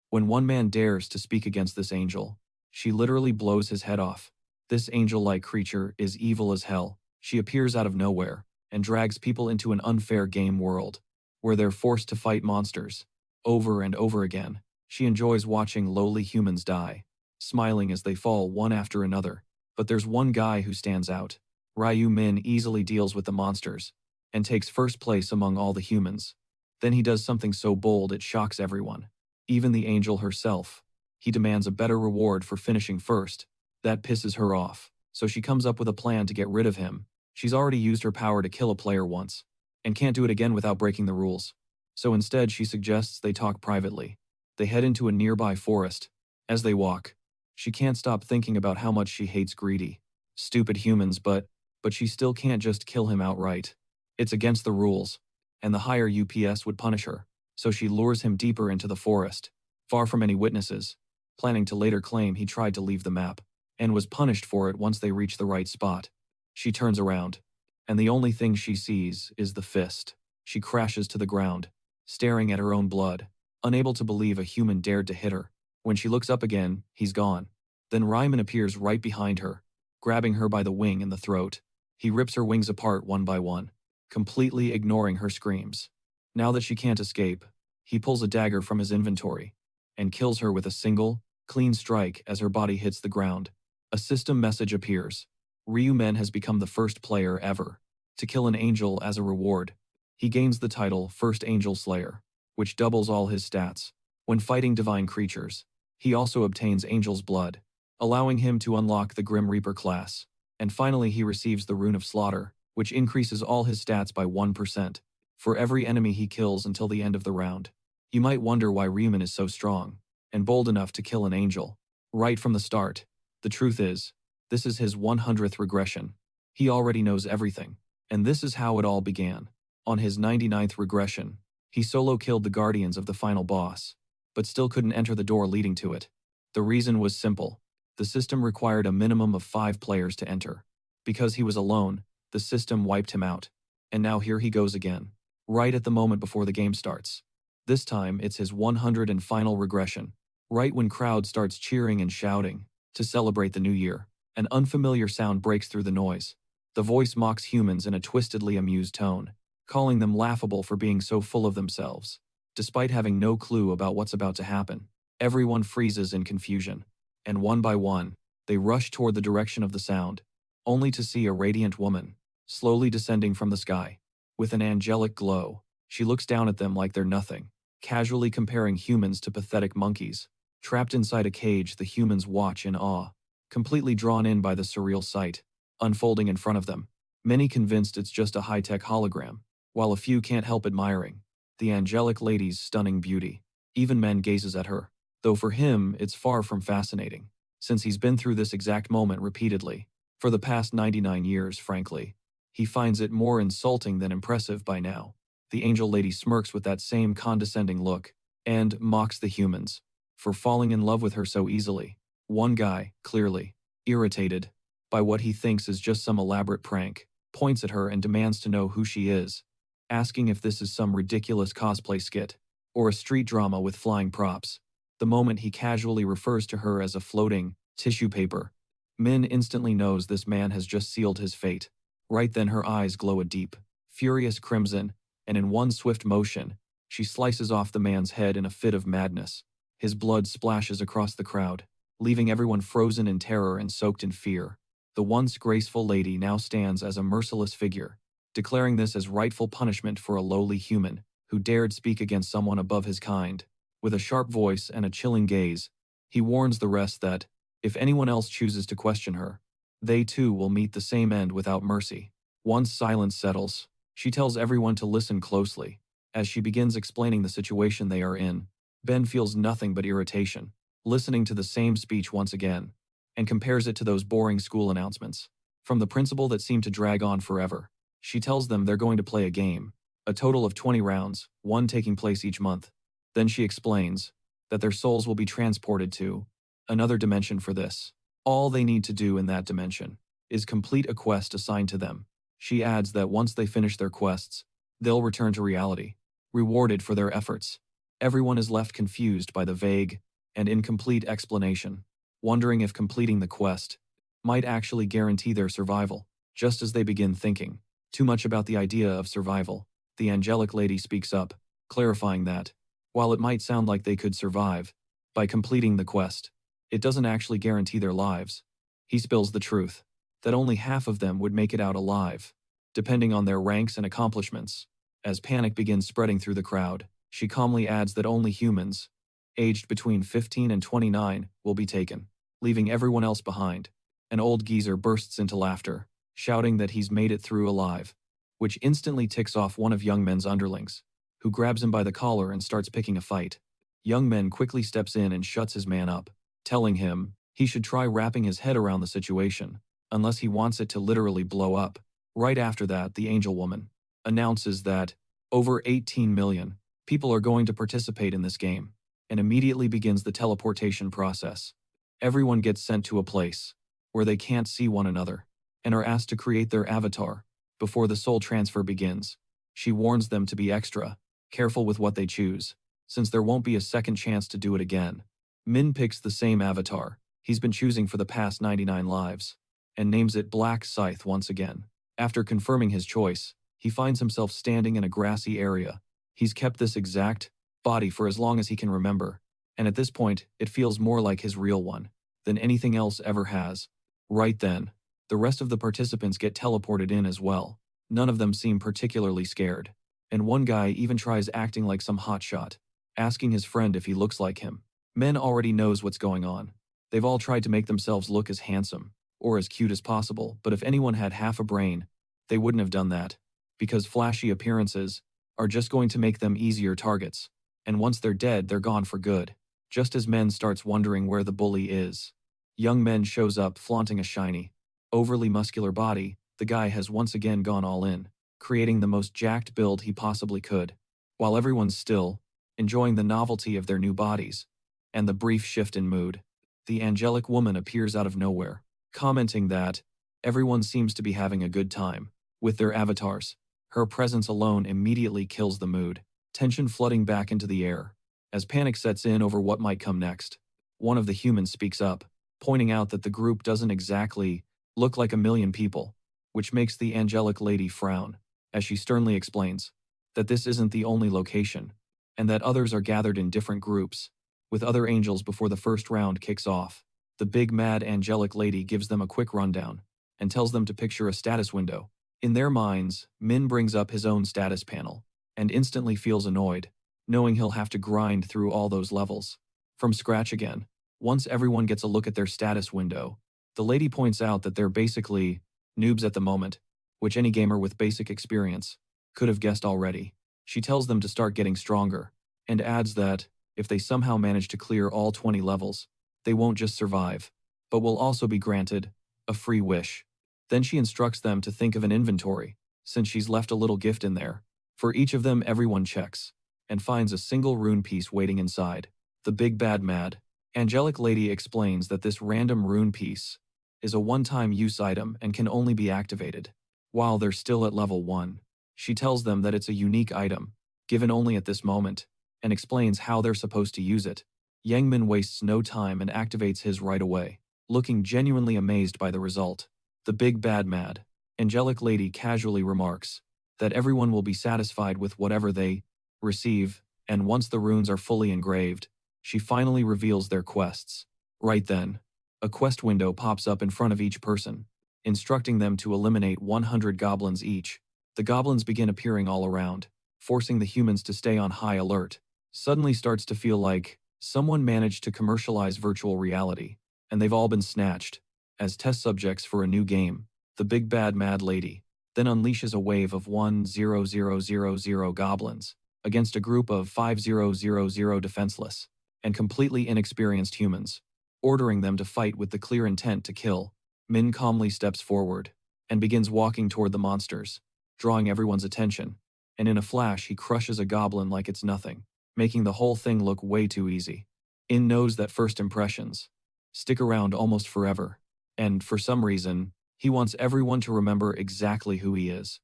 When one man dares to speak against this angel, she literally blows his head off. This angel-like creature is evil as hell. She appears out of nowhere and drags people into an unfair game world where they're forced to fight monsters. Over and over again, she enjoys watching lowly humans die, smiling as they fall one after another. But there's one guy who stands out. Ryu Min easily deals with the monsters and takes first place among all the humans. Then he does something so bold it shocks everyone, even the angel herself. He demands a better reward for finishing first. That pisses her off, so she comes up with a plan to get rid of him. She's already used her power to kill a player once, and can't do it again without breaking the rules. So instead she suggests they talk privately. They head into a nearby forest. As they walk, she can't stop thinking about how much she hates greedy, stupid humans, but she still can't just kill him outright. It's against the rules, and the higher UPS would punish her. So she lures him deeper into the forest, far from any witnesses, planning to later claim he tried to leave the map, and was punished for it once they reach the right spot. She turns around, and the only thing she sees is the fist. She crashes to the ground, staring at her own blood, unable to believe a human dared to hit her. When she looks up again, he's gone. Then Ryman appears right behind her, grabbing her by the wing and the throat. He rips her wings apart one by one, completely ignoring her screams. Now that she can't escape, he pulls a dagger from his inventory and kills her with a single, clean strike as her body hits the ground. A system message appears. Ryu Men has become the first player ever to kill an angel as a reward. He gains the title First Angel Slayer, which doubles all his stats. When fighting divine creatures, he also obtains Angel's Blood, allowing him to unlock the Grim Reaper class. And finally he receives the Rune of Slaughter, which increases all his stats by 1% for every enemy he kills until the end of the round. You might wonder why Ryuman is so strong and bold enough to kill an angel right from the start. The truth is, this is his 100th regression. He already knows everything, and this is how it all began. On his 99th regression, he solo killed the guardians of the final boss, but still couldn't enter the door leading to it. The reason was simple. The system required a minimum of 5 players to enter. Because he was alone, the system wiped him out. And now here he goes again, right at the moment before the game starts. This time it's his 100th and final regression, right when crowd starts cheering and shouting to celebrate the new year. An unfamiliar sound breaks through the noise. The voice mocks humans in a twistedly amused tone, calling them laughable for being so full of themselves. Despite having no clue about what's about to happen, everyone freezes in confusion, and one by one, they rush toward the direction of the sound, only to see a radiant woman, slowly descending from the sky. With an angelic glow, she looks down at them like they're nothing, casually comparing humans to pathetic monkeys. Trapped inside a cage, the humans watch in awe, completely drawn in by the surreal sight unfolding in front of them, many convinced it's just a high-tech hologram, while a few can't help admiring the angelic lady's stunning beauty. Even Men gazes at her, though for him it's far from fascinating, since he's been through this exact moment repeatedly. For the past 99 years, frankly, he finds it more insulting than impressive by now. The angel lady smirks with that same condescending look, and mocks the humans for falling in love with her so easily. One guy, clearly irritated by what he thinks is just some elaborate prank, points at her and demands to know who she is, asking if this is some ridiculous cosplay skit or a street drama with flying props. The moment he casually refers to her as a floating tissue paper, Min instantly knows this man has just sealed his fate. Right then her eyes glow a deep, furious crimson, and in one swift motion, she slices off the man's head in a fit of madness. His blood splashes across the crowd, leaving everyone frozen in terror and soaked in fear. The once graceful lady now stands as a merciless figure, declaring this as rightful punishment for a lowly human who dared speak against someone above his kind. With a sharp voice and a chilling gaze, he warns the rest that, if anyone else chooses to question her, they too will meet the same end without mercy. Once silence settles, she tells everyone to listen closely. As she begins explaining the situation they are in, Ben feels nothing but irritation, listening to the same speech once again, and compares it to those boring school announcements from the principal that seem to drag on forever. She tells them they're going to play a game, a total of 20 rounds, one taking place each month. Then she explains that their souls will be transported to another dimension for this. All they need to do in that dimension is complete a quest assigned to them. She adds that once they finish their quests, they'll return to reality, rewarded for their efforts. Everyone is left confused by the vague and incomplete explanation, wondering if completing the quest might actually guarantee their survival. Just as they begin thinking too much about the idea of survival, the angelic lady speaks up, clarifying that, while it might sound like they could survive by completing the quest, it doesn't actually guarantee their lives. He spills the truth, that only half of them would make it out alive, depending on their ranks and accomplishments. As panic begins spreading through the crowd, she calmly adds that only humans, aged between 15 and 29, will be taken, leaving everyone else behind. An old geezer bursts into laughter, shouting that he's made it through alive, which instantly ticks off one of Young Men's underlings, who grabs him by the collar and starts picking a fight. Young Men quickly steps in and shuts his man up, telling him he should try wrapping his head around the situation, unless he wants it to literally blow up. Right after that, the angel woman announces that over 18 million people are going to participate in this game, and immediately begins the teleportation process. Everyone gets sent to a place where they can't see one another, and are asked to create their avatar before the soul transfer begins. She warns them to be extra careful with what they choose, since there won't be a second chance to do it again. Min picks the same avatar he's been choosing for the past 99 lives, and names it Black Scythe once again. After confirming his choice, he finds himself standing in a grassy area. He's kept this exact body for as long as he can remember, and at this point, it feels more like his real one than anything else ever has. Right then, the rest of the participants get teleported in as well. None of them seem particularly scared, and one guy even tries acting like some hotshot, asking his friend if he looks like him. Men already knows what's going on. They've all tried to make themselves look as handsome or as cute as possible, but if anyone had half a brain, they wouldn't have done that, because flashy appearances are just going to make them easier targets, and once they're dead, they're gone for good. Just as Men starts wondering where the bully is, Young Men shows up flaunting a shiny, overly muscular body. The guy has once again gone all in, creating the most jacked build he possibly could, while everyone's still enjoying the novelty of their new bodies and the brief shift in mood. The angelic woman appears out of nowhere, commenting that everyone seems to be having a good time with their avatars. Her presence alone immediately kills the mood, tension flooding back into the air as panic sets in over what might come next. One of the humans speaks up, pointing out that the group doesn't exactly look like a million people, which makes the angelic lady frown, as she sternly explains that this isn't the only location, and that others are gathered in different groups, with other angels before the first round kicks off. The big mad angelic lady gives them a quick rundown, and tells them to picture a status window. In their minds, Min brings up his own status panel, and instantly feels annoyed, knowing he'll have to grind through all those levels from scratch again. Once everyone gets a look at their status window, the lady points out that they're basically noobs at the moment, which any gamer with basic experience could have guessed already. She tells them to start getting stronger, and adds that if they somehow manage to clear all 20 levels, they won't just survive, but will also be granted a free wish. Then she instructs them to think of an inventory, since she's left a little gift in there. For each of them, everyone checks, and finds a single rune piece waiting inside. The big bad mad angelic lady explains that this random rune piece is a one-time use item and can only be activated while they're still at level 1. She tells them that it's a unique item, given only at this moment, and explains how they're supposed to use it. Yangmin wastes no time and activates his right away, looking genuinely amazed by the result. The big bad mad angelic lady casually remarks that everyone will be satisfied with whatever they receive, and once the runes are fully engraved, she finally reveals their quests. Right then, a quest window pops up in front of each person, instructing them to eliminate 100 goblins each. The goblins begin appearing all around, forcing the humans to stay on high alert. Suddenly starts to feel like someone managed to commercialize virtual reality, and they've all been snatched as test subjects for a new game. The big bad mad lady then unleashes a wave of 1,0,0,0,0 goblins against a group of 5,000 defenseless and completely inexperienced humans, ordering them to fight with the clear intent to kill. Min calmly steps forward and begins walking toward the monsters, drawing everyone's attention, and in a flash he crushes a goblin like it's nothing, making the whole thing look way too easy. In knows that first impressions stick around almost forever, and for some reason, he wants everyone to remember exactly who he is.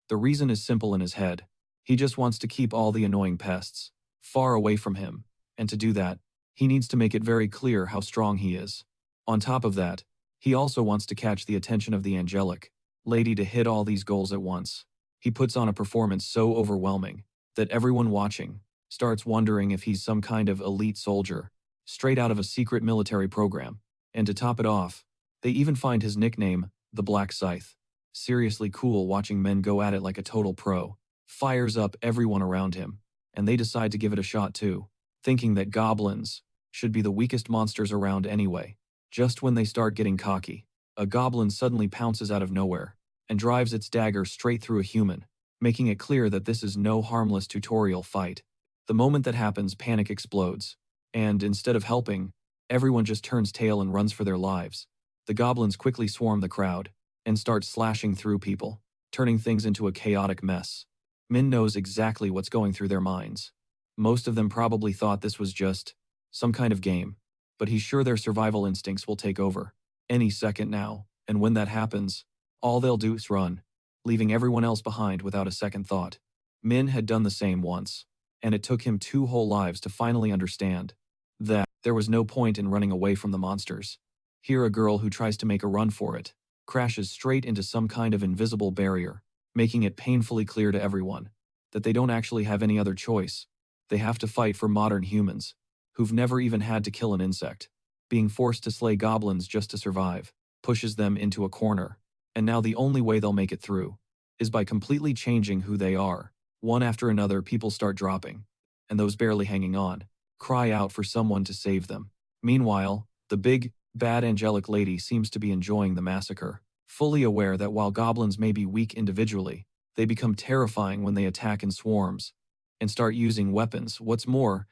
The reason is simple in his head. He just wants to keep all the annoying pests far away from him, and to do that, he needs to make it very clear how strong he is. On top of that, he also wants to catch the attention of the angelic lady to hit all these goals at once. He puts on a performance so overwhelming that everyone watching starts wondering if he's some kind of elite soldier, straight out of a secret military program. And to top it off, they even find his nickname, the Black Scythe. Seriously cool watching men go at it like a total pro. Fires up everyone around him, and they decide to give it a shot too, thinking that goblins should be the weakest monsters around anyway. Just when they start getting cocky, a goblin suddenly pounces out of nowhere and drives its dagger straight through a human, making it clear that this is no harmless tutorial fight. The moment that happens, panic explodes, and instead of helping, everyone just turns tail and runs for their lives. The goblins quickly swarm the crowd and start slashing through people, turning things into a chaotic mess. Min knows exactly what's going through their minds. Most of them probably thought this was just some kind of game, but he's sure their survival instincts will take over any second now, and when that happens, all they'll do is run, leaving everyone else behind without a second thought. Min had done the same once, and it took him 2 whole lives to finally understand that there was no point in running away from the monsters. Here a girl who tries to make a run for it crashes straight into some kind of invisible barrier, making it painfully clear to everyone that they don't actually have any other choice. They have to fight for modern humans, who've never even had to kill an insect. Being forced to slay goblins just to survive pushes them into a corner, and now the only way they'll make it through is by completely changing who they are. One after another, people start dropping, and those barely hanging on cry out for someone to save them. Meanwhile, the big, bad angelic lady seems to be enjoying the massacre, fully aware that while goblins may be weak individually, they become terrifying when they attack in swarms and start using weapons. What's more,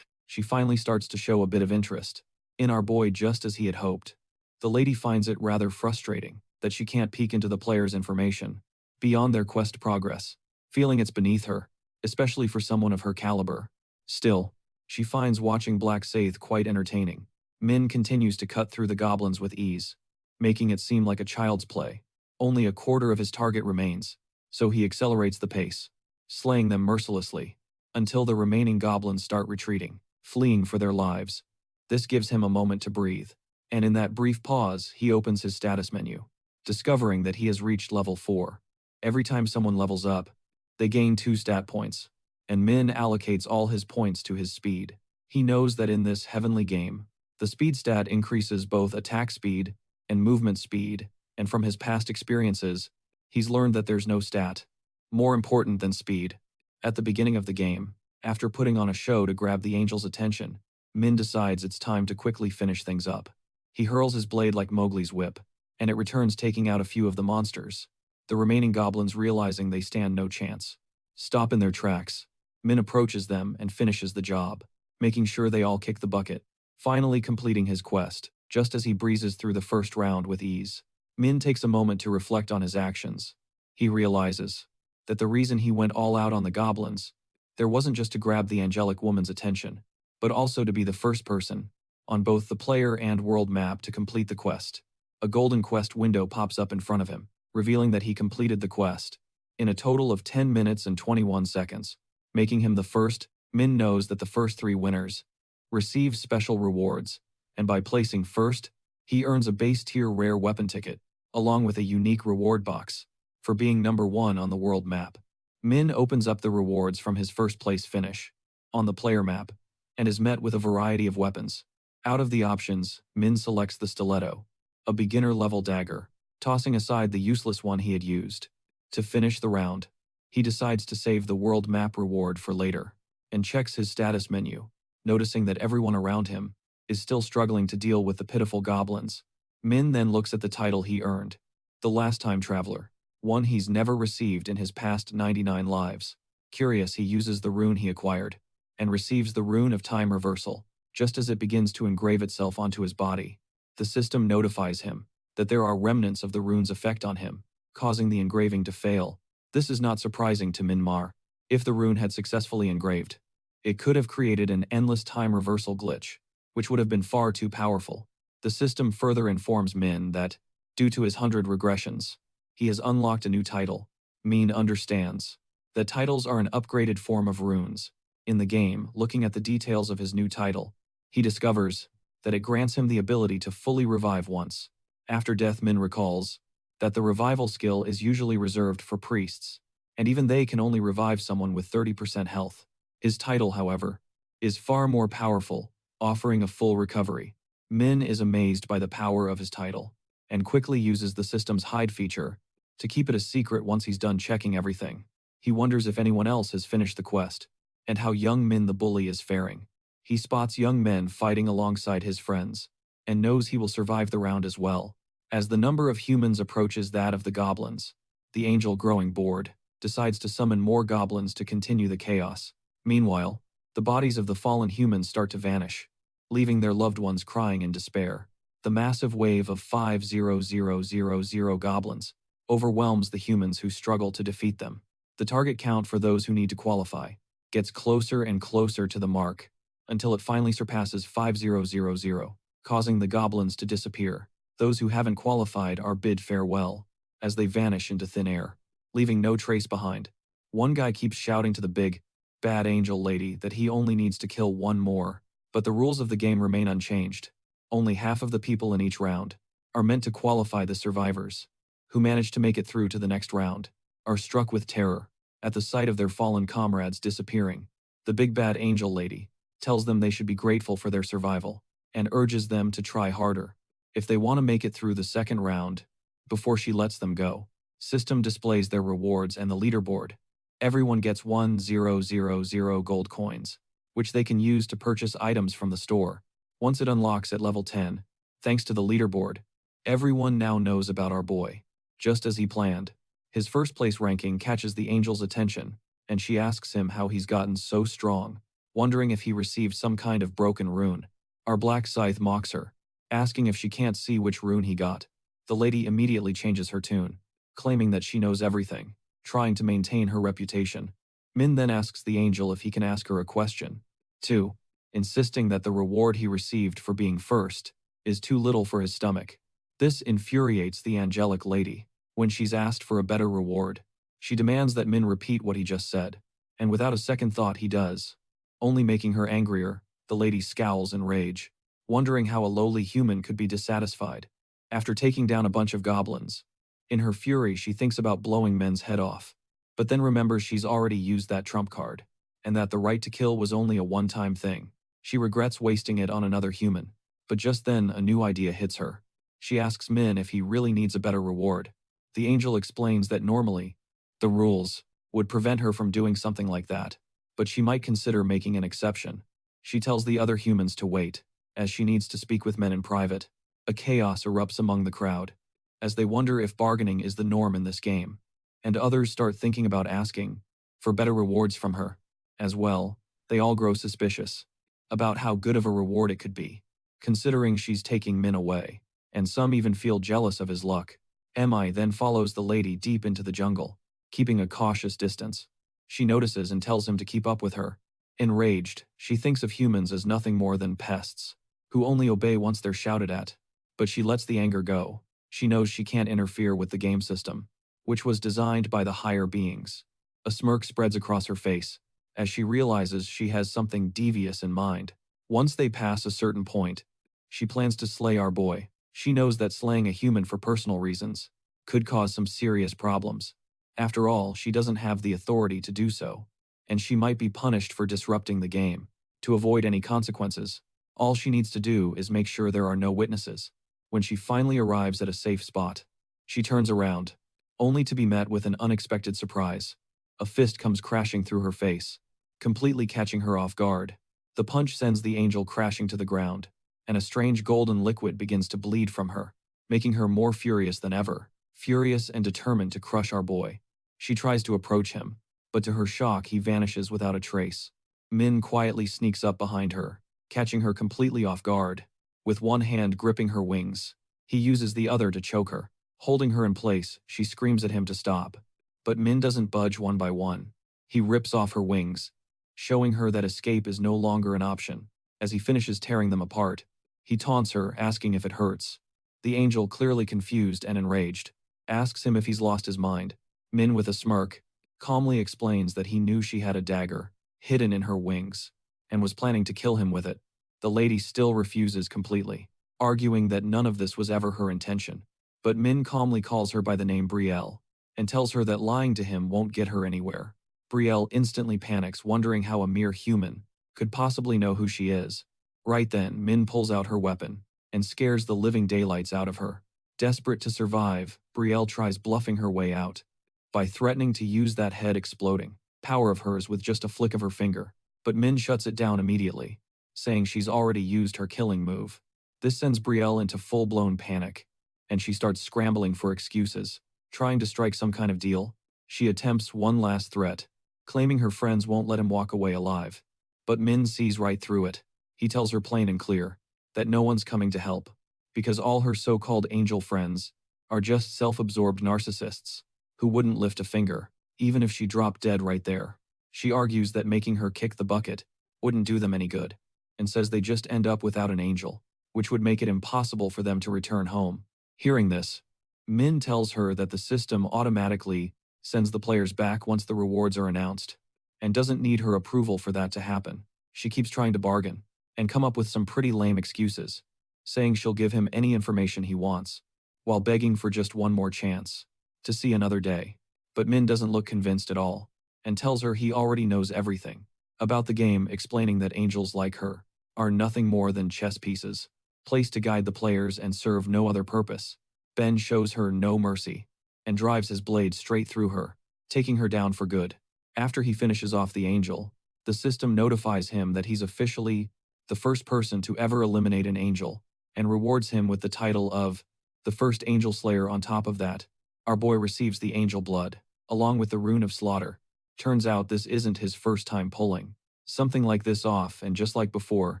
she finally starts to show a bit of interest in our boy, just as he had hoped. The lady finds it rather frustrating that she can't peek into the player's information beyond their quest progress, feeling it's beneath her, especially for someone of her caliber. Still, she finds watching Black Scythe quite entertaining. Min continues to cut through the goblins with ease, making it seem like a child's play. Only a quarter of his target remains, so he accelerates the pace, slaying them mercilessly, until the remaining goblins start retreating, fleeing for their lives. This gives him a moment to breathe, and in that brief pause, he opens his status menu, discovering that he has reached level 4. Every time someone levels up, they gain 2 stat points, and Min allocates all his points to his speed. He knows that in this heavenly game, the speed stat increases both attack speed and movement speed, and from his past experiences, he's learned that there's no stat more important than speed. At the beginning of the game, after putting on a show to grab the angel's attention, Min decides it's time to quickly finish things up. He hurls his blade like Mowgli's whip, and it returns, taking out a few of the monsters. The remaining goblins, realizing they stand no chance, stop in their tracks. Min approaches them and finishes the job, making sure they all kick the bucket, finally completing his quest. Just as he breezes through the first round with ease, Min takes a moment to reflect on his actions. He realizes that the reason he went all out on the goblins there wasn't just to grab the angelic woman's attention, but also to be the first person on both the player and world map to complete the quest. A golden quest window pops up in front of him, revealing that he completed the quest in a total of 10 minutes and 21 seconds, making him the first. Min knows that the first 3 winners receive special rewards, and by placing first, he earns a base tier rare weapon ticket, along with a unique reward box for being number 1 on the world map. Min opens up the rewards from his first place finish on the player map and is met with a variety of weapons. Out of the options, Min selects the stiletto, a beginner-level dagger, tossing aside the useless one he had used. To finish the round, he decides to save the world map reward for later and checks his status menu, noticing that everyone around him is still struggling to deal with the pitiful goblins. Min then looks at the title he earned, the Last Time Traveler, one he's never received in his past 99 lives. Curious, he uses the rune he acquired and receives the rune of time reversal. Just as it begins to engrave itself onto his body, the system notifies him that there are remnants of the rune's effect on him, causing the engraving to fail. This is not surprising to Minmar. If the rune had successfully engraved, it could have created an endless time reversal glitch, which would have been far too powerful. The system further informs Min that, due to his 100 regressions, he has unlocked a new title. Min understands that titles are an upgraded form of runes, In the game, looking at the details of his new title, he discovers that it grants him the ability to fully revive once. After death, Min recalls that the revival skill is usually reserved for priests, and even they can only revive someone with 30% health. His title, however, is far more powerful, offering a full recovery. Min is amazed by the power of his title, and quickly uses the system's hide feature to keep it a secret once he's done checking everything. He wonders if anyone else has finished the quest, and how young Min the bully is faring. He spots young men fighting alongside his friends, and knows he will survive the round as well. As the number of humans approaches that of the goblins, the angel, growing bored, decides to summon more goblins to continue the chaos. Meanwhile, the bodies of the fallen humans start to vanish, leaving their loved ones crying in despair. The massive wave of 5,000 goblins overwhelms the humans who struggle to defeat them. The target count for those who need to qualify gets closer and closer to the mark, until it finally surpasses 5,000, causing the goblins to disappear. Those who haven't qualified are bid farewell, as they vanish into thin air, leaving no trace behind. One guy keeps shouting to the big, bad angel lady that he only needs to kill one more, but the rules of the game remain unchanged. Only half of the people in each round are meant to qualify. The survivors, who manage to make it through to the next round, are struck with terror at the sight of their fallen comrades disappearing. The big bad angel lady tells them they should be grateful for their survival, and urges them to try harder if they want to make it through the second round. Before she lets them go, system displays their rewards and the leaderboard. Everyone gets 1,000 gold coins, which they can use to purchase items from the store. Once it unlocks at level 10, thanks to the leaderboard, everyone now knows about our boy. Just as he planned, his first place ranking catches the angel's attention, and she asks him how he's gotten so strong, wondering if he received some kind of broken rune. Our black scythe mocks her, asking if she can't see which rune he got. The lady immediately changes her tune, claiming that she knows everything, trying to maintain her reputation. Min then asks the angel if he can ask her a question, too, insisting that the reward he received for being first is too little for his stomach. This infuriates the angelic lady. When she's asked for a better reward, she demands that Min repeat what he just said, and without a second thought he does, only making her angrier. The lady scowls in rage, wondering how a lowly human could be dissatisfied after taking down a bunch of goblins. In her fury, she thinks about blowing Min's head off, but then remembers she's already used that trump card, and that the right to kill was only a one-time thing. She regrets wasting it on another human, but just then a new idea hits her. She asks Min if he really needs a better reward. The angel explains that normally, the rules would prevent her from doing something like that, but she might consider making an exception. She tells the other humans to wait, as she needs to speak with Min in private. A chaos erupts among the crowd, as they wonder if bargaining is the norm in this game, and others start thinking about asking for better rewards from her. As well, they all grow suspicious about how good of a reward it could be, considering she's taking Min away, and some even feel jealous of his luck. Mi then follows the lady deep into the jungle, keeping a cautious distance. She notices and tells him to keep up with her. Enraged, she thinks of humans as nothing more than pests, who only obey once they're shouted at. But she lets the anger go. She knows she can't interfere with the game system, which was designed by the higher beings. A smirk spreads across her face, as she realizes she has something devious in mind. Once they pass a certain point, she plans to slay our boy. She knows that slaying a human for personal reasons could cause some serious problems. After all, she doesn't have the authority to do so, and she might be punished for disrupting the game. To avoid any consequences, all she needs to do is make sure there are no witnesses. When she finally arrives at a safe spot, she turns around, only to be met with an unexpected surprise. A fist comes crashing through her face, completely catching her off guard. The punch sends the angel crashing to the ground, and a strange golden liquid begins to bleed from her, making her more furious than ever, furious and determined to crush our boy. She tries to approach him, but to her shock he vanishes without a trace. Min quietly sneaks up behind her, catching her completely off guard. With one hand gripping her wings, he uses the other to choke her. Holding her in place, she screams at him to stop. But Min doesn't budge one by one. He rips off her wings, showing her that escape is no longer an option. As he finishes tearing them apart, he taunts her, asking if it hurts. The angel, clearly confused and enraged, asks him if he's lost his mind. Min, with a smirk, calmly explains that he knew she had a dagger hidden in her wings, and was planning to kill him with it. The lady still refuses completely, arguing that none of this was ever her intention. But Min calmly calls her by the name Brielle, and tells her that lying to him won't get her anywhere. Brielle instantly panics, wondering how a mere human could possibly know who she is. Right then, Min pulls out her weapon and scares the living daylights out of her. Desperate to survive, Brielle tries bluffing her way out by threatening to use that head exploding power of hers with just a flick of her finger. But Min shuts it down immediately, saying she's already used her killing move. This sends Brielle into full-blown panic, and she starts scrambling for excuses, trying to strike some kind of deal. She attempts one last threat, claiming her friends won't let him walk away alive. But Min sees right through it. He tells her plain and clear that no one's coming to help, because all her so-called angel friends are just self-absorbed narcissists who wouldn't lift a finger, even if she dropped dead right there. She argues that making her kick the bucket wouldn't do them any good, and says they just end up without an angel, which would make it impossible for them to return home. Hearing this, Min tells her that the system automatically sends the players back once the rewards are announced, and doesn't need her approval for that to happen. She keeps trying to bargain, and come up with some pretty lame excuses, saying she'll give him any information he wants, while begging for just one more chance to see another day. But Min doesn't look convinced at all, and tells her he already knows everything about the game, explaining that angels like her are nothing more than chess pieces, placed to guide the players and serve no other purpose. Ben shows her no mercy, and drives his blade straight through her, taking her down for good. After he finishes off the angel, the system notifies him that he's officially the first person to ever eliminate an angel, and rewards him with the title of the first angel slayer. On top of that, our boy receives the angel blood, along with the rune of slaughter. Turns out this isn't his first time pulling something like this off, and just like before,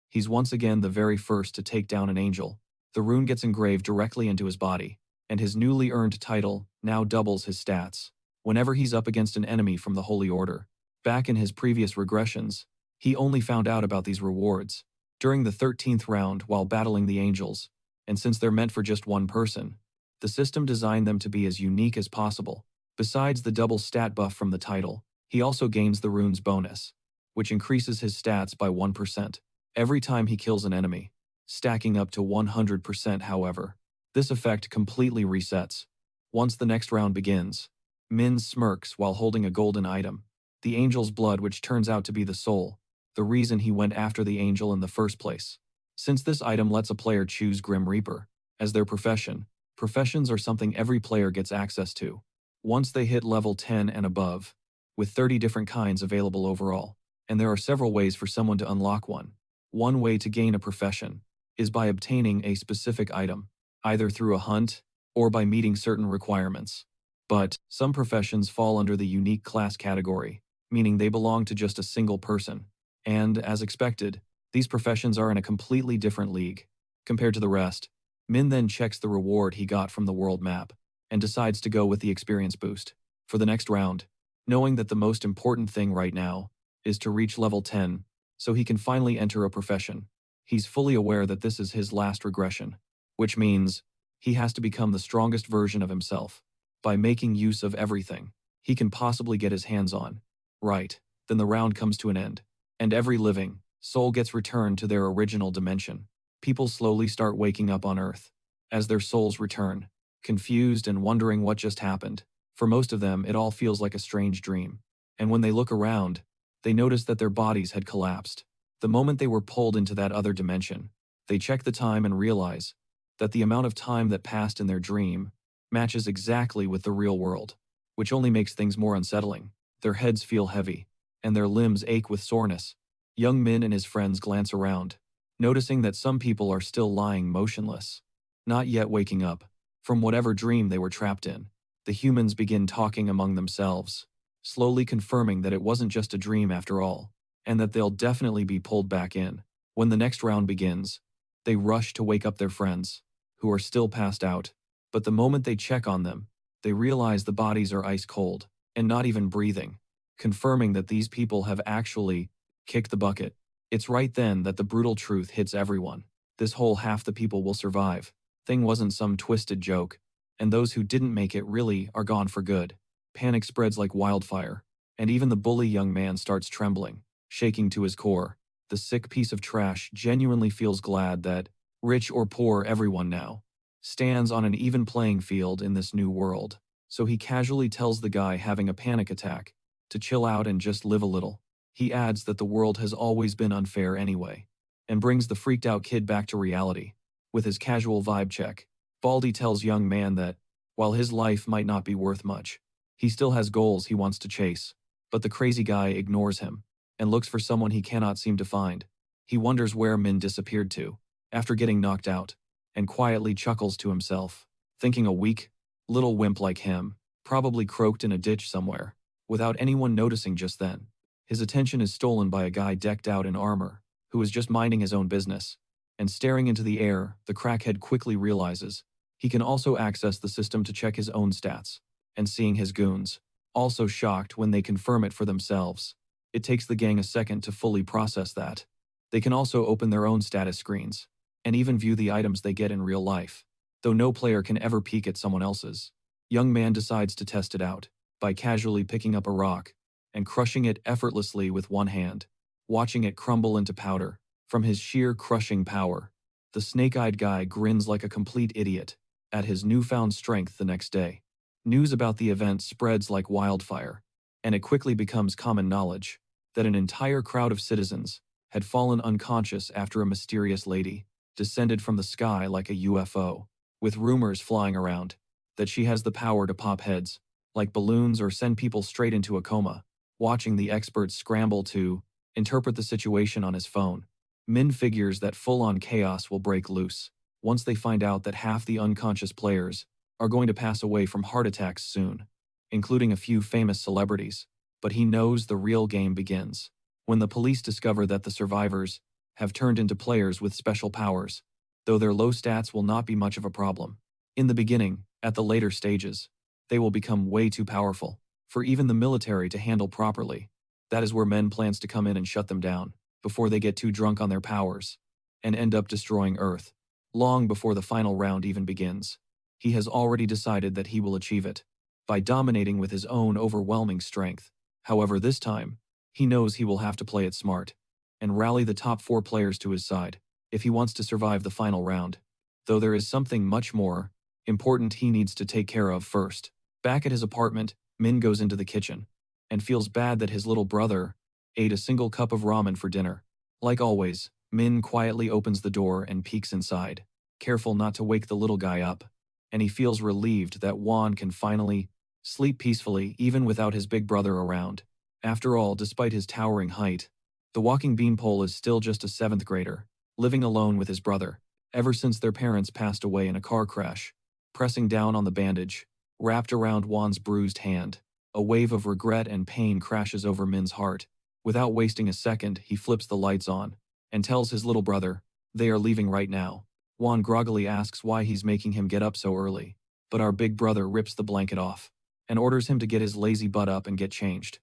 he's once again the very first to take down an angel. The rune gets engraved directly into his body, and his newly earned title now doubles his stats whenever he's up against an enemy from the Holy Order. Back in his previous regressions, he only found out about these rewards during the 13th round while battling the angels, and since they're meant for just one person, the system designed them to be as unique as possible. Besides the double stat buff from the title, he also gains the runes bonus, which increases his stats by 1% every time he kills an enemy, stacking up to 100%. However, this effect completely resets once the next round begins. Min smirks while holding a golden item, the angel's blood, which turns out to be the soul, the reason he went after the angel in the first place. Since this item lets a player choose Grim Reaper as their profession, professions are something every player gets access to once they hit level 10 and above, with 30 different kinds available overall, and there are several ways for someone to unlock one. One way to gain a profession is by obtaining a specific item, either through a hunt or by meeting certain requirements. But some professions fall under the unique class category, meaning they belong to just a single person, and, as expected, these professions are in a completely different league compared to the rest. Min then checks the reward he got from the world map, and decides to go with the experience boost for the next round, knowing that the most important thing right now is to reach level 10 so he can finally enter a profession. He's fully aware that this is his last regression, which means he has to become the strongest version of himself by making use of everything he can possibly get his hands on. Right, then the round comes to an end, and every living soul gets returned to their original dimension. People slowly start waking up on Earth as their souls return, confused and wondering what just happened. For most of them, it all feels like a strange dream, and when they look around, they notice that their bodies had collapsed. The moment they were pulled into that other dimension, they check the time and realize that the amount of time that passed in their dream matches exactly with the real world, which only makes things more unsettling. Their heads feel heavy, and their limbs ache with soreness. Young Min and his friends glance around, noticing that some people are still lying motionless, not yet waking up from whatever dream they were trapped in. The humans begin talking among themselves, slowly confirming that it wasn't just a dream after all, and that they'll definitely be pulled back in. When the next round begins, they rush to wake up their friends, who are still passed out, but the moment they check on them, they realize the bodies are ice cold, and not even breathing, confirming that these people have actually kicked the bucket. It's right then that the brutal truth hits everyone. This whole half the people will survive thing wasn't some twisted joke, and those who didn't make it really are gone for good. Panic spreads like wildfire, and even the bully young man starts trembling. shaking to his core. The sick piece of trash genuinely feels glad that, rich or poor, everyone now stands on an even playing field in this new world. So he casually tells the guy having a panic attack to chill out and just live a little. He adds that the world has always been unfair anyway, and brings the freaked out kid back to reality with his casual vibe check. Baldy tells young man that, while his life might not be worth much, he still has goals he wants to chase. But the crazy guy ignores him and looks for someone he cannot seem to find. He wonders where Min disappeared to after getting knocked out, and quietly chuckles to himself, thinking a weak little wimp like him probably croaked in a ditch somewhere without anyone noticing just then. His attention is stolen by a guy decked out in armor who is just minding his own business, and staring into the air, the crackhead quickly realizes he can also access the system to check his own stats, and seeing his goons, also shocked when they confirm it for themselves. It takes the gang a second to fully process that. They can also open their own status screens, and even view the items they get in real life, though no player can ever peek at someone else's. Young man decides to test it out by casually picking up a rock and crushing it effortlessly with one hand, watching it crumble into powder from his sheer crushing power. The snake-eyed guy grins like a complete idiot at his newfound strength. The next day, news about the event spreads like wildfire, and it quickly becomes common knowledge that an entire crowd of citizens had fallen unconscious after a mysterious lady descended from the sky like a UFO, with rumors flying around that she has the power to pop heads like balloons or send people straight into a coma. Watching the experts scramble to interpret the situation on his phone, Min figures that full-on chaos will break loose once they find out that half the unconscious players are going to pass away from heart attacks soon, including a few famous celebrities. But he knows the real game begins when the police discover that the survivors have turned into players with special powers, though their low stats will not be much of a problem. In the beginning, at the later stages, they will become way too powerful for even the military to handle properly. That is where Men plans to come in and shut them down before they get too drunk on their powers and end up destroying Earth, long before the final round even begins. He has already decided that he will achieve it by dominating with his own overwhelming strength. However, this time, he knows he will have to play it smart and rally the top 4 players to his side if he wants to survive the final round. Though there is something much more important he needs to take care of first. Back at his apartment, Min goes into the kitchen and feels bad that his little brother ate a single cup of ramen for dinner. Like always, Min quietly opens the door and peeks inside, careful not to wake the little guy up, and he feels relieved that Juan can finally sleep peacefully even without his big brother around. After all, despite his towering height, the walking beanpole is still just a 7th grader, living alone with his brother, ever since their parents passed away in a car crash. Pressing down on the bandage wrapped around Juan's bruised hand, a wave of regret and pain crashes over Min's heart. Without wasting a second, he flips the lights on and tells his little brother they are leaving right now. Juan groggily asks why he's making him get up so early, but our big brother rips the blanket off and orders him to get his lazy butt up and get changed,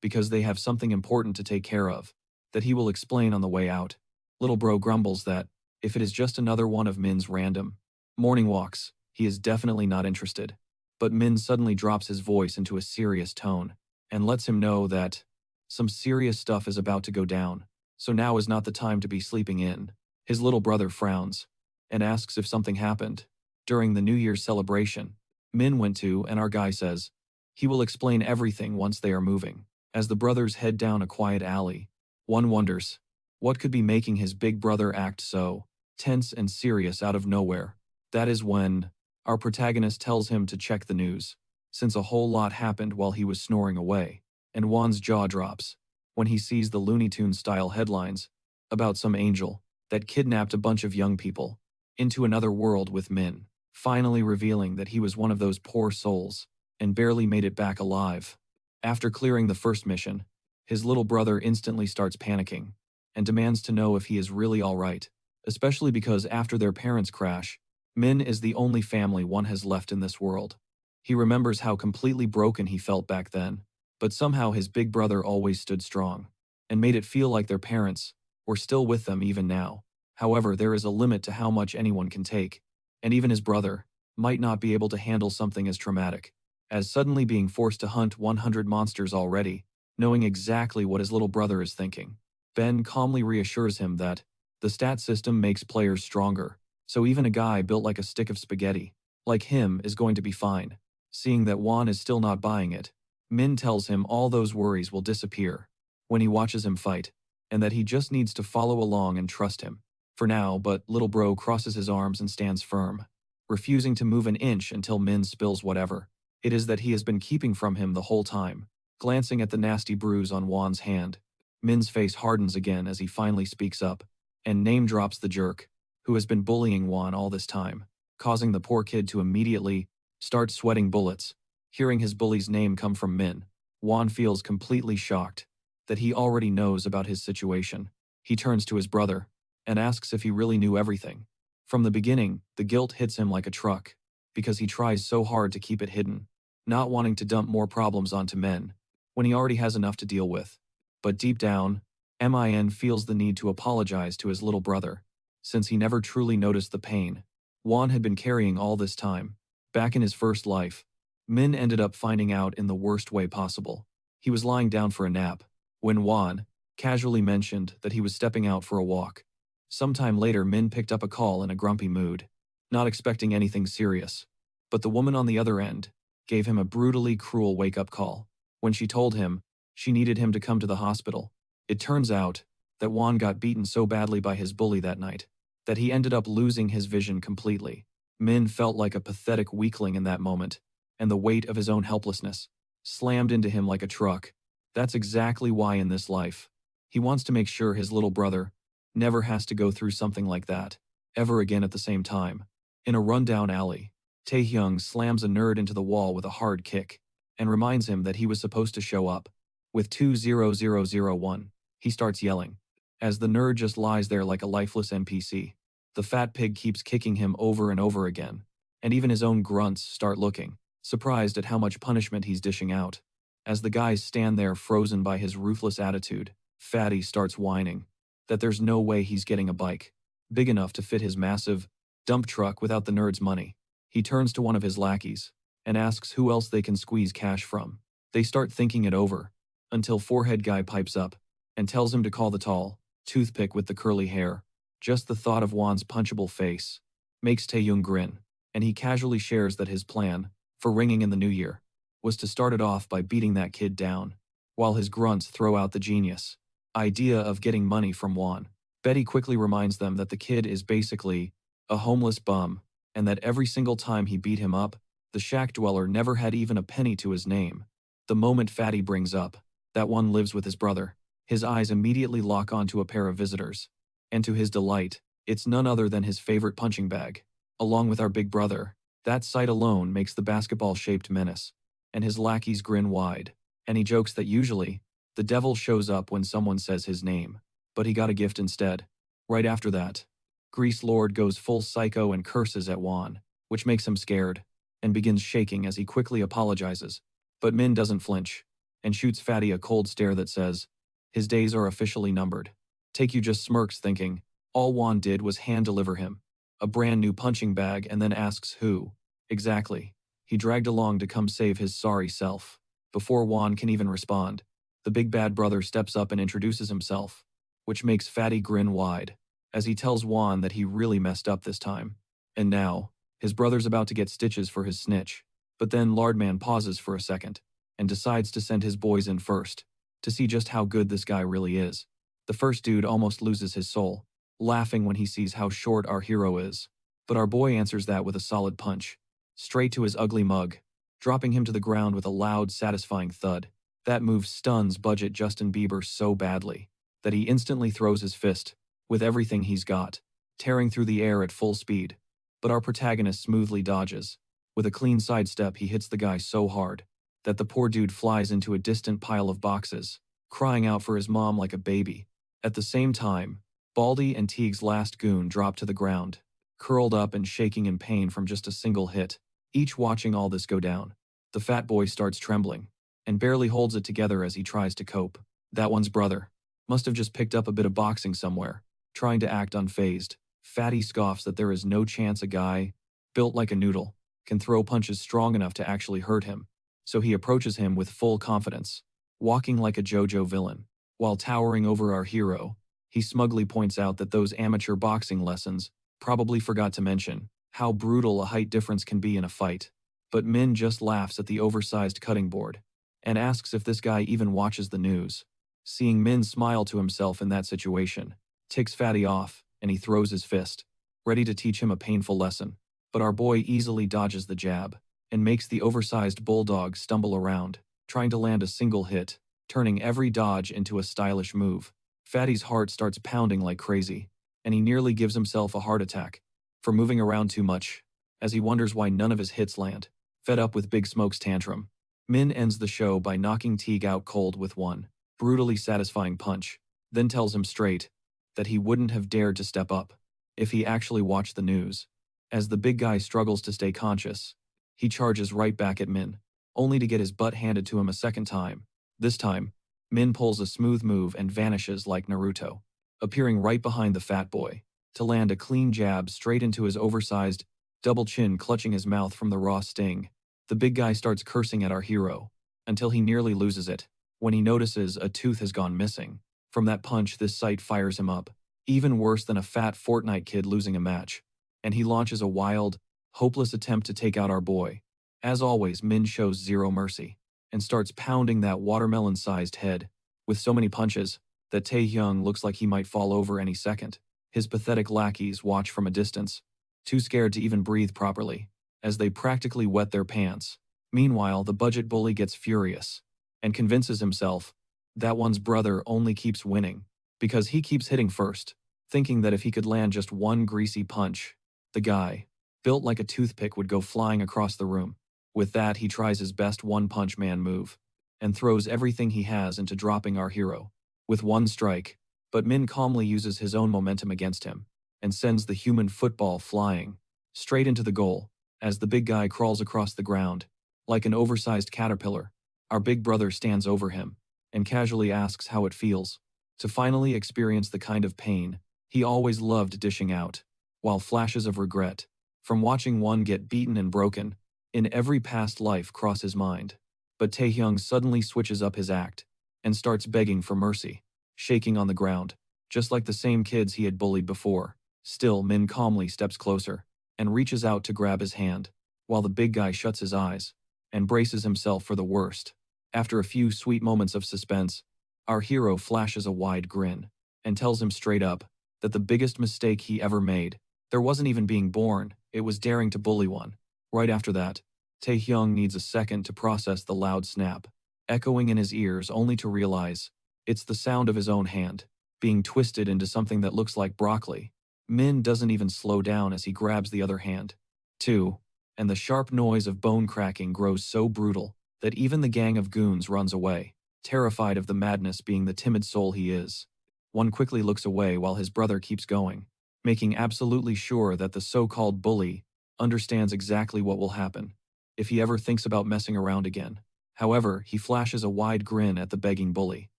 because they have something important to take care of that he will explain on the way out. Little bro grumbles that, if it is just another one of Min's random morning walks, he is definitely not interested. But Min suddenly drops his voice into a serious tone and lets him know that some serious stuff is about to go down, so now is not the time to be sleeping in. His little brother frowns and asks if something happened during the New Year's celebration Min went to, and our guy says he will explain everything once they are moving. As the brothers head down a quiet alley, one wonders what could be making his big brother act so tense and serious out of nowhere. That is when our protagonist tells him to check the news, since a whole lot happened while he was snoring away, and Juan's jaw drops when he sees the Looney Tunes-style headlines about some angel that kidnapped a bunch of young people into another world with Min, finally revealing that he was one of those poor souls and barely made it back alive. After clearing the first mission, his little brother instantly starts panicking and demands to know if he is really all right, especially because after their parents crash, Min is the only family one has left in this world. He remembers how completely broken he felt back then, but somehow his big brother always stood strong and made it feel like their parents were still with them even now. However, there is a limit to how much anyone can take, and even his brother might not be able to handle something as traumatic as suddenly being forced to hunt 100 monsters already. knowing exactly what his little brother is thinking. Ben calmly reassures him that the stat system makes players stronger, so even a guy built like a stick of spaghetti, like him, is going to be fine. Seeing that Juan is still not buying it, Min tells him all those worries will disappear when he watches him fight, and that he just needs to follow along and trust him for now. But little bro crosses his arms and stands firm, refusing to move an inch until Min spills whatever it is that he has been keeping from him the whole time. Glancing at the nasty bruise on Juan's hand, Min's face hardens again as he finally speaks up and name drops the jerk who has been bullying Juan all this time, causing the poor kid to immediately start sweating bullets. Hearing his bully's name come from Min, Juan feels completely shocked that he already knows about his situation. He turns to his brother and asks if he really knew everything. From the beginning, the guilt hits him like a truck because he tries so hard to keep it hidden, not wanting to dump more problems onto Min when he already has enough to deal with. But deep down, Min feels the need to apologize to his little brother, since he never truly noticed the pain Juan had been carrying all this time. Back in his first life, Min ended up finding out in the worst way possible. He was lying down for a nap when Juan casually mentioned that he was stepping out for a walk. Sometime later, Min picked up a call in a grumpy mood, not expecting anything serious. But the woman on the other end gave him a brutally cruel wake-up call when she told him she needed him to come to the hospital. It turns out that Juan got beaten so badly by his bully that night that he ended up losing his vision completely. Min felt like a pathetic weakling in that moment, and the weight of his own helplessness slammed into him like a truck. That's exactly why in this life, he wants to make sure his little brother never has to go through something like that ever again. At the same time, in a rundown alley, Taehyung slams a nerd into the wall with a hard kick and reminds him that he was supposed to show up with 20001. He starts yelling as the nerd just lies there like a lifeless NPC. The fat pig keeps kicking him over and over again, and even his own grunts start looking surprised at how much punishment he's dishing out. As the guys stand there frozen by his ruthless attitude, Fatty starts whining that there's no way he's getting a bike big enough to fit his massive dump truck without the nerd's money. He turns to one of his lackeys and asks who else they can squeeze cash from. They start thinking it over until Forehead Guy pipes up and tells him to call the tall toothpick with the curly hair. Just the thought of Juan's punchable face makes Taehyung grin, and he casually shares that his plan for ringing in the new year was to start it off by beating that kid down, while his grunts throw out the genius idea of getting money from Juan. Betty quickly reminds them that the kid is basically a homeless bum, and that every single time he beat him up, the shack dweller never had even a penny to his name. The moment Fatty brings up that one lives with his brother, his eyes immediately lock onto a pair of visitors, and to his delight, it's none other than his favorite punching bag, along with our big brother. That sight alone makes the basketball-shaped menace, and his lackeys grin wide, and he jokes that usually, the devil shows up when someone says his name, but he got a gift instead. Right after that, Grease Lord goes full psycho and curses at Juan, which makes him scared, and begins shaking as he quickly apologizes. But Min doesn't flinch, and shoots Fatty a cold stare that says his days are officially numbered. Taekyu just smirks, thinking all Juan did was hand-deliver him a brand new punching bag, and then asks who exactly he dragged along to come save his sorry self. Before Juan can even respond, the big bad brother steps up and introduces himself, which makes Fatty grin wide, as he tells Juan that he really messed up this time. And now, his brother's about to get stitches for his snitch. But then Lardman pauses for a second, and decides to send his boys in first, to see just how good this guy really is. The first dude almost loses his soul, laughing when he sees how short our hero is. But our boy answers that with a solid punch, straight to his ugly mug, dropping him to the ground with a loud, satisfying thud. That move stuns budget Justin Bieber so badly that he instantly throws his fist, with everything he's got, tearing through the air at full speed. But our protagonist smoothly dodges. With a clean sidestep, he hits the guy so hard that the poor dude flies into a distant pile of boxes, crying out for his mom like a baby. At the same time, Baldy and Teague's last goon drop to the ground, curled up and shaking in pain from just a single hit, each watching all this go down. The fat boy starts trembling, and barely holds it together as he tries to cope. That one's brother must have just picked up a bit of boxing somewhere, trying to act unfazed. Fatty scoffs that there is no chance a guy, built like a noodle, can throw punches strong enough to actually hurt him, so he approaches him with full confidence. walking like a JoJo villain. While towering over our hero, he smugly points out that those amateur boxing lessons probably forgot to mention how brutal a height difference can be in a fight. But Min just laughs at the oversized cutting board and asks if this guy even watches the news. Seeing Min smile to himself in that situation ticks Fatty off, and he throws his fist, ready to teach him a painful lesson. But our boy easily dodges the jab and makes the oversized bulldog stumble around, trying to land a single hit, turning every dodge into a stylish move. Fatty's heart starts pounding like crazy, and he nearly gives himself a heart attack for moving around too much, as he wonders why none of his hits land. Fed up with Big Smoke's tantrum, Min ends the show by knocking Teague out cold with one brutally satisfying punch, then tells him straight that he wouldn't have dared to step up if he actually watched the news. As the big guy struggles to stay conscious, he charges right back at Min, only to get his butt handed to him a second time. This time, Min pulls a smooth move and vanishes like Naruto, appearing right behind the fat boy to land a clean jab straight into his oversized double chin, clutching his mouth from the raw sting. The big guy starts cursing at our hero until he nearly loses it when he notices a tooth has gone missing. From that punch, this sight fires him up, even worse than a fat Fortnite kid losing a match, and he launches a wild, hopeless attempt to take out our boy. As always, Min shows zero mercy and starts pounding that watermelon-sized head with so many punches that Taehyung looks like he might fall over any second. His pathetic lackeys watch from a distance, too scared to even breathe properly, as they practically wet their pants. Meanwhile, the budget bully gets furious and convinces himself that one's brother only keeps winning because he keeps hitting first, thinking that if he could land just one greasy punch, the guy, built like a toothpick, would go flying across the room. With that, he tries his best one-punch man move and throws everything he has into dropping our hero with one strike, but Min calmly uses his own momentum against him and sends the human football flying straight into the goal as the big guy crawls across the ground like an oversized caterpillar. Our big brother stands over him and casually asks how it feels to finally experience the kind of pain he always loved dishing out, while flashes of regret from watching one get beaten and broken in every past life cross his mind. But Taehyung suddenly switches up his act and starts begging for mercy, shaking on the ground, just like the same kids he had bullied before. Still, Min calmly steps closer and reaches out to grab his hand, while the big guy shuts his eyes and braces himself for the worst. After a few sweet moments of suspense, our hero flashes a wide grin and tells him straight up that the biggest mistake he ever made, there wasn't even being born, it was daring to bully one. Right after that, Taehyung needs a second to process the loud snap, echoing in his ears, only to realize it's the sound of his own hand being twisted into something that looks like broccoli. Min doesn't even slow down as he grabs the other hand, too, and the sharp noise of bone cracking grows so brutal that even the gang of goons runs away, terrified of the madness being the timid soul he is. One quickly looks away while his brother keeps going, making absolutely sure that the so-called bully understands exactly what will happen if he ever thinks about messing around again. However, he flashes a wide grin at the begging bully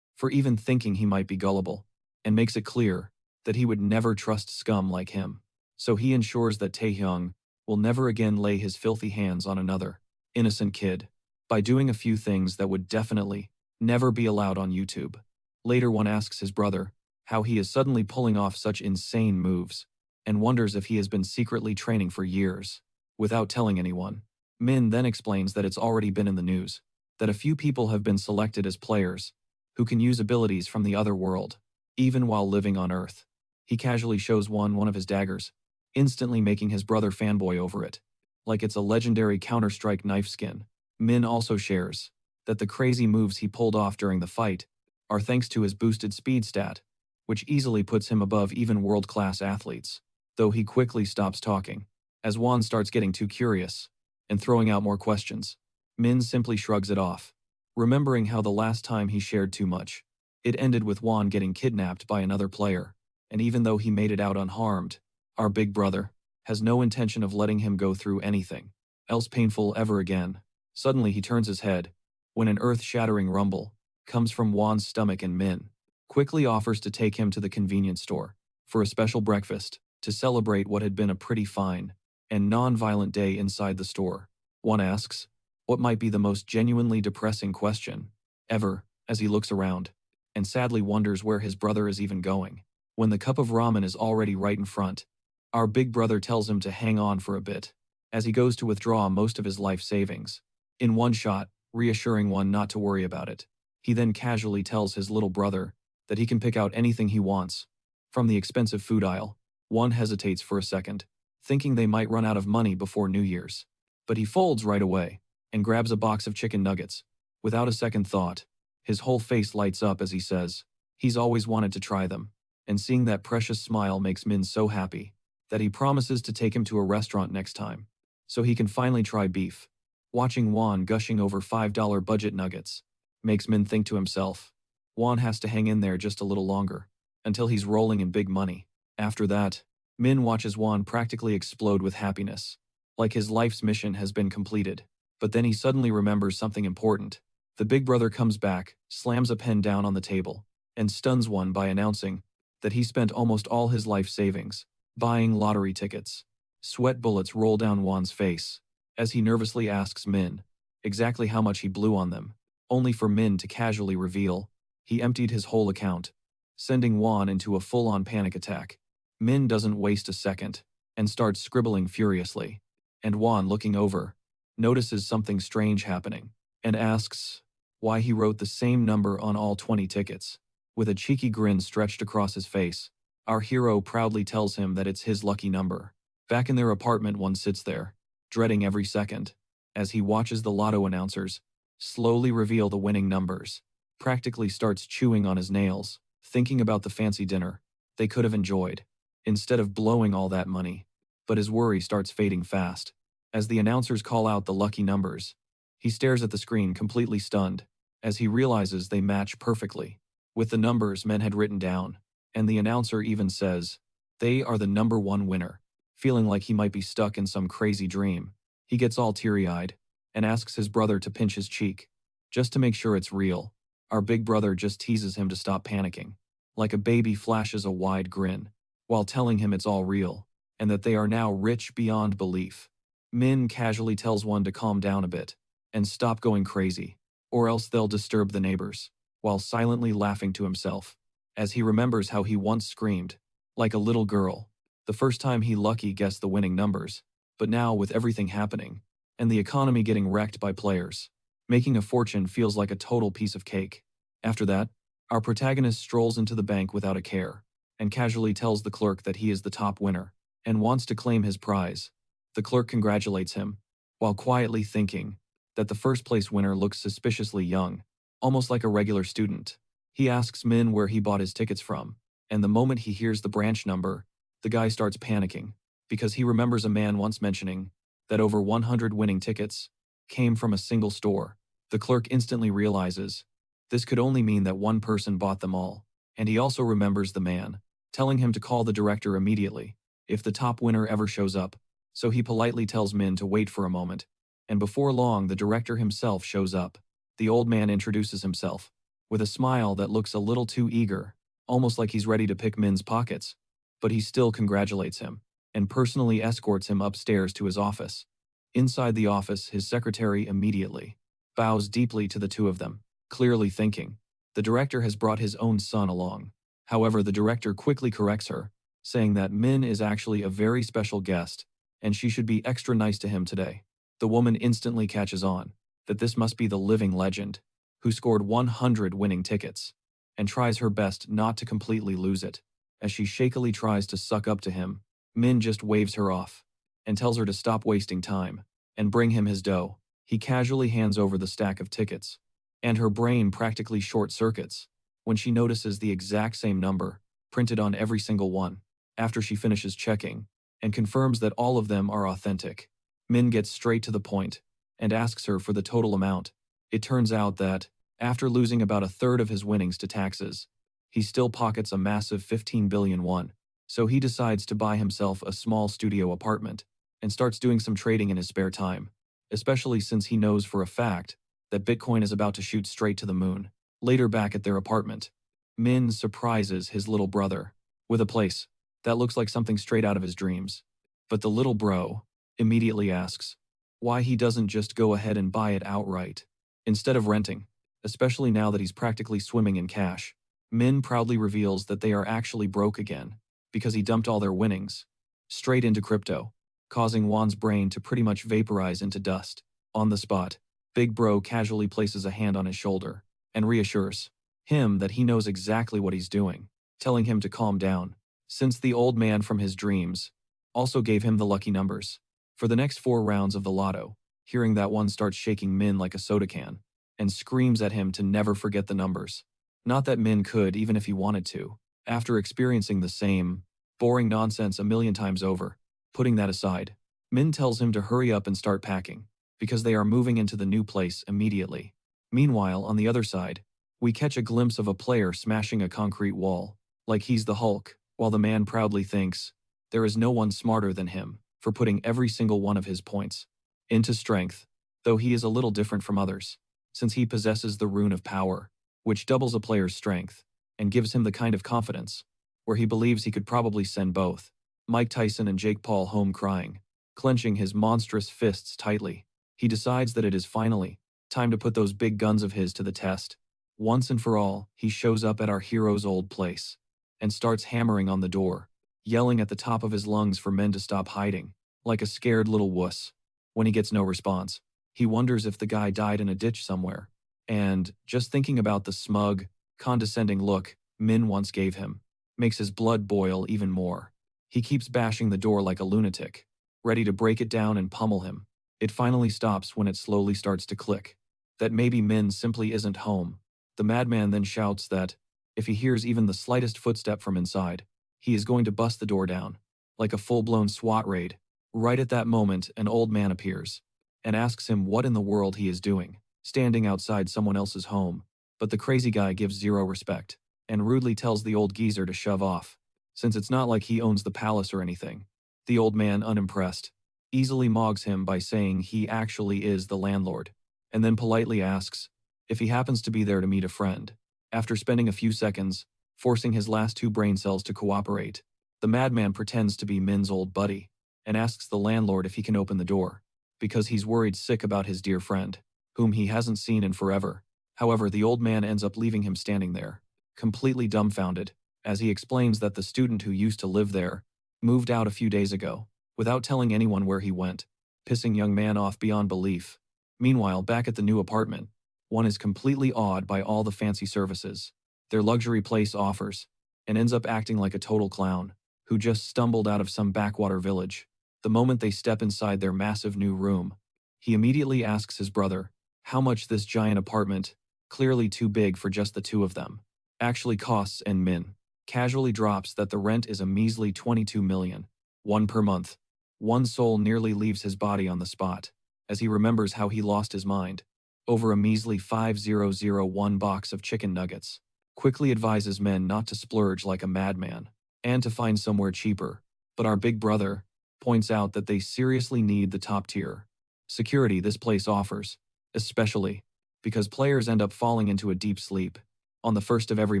for even thinking he might be gullible, and makes it clear that he would never trust scum like him. So he ensures that Taehyung will never again lay his filthy hands on another innocent kid by doing a few things that would definitely never be allowed on YouTube. Later, one asks his brother how he is suddenly pulling off such insane moves and wonders if he has been secretly training for years without telling anyone. Min then explains that it's already been in the news that a few people have been selected as players who can use abilities from the other world, even while living on Earth. He casually shows one of his daggers, instantly making his brother fanboy over it, like it's a legendary Counter-Strike knife skin. Min also shares that the crazy moves he pulled off during the fight are thanks to his boosted speed stat, which easily puts him above even world-class athletes. Though he quickly stops talking, as Juan starts getting too curious and throwing out more questions. Min simply shrugs it off, remembering how the last time he shared too much, it ended with Juan getting kidnapped by another player, and even though he made it out unharmed, our big brother has no intention of letting him go through anything else painful ever again. Suddenly he turns his head when an earth-shattering rumble comes from Juan's stomach, and Min quickly offers to take him to the convenience store for a special breakfast to celebrate what had been a pretty fine and non-violent day inside the store. Juan asks what might be the most genuinely depressing question ever, as he looks around, and sadly wonders where his brother is even going. When the cup of ramen is already right in front, our big brother tells him to hang on for a bit, as he goes to withdraw most of his life savings. In one shot, reassuring one not to worry about it. He then casually tells his little brother that he can pick out anything he wants from the expensive food aisle. One hesitates for a second, thinking they might run out of money before New Year's. But he folds right away and grabs a box of chicken nuggets. Without a second thought, his whole face lights up as he says he's always wanted to try them, and seeing that precious smile makes Min so happy that he promises to take him to a restaurant next time so he can finally try beef. Watching Juan gushing over $5 budget nuggets makes Min think to himself, Juan has to hang in there just a little longer until he's rolling in big money. After that, Min watches Juan practically explode with happiness, like his life's mission has been completed. But then he suddenly remembers something important. The big brother comes back, slams a pen down on the table, and stuns Juan by announcing that he spent almost all his life savings buying lottery tickets. Sweat bullets roll down Juan's face as he nervously asks Min exactly how much he blew on them, only for Min to casually reveal he emptied his whole account, sending Juan into a full-on panic attack. Min doesn't waste a second and starts scribbling furiously, and Juan, looking over, notices something strange happening and asks why he wrote the same number on all 20 tickets. With a cheeky grin stretched across his face, our hero proudly tells him that it's his lucky number. Back in their apartment, one sits there, dreading every second, as he watches the lotto announcers slowly reveal the winning numbers. Practically starts chewing on his nails, thinking about the fancy dinner they could have enjoyed, instead of blowing all that money. But his worry starts fading fast. As the announcers call out the lucky numbers, he stares at the screen completely stunned, as he realizes they match perfectly with the numbers men had written down, and the announcer even says they are the number one winner. Feeling like he might be stuck in some crazy dream, he gets all teary-eyed and asks his brother to pinch his cheek, just to make sure it's real. Our big brother just teases him to stop panicking. Like a baby, flashes a wide grin, while telling him it's all real, and that they are now rich beyond belief. Min casually tells one to calm down a bit and stop going crazy, or else they'll disturb the neighbors, while silently laughing to himself, as he remembers how he once screamed, like a little girl, the first time he lucky guessed the winning numbers. But now, with everything happening, and the economy getting wrecked by players, making a fortune feels like a total piece of cake. After that, our protagonist strolls into the bank without a care, and casually tells the clerk that he is the top winner, and wants to claim his prize. The clerk congratulates him, while quietly thinking that the first place winner looks suspiciously young, almost like a regular student. He asks Min where he bought his tickets from, and the moment he hears the branch number, the guy starts panicking, because he remembers a man once mentioning that over 100 winning tickets came from a single store. The clerk instantly realizes this could only mean that one person bought them all, and he also remembers the man telling him to call the director immediately if the top winner ever shows up. So he politely tells Min to wait for a moment, and before long the director himself shows up. The old man introduces himself with a smile that looks a little too eager, almost like he's ready to pick Min's pockets, but he still congratulates him and personally escorts him upstairs to his office. Inside the office, his secretary immediately bows deeply to the two of them, clearly thinking the director has brought his own son along. However, the director quickly corrects her, saying that Min is actually a very special guest, and she should be extra nice to him today. The woman instantly catches on that this must be the living legend, who scored 100 winning tickets, and tries her best not to completely lose it. As she shakily tries to suck up to him, Min just waves her off, and tells her to stop wasting time, and bring him his dough. He casually hands over the stack of tickets, and her brain practically short-circuits when she notices the exact same number printed on every single one. After she finishes checking and confirms that all of them are authentic, Min gets straight to the point and asks her for the total amount. It turns out that, after losing about a third of his winnings to taxes, he still pockets a massive 15 billion won. So he decides to buy himself a small studio apartment and starts doing some trading in his spare time, especially since he knows for a fact that Bitcoin is about to shoot straight to the moon. Later, back at their apartment, Min surprises his little brother with a place that looks like something straight out of his dreams. But the little bro immediately asks why he doesn't just go ahead and buy it outright, instead of renting, especially now that he's practically swimming in cash. Min proudly reveals that they are actually broke again, because he dumped all their winnings straight into crypto, causing Juan's brain to pretty much vaporize into dust. On the spot, Big Bro casually places a hand on his shoulder and reassures him that he knows exactly what he's doing, telling him to calm down, since the old man from his dreams also gave him the lucky numbers for the next 4 rounds of the lotto. Hearing that, one starts shaking Min like a soda can and screams at him to never forget the numbers. Not that Min could, even if he wanted to, after experiencing the same boring nonsense a million times over. Putting that aside, Min tells him to hurry up and start packing, because they are moving into the new place immediately. Meanwhile, on the other side, we catch a glimpse of a player smashing a concrete wall, like he's the Hulk, while the man proudly thinks there is no one smarter than him for putting every single one of his points into strength, though he is a little different from others, since he possesses the rune of power, which doubles a player's strength and gives him the kind of confidence where he believes he could probably send both Mike Tyson and Jake Paul home crying. Clenching his monstrous fists tightly, he decides that it is finally time to put those big guns of his to the test. Once and for all, he shows up at our hero's old place and starts hammering on the door, yelling at the top of his lungs for men to stop hiding, like a scared little wuss. When he gets no response, he wonders if the guy died in a ditch somewhere, and just thinking about the smug, condescending look Min once gave him makes his blood boil even more. He keeps bashing the door like a lunatic, ready to break it down and pummel him. It finally stops when it slowly starts to click that maybe Min simply isn't home. The madman then shouts that if he hears even the slightest footstep from inside, he is going to bust the door down, like a full-blown SWAT raid. Right at that moment, an old man appears and asks him what in the world he is doing, standing outside someone else's home. But the crazy guy gives zero respect and rudely tells the old geezer to shove off, since it's not like he owns the palace or anything. The old man, unimpressed, easily mogs him by saying he actually is the landlord, and then politely asks if he happens to be there to meet a friend. After spending a few seconds forcing his last 2 brain cells to cooperate, the madman pretends to be Min's old buddy and asks the landlord if he can open the door, because he's worried sick about his dear friend, whom he hasn't seen in forever. However, the old man ends up leaving him standing there, completely dumbfounded, as he explains that the student who used to live there moved out a few days ago, without telling anyone where he went, pissing young man off beyond belief. Meanwhile, back at the new apartment, one is completely awed by all the fancy services their luxury place offers, and ends up acting like a total clown who just stumbled out of some backwater village. The moment they step inside their massive new room, he immediately asks his brother how much this giant apartment, clearly too big for just the 2 of them, actually costs, and Min casually drops that the rent is a measly 22 million, one per month. One soul nearly leaves his body on the spot, as he remembers how he lost his mind over a measly 5001 box of chicken nuggets. Quickly advises men not to splurge like a madman, and to find somewhere cheaper. But our big brother points out that they seriously need the top tier security this place offers, especially because players end up falling into a deep sleep on the first of every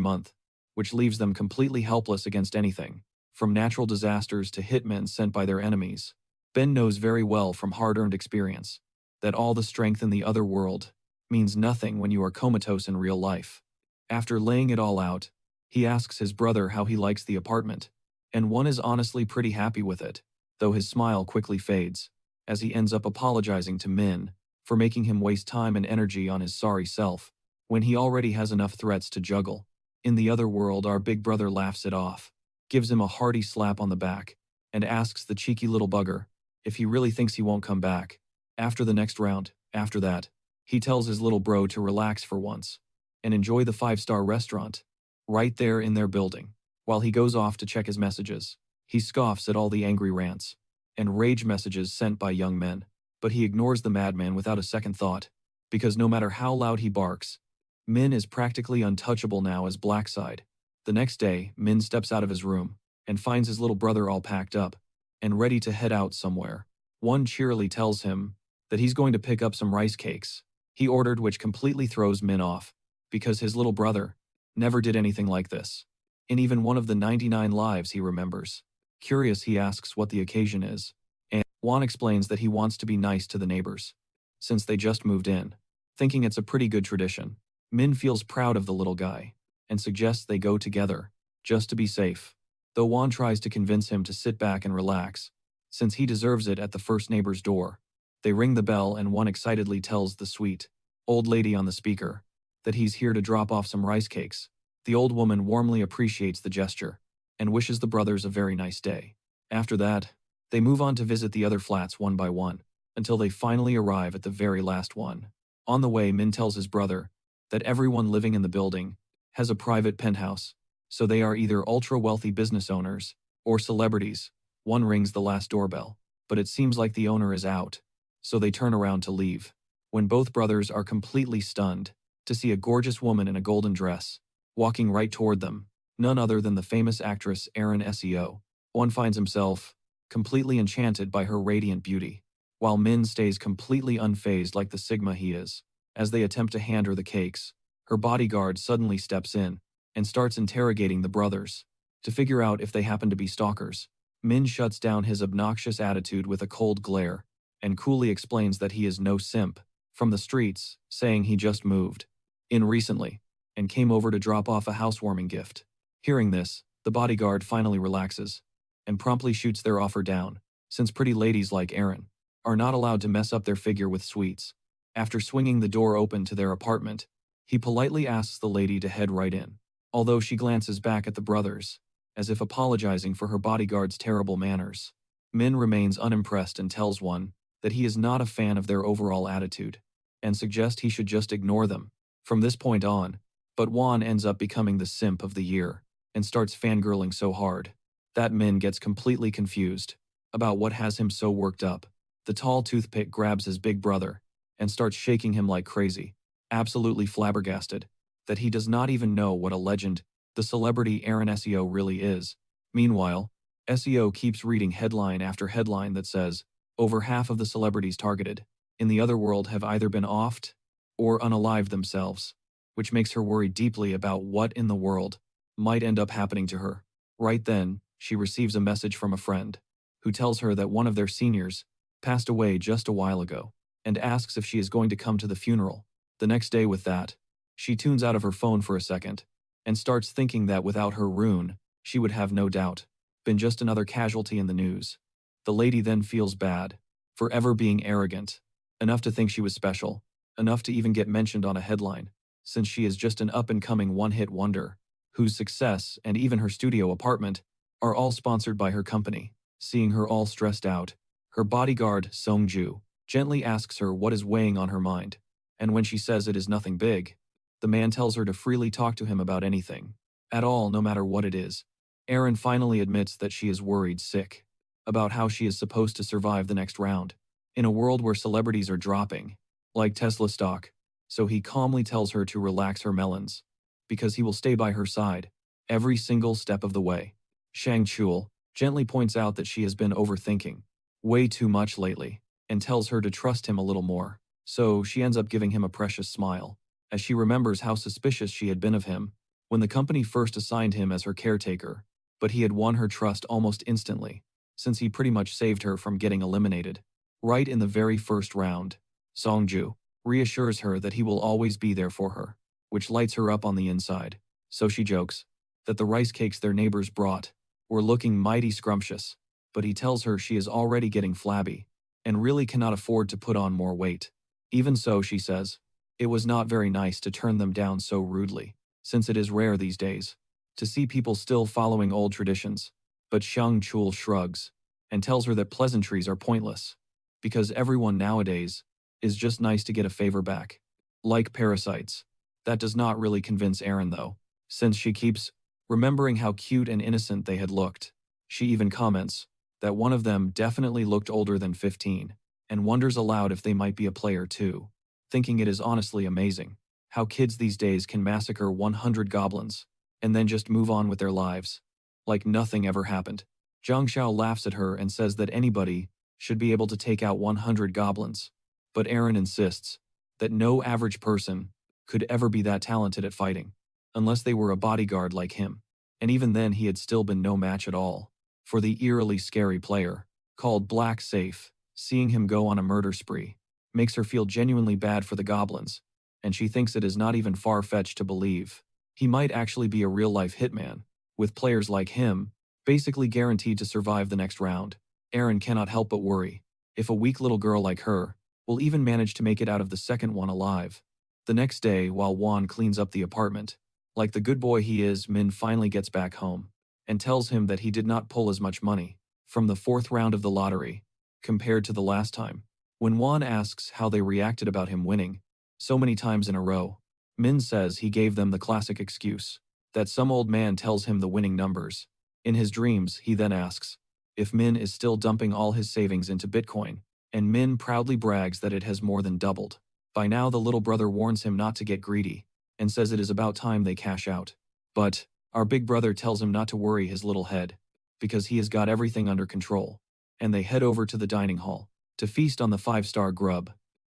month, which leaves them completely helpless against anything, from natural disasters to hitmen sent by their enemies. Ben knows very well from hard-earned experience that all the strength in the other world means nothing when you are comatose in real life. After laying it all out, he asks his brother how he likes the apartment, and one is honestly pretty happy with it, though his smile quickly fades, as he ends up apologizing to Min for making him waste time and energy on his sorry self, when he already has enough threats to juggle. In the other world, our big brother laughs it off, gives him a hearty slap on the back, and asks the cheeky little bugger if he really thinks he won't come back after the next round. After that, he tells his little bro to relax for once and enjoy the 5-star restaurant right there in their building. While he goes off to check his messages, he scoffs at all the angry rants and rage messages sent by young men, but he ignores the madman without a second thought, because no matter how loud he barks, Min is practically untouchable now as Blackside. The next day, Min steps out of his room and finds his little brother all packed up and ready to head out somewhere. One cheerily tells him that he's going to pick up some rice cakes he ordered, which completely throws Min off, because his little brother never did anything like this in even one of the 99 lives he remembers. Curious, he asks what the occasion is, and Juan explains that he wants to be nice to the neighbors, since they just moved in, thinking it's a pretty good tradition. Min feels proud of the little guy and suggests they go together, just to be safe. Though Juan tries to convince him to sit back and relax, since he deserves it at the first neighbor's door. They ring the bell and Juan excitedly tells the sweet old lady on the speaker that he's here to drop off some rice cakes. The old woman warmly appreciates the gesture and wishes the brothers a very nice day. After that, they move on to visit the other flats one by one, until they finally arrive at the very last one. On the way, Min tells his brother that everyone living in the building has a private penthouse, so they are either ultra-wealthy business owners or celebrities. One rings the last doorbell, but it seems like the owner is out, so they turn around to leave, when both brothers are completely stunned to see a gorgeous woman in a golden dress walking right toward them, none other than the famous actress Erin Seo. One finds himself completely enchanted by her radiant beauty, while Min stays completely unfazed like the Sigma he is. As they attempt to hand her the cakes, her bodyguard suddenly steps in and starts interrogating the brothers to figure out if they happen to be stalkers. Min shuts down his obnoxious attitude with a cold glare and coolly explains that he is no simp from the streets, saying he just moved in recently and came over to drop off a housewarming gift. Hearing this, the bodyguard finally relaxes and promptly shoots their offer down, since pretty ladies like Erin are not allowed to mess up their figure with sweets. After swinging the door open to their apartment, he politely asks the lady to head right in, although she glances back at the brothers, as if apologizing for her bodyguard's terrible manners. Min remains unimpressed and tells one that he is not a fan of their overall attitude, and suggests he should just ignore them from this point on. But Juan ends up becoming the simp of the year and starts fangirling so hard that Min gets completely confused about what has him so worked up. The tall toothpick grabs his big brother and starts shaking him like crazy, absolutely flabbergasted that he does not even know what a legend the celebrity Erin Seo really is. Meanwhile, Seo keeps reading headline after headline that says, over half of the celebrities targeted in the other world have either been offed or unalived themselves, which makes her worry deeply about what in the world might end up happening to her. Right then, she receives a message from a friend who tells her that one of their seniors passed away just a while ago and asks if she is going to come to the funeral. The next day with that, she tunes out of her phone for a second and starts thinking that without her rune, she would have no doubt been just another casualty in the news. The lady then feels bad for ever being arrogant enough to think she was special, enough to even get mentioned on a headline, since she is just an up-and-coming one-hit wonder whose success and even her studio apartment are all sponsored by her company. Seeing her all stressed out, her bodyguard, Songju, gently asks her what is weighing on her mind, and when she says it is nothing big, the man tells her to freely talk to him about anything at all, no matter what it is. Erin finally admits that she is worried sick about how she is supposed to survive the next round in a world where celebrities are dropping like Tesla stock, so he calmly tells her to relax her melons because he will stay by her side every single step of the way. Shang Chul gently points out that she has been overthinking way too much lately and tells her to trust him a little more, so she ends up giving him a precious smile as she remembers how suspicious she had been of him when the company first assigned him as her caretaker, but he had won her trust almost instantly since he pretty much saved her from getting eliminated right in the very first round. Songju reassures her that he will always be there for her, which lights her up on the inside, so she jokes that the rice cakes their neighbors brought were looking mighty scrumptious, but he tells her she is already getting flabby and really cannot afford to put on more weight. Even so, she says, it was not very nice to turn them down so rudely, since it is rare these days to see people still following old traditions. But Shang Chul shrugs and tells her that pleasantries are pointless because everyone nowadays is just nice to get a favor back, like parasites. That does not really convince Erin though, since she keeps remembering how cute and innocent they had looked. She even comments that one of them definitely looked older than 15 and wonders aloud if they might be a player too, thinking it is honestly amazing how kids these days can massacre 100 goblins and then just move on with their lives like nothing ever happened. Zhang Xiao laughs at her and says that anybody should be able to take out 100 goblins, but Erin insists that no average person could ever be that talented at fighting, unless they were a bodyguard like him, and even then he had still been no match at all for the eerily scary player called Black Safe. Seeing him go on a murder spree makes her feel genuinely bad for the goblins, and she thinks it is not even far-fetched to believe he might actually be a real-life hitman, with players like him basically guaranteed to survive the next round. Aaron cannot help but worry if a weak little girl like her will even manage to make it out of the second one alive. The next day, while Juan cleans up the apartment, like the good boy he is, Min finally gets back home and tells him that he did not pull as much money from the fourth round of the lottery compared to the last time. When Juan asks how they reacted about him winning so many times in a row, Min says he gave them the classic excuse that some old man tells him the winning numbers. In his dreams, he then asks if Min is still dumping all his savings into Bitcoin, and Min proudly brags that it has more than doubled. By now, the little brother warns him not to get greedy and says it is about time they cash out. But our big brother tells him not to worry his little head because he has got everything under control, and they head over to the dining hall to feast on the 5-star grub.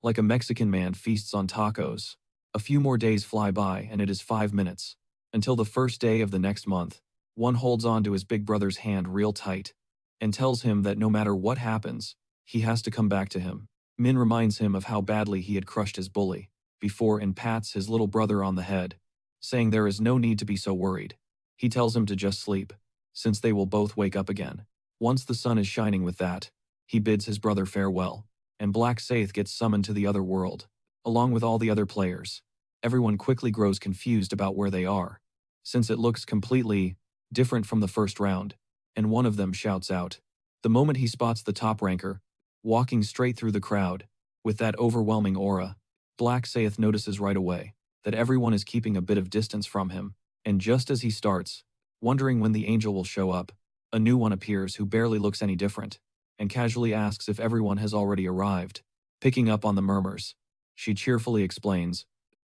Like a Mexican man feasts on tacos. A few more days fly by and it is 5 minutes until the first day of the next month. One holds on to his big brother's hand real tight and tells him that no matter what happens, he has to come back to him. Min reminds him of how badly he had crushed his bully before and pats his little brother on the head, saying there is no need to be so worried. He tells him to just sleep, since they will both wake up again once the sun is shining. With that, he bids his brother farewell, and Black Saith gets summoned to the other world, along with all the other players. Everyone quickly grows confused about where they are, since it looks completely different from the first round, and one of them shouts out the moment he spots the top ranker walking straight through the crowd with that overwhelming aura. Black Saith notices right away that everyone is keeping a bit of distance from him, and just as he starts wondering when the angel will show up, a new one appears who barely looks any different and casually asks if everyone has already arrived. Picking up on the murmurs, she cheerfully explains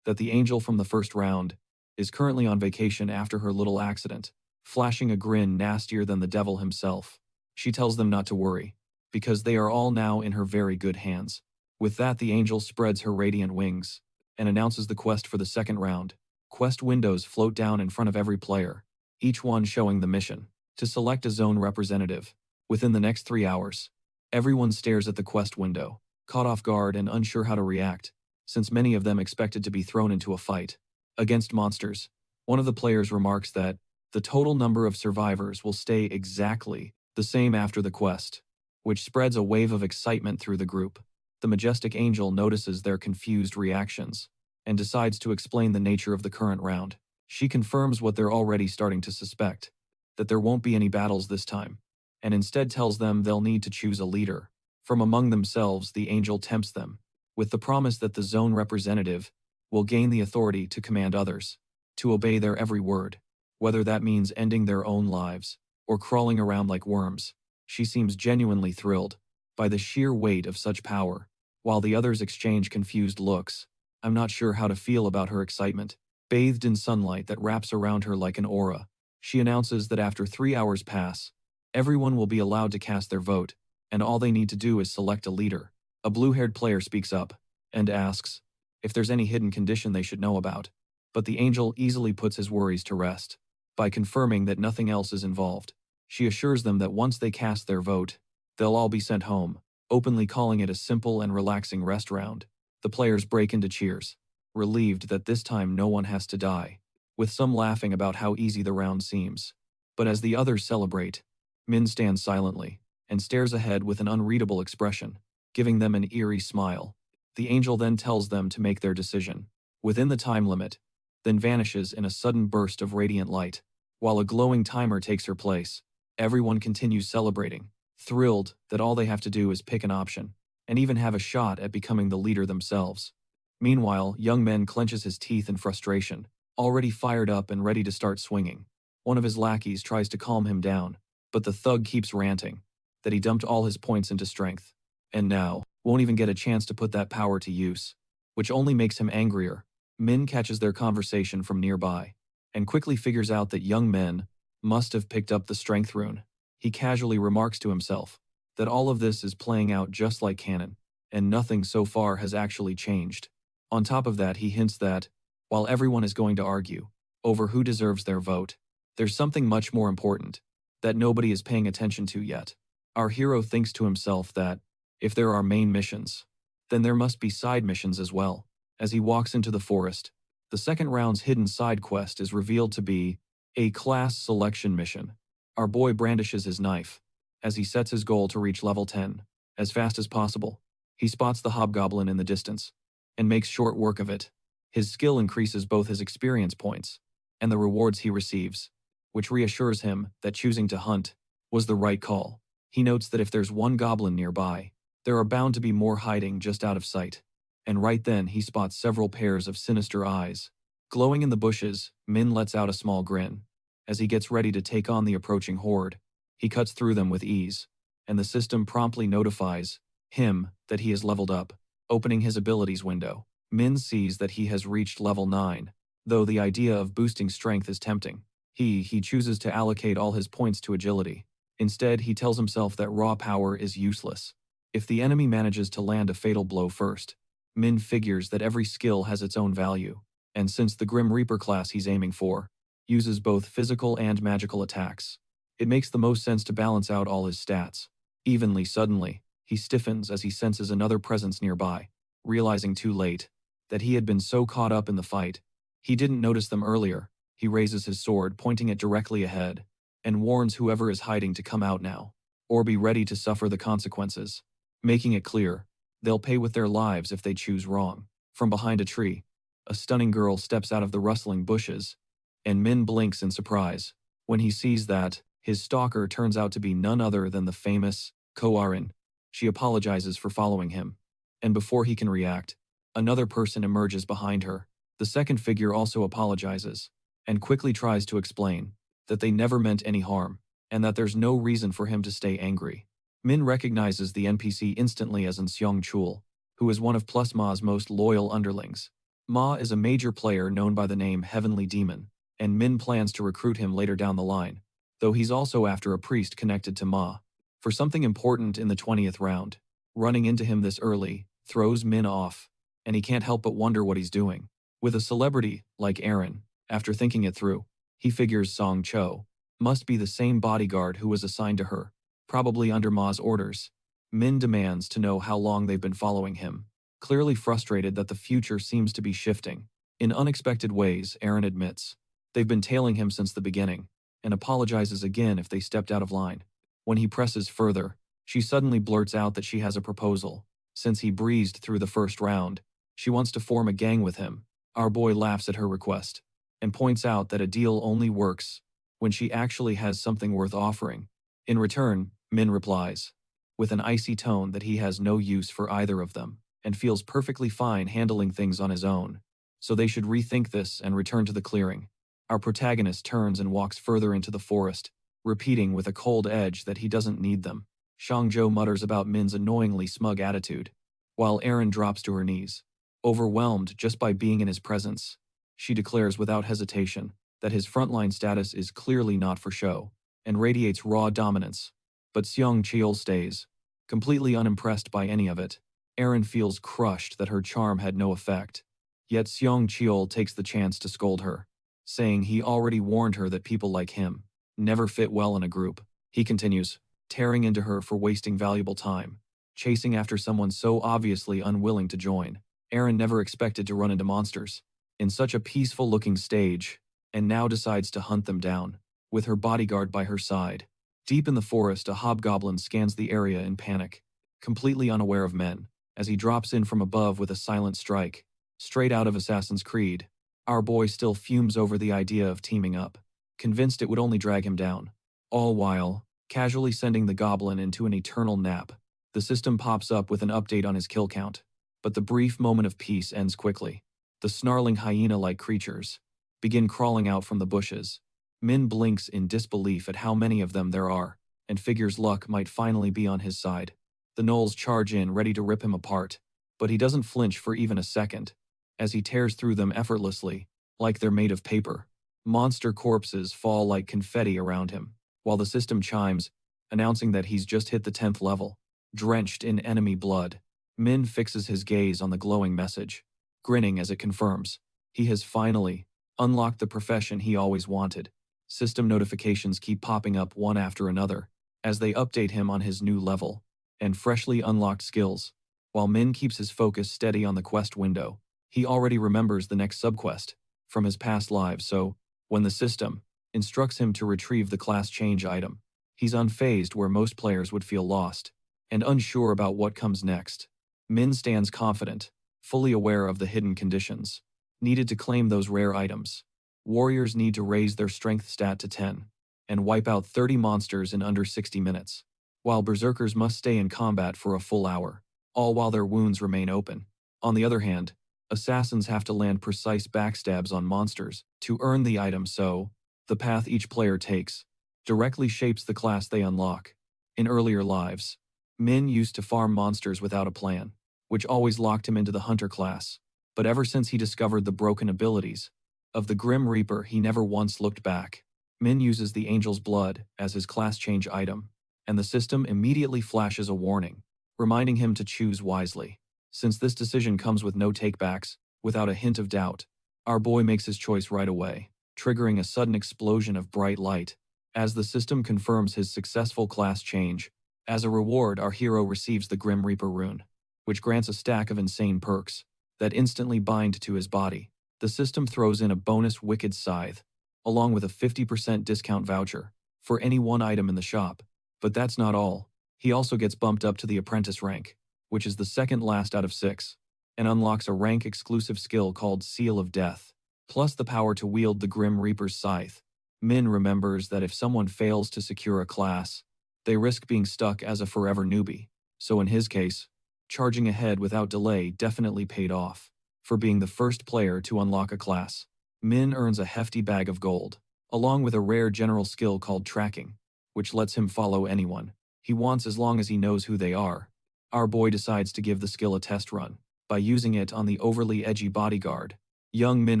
that the angel from the first round is currently on vacation after her little accident. Flashing a grin nastier than the devil himself, she tells them not to worry, because they are all now in her very good hands. With that, the angel spreads her radiant wings and announces the quest for the second round. Quest windows float down in front of every player, each one showing the mission to select a zone representative. Within the next 3 hours, everyone stares at the quest window, caught off guard and unsure how to react, since many of them expected to be thrown into a fight against monsters. One of the players remarks that the total number of survivors will stay exactly the same after the quest, which spreads a wave of excitement through the group. The majestic angel notices their confused reactions and decides to explain the nature of the current round. She confirms what they're already starting to suspect, that there won't be any battles this time, and instead tells them they'll need to choose a leader from among themselves. The angel tempts them with the promise that the zone representative will gain the authority to command others to obey their every word, whether that means ending their own lives or crawling around like worms. She seems genuinely thrilled by the sheer weight of such power, while the others exchange confused looks. I'm not sure how to feel about her excitement. Bathed in sunlight that wraps around her like an aura, she announces that after 3 hours pass, everyone will be allowed to cast their vote, and all they need to do is select a leader. A blue-haired player speaks up and asks if there's any hidden condition they should know about, but the angel easily puts his worries to rest by confirming that nothing else is involved. She assures them that once they cast their vote, they'll all be sent home, openly calling it a simple and relaxing rest round. The players break into cheers, relieved that this time no one has to die, with some laughing about how easy the round seems. But as the others celebrate, Min stands silently and stares ahead with an unreadable expression, giving them an eerie smile. The angel then tells them to make their decision within the time limit, then vanishes in a sudden burst of radiant light, while a glowing timer takes her place. Everyone continues celebrating, thrilled that all they have to do is pick an option and even have a shot at becoming the leader themselves. Meanwhile, young man clenches his teeth in frustration, already fired up and ready to start swinging. One of his lackeys tries to calm him down, but the thug keeps ranting that he dumped all his points into strength, and now won't even get a chance to put that power to use, which only makes him angrier. Min catches their conversation from nearby and quickly figures out that young men must have picked up the strength rune. He casually remarks to himself that all of this is playing out just like canon, and nothing so far has actually changed. On top of that, he hints that, while everyone is going to argue over who deserves their vote, there's something much more important that nobody is paying attention to yet. Our hero thinks to himself that, if there are main missions, then there must be side missions as well. as he walks into the forest. The second round's hidden side quest is revealed to be a class selection mission. Our boy brandishes his knife as he sets his goal to reach level 10 as fast as possible. He spots the hobgoblin in the distance and makes short work of it. His skill increases both his experience points and the rewards he receives, which reassures him that choosing to hunt was the right call. He notes that if there's one goblin nearby, there are bound to be more hiding just out of sight. And right then he spots several pairs of sinister eyes. Glowing in the bushes, Min lets out a small grin as he gets ready to take on the approaching horde. He cuts through them with ease, and the system promptly notifies him that he is leveled up. Opening his abilities window, Min sees that he has reached level 9, though the idea of boosting strength is tempting. He chooses to allocate all his points to agility. Instead, he tells himself that raw power is useless. If the enemy manages to land a fatal blow first, Min figures that every skill has its own value, and since the Grim Reaper class he's aiming for uses both physical and magical attacks, it makes the most sense to balance out all his stats evenly. Suddenly, he stiffens as he senses another presence nearby, realizing too late that he had been so caught up in the fight he didn't notice them earlier. He raises his sword, pointing it directly ahead, and warns whoever is hiding to come out now, or be ready to suffer the consequences, making it clear they'll pay with their lives if they choose wrong. From behind a tree, a stunning girl steps out of the rustling bushes, and Min blinks in surprise when he sees that his stalker turns out to be none other than the famous Koarin. She apologizes for following him, and before he can react, another person emerges behind her. The second figure also apologizes, and quickly tries to explain that they never meant any harm, and that there's no reason for him to stay angry. Min recognizes the NPC instantly as Seong Chul, who is one of Plus Ma's most loyal underlings. Ma is a major player known by the name Heavenly Demon, and Min plans to recruit him later down the line, though he's also after a priest connected to Ma for something important in the 20th round. Running into him this early throws Min off, and he can't help but wonder what he's doing. With a celebrity like Aaron, after thinking it through, he figures Song Cho must be the same bodyguard who was assigned to her, probably under Ma's orders. Min demands to know how long they've been following him, clearly frustrated that the future seems to be shifting in unexpected ways. Aaron admits they've been tailing him since the beginning, and apologizes again if they stepped out of line. When he presses further, she suddenly blurts out that she has a proposal. Since he breezed through the first round, she wants to form a gang with him. Our boy laughs at her request and points out that a deal only works when she actually has something worth offering. In return, Min replies with an icy tone that he has no use for either of them and feels perfectly fine handling things on his own, so they should rethink this and return to the clearing. Our protagonist turns and walks further into the forest, repeating with a cold edge that he doesn't need them. Shangzhou mutters about Min's annoyingly smug attitude, while Aaron drops to her knees, overwhelmed just by being in his presence. She declares without hesitation that his frontline status is clearly not for show, and radiates raw dominance. But Seong Cheol stays, completely unimpressed by any of it. Aaron feels crushed that her charm had no effect, yet Seong Cheol takes the chance to scold her, saying he already warned her that people like him never fit well in a group. He continues, tearing into her for wasting valuable time, chasing after someone so obviously unwilling to join. Aaron never expected to run into monsters in such a peaceful-looking stage, and now decides to hunt them down, with her bodyguard by her side. Deep in the forest, a hobgoblin scans the area in panic, completely unaware of men, as he drops in from above with a silent strike, straight out of Assassin's Creed. Our boy still fumes over the idea of teaming up, convinced it would only drag him down, all while casually sending the goblin into an eternal nap. The system pops up with an update on his kill count, but the brief moment of peace ends quickly. The snarling hyena-like creatures begin crawling out from the bushes. Min blinks in disbelief at how many of them there are, and figures luck might finally be on his side. The gnolls charge in, ready to rip him apart, but he doesn't flinch for even a second, as he tears through them effortlessly, like they're made of paper. Monster corpses fall like confetti around him, while the system chimes, announcing that he's just hit the 10th level. Drenched in enemy blood, Min fixes his gaze on the glowing message, grinning as it confirms he has finally unlocked the profession he always wanted. System notifications keep popping up one after another as they update him on his new level and freshly unlocked skills, while Min keeps his focus steady on the quest window. He already remembers the next subquest from his past lives, so when the system instructs him to retrieve the class change item, he's unfazed where most players would feel lost and unsure about what comes next. Min stands confident, fully aware of the hidden conditions needed to claim those rare items. Warriors need to raise their strength stat to 10 and wipe out 30 monsters in under 60 minutes, while berserkers must stay in combat for a full hour, all while their wounds remain open. On the other hand, assassins have to land precise backstabs on monsters to earn the item, so the path each player takes directly shapes the class they unlock. In earlier lives, Min used to farm monsters without a plan, which always locked him into the hunter class. But ever since he discovered the broken abilities of the Grim Reaper, he never once looked back. Min uses the Angel's Blood as his class change item, and the system immediately flashes a warning, reminding him to choose wisely. Since this decision comes with no takebacks, without a hint of doubt, our boy makes his choice right away, triggering a sudden explosion of bright light. As the system confirms his successful class change, as a reward our hero receives the Grim Reaper rune, which grants a stack of insane perks that instantly bind to his body. The system throws in a bonus Wicked Scythe, along with a 50% discount voucher for any one item in the shop. But that's not all. He also gets bumped up to the apprentice rank, which is the second last out of 6, and unlocks a rank-exclusive skill called Seal of Death, plus the power to wield the Grim Reaper's scythe. Min remembers that if someone fails to secure a class, they risk being stuck as a forever newbie. So in his case, charging ahead without delay definitely paid off. For being the first player to unlock a class, Min earns a hefty bag of gold, along with a rare general skill called Tracking, which lets him follow anyone he wants as long as he knows who they are. Our boy decides to give the skill a test run by using it on the overly edgy bodyguard, young Min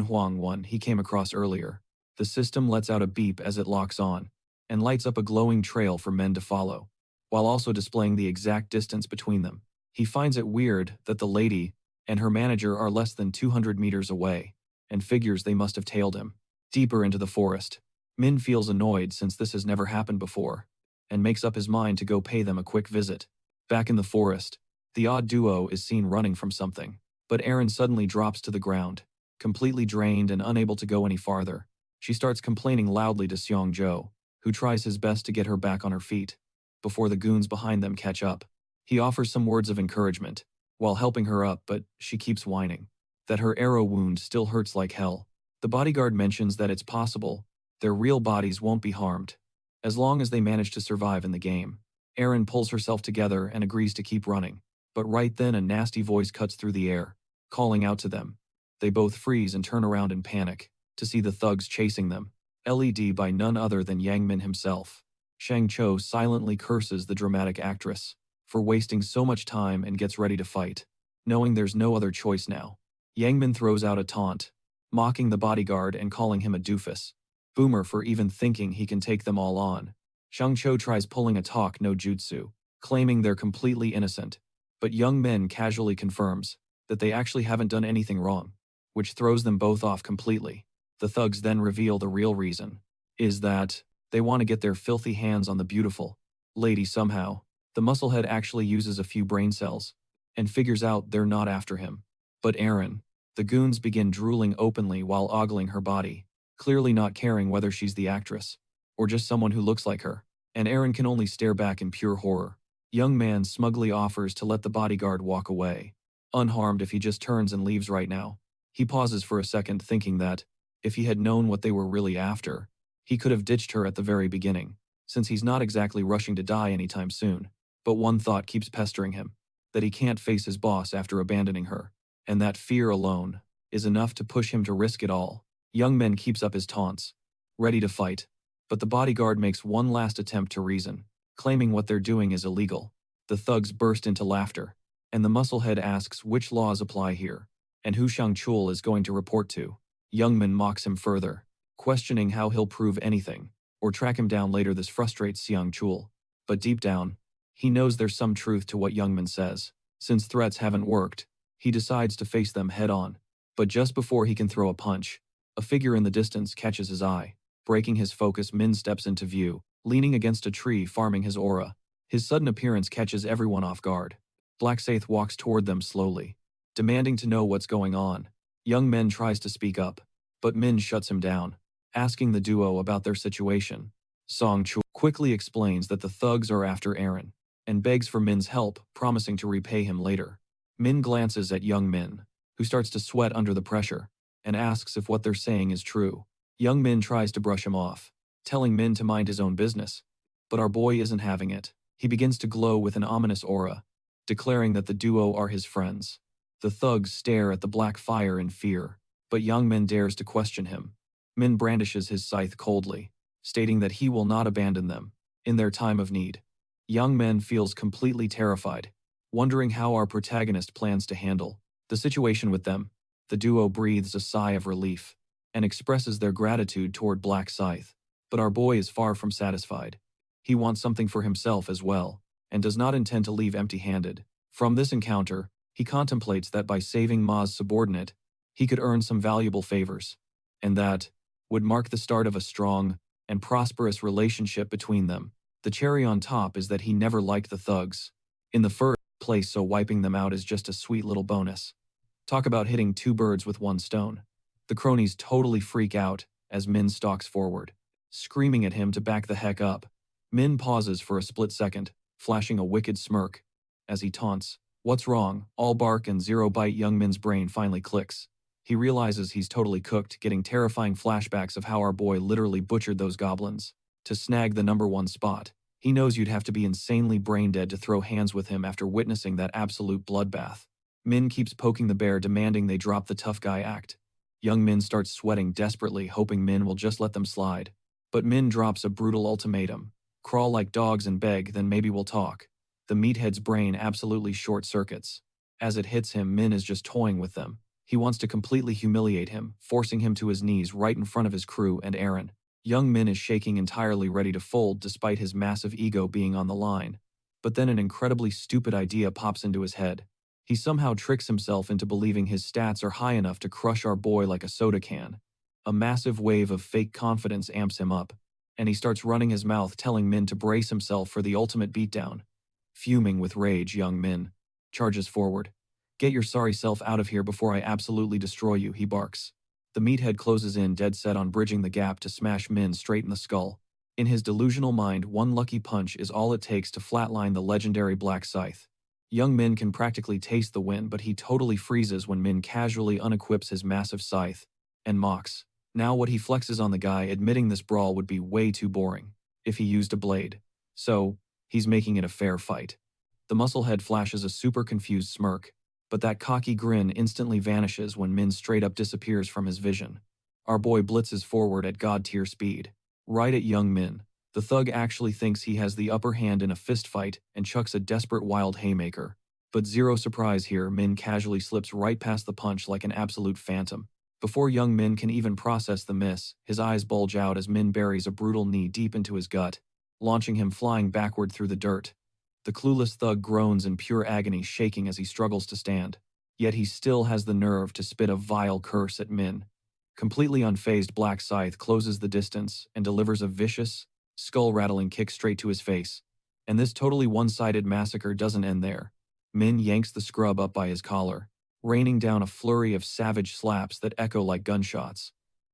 Huang, one he came across earlier. The system lets out a beep as it locks on and lights up a glowing trail for men to follow, while also displaying the exact distance between them. He finds it weird that the lady and her manager are less than 200 meters away, and figures they must have tailed him. Deeper into the forest, Min feels annoyed since this has never happened before, and makes up his mind to go pay them a quick visit. Back in the forest, the odd duo is seen running from something, but Erin suddenly drops to the ground, completely drained and unable to go any farther. She starts complaining loudly to Seong Jo, who tries his best to get her back on her feet before the goons behind them catch up. He offers some words of encouragement while helping her up, but she keeps whining that her arrow wound still hurts like hell. The bodyguard mentions that it's possible their real bodies won't be harmed as long as they manage to survive in the game. Erin pulls herself together and agrees to keep running, but right then a nasty voice cuts through the air, calling out to them. They both freeze and turn around in panic to see the thugs chasing them, led by none other than Yang Min himself. Shang Cho silently curses the dramatic actress for wasting so much time and gets ready to fight, knowing there's no other choice now. Yang Min throws out a taunt, mocking the bodyguard and calling him a doofus boomer for even thinking he can take them all on. Shang Cho tries pulling a talk no jutsu, claiming they're completely innocent, but Young Min casually confirms that they actually haven't done anything wrong, which throws them both off completely. The thugs then reveal the real reason is that they want to get their filthy hands on the beautiful lady somehow. The musclehead actually uses a few brain cells and figures out they're not after him, but Erin. The goons begin drooling openly while ogling her body, clearly not caring whether she's the actress or just someone who looks like her, and Erin can only stare back in pure horror. Young man smugly offers to let the bodyguard walk away, unharmed if he just turns and leaves right now. He pauses for a second, thinking that if he had known what they were really after, he could have ditched her at the very beginning, since he's not exactly rushing to die anytime soon. But one thought keeps pestering him, that he can't face his boss after abandoning her, and that fear alone is enough to push him to risk it all. Young Man keeps up his taunts, ready to fight, but the bodyguard makes one last attempt to reason, claiming what they're doing is illegal. The thugs burst into laughter, and the musclehead asks which laws apply here, and who Shang Chul is going to report to. Youngman mocks him further, questioning how he'll prove anything, or track him down later. This frustrates Xiang Chul, but deep down, he knows there's some truth to what Youngman says. Since threats haven't worked, he decides to face them head-on. But just before he can throw a punch, a figure in the distance catches his eye. Breaking his focus, Min steps into view, leaning against a tree, farming his aura. His sudden appearance catches everyone off guard. Black Saith walks toward them slowly, demanding to know what's going on. Young Min tries to speak up, but Min shuts him down, asking the duo about their situation. Song Chul quickly explains that the thugs are after Aaron, and begs for Min's help, promising to repay him later. Min glances at Young Min, who starts to sweat under the pressure, and asks if what they're saying is true. Young Min tries to brush him off, telling Min to mind his own business. But our boy isn't having it. He begins to glow with an ominous aura, declaring that the duo are his friends. The thugs stare at the black fire in fear, but Young Min dares to question him. Min brandishes his scythe coldly, stating that he will not abandon them in their time of need. Young Min feels completely terrified, wondering how our protagonist plans to handle the situation with them. The duo breathes a sigh of relief and expresses their gratitude toward Black Scythe. But our boy is far from satisfied. He wants something for himself as well, and does not intend to leave empty-handed. From this encounter, he contemplates that by saving Ma's subordinate, he could earn some valuable favors, and that would mark the start of a strong and prosperous relationship between them. The cherry on top is that he never liked the thugs in the first place, so wiping them out is just a sweet little bonus. Talk about hitting two birds with one stone. The cronies totally freak out as Min stalks forward, screaming at him to back the heck up. Min pauses for a split second, flashing a wicked smirk as he taunts, "What's wrong?" All bark and zero bite. Young Min's brain finally clicks. He realizes he's totally cooked, getting terrifying flashbacks of how our boy literally butchered those goblins to snag the #1 spot. He knows you'd have to be insanely brain-dead to throw hands with him after witnessing that absolute bloodbath. Min keeps poking the bear, demanding they drop the tough guy act. Young Min starts sweating desperately, hoping Min will just let them slide. But Min drops a brutal ultimatum. Crawl like dogs and beg, then maybe we'll talk. The meathead's brain absolutely short-circuits. As it hits him, Min is just toying with them. He wants to completely humiliate him, forcing him to his knees right in front of his crew and Aaron. Young Min is shaking, entirely ready to fold despite his massive ego being on the line. But then an incredibly stupid idea pops into his head. He somehow tricks himself into believing his stats are high enough to crush our boy like a soda can. A massive wave of fake confidence amps him up, and he starts running his mouth, telling Min to brace himself for the ultimate beatdown. Fuming with rage, Young Min charges forward. "Get your sorry self out of here before I absolutely destroy you," he barks. The meathead closes in, dead set on bridging the gap to smash Min straight in the skull. In his delusional mind, one lucky punch is all it takes to flatline the legendary Black Scythe. Young Min can practically taste the win, but he totally freezes when Min casually unequips his massive scythe and mocks. Now what he flexes on the guy, admitting this brawl would be way too boring if he used a blade. So, he's making it a fair fight. The musclehead flashes a super confused smirk, but that cocky grin instantly vanishes when Min straight up disappears from his vision. Our boy blitzes forward at god-tier speed, right at Young Min. The thug actually thinks he has the upper hand in a fistfight and chucks a desperate wild haymaker. But zero surprise here, Min casually slips right past the punch like an absolute phantom. Before Young Min can even process the miss, his eyes bulge out as Min buries a brutal knee deep into his gut, launching him flying backward through the dirt. The clueless thug groans in pure agony, shaking as he struggles to stand. Yet he still has the nerve to spit a vile curse at Min. Completely unfazed, Black Scythe closes the distance and delivers a vicious, skull-rattling kick straight to his face. And this totally one-sided massacre doesn't end there. Min yanks the scrub up by his collar, raining down a flurry of savage slaps that echo like gunshots.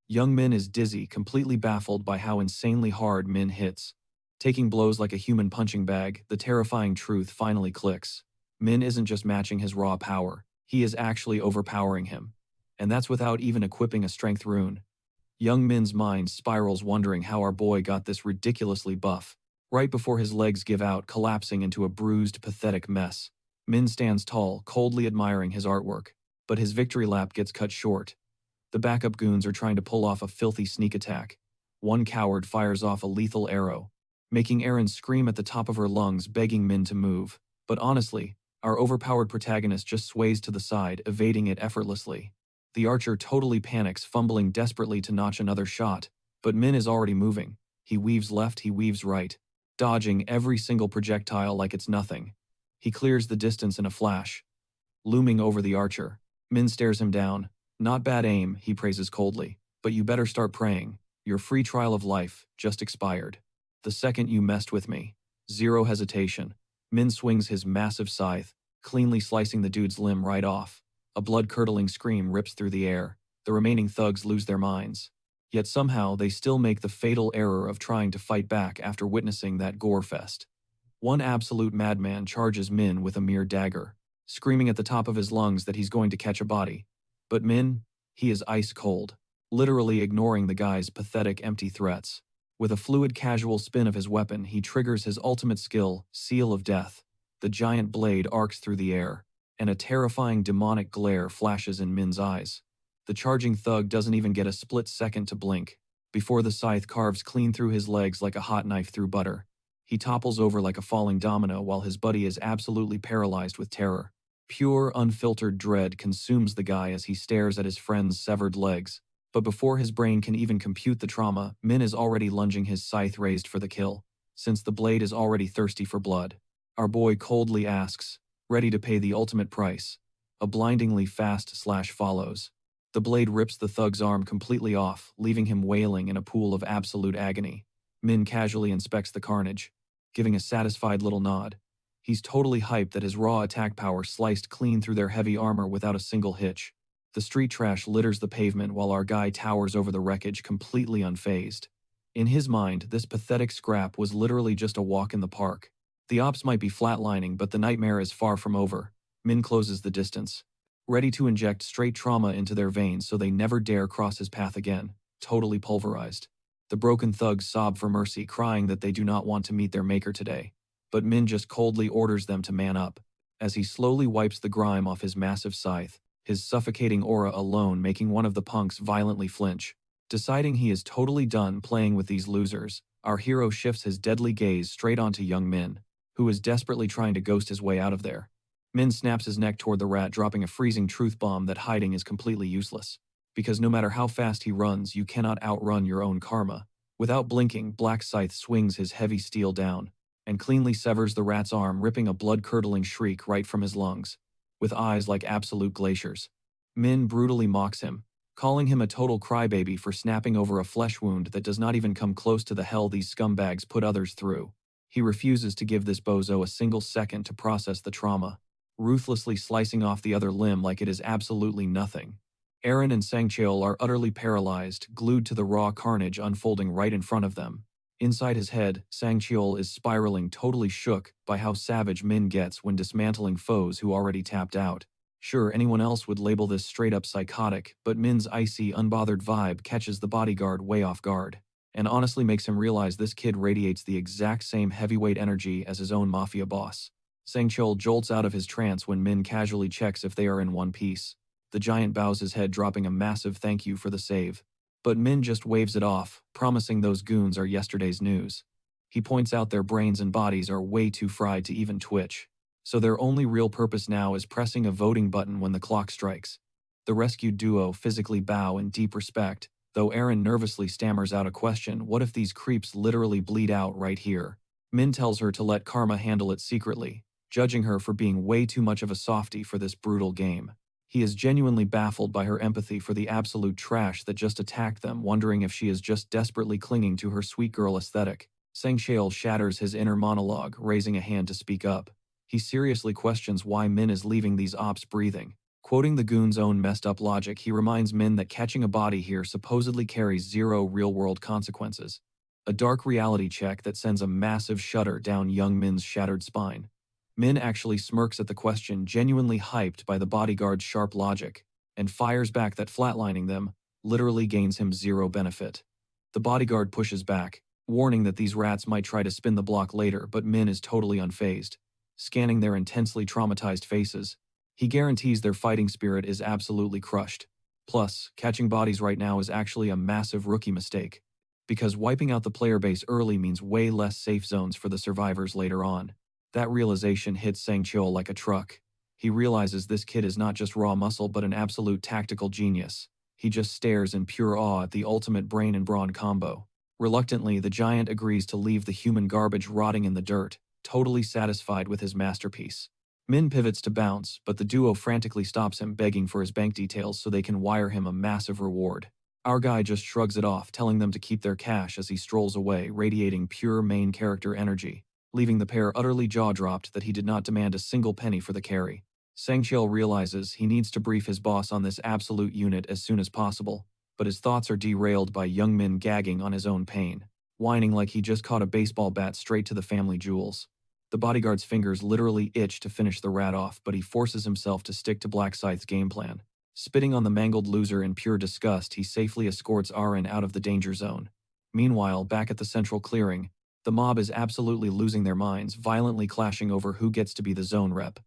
Young Min is dizzy, completely baffled by how insanely hard Min hits. Taking blows like a human punching bag, the terrifying truth finally clicks. Min isn't just matching his raw power, he is actually overpowering him. And that's without even equipping a strength rune. Young Min's mind spirals, wondering how our boy got this ridiculously buff. Right before his legs give out, collapsing into a bruised, pathetic mess. Min stands tall, coldly admiring his artwork, but his victory lap gets cut short. The backup goons are trying to pull off a filthy sneak attack. One coward fires off a lethal arrow, making Aaron scream at the top of her lungs, begging Min to move. But honestly, our overpowered protagonist just sways to the side, evading it effortlessly. The archer totally panics, fumbling desperately to notch another shot, but Min is already moving. He weaves left, he weaves right, dodging every single projectile like it's nothing. He clears the distance in a flash, looming over the archer. Min stares him down. "Not bad aim," he praises coldly, "but you better start praying. Your free trial of life just expired the second you messed with me." Zero hesitation, Min swings his massive scythe, cleanly slicing the dude's limb right off. A blood-curdling scream rips through the air. The remaining thugs lose their minds. Yet somehow they still make the fatal error of trying to fight back after witnessing that gore fest. One absolute madman charges Min with a mere dagger, screaming at the top of his lungs that he's going to catch a body. But Min, he is ice cold, literally ignoring the guy's pathetic empty threats. With a fluid casual spin of his weapon, he triggers his ultimate skill, Seal of Death. The giant blade arcs through the air, and a terrifying demonic glare flashes in Min's eyes. The charging thug doesn't even get a split second to blink. Before the scythe carves clean through his legs like a hot knife through butter, he topples over like a falling domino while his buddy is absolutely paralyzed with terror. Pure, unfiltered dread consumes the guy as he stares at his friend's severed legs. But before his brain can even compute the trauma, Min is already lunging, his scythe raised for the kill, since the blade is already thirsty for blood. Our boy coldly asks, ready to pay the ultimate price. A blindingly fast slash follows. The blade rips the thug's arm completely off, leaving him wailing in a pool of absolute agony. Min casually inspects the carnage, giving a satisfied little nod. He's totally hyped that his raw attack power sliced clean through their heavy armor without a single hitch. The street trash litters the pavement while our guy towers over the wreckage completely unfazed. In his mind, this pathetic scrap was literally just a walk in the park. The ops might be flatlining, but the nightmare is far from over. Min closes the distance, ready to inject straight trauma into their veins so they never dare cross his path again, totally pulverized. The broken thugs sob for mercy, crying that they do not want to meet their maker today. But Min just coldly orders them to man up. As he slowly wipes the grime off his massive scythe, his suffocating aura alone making one of the punks violently flinch. Deciding he is totally done playing with these losers, our hero shifts his deadly gaze straight onto young Min, who is desperately trying to ghost his way out of there. Min snaps his neck toward the rat, dropping a freezing truth bomb that hiding is completely useless. Because no matter how fast he runs, you cannot outrun your own karma. Without blinking, Black Scythe swings his heavy steel down, and cleanly severs the rat's arm, ripping a blood-curdling shriek right from his lungs. With eyes like absolute glaciers, Min brutally mocks him, calling him a total crybaby for snapping over a flesh wound that does not even come close to the hell these scumbags put others through. He refuses to give this bozo a single second to process the trauma, ruthlessly slicing off the other limb like it is absolutely nothing. Eren and Sangcheol are utterly paralyzed, glued to the raw carnage unfolding right in front of them. Inside his head, Sangcheol is spiraling, totally shook by how savage Min gets when dismantling foes who already tapped out. Sure, anyone else would label this straight-up psychotic, but Min's icy, unbothered vibe catches the bodyguard way off guard, and honestly makes him realize this kid radiates the exact same heavyweight energy as his own mafia boss. Sangcheol jolts out of his trance when Min casually checks if they are in one piece. The giant bows his head, dropping a massive thank you for the save. But Min just waves it off, promising those goons are yesterday's news. He points out their brains and bodies are way too fried to even twitch, so their only real purpose now is pressing a voting button when the clock strikes. The rescued duo physically bow in deep respect, though Eren nervously stammers out a question: what if these creeps literally bleed out right here? Min tells her to let karma handle it secretly, judging her for being way too much of a softie for this brutal game. He is genuinely baffled by her empathy for the absolute trash that just attacked them, wondering if she is just desperately clinging to her sweet girl aesthetic. Sangcheol shatters his inner monologue, raising a hand to speak up. He seriously questions why Min is leaving these ops breathing. Quoting the goon's own messed up logic, he reminds Min that catching a body here supposedly carries zero real-world consequences. A dark reality check that sends a massive shudder down young Min's shattered spine. Min actually smirks at the question, genuinely hyped by the bodyguard's sharp logic, and fires back that flatlining them literally gains him zero benefit. The bodyguard pushes back, warning that these rats might try to spin the block later, but Min is totally unfazed. Scanning their intensely traumatized faces, he guarantees their fighting spirit is absolutely crushed. Plus, catching bodies right now is actually a massive rookie mistake, because wiping out the player base early means way less safe zones for the survivors later on. That realization hits Sangcheol like a truck. He realizes this kid is not just raw muscle but an absolute tactical genius. He just stares in pure awe at the ultimate brain and brawn combo. Reluctantly, the giant agrees to leave the human garbage rotting in the dirt, totally satisfied with his masterpiece. Min pivots to bounce, but the duo frantically stops him, begging for his bank details so they can wire him a massive reward. Our guy just shrugs it off, telling them to keep their cash as he strolls away, radiating pure main character energy, leaving the pair utterly jaw-dropped that he did not demand a single penny for the carry. Sangchiel realizes he needs to brief his boss on this absolute unit as soon as possible, but his thoughts are derailed by Young Min gagging on his own pain, whining like he just caught a baseball bat straight to the family jewels. The bodyguard's fingers literally itch to finish the rat off, but he forces himself to stick to Black Scythe's game plan. Spitting on the mangled loser in pure disgust, he safely escorts Arin out of the danger zone. Meanwhile, back at the central clearing, the mob is absolutely losing their minds, violently clashing over who gets to be the zone rep.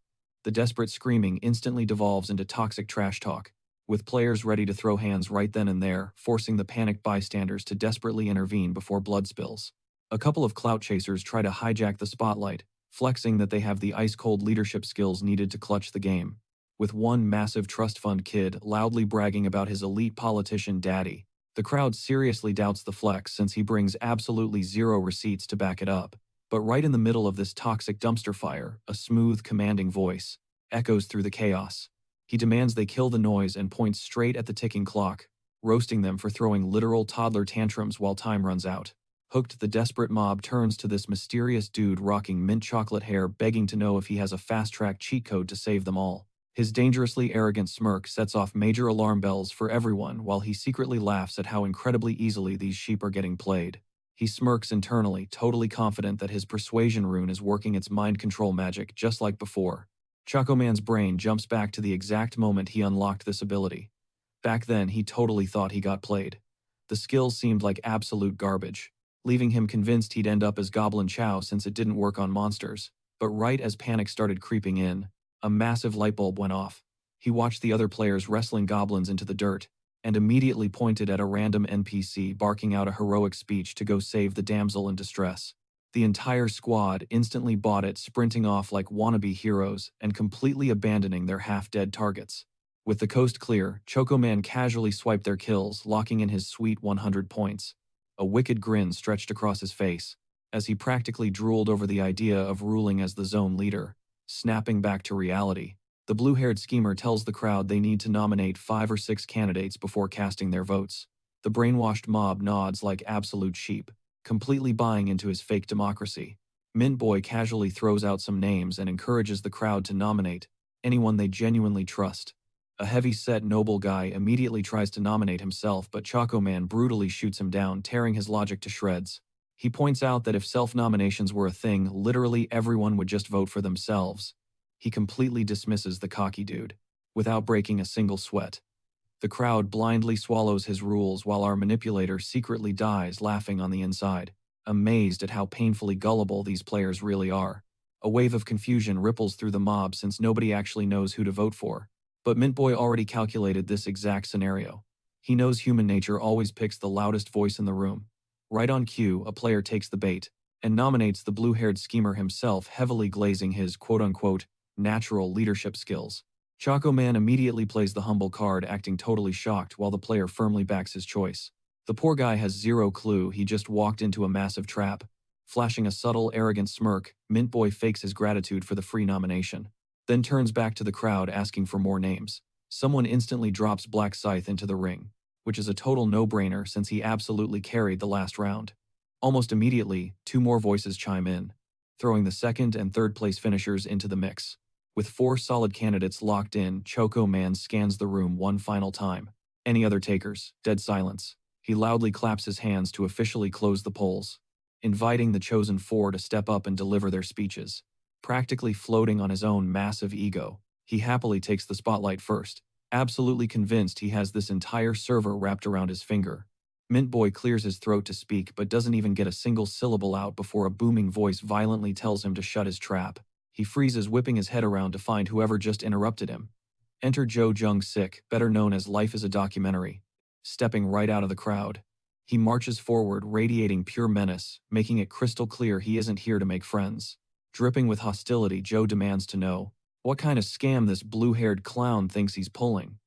The desperate screaming instantly devolves into toxic trash talk, with players ready to throw hands right then and there, forcing the panicked bystanders to desperately intervene before blood spills. A couple of clout chasers try to hijack the spotlight, flexing that they have the ice-cold leadership skills needed to clutch the game. With one massive trust fund kid loudly bragging about his elite politician daddy, the crowd seriously doubts the flex since he brings absolutely zero receipts to back it up. But right in the middle of this toxic dumpster fire, a smooth, commanding voice echoes through the chaos. He demands they kill the noise and points straight at the ticking clock, roasting them for throwing literal toddler tantrums while time runs out. Hooked, the desperate mob turns to this mysterious dude rocking mint chocolate hair, begging to know if he has a fast-track cheat code to save them all. His dangerously arrogant smirk sets off major alarm bells for everyone while he secretly laughs at how incredibly easily these sheep are getting played. He smirks internally, totally confident that his persuasion rune is working its mind control magic just like before. Chocoman's brain jumps back to the exact moment he unlocked this ability. Back then, he totally thought he got played. The skills seemed like absolute garbage, leaving him convinced he'd end up as Goblin Chow since it didn't work on monsters. But right as panic started creeping in, a massive lightbulb went off. He watched the other players wrestling goblins into the dirt, and immediately pointed at a random NPC barking out a heroic speech to go save the damsel in distress. The entire squad instantly bought it, sprinting off like wannabe heroes and completely abandoning their half-dead targets. With the coast clear, Chocoman casually swiped their kills, locking in his sweet 100 points. A wicked grin stretched across his face, as he practically drooled over the idea of ruling as the zone leader. Snapping back to reality, the blue-haired schemer tells the crowd they need to nominate 5 or 6 candidates before casting their votes. The brainwashed mob nods like absolute sheep, completely buying into his fake democracy. Mint Boy casually throws out some names and encourages the crowd to nominate anyone they genuinely trust. A heavy-set noble guy immediately tries to nominate himself, but Chocoman brutally shoots him down, tearing his logic to shreds. He points out that if self-nominations were a thing, literally everyone would just vote for themselves. He completely dismisses the cocky dude, without breaking a single sweat. The crowd blindly swallows his rules while our manipulator secretly dies laughing on the inside, amazed at how painfully gullible these players really are. A wave of confusion ripples through the mob since nobody actually knows who to vote for. But Mint Boy already calculated this exact scenario. He knows human nature always picks the loudest voice in the room. Right on cue, a player takes the bait and nominates the blue-haired schemer himself, heavily glazing his quote-unquote natural leadership skills. Chocoman immediately plays the humble card, acting totally shocked while the player firmly backs his choice. The poor guy has zero clue he just walked into a massive trap. Flashing a subtle, arrogant smirk, Mint Boy fakes his gratitude for the free nomination, then turns back to the crowd asking for more names. Someone instantly drops Black Scythe into the ring, which is a total no-brainer since he absolutely carried the last round. Almost immediately, 2 more voices chime in, throwing the second and third place finishers into the mix. With 4 solid candidates locked in, Chocoman scans the room one final time. Any other takers? Dead silence. He loudly claps his hands to officially close the polls, inviting the chosen 4 to step up and deliver their speeches. Practically floating on his own massive ego, he happily takes the spotlight first, absolutely convinced he has this entire server wrapped around his finger. Mint Boy clears his throat to speak but doesn't even get a single syllable out before a booming voice violently tells him to shut his trap. He freezes, whipping his head around to find whoever just interrupted him. Enter Joe Jung-sik, better known as Life is a Documentary, stepping right out of the crowd. He marches forward, radiating pure menace, making it crystal clear he isn't here to make friends. Dripping with hostility, Joe demands to know what kind of scam this blue-haired clown thinks he's pulling.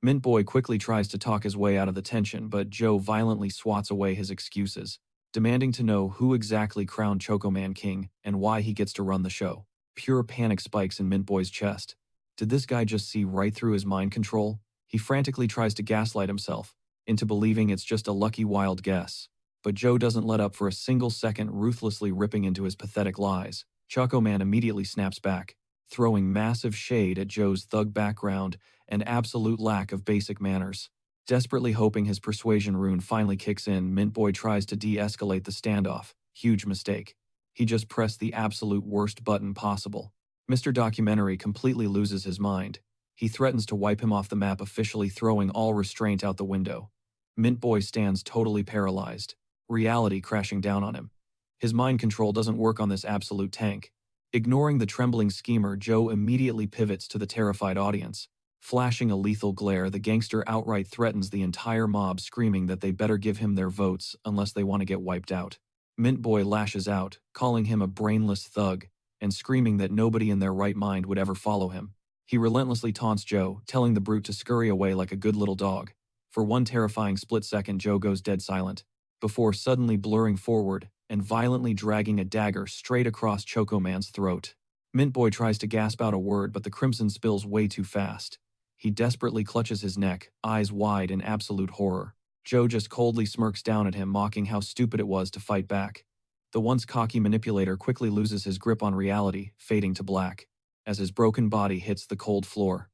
Mint Boy quickly tries to talk his way out of the tension, but Joe violently swats away his excuses, demanding to know who exactly crowned Chocoman king and why he gets to run the show. Pure panic spikes in Mint Boy's chest. Did this guy just see right through his mind control? He frantically tries to gaslight himself into believing it's just a lucky wild guess. But Joe doesn't let up for a single second, ruthlessly ripping into his pathetic lies. Chocoman immediately snaps back, throwing massive shade at Joe's thug background and absolute lack of basic manners. Desperately hoping his persuasion rune finally kicks in, Mint Boy tries to de-escalate the standoff. Huge mistake. He just pressed the absolute worst button possible. Mr. Documentary completely loses his mind. He threatens to wipe him off the map, officially throwing all restraint out the window. Mint Boy stands totally paralyzed, reality crashing down on him. His mind control doesn't work on this absolute tank. Ignoring the trembling schemer, Joe immediately pivots to the terrified audience. Flashing a lethal glare, the gangster outright threatens the entire mob, screaming that they better give him their votes unless they want to get wiped out. Mint Boy lashes out, calling him a brainless thug, and screaming that nobody in their right mind would ever follow him. He relentlessly taunts Joe, telling the brute to scurry away like a good little dog. For one terrifying split second, Joe goes dead silent, before suddenly blurring forward and violently dragging a dagger straight across Choco Man's throat. Mint Boy tries to gasp out a word, but the crimson spills way too fast. He desperately clutches his neck, eyes wide in absolute horror. Joe just coldly smirks down at him, mocking how stupid it was to fight back. The once cocky manipulator quickly loses his grip on reality, fading to black, as his broken body hits the cold floor.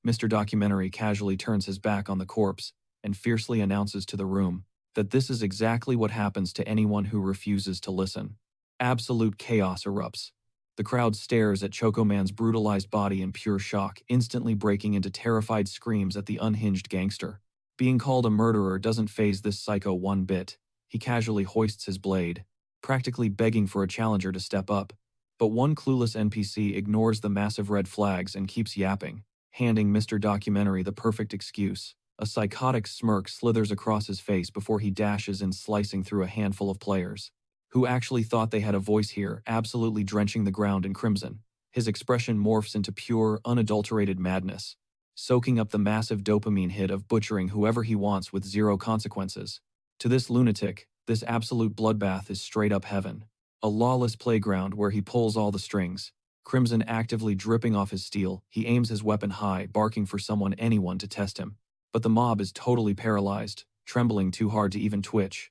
Mr. Documentary casually turns his back on the corpse and fiercely announces to the room that this is exactly what happens to anyone who refuses to listen. Absolute chaos erupts. The crowd stares at Choco Man's brutalized body in pure shock, instantly breaking into terrified screams at the unhinged gangster. Being called a murderer doesn't faze this psycho one bit. He casually hoists his blade, practically begging for a challenger to step up. But one clueless NPC ignores the massive red flags and keeps yapping, handing Mr. Documentary the perfect excuse. A psychotic smirk slithers across his face before he dashes in, slicing through a handful of players who actually thought they had a voice here, absolutely drenching the ground in crimson. His expression morphs into pure, unadulterated madness, soaking up the massive dopamine hit of butchering whoever he wants with zero consequences. To this lunatic, this absolute bloodbath is straight up heaven. A lawless playground where he pulls all the strings. Crimson actively dripping off his steel, he aims his weapon high, barking for anyone to test him. But the mob is totally paralyzed, trembling too hard to even twitch.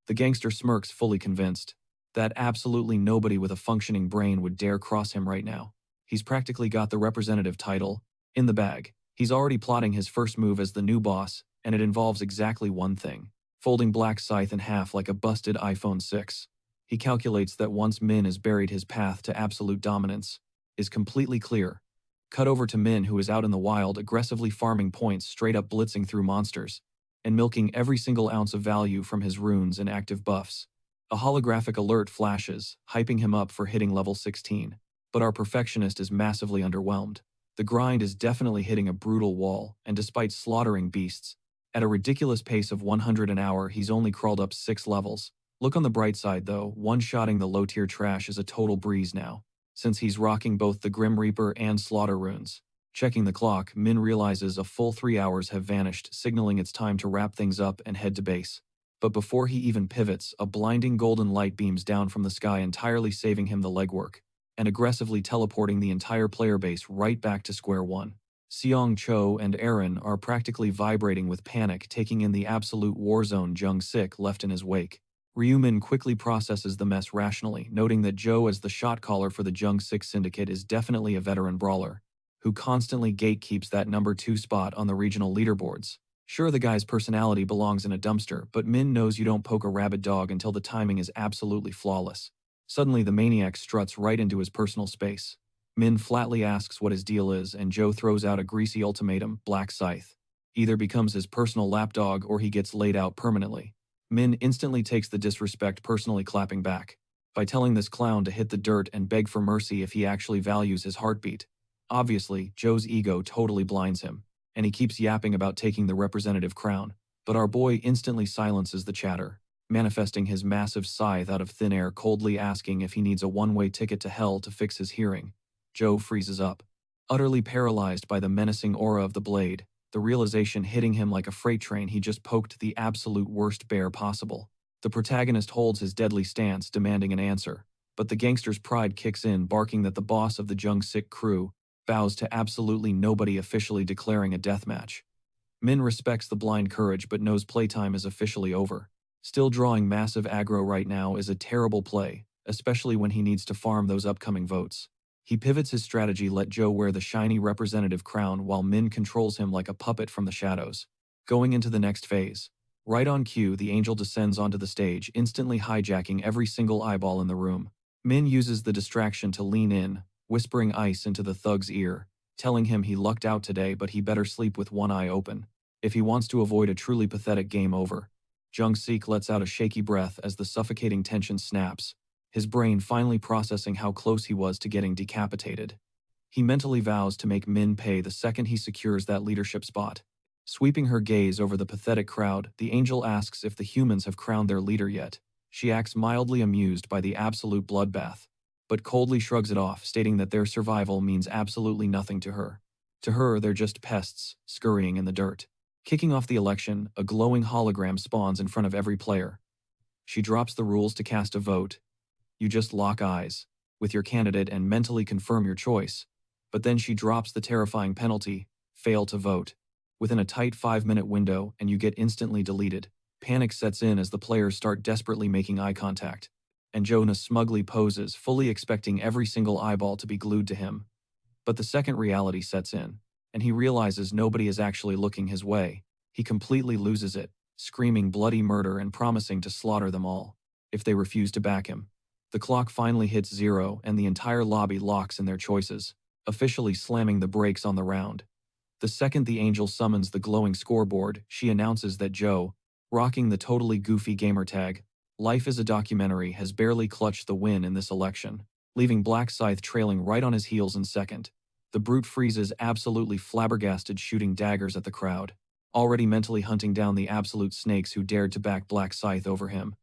The gangster smirks, fully convinced that absolutely nobody with a functioning brain would dare cross him right now. He's practically got the representative title in the bag. He's already plotting his first move as the new boss, and it involves exactly one thing: folding Black Scythe in half like a busted iPhone 6. He calculates that once Min is buried, his path to absolute dominance is completely clear. Cut over to Min, who is out in the wild, aggressively farming points, straight up blitzing through monsters, and milking every single ounce of value from his runes and active buffs. A holographic alert flashes, hyping him up for hitting level 16. But our perfectionist is massively underwhelmed. The grind is definitely hitting a brutal wall, and despite slaughtering beasts at a ridiculous pace of 100 an hour, he's only crawled up 6 levels. Look on the bright side though, one-shotting the low-tier trash is a total breeze now, since he's rocking both the Grim Reaper and Slaughter runes. Checking the clock, Min realizes a full 3 hours have vanished, signaling it's time to wrap things up and head to base. But before he even pivots, a blinding golden light beams down from the sky, entirely saving him the legwork, and aggressively teleporting the entire player base right back to square one. Seong Cho and Aaron are practically vibrating with panic, taking in the absolute war zone Jung Sik left in his wake. Ryumin quickly processes the mess rationally, noting that Joe, as the shot caller for the Jung Sik syndicate, is definitely a veteran brawler who constantly gatekeeps that number 2 spot on the regional leaderboards. Sure, the guy's personality belongs in a dumpster, but Min knows you don't poke a rabid dog until the timing is absolutely flawless. Suddenly, the maniac struts right into his personal space. Min flatly asks what his deal is, and Joe throws out a greasy ultimatum: Black Scythe either becomes his personal lapdog or he gets laid out permanently. Min instantly takes the disrespect personally, clapping back by telling this clown to hit the dirt and beg for mercy if he actually values his heartbeat. Obviously, Joe's ego totally blinds him, and he keeps yapping about taking the representative crown, but our boy instantly silences the chatter, manifesting his massive scythe out of thin air, coldly asking if he needs a one-way ticket to hell to fix his hearing. Joe freezes up, utterly paralyzed by the menacing aura of the blade, the realization hitting him like a freight train he just poked the absolute worst bear possible. The protagonist holds his deadly stance, demanding an answer, but the gangster's pride kicks in, barking that the boss of the Jung Sik crew bows to absolutely nobody, officially declaring a deathmatch. Min respects the blind courage but knows playtime is officially over. Still drawing massive aggro right now is a terrible play, especially when he needs to farm those upcoming votes. He pivots his strategy, let Joe wear the shiny representative crown while Min controls him like a puppet from the shadows. Going into the next phase. Right on cue, the angel descends onto the stage, instantly hijacking every single eyeball in the room. Min uses the distraction to lean in, whispering ice into the thug's ear, telling him he lucked out today but he better sleep with one eye open if he wants to avoid a truly pathetic game over. Jung-sik lets out a shaky breath as the suffocating tension snaps, his brain finally processing how close he was to getting decapitated. He mentally vows to make Min pay the second he secures that leadership spot. Sweeping her gaze over the pathetic crowd, the angel asks if the humans have crowned their leader yet. She acts mildly amused by the absolute bloodbath, but coldly shrugs it off, stating that their survival means absolutely nothing to her. To her, they're just pests, scurrying in the dirt. Kicking off the election, a glowing hologram spawns in front of every player. She drops the rules to cast a vote. You just lock eyes with your candidate and mentally confirm your choice. But then she drops the terrifying penalty, fail to vote. Within a tight 5-minute window, and you get instantly deleted. Panic sets in as the players start desperately making eye contact. And Jonah smugly poses, fully expecting every single eyeball to be glued to him. But the second reality sets in, and he realizes nobody is actually looking his way. He completely loses it, screaming bloody murder and promising to slaughter them all if they refuse to back him. The clock finally hits 0 and the entire lobby locks in their choices, officially slamming the brakes on the round. The second the angel summons the glowing scoreboard, she announces that Joe, rocking the totally goofy gamertag, "Life is a Documentary," has barely clutched the win in this election, leaving Black Scythe trailing right on his heels in second. The brute freezes, absolutely flabbergasted, shooting daggers at the crowd, already mentally hunting down the absolute snakes who dared to back Black Scythe over him.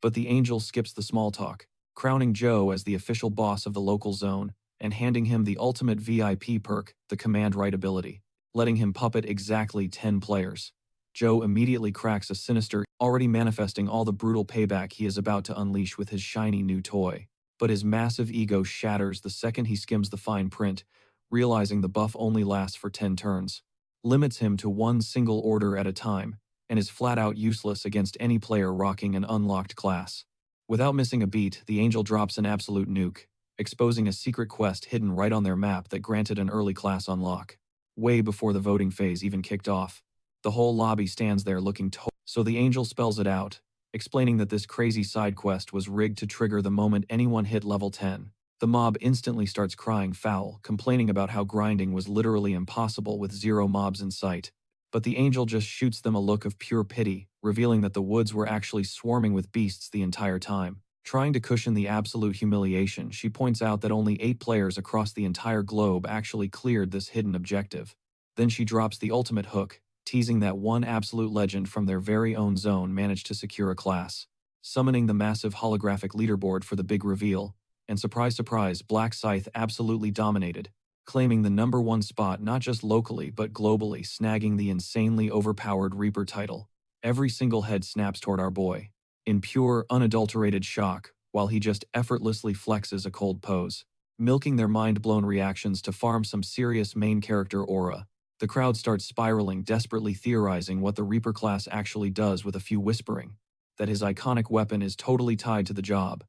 But the angel skips the small talk, crowning Joe as the official boss of the local zone and handing him the ultimate VIP perk, the command right ability, letting him puppet exactly 10 players. Joe immediately cracks a sinister, already manifesting all the brutal payback he is about to unleash with his shiny new toy. But his massive ego shatters the second he skims the fine print, realizing the buff only lasts for 10 turns, limits him to one single order at a time, and is flat out useless against any player rocking an unlocked class. Without missing a beat, the angel drops an absolute nuke, exposing a secret quest hidden right on their map that granted an early class unlock. Way before the voting phase even kicked off. The whole lobby stands there looking so the angel spells it out, explaining that this crazy side quest was rigged to trigger the moment anyone hit level 10. The mob instantly starts crying foul, complaining about how grinding was literally impossible with 0 mobs in sight. But the angel just shoots them a look of pure pity, revealing that the woods were actually swarming with beasts the entire time. Trying to cushion the absolute humiliation, she points out that only 8 players across the entire globe actually cleared this hidden objective. Then she drops the ultimate hook, teasing that one absolute legend from their very own zone managed to secure a class, summoning the massive holographic leaderboard for the big reveal, and surprise surprise, Black Scythe absolutely dominated, claiming the #1 spot not just locally but globally, snagging the insanely overpowered Reaper title. Every single head snaps toward our boy, in pure, unadulterated shock, while he just effortlessly flexes a cold pose, milking their mind-blown reactions to farm some serious main character aura. The crowd starts spiraling, desperately theorizing what the Reaper class actually does, with a few whispering that his iconic weapon is totally tied to the job.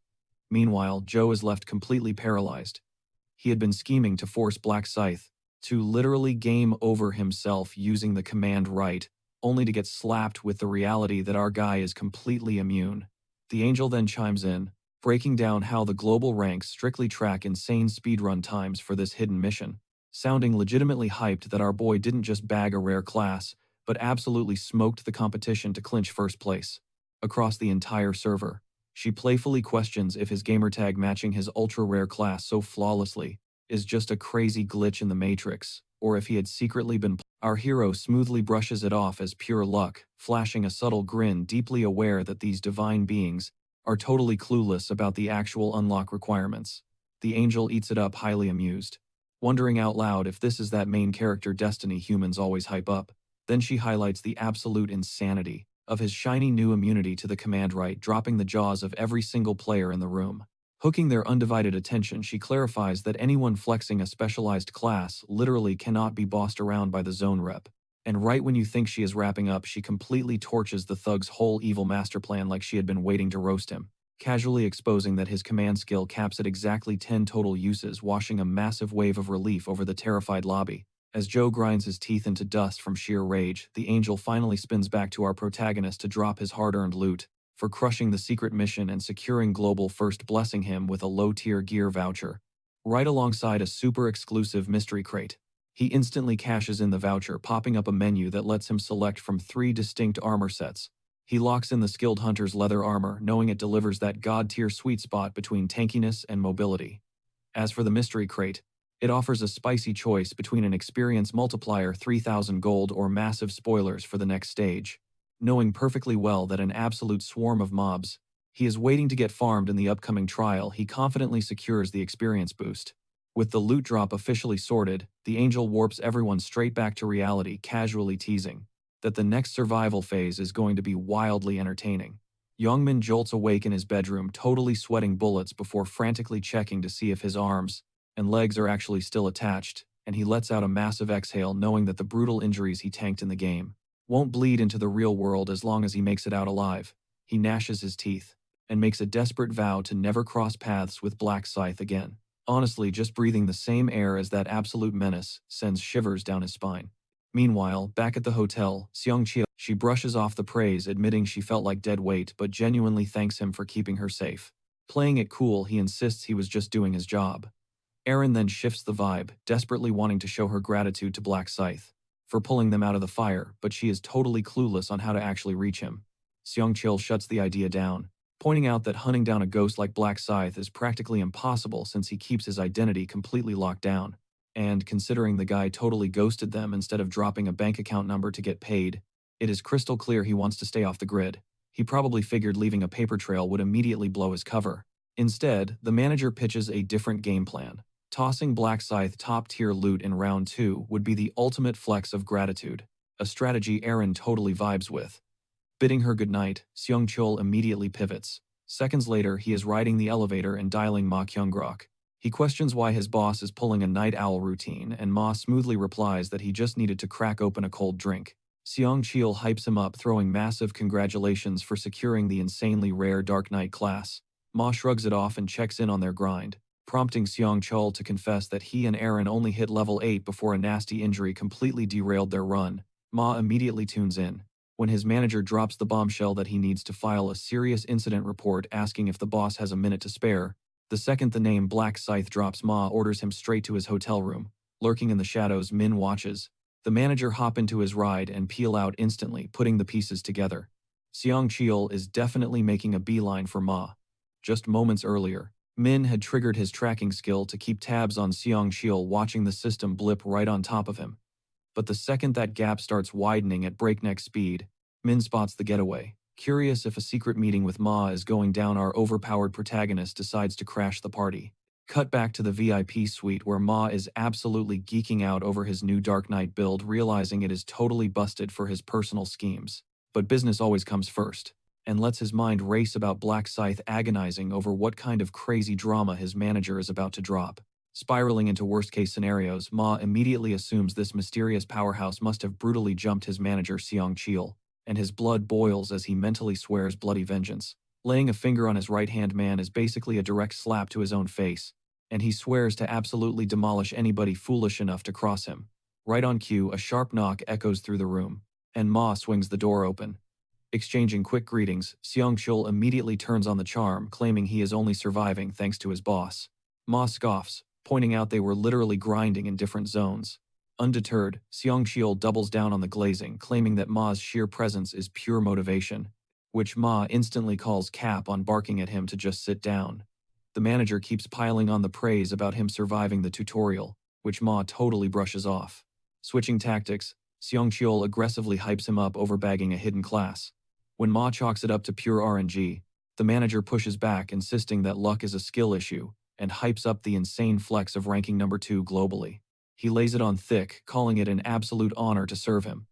Meanwhile, Joe is left completely paralyzed. He had been scheming to force Black Scythe to literally game over himself using the command right, only to get slapped with the reality that our guy is completely immune. The angel then chimes in, breaking down how the global ranks strictly track insane speedrun times for this hidden mission, sounding legitimately hyped that our boy didn't just bag a rare class, but absolutely smoked the competition to clinch first place across the entire server. She playfully questions if his gamertag matching his ultra-rare class so flawlessly is just a crazy glitch in the Matrix, or if he had secretly been. Our hero smoothly brushes it off as pure luck, flashing a subtle grin, deeply aware that these divine beings are totally clueless about the actual unlock requirements. The angel eats it up, highly amused, wondering out loud if this is that main character destiny humans always hype up. Then she highlights the absolute insanity of his shiny new immunity to the command right, dropping the jaws of every single player in the room. Hooking their undivided attention, she clarifies that anyone flexing a specialized class literally cannot be bossed around by the zone rep. And right when you think she is wrapping up, she completely torches the thug's whole evil master plan like she had been waiting to roast him. casually exposing that his command skill caps at exactly 10 total uses, washing a massive wave of relief over the terrified lobby. As Joe grinds his teeth into dust from sheer rage, the angel finally spins back to our protagonist to drop his hard-earned loot for crushing the secret mission and securing global first, blessing him with a low-tier gear voucher, right alongside a super-exclusive mystery crate. He instantly cashes in the voucher, popping up a menu that lets him select from 3 distinct armor sets. He locks in the skilled hunter's leather armor, knowing it delivers that god-tier sweet spot between tankiness and mobility. As for the mystery crate, it offers a spicy choice between an experience multiplier 3,000 gold or massive spoilers for the next stage. Knowing perfectly well that an absolute swarm of mobs he is waiting to get farmed in the upcoming trial, he confidently secures the experience boost. With the loot drop officially sorted, the angel warps everyone straight back to reality, casually teasing that the next survival phase is going to be wildly entertaining. Youngmin jolts awake in his bedroom, totally sweating bullets before frantically checking to see if his arms and legs are actually still attached, and he lets out a massive exhale, knowing that the brutal injuries he tanked in the game won't bleed into the real world as long as he makes it out alive. He gnashes his teeth and makes a desperate vow to never cross paths with Black Scythe again. Honestly, just breathing the same air as that absolute menace sends shivers down his spine. Meanwhile, back at the hotel, Seong-chil, she brushes off the praise, admitting she felt like dead weight but genuinely thanks him for keeping her safe. Playing it cool, he insists he was just doing his job. Erin then shifts the vibe, desperately wanting to show her gratitude to Black Scythe for pulling them out of the fire, but she is totally clueless on how to actually reach him. Seong-chil shuts the idea down, pointing out that hunting down a ghost like Black Scythe is practically impossible since he keeps his identity completely locked down. And considering the guy totally ghosted them instead of dropping a bank account number to get paid, it is crystal clear he wants to stay off the grid. He probably figured leaving a paper trail would immediately blow his cover. Instead, the manager pitches a different game plan. Tossing Black Scythe top-tier loot in round 2 would be the ultimate flex of gratitude, a strategy Erin totally vibes with. Bidding her goodnight, Seong-chul immediately pivots. Seconds later, he is riding the elevator and dialing Ma Kyung-grok. He questions why his boss is pulling a night owl routine, and Ma smoothly replies that he just needed to crack open a cold drink. Seong-chul hypes him up, throwing massive congratulations for securing the insanely rare Dark Knight class. Ma shrugs it off and checks in on their grind, prompting Seong-chul to confess that he and Erin only hit level 8 before a nasty injury completely derailed their run. Ma immediately tunes in when his manager drops the bombshell that he needs to file a serious incident report, asking if the boss has a minute to spare. The second the name Black Scythe drops, Ma orders him straight to his hotel room. Lurking in the shadows, Min watches the manager hop into his ride and peel out instantly, putting the pieces together. Seong-chul is definitely making a beeline for Ma. Just moments earlier, Min had triggered his tracking skill to keep tabs on Seong-chul, watching the system blip right on top of him. But the second that gap starts widening at breakneck speed, Min spots the getaway. Curious if a secret meeting with Ma is going down, our overpowered protagonist decides to crash the party. Cut back to the VIP suite where Ma is absolutely geeking out over his new Dark Knight build, realizing it is totally busted for his personal schemes. But business always comes first, and lets his mind race about Black Scythe, agonizing over what kind of crazy drama his manager is about to drop. Spiraling into worst-case scenarios, Ma immediately assumes this mysterious powerhouse must have brutally jumped his manager Seong-chul, and his blood boils as he mentally swears bloody vengeance. Laying a finger on his right-hand man is basically a direct slap to his own face, and he swears to absolutely demolish anybody foolish enough to cross him. Right on cue, a sharp knock echoes through the room, and Ma swings the door open. Exchanging quick greetings, Seong-chul immediately turns on the charm, claiming he is only surviving thanks to his boss. Ma scoffs, pointing out they were literally grinding in different zones. Undeterred, Seong-chul doubles down on the glazing, claiming that Ma's sheer presence is pure motivation, which Ma instantly calls cap on, barking at him to just sit down. The manager keeps piling on the praise about him surviving the tutorial, which Ma totally brushes off. Switching tactics, Seong-chul aggressively hypes him up over bagging a hidden class. When Ma chalks it up to pure RNG, the manager pushes back, insisting that luck is a skill issue, and hypes up the insane flex of ranking number 2 globally. He lays it on thick, calling it an absolute honor to serve him.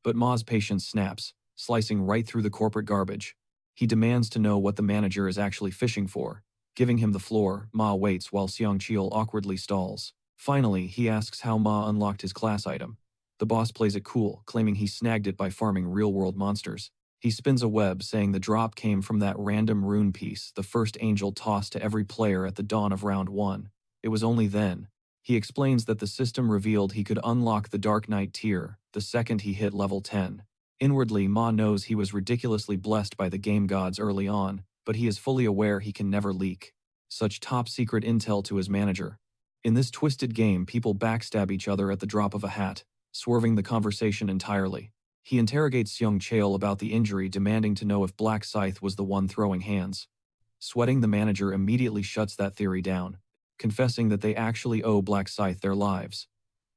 But Ma's patience snaps, slicing right through the corporate garbage. He demands to know what the manager is actually fishing for. Giving him the floor, Ma waits while Seong-chul awkwardly stalls. Finally, he asks how Ma unlocked his class item. The boss plays it cool, claiming he snagged it by farming real-world monsters. He spins a web saying the drop came from that random rune piece the first angel tossed to every player at the dawn of round 1. It was only then. He explains that the system revealed he could unlock the Dark Knight tier the second he hit level 10. Inwardly, Ma knows he was ridiculously blessed by the game gods early on, but he is fully aware he can never leak such top-secret intel to his manager. In this twisted game, people backstab each other at the drop of a hat, swerving the conversation entirely. He interrogates Seung Chael about the injury, demanding to know if Black Scythe was the one throwing hands. Sweating, the manager immediately shuts that theory down, confessing that they actually owe Black Scythe their lives.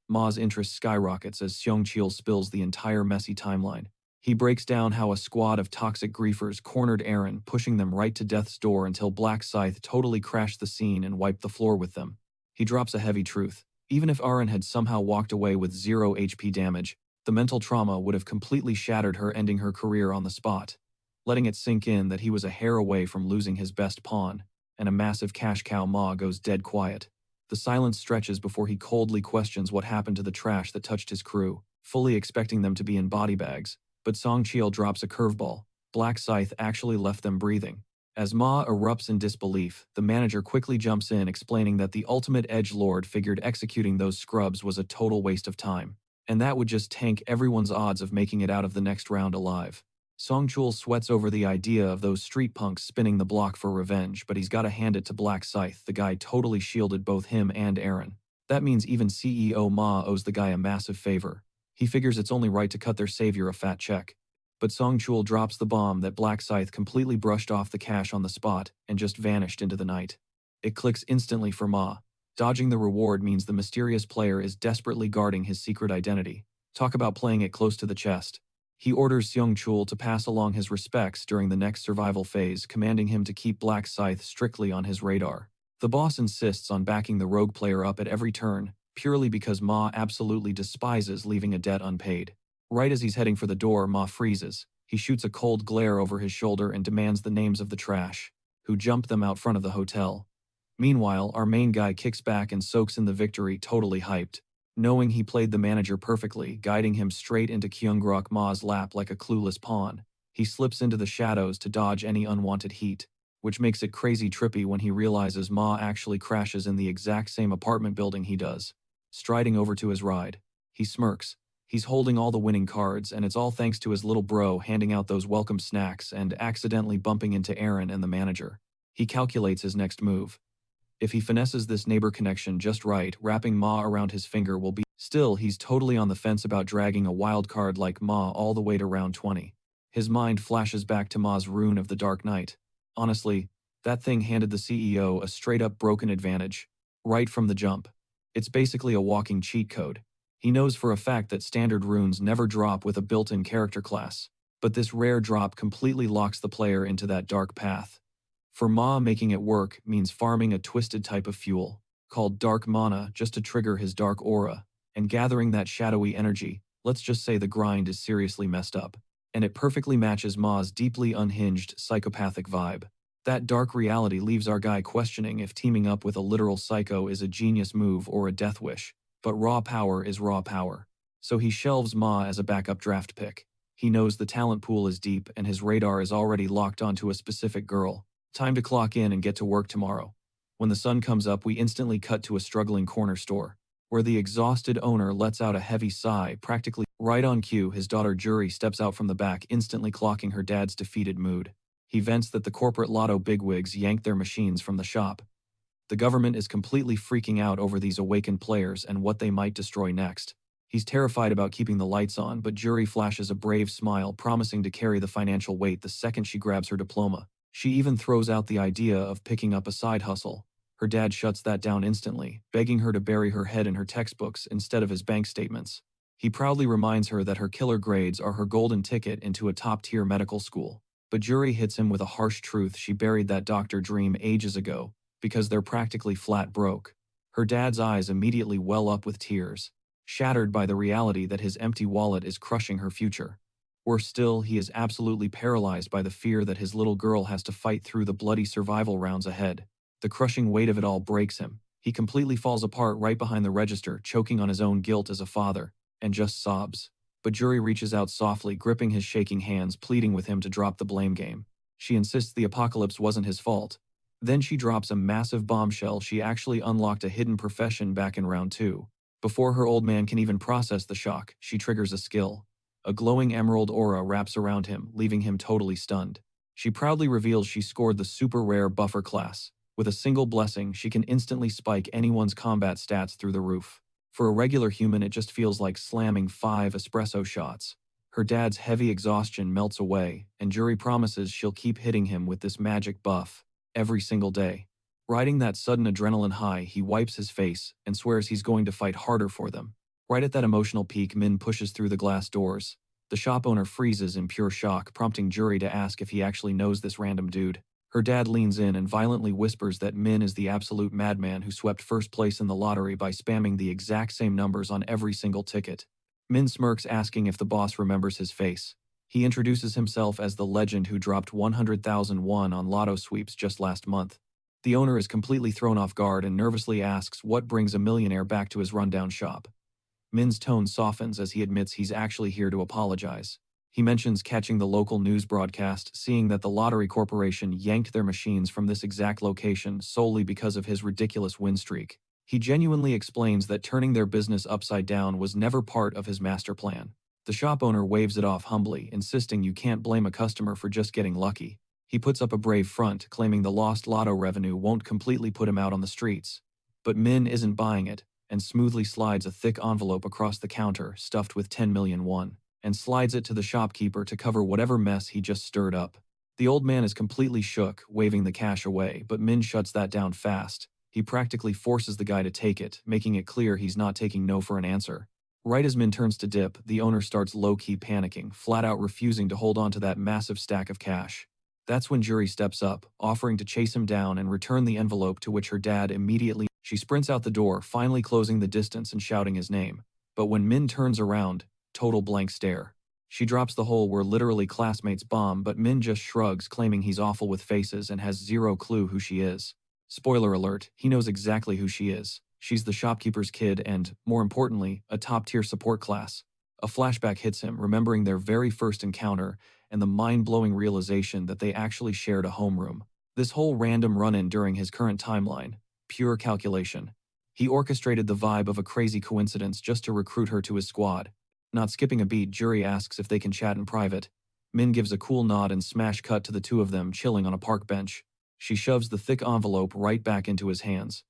Ma's interest skyrockets as Seung Chael spills the entire messy timeline. He breaks down how a squad of toxic griefers cornered Eren, pushing them right to death's door until Black Scythe totally crashed the scene and wiped the floor with them. He drops a heavy truth. Even if Eren had somehow walked away with 0 HP damage, the mental trauma would have completely shattered her, ending her career on the spot. Letting it sink in that he was a hair away from losing his best pawn, and a massive cash cow, Ma goes dead quiet. The silence stretches before he coldly questions what happened to the trash that touched his crew, fully expecting them to be in body bags. But Song Chiel drops a curveball. Black Scythe actually left them breathing. As Ma erupts in disbelief, the manager quickly jumps in, explaining that the ultimate edgelord figured executing those scrubs was a total waste of time, and that would just tank everyone's odds of making it out of the next round alive. Song Chul sweats over the idea of those street punks spinning the block for revenge, but he's gotta hand it to Black Scythe. The guy totally shielded both him and Eren. That means even CEO Ma owes the guy a massive favor. He figures it's only right to cut their savior a fat check. But Song Chul drops the bomb that Black Scythe completely brushed off the cash on the spot and just vanished into the night. It clicks instantly for Ma. Dodging the reward means the mysterious player is desperately guarding his secret identity. Talk about playing it close to the chest. He orders Seung Chul to pass along his respects during the next survival phase, commanding him to keep Black Scythe strictly on his radar. The boss insists on backing the rogue player up at every turn, purely because Ma absolutely despises leaving a debt unpaid. Right as he's heading for the door, Ma freezes. He shoots a cold glare over his shoulder and demands the names of the trash, who jumped them out front of the hotel. Meanwhile, our main guy kicks back and soaks in the victory, totally hyped, knowing he played the manager perfectly, guiding him straight into Kyunggrok Ma's lap like a clueless pawn. He slips into the shadows to dodge any unwanted heat, which makes it crazy trippy when he realizes Ma actually crashes in the exact same apartment building he does. Striding over to his ride, he smirks. He's holding all the winning cards, and it's all thanks to his little bro handing out those welcome snacks and accidentally bumping into Eren and the manager. He calculates his next move. If he finesses this neighbor connection just right, wrapping Ma around his finger will be. Still, he's totally on the fence about dragging a wild card like Ma all the way to round 20. His mind flashes back to Ma's rune of the Dark Knight. Honestly, that thing handed the CEO a straight-up broken advantage, right from the jump. It's basically a walking cheat code. He knows for a fact that standard runes never drop with a built-in character class, but this rare drop completely locks the player into that dark path. For Ma, making it work means farming a twisted type of fuel, called dark mana, just to trigger his dark aura, and gathering that shadowy energy. Let's just say the grind is seriously messed up, and it perfectly matches Ma's deeply unhinged, psychopathic vibe. That dark reality leaves our guy questioning if teaming up with a literal psycho is a genius move or a death wish. But raw power is raw power. So he shelves Ma as a backup draft pick. He knows the talent pool is deep and his radar is already locked onto a specific girl. Time to clock in and get to work tomorrow. When the sun comes up, we instantly cut to a struggling corner store, where the exhausted owner lets out a heavy sigh. Practically right on cue, his daughter Juri steps out from the back, instantly clocking her dad's defeated mood. He vents that the corporate lotto bigwigs yanked their machines from the shop. The government is completely freaking out over these awakened players and what they might destroy next. He's terrified about keeping the lights on, but Juri flashes a brave smile, promising to carry the financial weight the second she grabs her diploma. She even throws out the idea of picking up a side hustle. Her dad shuts that down instantly, begging her to bury her head in her textbooks instead of his bank statements. He proudly reminds her that her killer grades are her golden ticket into a top-tier medical school. But Juri hits him with a harsh truth: she buried that doctor dream ages ago, because they're practically flat broke. Her dad's eyes immediately well up with tears, shattered by the reality that his empty wallet is crushing her future. Worse still, he is absolutely paralyzed by the fear that his little girl has to fight through the bloody survival rounds ahead. The crushing weight of it all breaks him. He completely falls apart right behind the register, choking on his own guilt as a father, and just sobs. but Juri reaches out softly, gripping his shaking hands, pleading with him to drop the blame game. She insists the apocalypse wasn't his fault. Then she drops a massive bombshell: she actually unlocked a hidden profession back in round 2. Before her old man can even process the shock, she triggers a skill. A glowing emerald aura wraps around him, leaving him totally stunned. She proudly reveals she scored the super rare buffer class. With a single blessing, she can instantly spike anyone's combat stats through the roof. For a regular human, it just feels like slamming 5 espresso shots. Her dad's heavy exhaustion melts away, and Juri promises she'll keep hitting him with this magic buff every single day. Riding that sudden adrenaline high, he wipes his face and swears he's going to fight harder for them. Right at that emotional peak, Min pushes through the glass doors. The shop owner freezes in pure shock, prompting Juri to ask if he actually knows this random dude. Her dad leans in and violently whispers that Min is the absolute madman who swept first place in the lottery by spamming the exact same numbers on every single ticket. Min smirks, asking if the boss remembers his face. He introduces himself as the legend who dropped 100,000 won on lotto sweeps just last month. The owner is completely thrown off guard and nervously asks what brings a millionaire back to his rundown shop. Min's tone softens as he admits he's actually here to apologize. He mentions catching the local news broadcast, seeing that the lottery corporation yanked their machines from this exact location solely because of his ridiculous win streak. He genuinely explains that turning their business upside down was never part of his master plan. The shop owner waves it off humbly, insisting you can't blame a customer for just getting lucky. He puts up a brave front, claiming the lost lotto revenue won't completely put him out on the streets. But Min isn't buying it, and smoothly slides a thick envelope across the counter stuffed with 10 million won, and slides it to the shopkeeper to cover whatever mess he just stirred up. The old man is completely shook, waving the cash away, but Min shuts that down fast. He practically forces the guy to take it, making it clear he's not taking no for an answer. Right as Min turns to dip, the owner starts low-key panicking, flat out refusing to hold on to that massive stack of cash. That's when Juri steps up, offering to chase him down and return the envelope, to which her dad immediately. She sprints out the door, finally closing the distance and shouting his name. But when Min turns around, total blank stare. She drops the whole "we're literally classmates" bomb, but Min just shrugs, claiming he's awful with faces and has zero clue who she is. Spoiler alert, he knows exactly who she is. She's the shopkeeper's kid and, more importantly, a top-tier support class. A flashback hits him, remembering their very first encounter and the mind-blowing realization that they actually shared a homeroom. This whole random run-in during his current timeline, pure calculation. He orchestrated the vibe of a crazy coincidence just to recruit her to his squad. Not skipping a beat, Juri asks if they can chat in private. Min gives a cool nod and smash cut to the two of them chilling on a park bench. She shoves the thick envelope right back into his hands.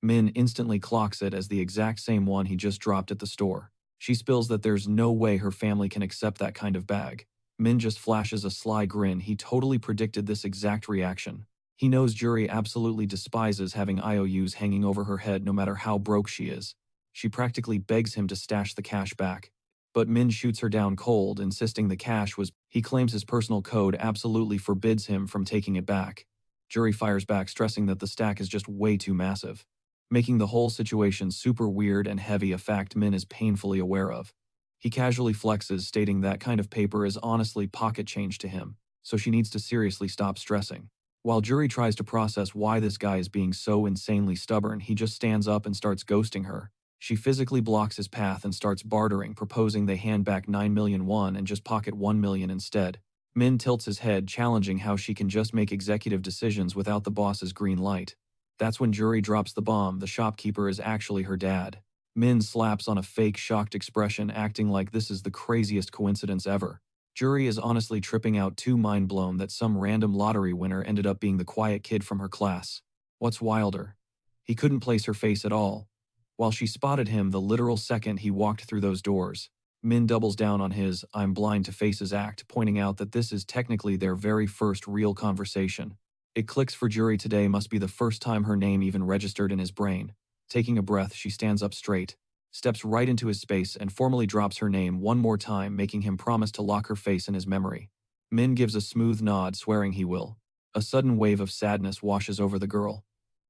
Min instantly clocks it as the exact same one he just dropped at the store. She spills that there's no way her family can accept that kind of bag. Min just flashes a sly grin. He totally predicted this exact reaction. He knows Juri absolutely despises having IOUs hanging over her head no matter how broke she is. She practically begs him to stash the cash back. But Min shoots her down cold, insisting the cash was. He claims his personal code absolutely forbids him from taking it back. Juri fires back, stressing that the stack is just way too massive, making the whole situation super weird and heavy, a fact Min is painfully aware of. He casually flexes, stating that kind of paper is honestly pocket change to him, so she needs to seriously stop stressing. While Juri tries to process why this guy is being so insanely stubborn, he just stands up and starts ghosting her. She physically blocks his path and starts bartering, proposing they hand back 9 million won and just pocket 1 million instead. Min tilts his head, challenging how she can just make executive decisions without the boss's green light. That's when Juri drops the bomb: the shopkeeper is actually her dad. Min slaps on a fake shocked expression, acting like this is the craziest coincidence ever. Juri is honestly tripping out, too mind blown that some random lottery winner ended up being the quiet kid from her class. What's wilder? He couldn't place her face at all, while she spotted him the literal second he walked through those doors. Min doubles down on his "I'm blind to faces" act, pointing out that this is technically their very first real conversation. It clicks for Juri: today must be the first time her name even registered in his brain. Taking a breath, she stands up straight, steps right into his space, and formally drops her name one more time, making him promise to lock her face in his memory. Min gives a smooth nod, swearing he will. A sudden wave of sadness washes over the girl.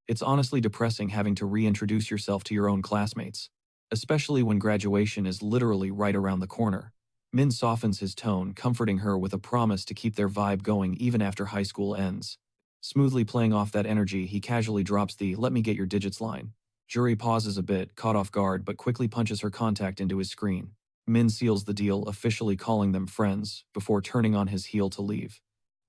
It's honestly depressing having to reintroduce yourself to your own classmates, especially when graduation is literally right around the corner. Min softens his tone, comforting her with a promise to keep their vibe going even after high school ends. Smoothly playing off that energy, he casually drops the "let me get your digits" line. Juri pauses a bit, caught off guard, but quickly punches her contact into his screen. Min seals the deal, officially calling them friends, before turning on his heel to leave.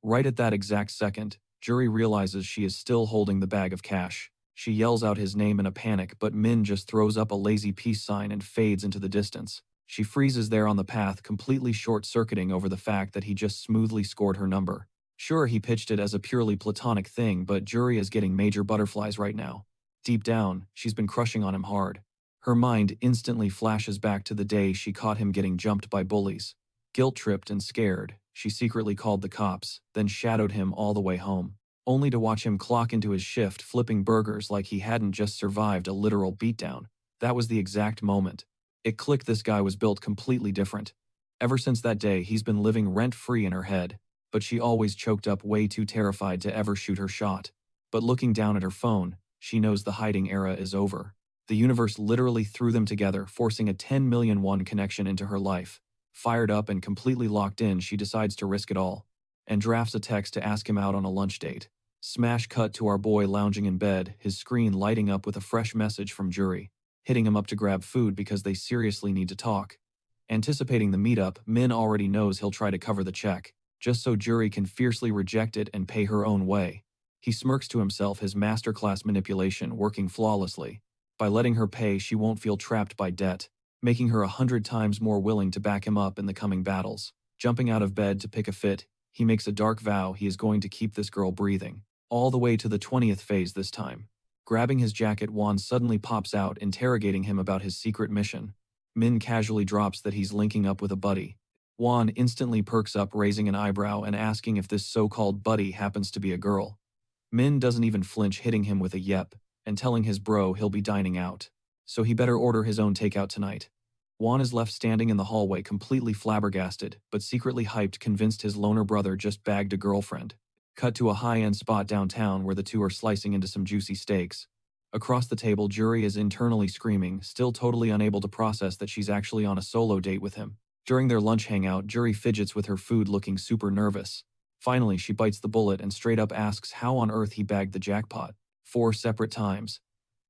Right at that exact second, Juri realizes she is still holding the bag of cash. She yells out his name in a panic, but Min just throws up a lazy peace sign and fades into the distance. She freezes there on the path, completely short-circuiting over the fact that he just smoothly scored her number. Sure, he pitched it as a purely platonic thing, but Juri is getting major butterflies right now. Deep down, she's been crushing on him hard. Her mind instantly flashes back to the day she caught him getting jumped by bullies. Guilt-tripped and scared, she secretly called the cops, then shadowed him all the way home, only to watch him clock into his shift flipping burgers like he hadn't just survived a literal beatdown. That was the exact moment. It clicked, this guy was built completely different. Ever since that day, he's been living rent-free in her head, but she always choked up, way too terrified to ever shoot her shot. But looking down at her phone, she knows the hiding era is over. The universe literally threw them together, forcing a 10 million won connection into her life. Fired up and completely locked in, she decides to risk it all, and drafts a text to ask him out on a lunch date. Smash cut to our boy lounging in bed, his screen lighting up with a fresh message from Juri, hitting him up to grab food because they seriously need to talk. Anticipating the meetup, Min already knows he'll try to cover the check, just so Juri can fiercely reject it and pay her own way. He smirks to himself, his masterclass manipulation working flawlessly. By letting her pay, she won't feel trapped by debt, making her 100 times more willing to back him up in the coming battles. Jumping out of bed to pick a fit, he makes a dark vow he is going to keep this girl breathing, all the way to the 20th phase this time. Grabbing his jacket, Juan suddenly pops out, interrogating him about his secret mission. Min casually drops that he's linking up with a buddy. Juan instantly perks up, raising an eyebrow and asking if this so-called buddy happens to be a girl. Min doesn't even flinch, hitting him with a yep, and telling his bro he'll be dining out, so he better order his own takeout tonight. Juan is left standing in the hallway, completely flabbergasted, but secretly hyped, convinced his loner brother just bagged a girlfriend. Cut to a high-end spot downtown where the two are slicing into some juicy steaks. Across the table, Juri is internally screaming, still totally unable to process that she's actually on a solo date with him. During their lunch hangout, Juri fidgets with her food, looking super nervous. Finally, she bites the bullet and straight up asks how on earth he bagged the jackpot 4 separate times.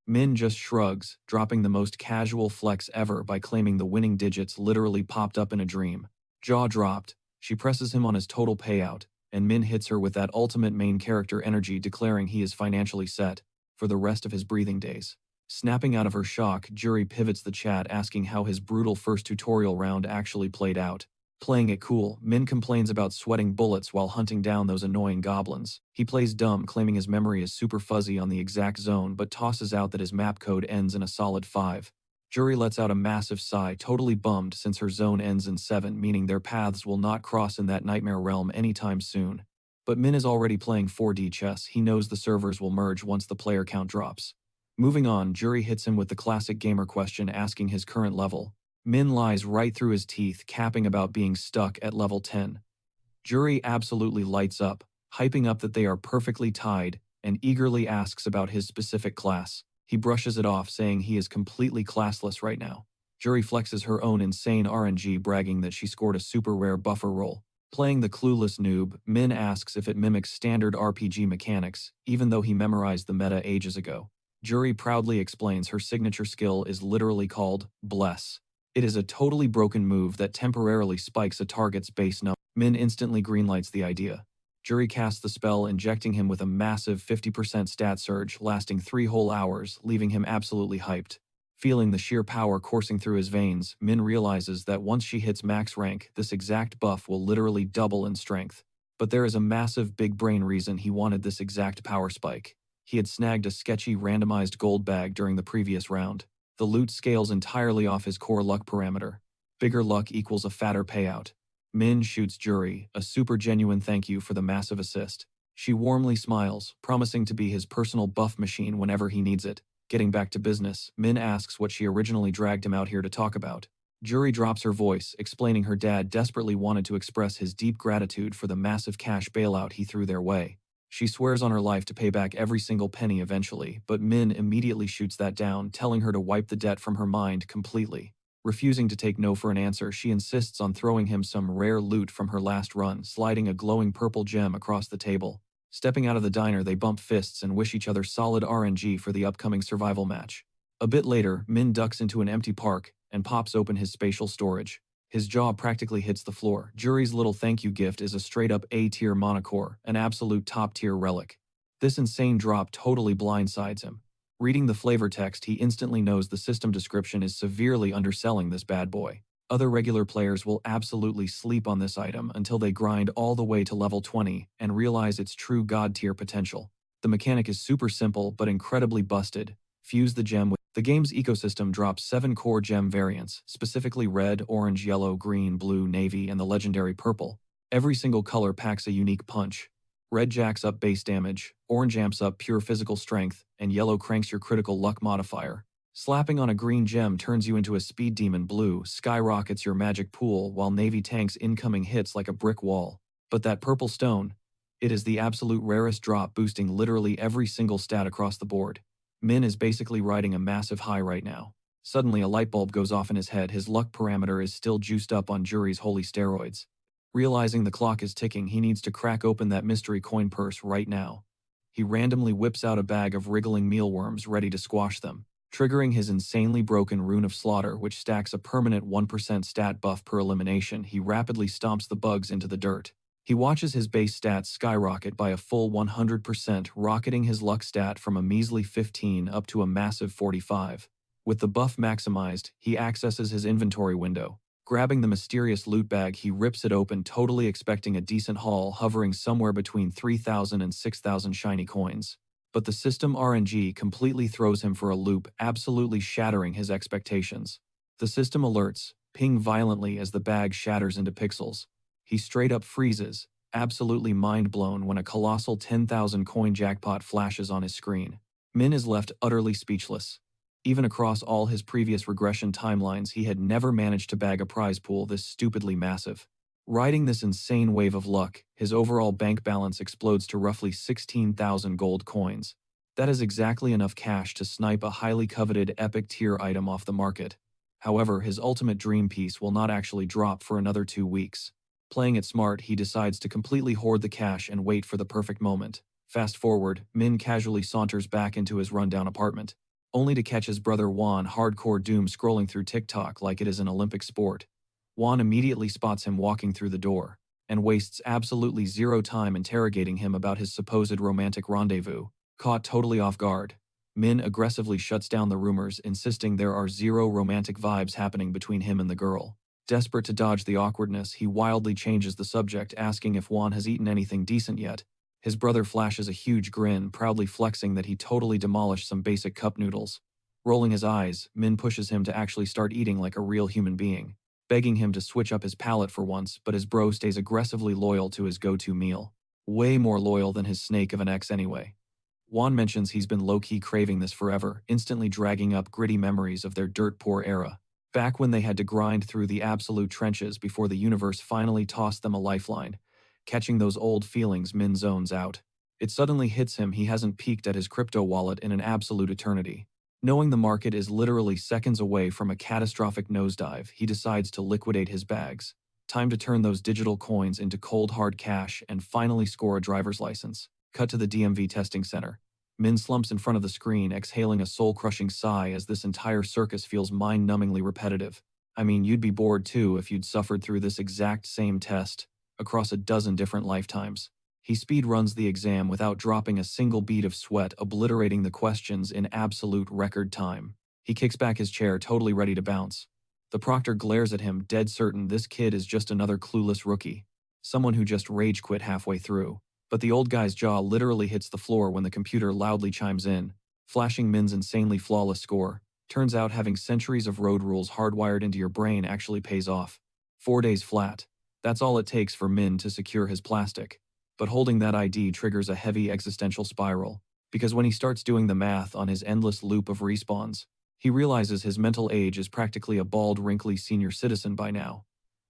Min just shrugs, dropping the most casual flex ever by claiming the winning digits literally popped up in a dream. Jaw dropped, she presses him on his total payout, and Min hits her with that ultimate main character energy, declaring he is financially set for the rest of his breathing days. Snapping out of her shock, Juri pivots the chat, asking how his brutal first tutorial round actually played out. Playing it cool, Min complains about sweating bullets while hunting down those annoying goblins. He plays dumb, claiming his memory is super fuzzy on the exact zone, but tosses out that his map code ends in a solid 5. Juri lets out a massive sigh, totally bummed since her zone ends in 7, meaning their paths will not cross in that nightmare realm anytime soon. But Min is already playing 4D chess. He knows the servers will merge once the player count drops. Moving on, Juri hits him with the classic gamer question, asking his current level. Min lies right through his teeth, capping about being stuck at level 10. Juri absolutely lights up, hyping up that they are perfectly tied, and eagerly asks about his specific class. He brushes it off, saying he is completely classless right now. Juri flexes her own insane RNG, bragging that she scored a super rare buffer roll. Playing the clueless noob, Min asks if it mimics standard RPG mechanics, even though he memorized the meta ages ago. Juri proudly explains her signature skill is literally called Bless. It is a totally broken move that temporarily spikes a target's base number. Min instantly greenlights the idea. Juri casts the spell, injecting him with a massive 50% stat surge lasting 3 whole hours, leaving him absolutely hyped. Feeling the sheer power coursing through his veins, Min realizes that once she hits max rank, this exact buff will literally double in strength. But there is a massive big brain reason he wanted this exact power spike. He had snagged a sketchy randomized gold bag during the previous round. The loot scales entirely off his core luck parameter. Bigger luck equals a fatter payout. Min shoots Juri a super genuine thank you for the massive assist. She warmly smiles, promising to be his personal buff machine whenever he needs it. Getting back to business, Min asks what she originally dragged him out here to talk about. Juri drops her voice, explaining her dad desperately wanted to express his deep gratitude for the massive cash bailout he threw their way. She swears on her life to pay back every single penny eventually, but Min immediately shoots that down, telling her to wipe the debt from her mind completely. Refusing to take no for an answer, she insists on throwing him some rare loot from her last run, sliding a glowing purple gem across the table. Stepping out of the diner, they bump fists and wish each other solid RNG for the upcoming survival match. A bit later, Min ducks into an empty park, and pops open his spatial storage. His jaw practically hits the floor. Jury's little thank you gift is a straight-up A-tier monocore, an absolute top-tier relic. This insane drop totally blindsides him. Reading the flavor text, he instantly knows the system description is severely underselling this bad boy. Other regular players will absolutely sleep on this item until they grind all the way to level 20 and realize its true god-tier potential. The mechanic is super simple but incredibly busted. Fuse the gem with... The game's ecosystem drops 7 core gem variants, specifically red, orange, yellow, green, blue, navy, and the legendary purple. Every single color packs a unique punch. Red jacks up base damage, orange amps up pure physical strength, and yellow cranks your critical luck modifier. Slapping on a green gem turns you into a speed demon. Blue skyrockets your magic pool, while navy tanks incoming hits like a brick wall. But that purple stone, it is the absolute rarest drop, boosting literally every single stat across the board. Min is basically riding a massive high right now. Suddenly a light bulb goes off in his head. His luck parameter is still juiced up on Jury's holy steroids. Realizing the clock is ticking, he needs to crack open that mystery coin purse right now. He randomly whips out a bag of wriggling mealworms ready to squash them, triggering his insanely broken Rune of Slaughter, which stacks a permanent 1% stat buff per elimination. He rapidly stomps the bugs into the dirt. He watches his base stats skyrocket by a full 100%, rocketing his luck stat from a measly 15 up to a massive 45. With the buff maximized, he accesses his inventory window. Grabbing the mysterious loot bag, he rips it open, totally expecting a decent haul hovering somewhere between 3,000 and 6,000 shiny coins. But the system RNG completely throws him for a loop, absolutely shattering his expectations. The system alerts, ping violently as the bag shatters into pixels. He straight up freezes, absolutely mind-blown when a colossal 10,000 coin jackpot flashes on his screen. Min is left utterly speechless. Even across all his previous regression timelines, he had never managed to bag a prize pool this stupidly massive. Riding this insane wave of luck, his overall bank balance explodes to roughly 16,000 gold coins. That is exactly enough cash to snipe a highly coveted epic tier item off the market. However, his ultimate dream piece will not actually drop for another 2 weeks. Playing it smart, he decides to completely hoard the cash and wait for the perfect moment. Fast forward, Min casually saunters back into his rundown apartment, only to catch his brother Juan hardcore doom scrolling through TikTok like it is an Olympic sport. Juan immediately spots him walking through the door, and wastes absolutely zero time interrogating him about his supposed romantic rendezvous. Caught totally off guard, Min aggressively shuts down the rumors, insisting there are zero romantic vibes happening between him and the girl. Desperate to dodge the awkwardness, he wildly changes the subject, asking if Juan has eaten anything decent yet. His brother flashes a huge grin, proudly flexing that he totally demolished some basic cup noodles. Rolling his eyes, Min pushes him to actually start eating like a real human being, begging him to switch up his palate for once, but his bro stays aggressively loyal to his go-to meal. Way more loyal than his snake of an ex anyway. Juan mentions he's been low-key craving this forever, instantly dragging up gritty memories of their dirt-poor era. Back when they had to grind through the absolute trenches before the universe finally tossed them a lifeline. Catching those old feelings, Min zones out. It suddenly hits him he hasn't peeked at his crypto wallet in an absolute eternity. Knowing the market is literally seconds away from a catastrophic nosedive, he decides to liquidate his bags. Time to turn those digital coins into cold hard cash and finally score a driver's license. Cut to the DMV testing center. Min slumps in front of the screen, exhaling a soul-crushing sigh as this entire circus feels mind-numbingly repetitive. I mean, you'd be bored too if you'd suffered through this exact same test across a dozen different lifetimes. He speed-runs the exam without dropping a single bead of sweat, obliterating the questions in absolute record time. He kicks back his chair, totally ready to bounce. The proctor glares at him, dead certain this kid is just another clueless rookie. Someone who just rage quit halfway through. But the old guy's jaw literally hits the floor when the computer loudly chimes in, flashing Min's insanely flawless score. Turns out having centuries of road rules hardwired into your brain actually pays off. 4 days flat. That's all it takes for Min to secure his plastic. But holding that ID triggers a heavy existential spiral, because when he starts doing the math on his endless loop of respawns, he realizes his mental age is practically a bald, wrinkly senior citizen by now.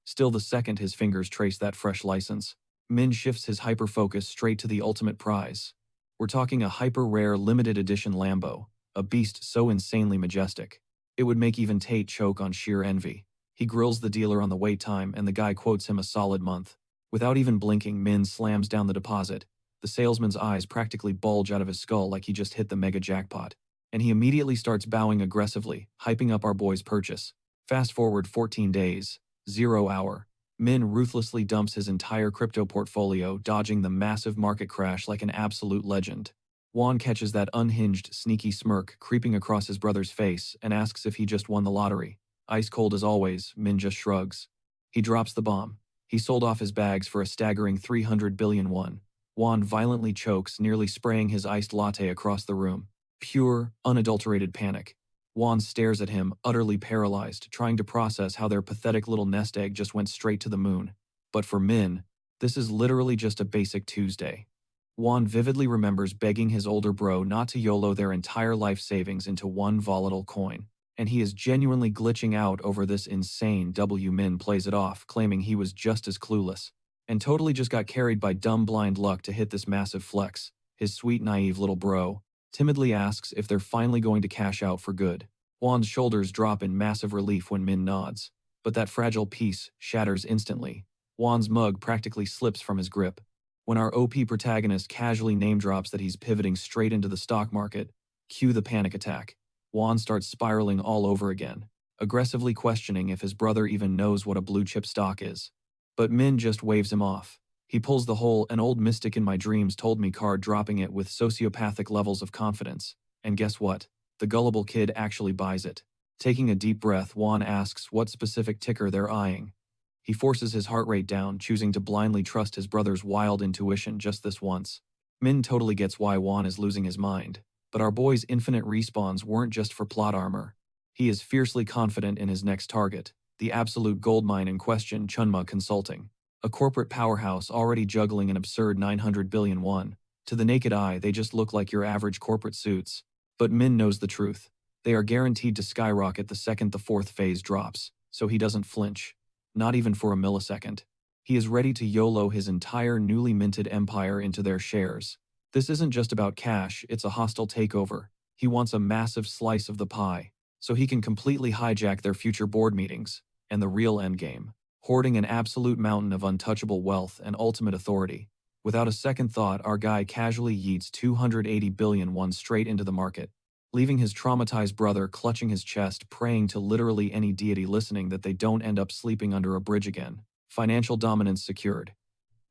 Still, the second his fingers trace that fresh license, Min shifts his hyper-focus straight to the ultimate prize. We're talking a hyper-rare limited edition Lambo, a beast so insanely majestic, it would make even Tate choke on sheer envy. He grills the dealer on the wait time and the guy quotes him a solid month. Without even blinking, Min slams down the deposit. The salesman's eyes practically bulge out of his skull like he just hit the mega jackpot. And he immediately starts bowing aggressively, hyping up our boy's purchase. Fast forward 14 days, 0 hour. Min ruthlessly dumps his entire crypto portfolio, dodging the massive market crash like an absolute legend. Juan catches that unhinged, sneaky smirk creeping across his brother's face and asks if he just won the lottery. Ice cold as always, Min just shrugs. He drops the bomb. He sold off his bags for a staggering 300 billion won. Juan violently chokes, nearly spraying his iced latte across the room. Pure, unadulterated panic. Juan stares at him, utterly paralyzed, trying to process how their pathetic little nest egg just went straight to the moon. But for Min, this is literally just a basic Tuesday. Juan vividly remembers begging his older bro not to YOLO their entire life savings into one volatile coin, and he is genuinely glitching out over this insane W. Min plays it off, claiming he was just as clueless, and totally just got carried by dumb blind luck to hit this massive flex. His sweet naive little bro timidly asks if they're finally going to cash out for good. Juan's shoulders drop in massive relief when Min nods, but that fragile piece shatters instantly. Juan's mug practically slips from his grip. When our OP protagonist casually name drops that he's pivoting straight into the stock market, cue the panic attack. Juan starts spiraling all over again, aggressively questioning if his brother even knows what a blue chip stock is. But Min just waves him off. He pulls the whole "an old mystic in my dreams told me" card, dropping it with sociopathic levels of confidence. And guess what? The gullible kid actually buys it. Taking a deep breath, Juan asks what specific ticker they're eyeing. He forces his heart rate down, choosing to blindly trust his brother's wild intuition just this once. Min totally gets why Juan is losing his mind, but our boy's infinite respawns weren't just for plot armor. He is fiercely confident in his next target, the absolute goldmine in question, Chunma Consulting. A corporate powerhouse already juggling an absurd 900 billion won. To the naked eye, they just look like your average corporate suits. But Min knows the truth. They are guaranteed to skyrocket the second the fourth phase drops, so he doesn't flinch. Not even for a millisecond. He is ready to YOLO his entire newly minted empire into their shares. This isn't just about cash, it's a hostile takeover. He wants a massive slice of the pie, so he can completely hijack their future board meetings, and the real endgame, hoarding an absolute mountain of untouchable wealth and ultimate authority. Without a second thought, our guy casually yeets 280 billion won straight into the market, leaving his traumatized brother clutching his chest, praying to literally any deity listening that they don't end up sleeping under a bridge again. Financial dominance secured.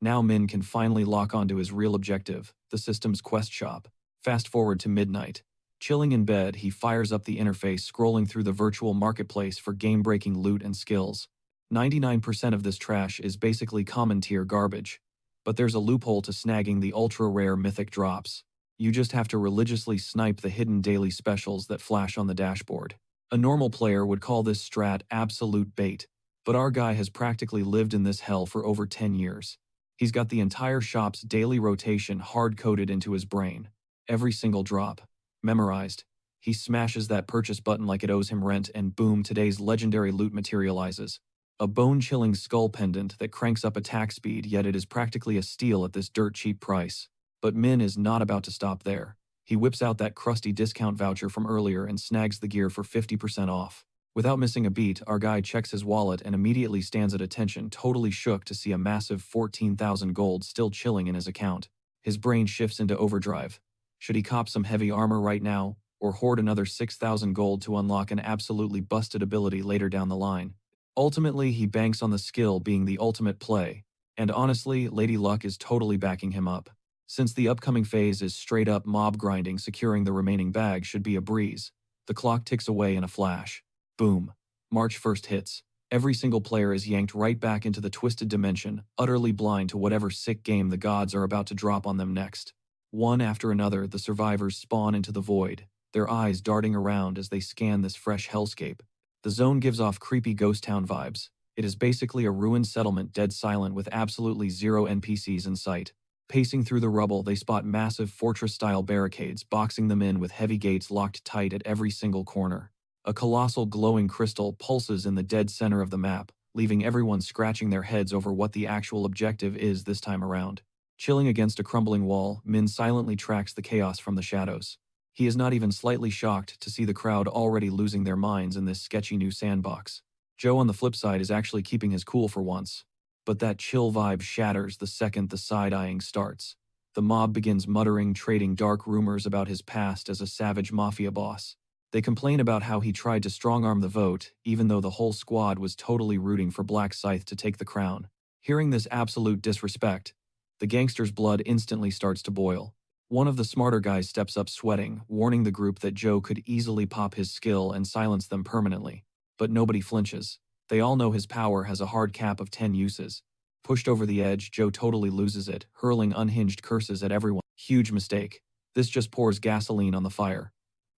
Now Min can finally lock onto his real objective, the system's quest shop. Fast forward to midnight. Chilling in bed, he fires up the interface, scrolling through the virtual marketplace for game-breaking loot and skills. 99% of this trash is basically common-tier garbage. But there's a loophole to snagging the ultra-rare mythic drops. You just have to religiously snipe the hidden daily specials that flash on the dashboard. A normal player would call this strat absolute bait, but our guy has practically lived in this hell for over 10 years. He's got the entire shop's daily rotation hard-coded into his brain. Every single drop. Memorized. He smashes that purchase button like it owes him rent, and boom, today's legendary loot materializes. A bone-chilling skull pendant that cranks up attack speed, yet it is practically a steal at this dirt-cheap price. But Min is not about to stop there. He whips out that crusty discount voucher from earlier and snags the gear for 50% off. Without missing a beat, our guy checks his wallet and immediately stands at attention, totally shook to see a massive 14,000 gold still chilling in his account. His brain shifts into overdrive. Should he cop some heavy armor right now, or hoard another 6,000 gold to unlock an absolutely busted ability later down the line? Ultimately, he banks on the skill being the ultimate play, and honestly, Lady Luck is totally backing him up. Since the upcoming phase is straight-up mob grinding, securing the remaining bag should be a breeze. The clock ticks away in a flash. Boom. March 1st hits. Every single player is yanked right back into the twisted dimension, utterly blind to whatever sick game the gods are about to drop on them next. One after another, the survivors spawn into the void, their eyes darting around as they scan this fresh hellscape. The zone gives off creepy ghost town vibes. It is basically a ruined settlement, dead silent with absolutely zero NPCs in sight. Pacing through the rubble, they spot massive fortress-style barricades, boxing them in with heavy gates locked tight at every single corner. A colossal glowing crystal pulses in the dead center of the map, leaving everyone scratching their heads over what the actual objective is this time around. Chilling against a crumbling wall, Min silently tracks the chaos from the shadows. He is not even slightly shocked to see the crowd already losing their minds in this sketchy new sandbox. Joe, on the flip side, is actually keeping his cool for once. But that chill vibe shatters the second the side-eyeing starts. The mob begins muttering, trading dark rumors about his past as a savage mafia boss. They complain about how he tried to strong-arm the vote, even though the whole squad was totally rooting for Black Scythe to take the crown. Hearing this absolute disrespect, the gangster's blood instantly starts to boil. One of the smarter guys steps up sweating, warning the group that Joe could easily pop his skill and silence them permanently. But nobody flinches. They all know his power has a hard cap of 10 uses. Pushed over the edge, Joe totally loses it, hurling unhinged curses at everyone. Huge mistake. This just pours gasoline on the fire.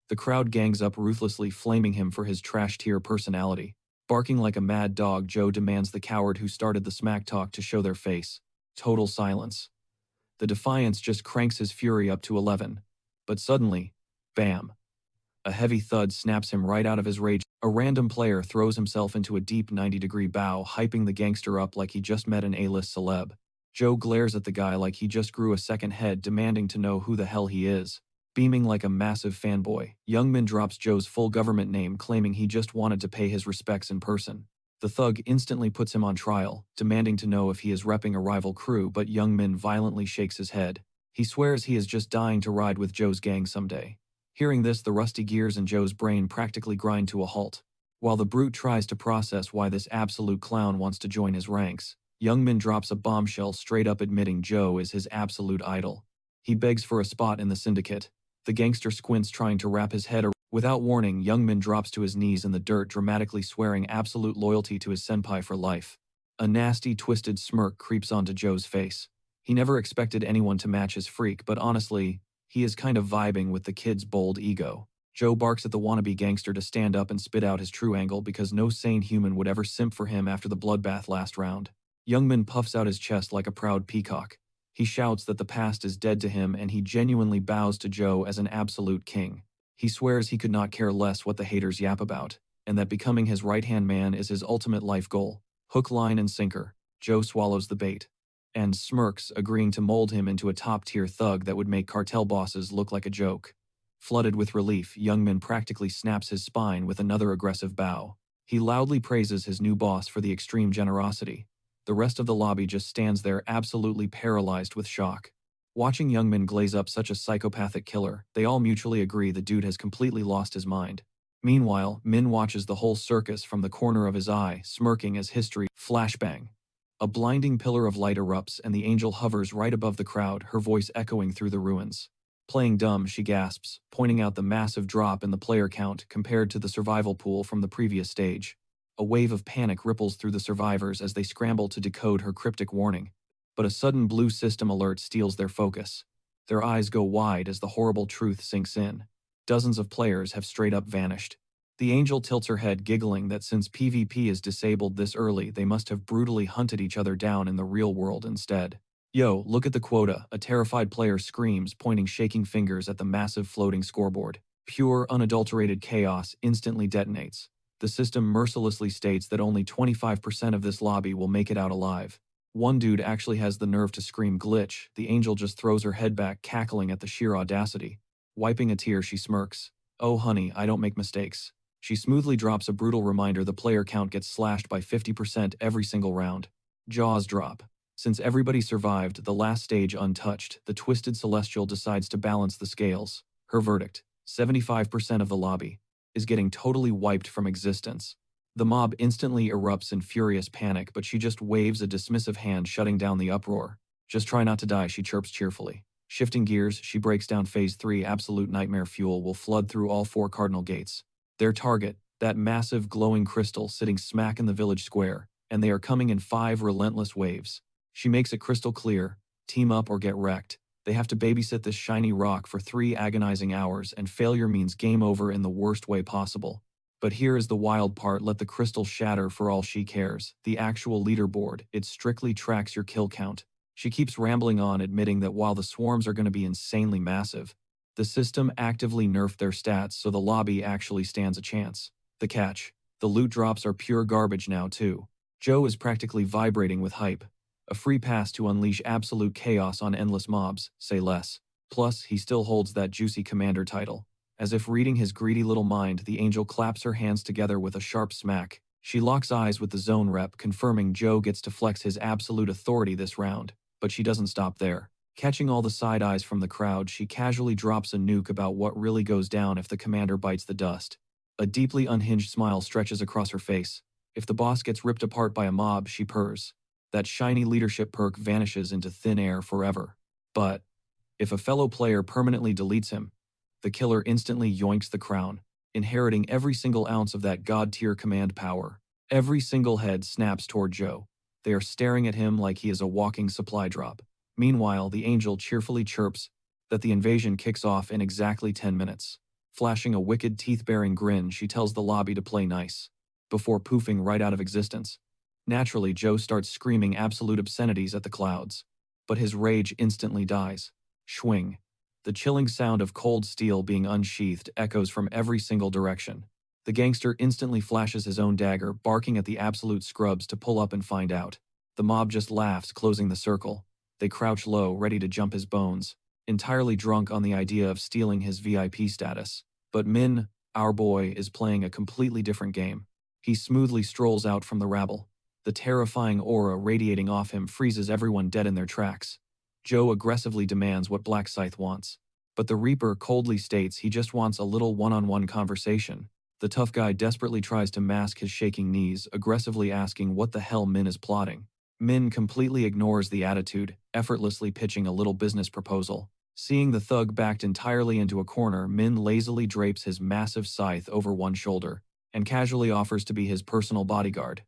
The crowd gangs up ruthlessly, flaming him for his trash-tier personality. Barking like a mad dog, Joe demands the coward who started the smack talk to show their face. Total silence. The defiance just cranks his fury up to 11. But suddenly, bam. A heavy thud snaps him right out of his rage. A random player throws himself into a deep 90-degree bow, hyping the gangster up like he just met an A-list celeb. Joe glares at the guy like he just grew a second head, demanding to know who the hell he is. Beaming like a massive fanboy, Youngmin drops Joe's full government name, claiming he just wanted to pay his respects in person. The thug instantly puts him on trial, demanding to know if he is repping a rival crew, but Youngmin violently shakes his head. He swears he is just dying to ride with Joe's gang someday. Hearing this, the rusty gears in Joe's brain practically grind to a halt. While the brute tries to process why this absolute clown wants to join his ranks, Youngmin drops a bombshell, straight up admitting Joe is his absolute idol. He begs for a spot in the syndicate. The gangster squints, trying to wrap his head around. Without warning, Youngmin drops to his knees in the dirt, dramatically swearing absolute loyalty to his senpai for life. A nasty, twisted smirk creeps onto Joe's face. He never expected anyone to match his freak, but honestly, he is kind of vibing with the kid's bold ego. Joe barks at the wannabe gangster to stand up and spit out his true angle, because no sane human would ever simp for him after the bloodbath last round. Youngmin puffs out his chest like a proud peacock. He shouts that the past is dead to him, and he genuinely bows to Joe as an absolute king. He swears he could not care less what the haters yap about, and that becoming his right-hand man is his ultimate life goal. Hook, line, and sinker. Joe swallows the bait and smirks, agreeing to mold him into a top-tier thug that would make cartel bosses look like a joke. Flooded with relief, Youngmin practically snaps his spine with another aggressive bow. He loudly praises his new boss for the extreme generosity. The rest of the lobby just stands there, absolutely paralyzed with shock. Watching Youngmin glaze up such a psychopathic killer, they all mutually agree the dude has completely lost his mind. Meanwhile, Min watches the whole circus from the corner of his eye, smirking as history flashbang. A blinding pillar of light erupts and the angel hovers right above the crowd, her voice echoing through the ruins. Playing dumb, she gasps, pointing out the massive drop in the player count compared to the survival pool from the previous stage. A wave of panic ripples through the survivors as they scramble to decode her cryptic warning. But a sudden blue system alert steals their focus. Their eyes go wide as the horrible truth sinks in. Dozens of players have straight up vanished. The angel tilts her head, giggling that since PvP is disabled this early, they must have brutally hunted each other down in the real world instead. Yo, look at the quota, a terrified player screams, pointing shaking fingers at the massive floating scoreboard. Pure, unadulterated chaos instantly detonates. The system mercilessly states that only 25% of this lobby will make it out alive. One dude actually has the nerve to scream glitch. The angel just throws her head back, cackling at the sheer audacity. Wiping a tear, she smirks. Oh honey, I don't make mistakes. She smoothly drops a brutal reminder the player count gets slashed by 50% every single round. Jaws drop. Since everybody survived the last stage untouched, the twisted celestial decides to balance the scales. Her verdict, 75% of the lobby, is getting totally wiped from existence. The mob instantly erupts in furious panic, but she just waves a dismissive hand, shutting down the uproar. Just try not to die, she chirps cheerfully. Shifting gears, she breaks down Phase 3. Absolute nightmare fuel will flood through all 4 cardinal gates. Their target, that massive glowing crystal sitting smack in the village square, and they are coming in 5 relentless waves. She makes it crystal clear: team up or get wrecked. They have to babysit this shiny rock for 3 agonizing hours, and failure means game over in the worst way possible. But here is the wild part: let the crystal shatter for all she cares. The actual leaderboard, it strictly tracks your kill count. She keeps rambling on, admitting that while the swarms are going to be insanely massive, the system actively nerfed their stats so the lobby actually stands a chance. The catch: the loot drops are pure garbage now too. Joe is practically vibrating with hype. A free pass to unleash absolute chaos on endless mobs, say less. Plus, he still holds that juicy commander title. As if reading his greedy little mind, the angel claps her hands together with a sharp smack. She locks eyes with the zone rep, confirming Joe gets to flex his absolute authority this round. But she doesn't stop there. Catching all the side eyes from the crowd, she casually drops a nuke about what really goes down if the commander bites the dust. A deeply unhinged smile stretches across her face. If the boss gets ripped apart by a mob, she purrs. That shiny leadership perk vanishes into thin air forever. But if a fellow player permanently deletes him, the killer instantly yoinks the crown, inheriting every single ounce of that god-tier command power. Every single head snaps toward Joe. They are staring at him like he is a walking supply drop. Meanwhile, the angel cheerfully chirps that the invasion kicks off in exactly 10 minutes. Flashing a wicked teeth-baring grin, she tells the lobby to play nice, before poofing right out of existence. Naturally, Joe starts screaming absolute obscenities at the clouds, but his rage instantly dies. Schwing. The chilling sound of cold steel being unsheathed echoes from every single direction. The gangster instantly flashes his own dagger, barking at the absolute scrubs to pull up and find out. The mob just laughs, closing the circle. They crouch low, ready to jump his bones, entirely drunk on the idea of stealing his VIP status. But Min, our boy, is playing a completely different game. He smoothly strolls out from the rabble. The terrifying aura radiating off him freezes everyone dead in their tracks. Joe aggressively demands what Black Scythe wants, but the Reaper coldly states he just wants a little one-on-one conversation. The tough guy desperately tries to mask his shaking knees, aggressively asking what the hell Min is plotting. Min completely ignores the attitude, effortlessly pitching a little business proposal. Seeing the thug backed entirely into a corner, Min lazily drapes his massive scythe over one shoulder and casually offers to be his personal bodyguard.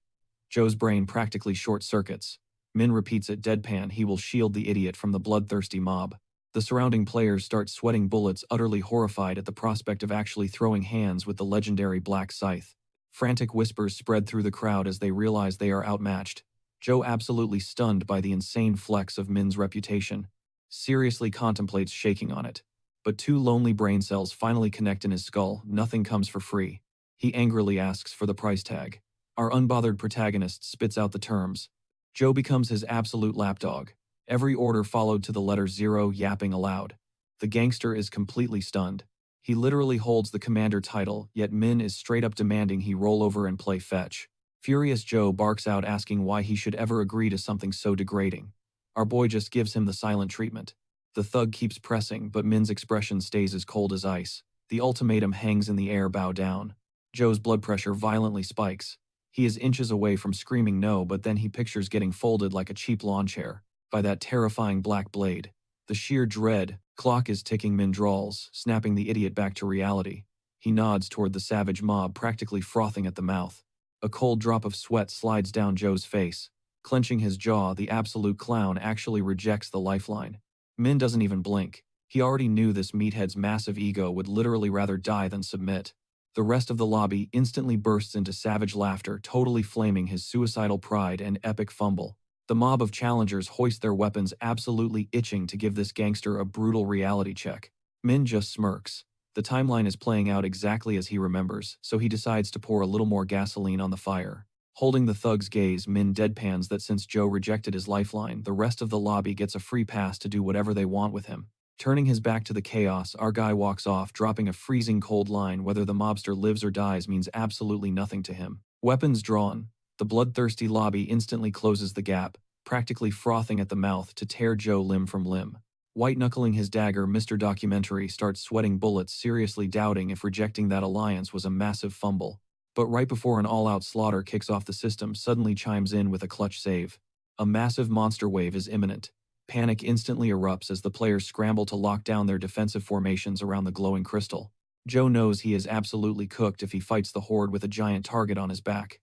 Joe's brain practically short-circuits. Min repeats it deadpan he will shield the idiot from the bloodthirsty mob. The surrounding players start sweating bullets, utterly horrified at the prospect of actually throwing hands with the legendary Black Scythe. Frantic whispers spread through the crowd as they realize they are outmatched. Joe, absolutely stunned by the insane flex of Min's reputation, seriously contemplates shaking on it. But two lonely brain cells finally connect in his skull. Nothing comes for free. He angrily asks for the price tag. Our unbothered protagonist spits out the terms. Joe becomes his absolute lapdog. Every order followed to the letter 0, yapping aloud. The gangster is completely stunned. He literally holds the commander title, yet Min is straight up demanding he roll over and play fetch. Furious Joe barks out, asking why he should ever agree to something so degrading. Our boy just gives him the silent treatment. The thug keeps pressing, but Min's expression stays as cold as ice. The ultimatum hangs in the air, bow down. Joe's blood pressure violently spikes. He is inches away from screaming no, but then he pictures getting folded like a cheap lawn chair by that terrifying black blade. The sheer dread. Clock is ticking, Min drawls, snapping the idiot back to reality. He nods toward the savage mob, practically frothing at the mouth. A cold drop of sweat slides down Joe's face. Clenching his jaw, the absolute clown actually rejects the lifeline. Min doesn't even blink. He already knew this meathead's massive ego would literally rather die than submit. The rest of the lobby instantly bursts into savage laughter, totally flaming his suicidal pride and epic fumble. The mob of challengers hoist their weapons, absolutely itching to give this gangster a brutal reality check. Min just smirks. The timeline is playing out exactly as he remembers, so he decides to pour a little more gasoline on the fire. Holding the thug's gaze, Min deadpans that since Joe rejected his lifeline, the rest of the lobby gets a free pass to do whatever they want with him. Turning his back to the chaos, our guy walks off, dropping a freezing cold line. Whether the mobster lives or dies means absolutely nothing to him. Weapons drawn, the bloodthirsty lobby instantly closes the gap, practically frothing at the mouth to tear Joe limb from limb. White-knuckling his dagger, Mr. Documentary starts sweating bullets, seriously doubting if rejecting that alliance was a massive fumble. But right before an all-out slaughter kicks off, the system suddenly chimes in with a clutch save. A massive monster wave is imminent. Panic instantly erupts as the players scramble to lock down their defensive formations around the glowing crystal. Joe knows he is absolutely cooked if he fights the horde with a giant target on his back.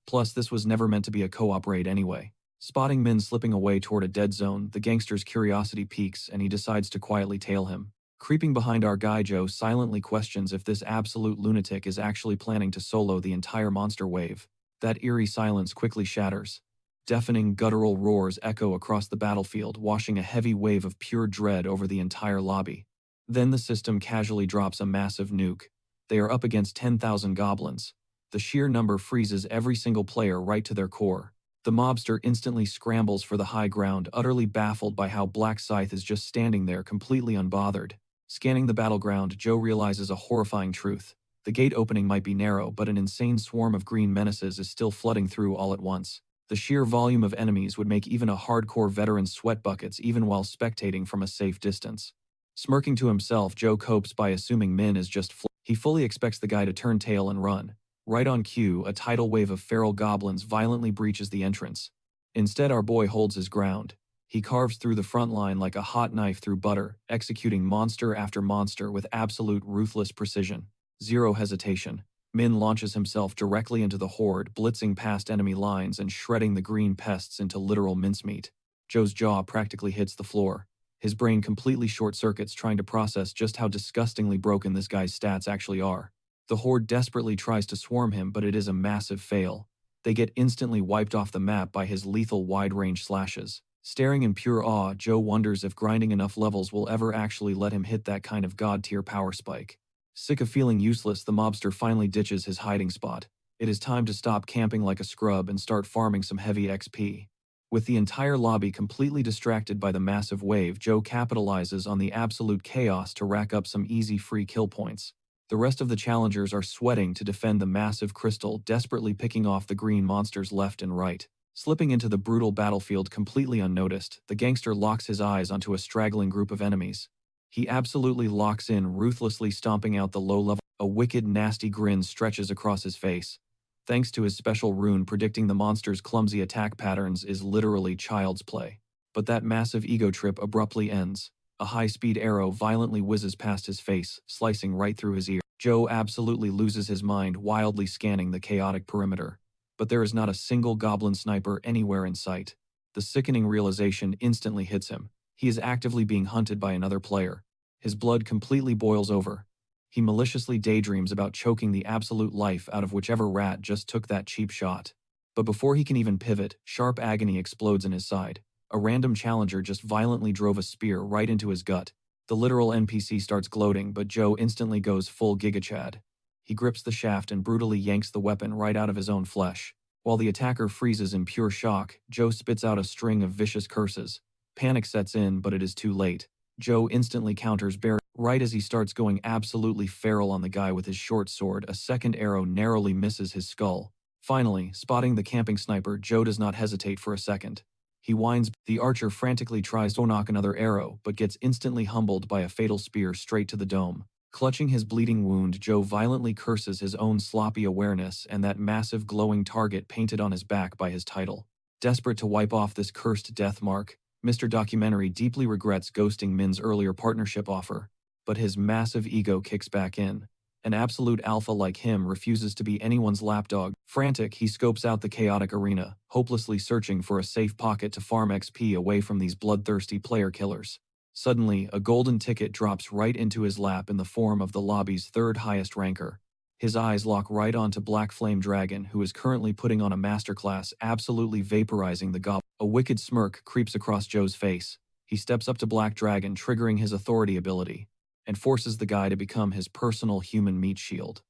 Plus, this was never meant to be a co-op raid anyway. Spotting Min slipping away toward a dead zone, the gangster's curiosity peaks and he decides to quietly tail him. Creeping behind our guy, Joe silently questions if this absolute lunatic is actually planning to solo the entire monster wave. That eerie silence quickly shatters. Deafening guttural roars echo across the battlefield, washing a heavy wave of pure dread over the entire lobby. Then the system casually drops a massive nuke. They are up against 10,000 goblins. The sheer number freezes every single player right to their core. The mobster instantly scrambles for the high ground, utterly baffled by how Black Scythe is just standing there completely unbothered. Scanning the battleground, Joe realizes a horrifying truth. The gate opening might be narrow, but an insane swarm of green menaces is still flooding through all at once. The sheer volume of enemies would make even a hardcore veteran sweat buckets even while spectating from a safe distance. Smirking to himself, Joe copes by assuming Min is just he fully expects the guy to turn tail and run. Right on cue, a tidal wave of feral goblins violently breaches the entrance. Instead, our boy holds his ground. He carves through the front line like a hot knife through butter, executing monster after monster with absolute ruthless precision. Zero hesitation. Min launches himself directly into the horde, blitzing past enemy lines and shredding the green pests into literal mincemeat. Joe's jaw practically hits the floor. His brain completely short-circuits trying to process just how disgustingly broken this guy's stats actually are. The horde desperately tries to swarm him, but it is a massive fail. They get instantly wiped off the map by his lethal wide-range slashes. Staring in pure awe, Joe wonders if grinding enough levels will ever actually let him hit that kind of god-tier power spike. Sick of feeling useless, the mobster finally ditches his hiding spot. It is time to stop camping like a scrub and start farming some heavy XP. With the entire lobby completely distracted by the massive wave, Joe capitalizes on the absolute chaos to rack up some easy free kill points. The rest of the challengers are sweating to defend the massive crystal, desperately picking off the green monsters left and right. Slipping into the brutal battlefield completely unnoticed, the gangster locks his eyes onto a straggling group of enemies. He absolutely locks in, ruthlessly stomping out the low-level. A wicked, nasty grin stretches across his face. Thanks to his special rune predicting the monster's clumsy attack patterns is literally child's play. But that massive ego trip abruptly ends. A high-speed arrow violently whizzes past his face, slicing right through his ear. Joe absolutely loses his mind, wildly scanning the chaotic perimeter. But there is not a single goblin sniper anywhere in sight. The sickening realization instantly hits him. He is actively being hunted by another player. His blood completely boils over. He maliciously daydreams about choking the absolute life out of whichever rat just took that cheap shot. But before he can even pivot, sharp agony explodes in his side. A random challenger just violently drove a spear right into his gut. The literal NPC starts gloating, but Joe instantly goes full Giga Chad. He grips the shaft and brutally yanks the weapon right out of his own flesh. While the attacker freezes in pure shock, Joe spits out a string of vicious curses. Panic sets in, but it is too late. Joe instantly counters Barry. Right as he starts going absolutely feral on the guy with his short sword, a second arrow narrowly misses his skull. Finally, spotting the camping sniper, Joe does not hesitate for a second. He whines. The archer frantically tries to knock another arrow, but gets instantly humbled by a fatal spear straight to the dome. Clutching his bleeding wound, Joe violently curses his own sloppy awareness and that massive glowing target painted on his back by his title. Desperate to wipe off this cursed death mark, Mr. Documentary deeply regrets ghosting Min's earlier partnership offer. But his massive ego kicks back in. An absolute alpha like him refuses to be anyone's lapdog. Frantic, he scopes out the chaotic arena, hopelessly searching for a safe pocket to farm XP away from these bloodthirsty player killers. Suddenly, a golden ticket drops right into his lap in the form of the lobby's third highest ranker. His eyes lock right onto Black Flame Dragon, who is currently putting on a masterclass, absolutely vaporizing the goblin. A wicked smirk creeps across Joe's face. He steps up to Black Dragon, triggering his authority ability, and forces the guy to become his personal human meat shield.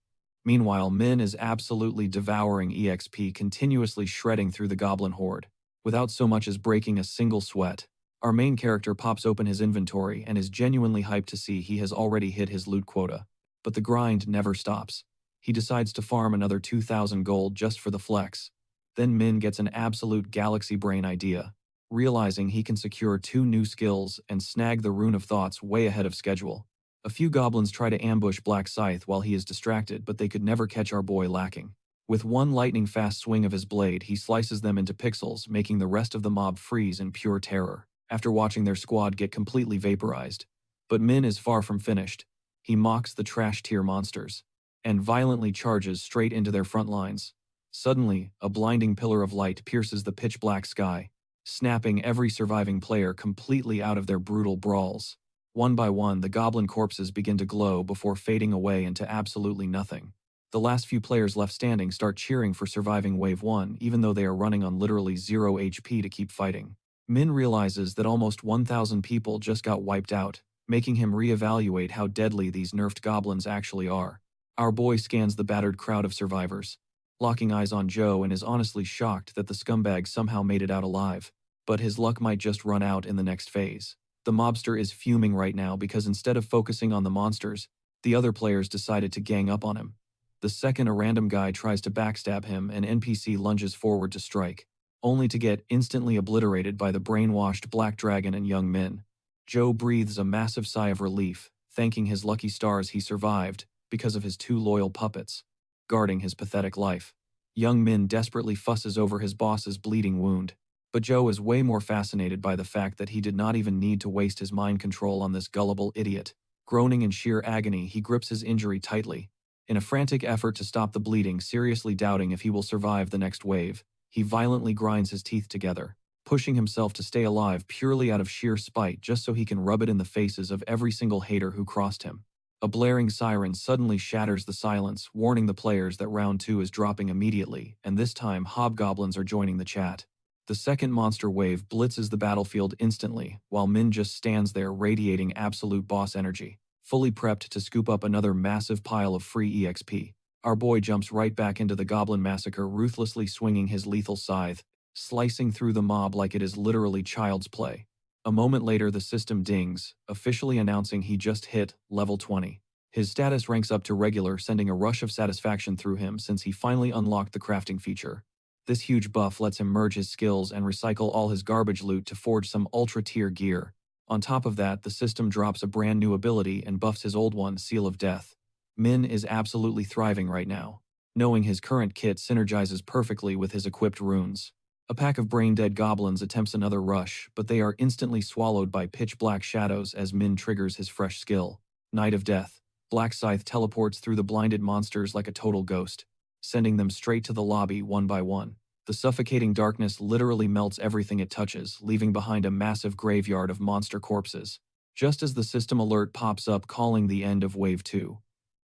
Meanwhile, Min is absolutely devouring EXP, continuously shredding through the goblin horde, without so much as breaking a single sweat. Our main character pops open his inventory and is genuinely hyped to see he has already hit his loot quota. But the grind never stops. He decides to farm another 2,000 gold just for the flex. Then Min gets an absolute galaxy brain idea, realizing he can secure 2 new skills and snag the Rune of Thoughts way ahead of schedule. A few goblins try to ambush Black Scythe while he is distracted, but they could never catch our boy lacking. With one lightning-fast swing of his blade, he slices them into pixels, making the rest of the mob freeze in pure terror, after watching their squad get completely vaporized. But Min is far from finished. He mocks the trash-tier monsters, and violently charges straight into their front lines. Suddenly, a blinding pillar of light pierces the pitch-black sky, snapping every surviving player completely out of their brutal brawls. One by one, the goblin corpses begin to glow before fading away into absolutely nothing. The last few players left standing start cheering for surviving Wave 1, even though they are running on literally 0 HP to keep fighting. Min realizes that almost 1,000 people just got wiped out, making him reevaluate how deadly these nerfed goblins actually are. Our boy scans the battered crowd of survivors, locking eyes on Joe, and is honestly shocked that the scumbag somehow made it out alive. But his luck might just run out in the next phase. The mobster is fuming right now because instead of focusing on the monsters, the other players decided to gang up on him. The second a random guy tries to backstab him, an NPC lunges forward to strike. only to get instantly obliterated by the brainwashed Black Dragon and young Min. Joe breathes a massive sigh of relief, thanking his lucky stars he survived because of his two loyal puppets, guarding his pathetic life. Young Min desperately fusses over his boss's bleeding wound, but Joe is way more fascinated by the fact that he did not even need to waste his mind control on this gullible idiot. Groaning in sheer agony, he grips his injury tightly. In a frantic effort to stop the bleeding, seriously doubting if he will survive the next wave, he violently grinds his teeth together, pushing himself to stay alive purely out of sheer spite just so he can rub it in the faces of every single hater who crossed him. A blaring siren suddenly shatters the silence, warning the players that round 2 is dropping immediately, and this time hobgoblins are joining the chat. The second monster wave blitzes the battlefield instantly, while Min just stands there radiating absolute boss energy, fully prepped to scoop up another massive pile of free EXP. Our boy jumps right back into the goblin massacre, ruthlessly swinging his lethal scythe, slicing through the mob like it is literally child's play. A moment later the system dings, officially announcing he just hit level 20. His status ranks up to regular, sending a rush of satisfaction through him since he finally unlocked the crafting feature. This huge buff lets him merge his skills and recycle all his garbage loot to forge some ultra-tier gear. On top of that, the system drops a brand new ability and buffs his old one, Seal of Death. Min is absolutely thriving right now, knowing his current kit synergizes perfectly with his equipped runes. A pack of brain-dead goblins attempts another rush, but they are instantly swallowed by pitch-black shadows as Min triggers his fresh skill, Night of Death. Black Scythe teleports through the blinded monsters like a total ghost, sending them straight to the lobby one by one. The suffocating darkness literally melts everything it touches, leaving behind a massive graveyard of monster corpses. Just as the system alert pops up calling the end of Wave 2,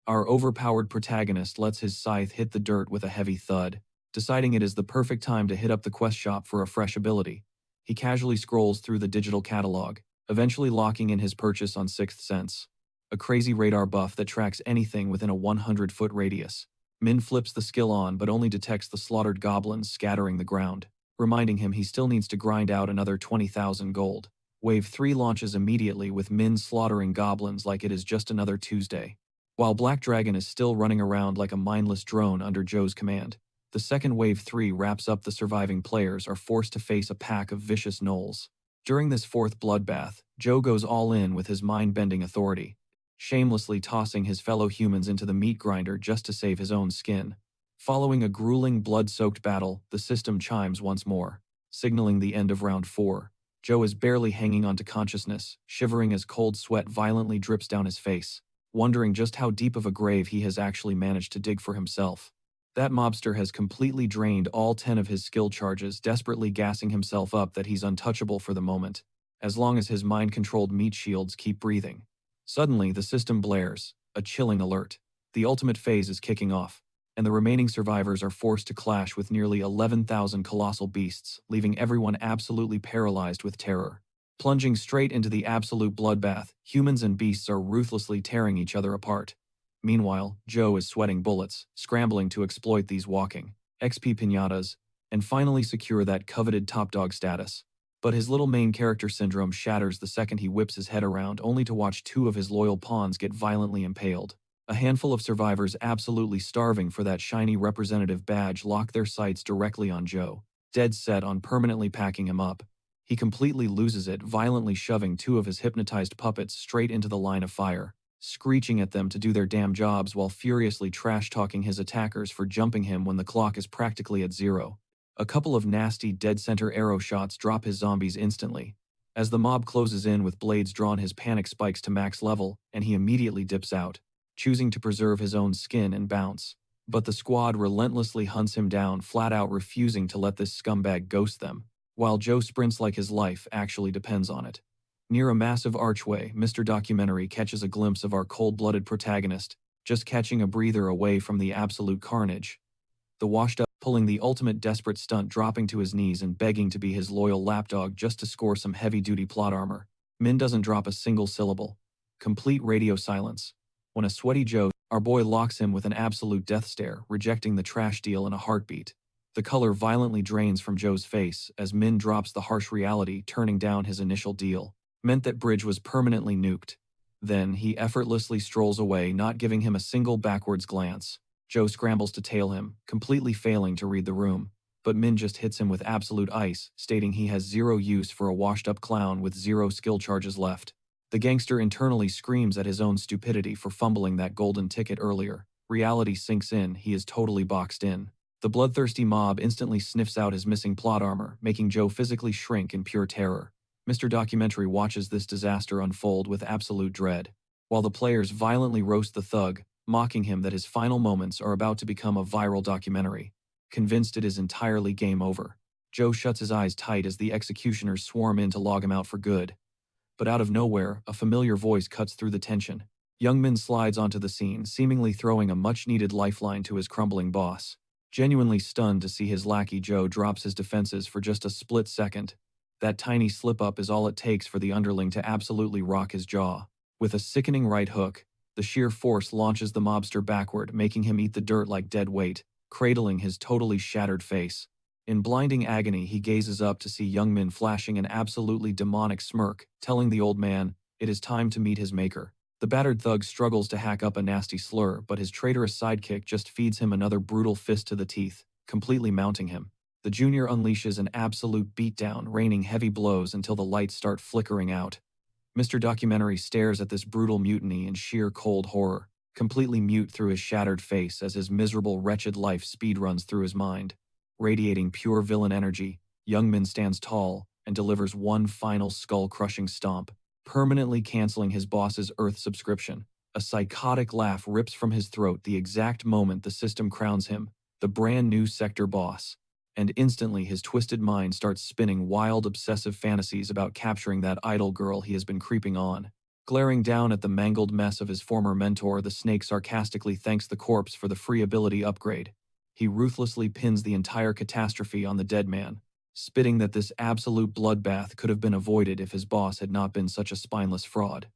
our overpowered protagonist lets his scythe hit the dirt with a heavy thud, deciding it is the perfect time to hit up the quest shop for a fresh ability. He casually scrolls through the digital catalog, eventually locking in his purchase on 6th Sense, a crazy radar buff that tracks anything within a 100-foot radius. Min flips the skill on but only detects the slaughtered goblins scattering the ground, reminding him he still needs to grind out another 20,000 gold. Wave 3 launches immediately with Min slaughtering goblins like it is just another Tuesday. While Black Dragon is still running around like a mindless drone under Joe's command, the second Wave 3 wraps up. The surviving players are forced to face a pack of vicious gnolls. During this fourth bloodbath, Joe goes all in with his mind-bending authority, shamelessly tossing his fellow humans into the meat grinder just to save his own skin. Following a grueling blood-soaked battle, the system chimes once more, signaling the end of round 4. Joe is barely hanging onto consciousness, shivering as cold sweat violently drips down his face, wondering just how deep of a grave he has actually managed to dig for himself. That mobster has completely drained all 10 of his skill charges, desperately gassing himself up that he's untouchable for the moment, as long as his mind-controlled meat shields keep breathing. Suddenly, the system blares, a chilling alert. The ultimate phase is kicking off, and the remaining survivors are forced to clash with nearly 11,000 colossal beasts, leaving everyone absolutely paralyzed with terror. Plunging straight into the absolute bloodbath, humans and beasts are ruthlessly tearing each other apart. Meanwhile, Joe is sweating bullets, scrambling to exploit these walking XP piñatas, and finally secure that coveted top dog status. But his little main character syndrome shatters the second he whips his head around only to watch 2 of his loyal pawns get violently impaled. A handful of survivors absolutely starving for that shiny representative badge lock their sights directly on Joe, dead set on permanently packing him up. He completely loses it, violently shoving 2 of his hypnotized puppets straight into the line of fire, screeching at them to do their damn jobs while furiously trash-talking his attackers for jumping him when the clock is practically at 0. A couple of nasty dead-center arrow shots drop his zombies instantly. As the mob closes in with blades drawn, his panic spikes to max level, and he immediately dips out, choosing to preserve his own skin and bounce. But the squad relentlessly hunts him down, flat out refusing to let this scumbag ghost them, while Joe sprints like his life actually depends on it. Near a massive archway, Mr. Documentary catches a glimpse of our cold-blooded protagonist, just catching a breather away from the absolute carnage. The washed-up, pulling the ultimate desperate stunt, dropping to his knees and begging to be his loyal lapdog just to score some heavy-duty plot armor. Min doesn't drop a single syllable. Complete radio silence. When a sweaty Joe, our boy, locks him with an absolute death stare, rejecting the trash deal in a heartbeat. The color violently drains from Joe's face as Min drops the harsh reality. Turning down his initial deal meant that Bridge was permanently nuked. Then he effortlessly strolls away, not giving him a single backwards glance. Joe scrambles to tail him, completely failing to read the room. but Min just hits him with absolute ice, stating he has zero use for a washed-up clown with zero skill charges left. The gangster internally screams at his own stupidity for fumbling that golden ticket earlier. Reality sinks in, he is totally boxed in. The bloodthirsty mob instantly sniffs out his missing plot armor, making Joe physically shrink in pure terror. Mr. Documentary watches this disaster unfold with absolute dread, while the players violently roast the thug, mocking him that his final moments are about to become a viral documentary. Convinced it is entirely game over, Joe shuts his eyes tight as the executioners swarm in to log him out for good. But out of nowhere, a familiar voice cuts through the tension. Young Min slides onto the scene, seemingly throwing a much-needed lifeline to his crumbling boss. Genuinely stunned to see his lackey Joe drops his defenses for just a split second. That tiny slip-up is all it takes for the underling to absolutely rock his jaw. With a sickening right hook, the sheer force launches the mobster backward, making him eat the dirt like dead weight, cradling his totally shattered face. In blinding agony, he gazes up to see Young Min flashing an absolutely demonic smirk, telling the old man, it is time to meet his maker. The battered thug struggles to hack up a nasty slur, but his traitorous sidekick just feeds him another brutal fist to the teeth, completely mounting him. The junior unleashes an absolute beatdown, raining heavy blows until the lights start flickering out. Mr. Documentary stares at this brutal mutiny in sheer cold horror, completely mute through his shattered face as his miserable, wretched life speedruns through his mind. Radiating pure villain energy, Young Min stands tall and delivers one final skull-crushing stomp, permanently canceling his boss's Earth subscription. A psychotic laugh rips from his throat the exact moment the system crowns him the brand new sector boss, and instantly his twisted mind starts spinning wild, obsessive fantasies about capturing that idol girl he has been creeping on. Glaring down at the mangled mess of his former mentor, the snake sarcastically thanks the corpse for the free ability upgrade. He ruthlessly pins the entire catastrophe on the dead man, spitting that this absolute bloodbath could have been avoided if his boss had not been such a spineless fraud.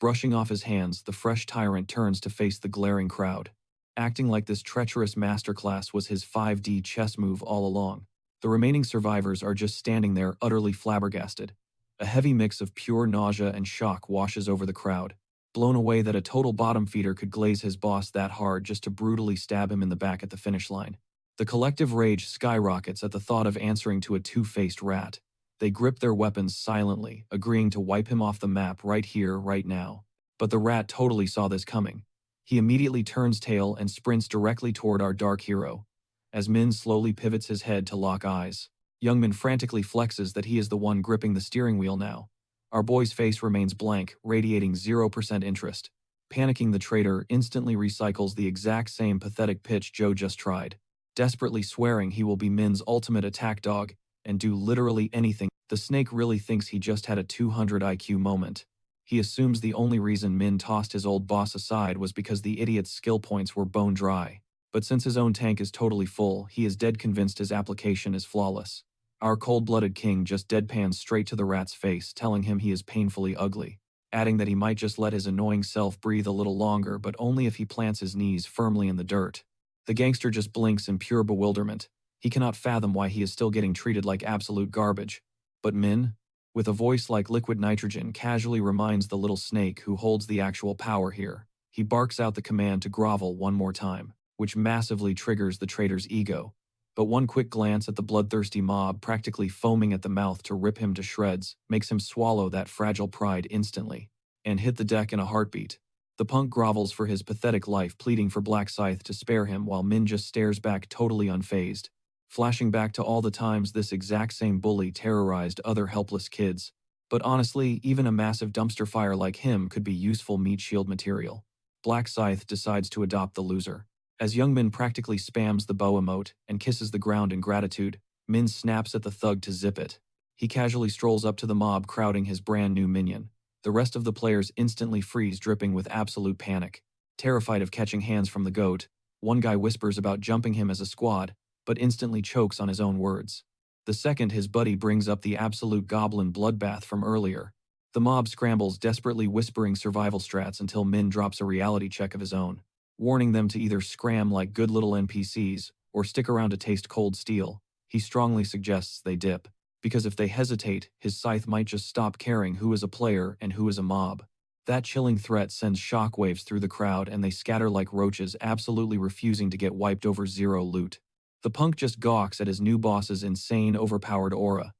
Brushing off his hands, the fresh tyrant turns to face the glaring crowd, acting like this treacherous masterclass was his 5D chess move all along. The remaining survivors are just standing there utterly flabbergasted. A heavy mix of pure nausea and shock washes over the crowd, blown away that a total bottom feeder could glaze his boss that hard just to brutally stab him in the back at the finish line. The collective rage skyrockets at the thought of answering to a two-faced rat. They grip their weapons silently, agreeing to wipe him off the map right here, right now. But the rat totally saw this coming. He immediately turns tail and sprints directly toward our dark hero. As Min slowly pivots his head to lock eyes, Young Min frantically flexes that he is the one gripping the steering wheel now. Our boy's face remains blank, radiating 0% interest. Panicking, the traitor instantly recycles the exact same pathetic pitch Joe just tried, desperately swearing he will be Min's ultimate attack dog and do literally anything. The snake really thinks he just had a 200 IQ moment. He assumes the only reason Min tossed his old boss aside was because the idiot's skill points were bone dry. But since his own tank is totally full, he is dead convinced his application is flawless. Our cold-blooded king just deadpans straight to the rat's face, telling him he is painfully ugly, adding that he might just let his annoying self breathe a little longer, but only if he plants his knees firmly in the dirt. The gangster just blinks in pure bewilderment. He cannot fathom why he is still getting treated like absolute garbage. But Min, with a voice like liquid nitrogen, casually reminds the little snake who holds the actual power here. He barks out the command to grovel one more time, which massively triggers the traitor's ego. But one quick glance at the bloodthirsty mob practically foaming at the mouth to rip him to shreds makes him swallow that fragile pride instantly and hit the deck in a heartbeat. The punk grovels for his pathetic life, pleading for Black Scythe to spare him, while Min just stares back totally unfazed, flashing back to all the times this exact same bully terrorized other helpless kids. But honestly, even a massive dumpster fire like him could be useful meat shield material. Black Scythe decides to adopt the loser. As Young Min practically spams the bow emote and kisses the ground in gratitude, Min snaps at the thug to zip it. He casually strolls up to the mob crowding his brand new minion. The rest of the players instantly freeze, dripping with absolute panic. Terrified of catching hands from the goat, one guy whispers about jumping him as a squad, but instantly chokes on his own words. The second, his buddy brings up the absolute goblin bloodbath from earlier. The mob scrambles, desperately whispering survival strats until Min drops a reality check of his own, warning them to either scram like good little NPCs or stick around to taste cold steel. He strongly suggests they dip, because if they hesitate, his scythe might just stop caring who is a player and who is a mob. That chilling threat sends shockwaves through the crowd and they scatter like roaches, absolutely refusing to get wiped over zero loot. The punk just gawks at his new boss's insane, overpowered aura.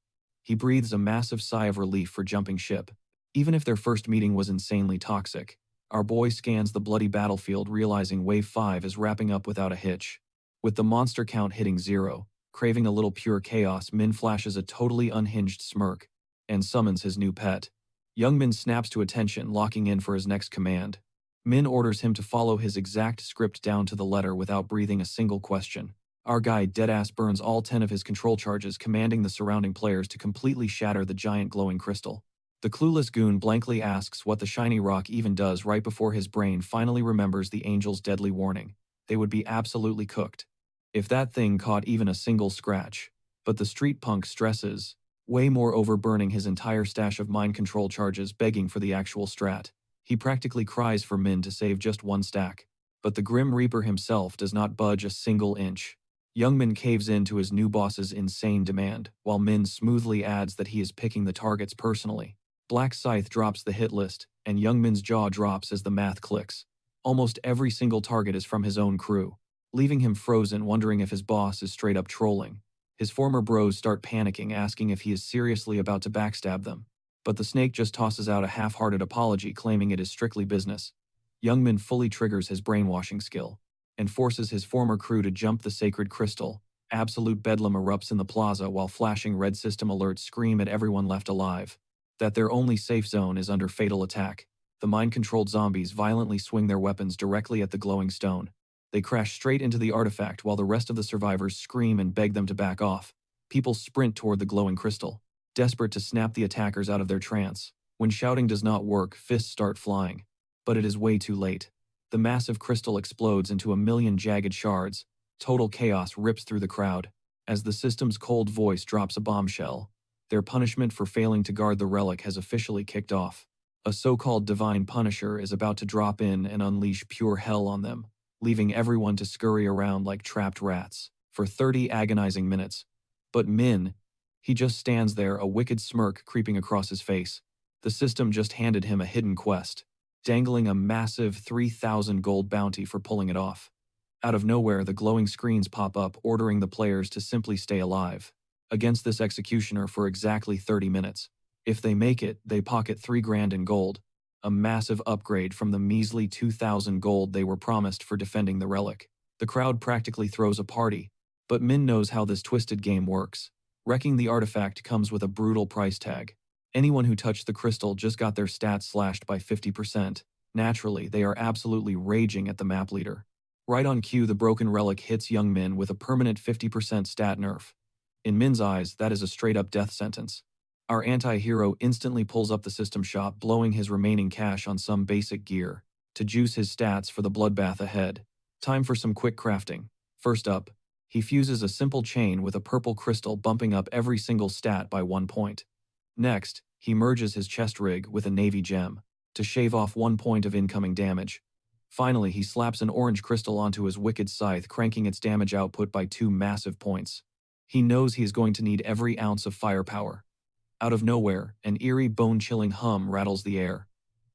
He breathes a massive sigh of relief for jumping ship. Even if their first meeting was insanely toxic, our boy scans the bloody battlefield realizing Wave 5 is wrapping up without a hitch. With the monster count hitting 0, craving a little pure chaos, Min flashes a totally unhinged smirk and summons his new pet. Young Min snaps to attention, locking in for his next command. Min orders him to follow his exact script down to the letter without breathing a single question. Our guy deadass burns all 10 of his control charges, commanding the surrounding players to completely shatter the giant glowing crystal. The clueless goon blankly asks what the shiny rock even does right before his brain finally remembers the angel's deadly warning. They would be absolutely cooked if that thing caught even a single scratch. But the street punk stresses, way more over burning his entire stash of mind control charges begging for the actual strat. He practically cries for Min to save just one stack. But the Grim Reaper himself does not budge a single inch. Young Min caves in to his new boss's insane demand, while Min smoothly adds that he is picking the targets personally. Black Scythe drops the hit list, and Young Min's jaw drops as the math clicks. Almost every single target is from his own crew, leaving him frozen, wondering if his boss is straight up trolling. His former bros start panicking, asking if he is seriously about to backstab them. But the snake just tosses out a half-hearted apology, claiming it is strictly business. Young Min fully triggers his brainwashing skill and forces his former crew to jump the sacred crystal. Absolute bedlam erupts in the plaza while flashing red system alerts scream at everyone left alive that their only safe zone is under fatal attack. The mind-controlled zombies violently swing their weapons directly at the glowing stone. They crash straight into the artifact while the rest of the survivors scream and beg them to back off. People sprint toward the glowing crystal, desperate to snap the attackers out of their trance. When shouting does not work, fists start flying. But it is way too late. The massive crystal explodes into a million jagged shards. Total chaos rips through the crowd as the system's cold voice drops a bombshell. Their punishment for failing to guard the relic has officially kicked off. A so-called divine punisher is about to drop in and unleash pure hell on them, leaving everyone to scurry around like trapped rats for 30 agonizing minutes. But Min, he just stands there, a wicked smirk creeping across his face. The system just handed him a hidden quest, dangling a massive 3,000 gold bounty for pulling it off. Out of nowhere, the glowing screens pop up, ordering the players to simply stay alive against this executioner for exactly 30 minutes. If they make it, they pocket 3 grand in gold, a massive upgrade from the measly 2,000 gold they were promised for defending the relic. The crowd practically throws a party, but Min knows how this twisted game works. Wrecking the artifact comes with a brutal price tag. Anyone who touched the crystal just got their stats slashed by 50%. Naturally, they are absolutely raging at the map leader. Right on cue, the broken relic hits young Min with a permanent 50% stat nerf. In Min's eyes, that is a straight-up death sentence. Our anti-hero instantly pulls up the system shop, blowing his remaining cash on some basic gear to juice his stats for the bloodbath ahead. Time for some quick crafting. First up, he fuses a simple chain with a purple crystal, bumping up every single stat by 1 point. Next, he merges his chest rig with a navy gem to shave off 1 point of incoming damage. Finally, he slaps an orange crystal onto his wicked scythe, cranking its damage output by 2 massive points. He knows he is going to need every ounce of firepower. Out of nowhere, an eerie, bone-chilling hum rattles the air.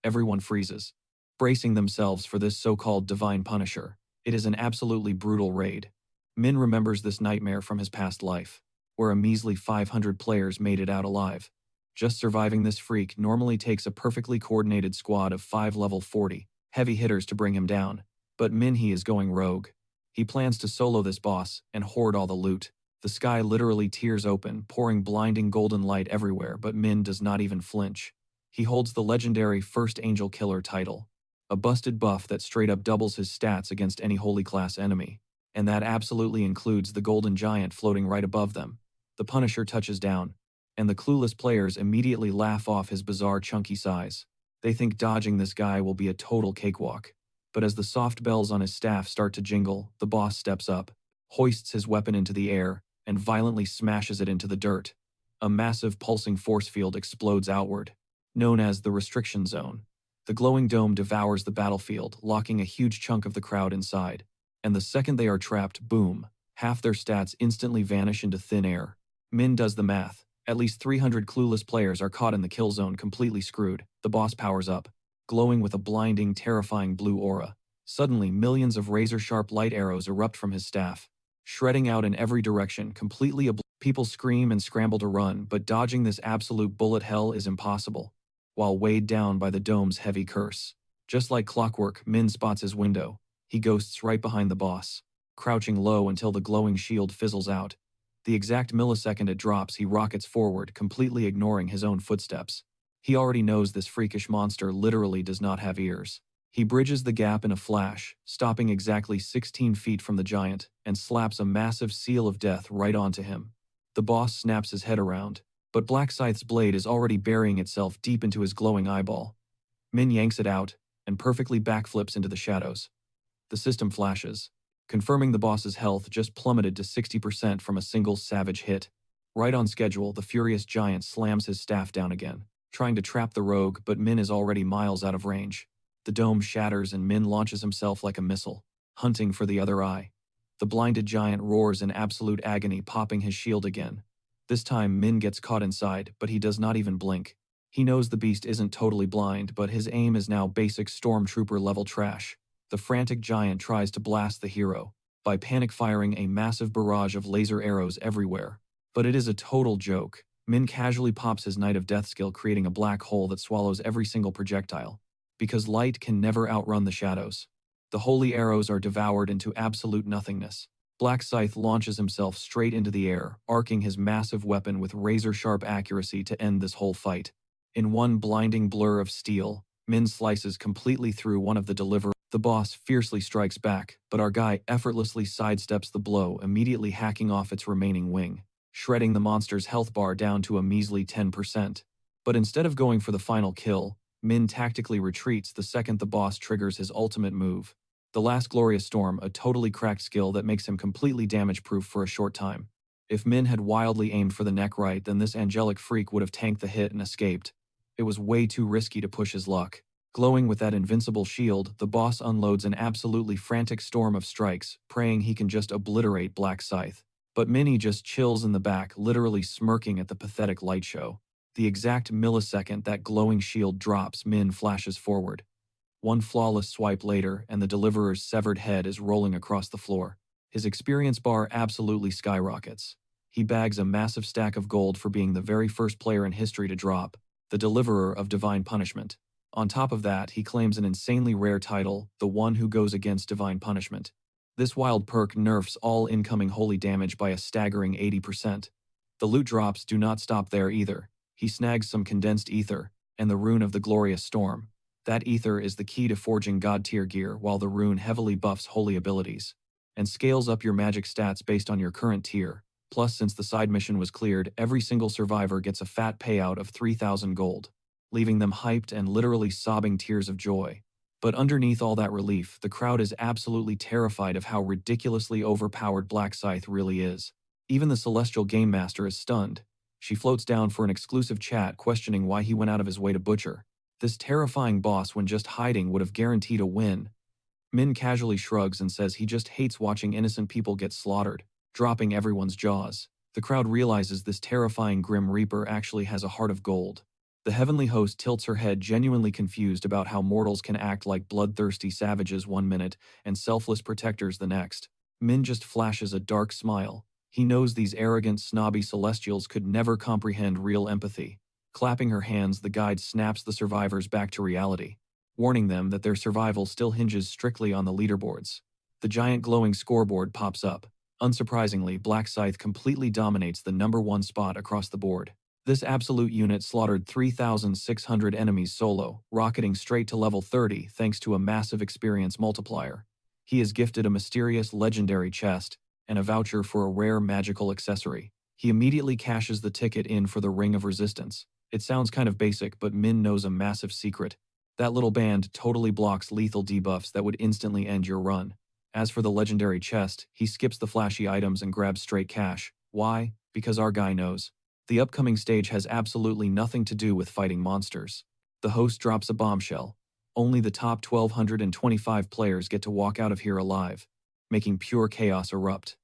Everyone freezes, bracing themselves for this so-called divine punisher. It is an absolutely brutal raid. Min remembers this nightmare from his past life, where a measly 500 players made it out alive. Just surviving this freak normally takes a perfectly coordinated squad of 5 level 40 heavy hitters to bring him down. But Min, he is going rogue. He plans to solo this boss and hoard all the loot. The sky literally tears open, pouring blinding golden light everywhere, but Min does not even flinch. He holds the legendary First Angel Killer title, a busted buff that straight up doubles his stats against any holy class enemy, and that absolutely includes the golden giant floating right above them. The Punisher touches down, and the clueless players immediately laugh off his bizarre chunky size. They think dodging this guy will be a total cakewalk. But as the soft bells on his staff start to jingle, the boss steps up, hoists his weapon into the air, and violently smashes it into the dirt. A massive pulsing force field explodes outward, known as the restriction zone. The glowing dome devours the battlefield, locking a huge chunk of the crowd inside. And the second they are trapped, boom, half their stats instantly vanish into thin air. Min does the math. At least 300 clueless players are caught in the kill zone, completely screwed. The boss powers up, glowing with a blinding, terrifying blue aura. Suddenly, millions of razor-sharp light arrows erupt from his staff. shredding out in every direction, completely people scream and scramble to run, but dodging this absolute bullet hell is impossible, while weighed down by the dome's heavy curse. Just like clockwork, Min spots his window. He ghosts right behind the boss, crouching low until the glowing shield fizzles out. The exact millisecond it drops, he rockets forward, completely ignoring his own footsteps. He already knows this freakish monster literally does not have ears. He bridges the gap in a flash, stopping exactly 16 feet from the giant, and slaps a massive seal of death right onto him. The boss snaps his head around, but Black Scythe's blade is already burying itself deep into his glowing eyeball. Min yanks it out, and perfectly backflips into the shadows. The system flashes, confirming the boss's health just plummeted to 60% from a single savage hit. Right on schedule, the furious giant slams his staff down again, trying to trap the rogue, but Min is already miles out of range. The dome shatters and Min launches himself like a missile, hunting for the other eye. The blinded giant roars in absolute agony, popping his shield again. This time Min gets caught inside, but he does not even blink. He knows the beast isn't totally blind, but his aim is now basic stormtrooper level trash. The frantic giant tries to blast the hero by panic firing a massive barrage of laser arrows everywhere. But it is a total joke. Min casually pops his Knight of Death skill, creating a black hole that swallows every single projectile. Because light can never outrun the shadows. The holy arrows are devoured into absolute nothingness. Black Scythe launches himself straight into the air, arcing his massive weapon with razor-sharp accuracy to end this whole fight. In one blinding blur of steel, Min slices completely through one of the deliverers. The boss fiercely strikes back, but our guy effortlessly sidesteps the blow, immediately hacking off its remaining wing, shredding the monster's health bar down to a measly 10%. But instead of going for the final kill, Min tactically retreats the second the boss triggers his ultimate move. The Last Glorious Storm, a totally cracked skill that makes him completely damage-proof for a short time. If Min had wildly aimed for the neck right, then this angelic freak would have tanked the hit and escaped. It was way too risky to push his luck. Glowing with that invincible shield, the boss unloads an absolutely frantic storm of strikes, praying he can just obliterate Black Scythe. But Minnie just chills in the back, literally smirking at the pathetic light show. The exact millisecond that glowing shield drops, Min flashes forward. One flawless swipe later, and the deliverer's severed head is rolling across the floor. His experience bar absolutely skyrockets. He bags a massive stack of gold for being the very first player in history to drop, the Deliverer of Divine Punishment. On top of that, he claims an insanely rare title, the One Who Goes Against Divine Punishment. This wild perk nerfs all incoming holy damage by a staggering 80%. The loot drops do not stop there either. He snags some condensed ether, and the Rune of the Glorious Storm. That ether is the key to forging god-tier gear, while the rune heavily buffs holy abilities, and scales up your magic stats based on your current tier. Plus, since the side mission was cleared, every single survivor gets a fat payout of 3,000 gold, leaving them hyped and literally sobbing tears of joy. But underneath all that relief, the crowd is absolutely terrified of how ridiculously overpowered Black Scythe really is. Even the Celestial Game Master is stunned. She floats down for an exclusive chat, questioning why he went out of his way to butcher this terrifying boss when just hiding would have guaranteed a win. Min casually shrugs and says he just hates watching innocent people get slaughtered, dropping everyone's jaws. The crowd realizes this terrifying Grim Reaper actually has a heart of gold. The heavenly host tilts her head, genuinely confused about how mortals can act like bloodthirsty savages one minute and selfless protectors the next. Min just flashes a dark smile. He knows these arrogant, snobby celestials could never comprehend real empathy. Clapping her hands, the guide snaps the survivors back to reality, warning them that their survival still hinges strictly on the leaderboards. The giant glowing scoreboard pops up. Unsurprisingly, Black Scythe completely dominates the #1 spot across the board. This absolute unit slaughtered 3,600 enemies solo, rocketing straight to level 30 thanks to a massive experience multiplier. He is gifted a mysterious legendary chest and a voucher for a rare magical accessory. He immediately cashes the ticket in for the Ring of Resistance. It sounds kind of basic, but Min knows a massive secret. That little band totally blocks lethal debuffs that would instantly end your run. As for the legendary chest, he skips the flashy items and grabs straight cash. Why? Because our guy knows. The upcoming stage has absolutely nothing to do with fighting monsters. The host drops a bombshell. Only the top 1,225 players get to walk out of here alive, making pure chaos erupt.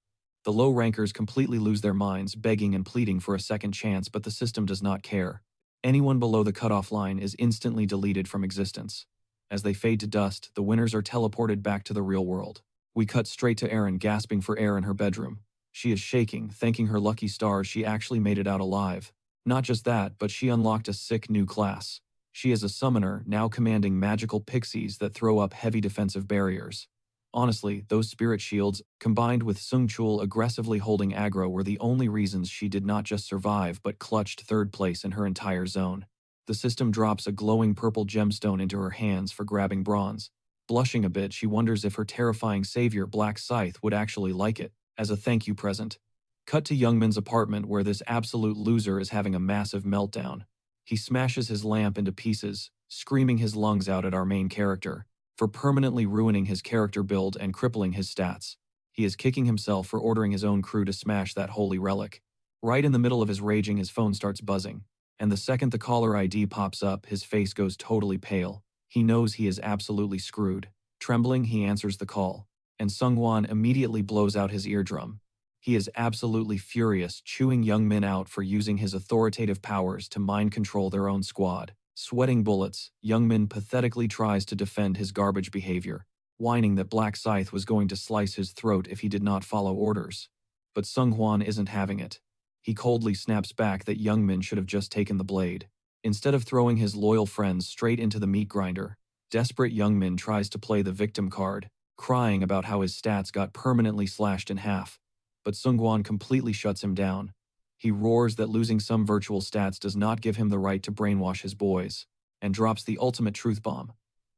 The low rankers completely lose their minds, begging and pleading for a second chance, but the system does not care. Anyone below the cutoff line is instantly deleted from existence. As they fade to dust, the winners are teleported back to the real world. We cut straight to Erin gasping for air in her bedroom. She is shaking, thanking her lucky stars she actually made it out alive. Not just that, but she unlocked a sick new class. She is a summoner, now commanding magical pixies that throw up heavy defensive barriers. Honestly, those spirit shields, combined with Seungchul aggressively holding aggro, were the only reasons she did not just survive but clutched third place in her entire zone. The system drops a glowing purple gemstone into her hands for grabbing bronze. Blushing a bit, she wonders if her terrifying savior Black Scythe would actually like it, as a thank you present. Cut to Youngmin's apartment where this absolute loser is having a massive meltdown. He smashes his lamp into pieces, screaming his lungs out at our main character for permanently ruining his character build and crippling his stats. He is kicking himself for ordering his own crew to smash that holy relic. Right in the middle of his raging, his phone starts buzzing, and the second the caller ID pops up, his face goes totally pale. He knows he is absolutely screwed. Trembling, he answers the call, and Seungwon immediately blows out his eardrum. He is absolutely furious, chewing Youngmin out for using his authoritative powers to mind control their own squad. Sweating bullets, Youngmin pathetically tries to defend his garbage behavior, whining that Black Scythe was going to slice his throat if he did not follow orders. But Seungwon isn't having it. He coldly snaps back that Youngmin should have just taken the blade, instead of throwing his loyal friends straight into the meat grinder. Desperate Youngmin tries to play the victim card, crying about how his stats got permanently slashed in half. But Seungwon completely shuts him down. He roars that losing some virtual stats does not give him the right to brainwash his boys, and drops the ultimate truth bomb.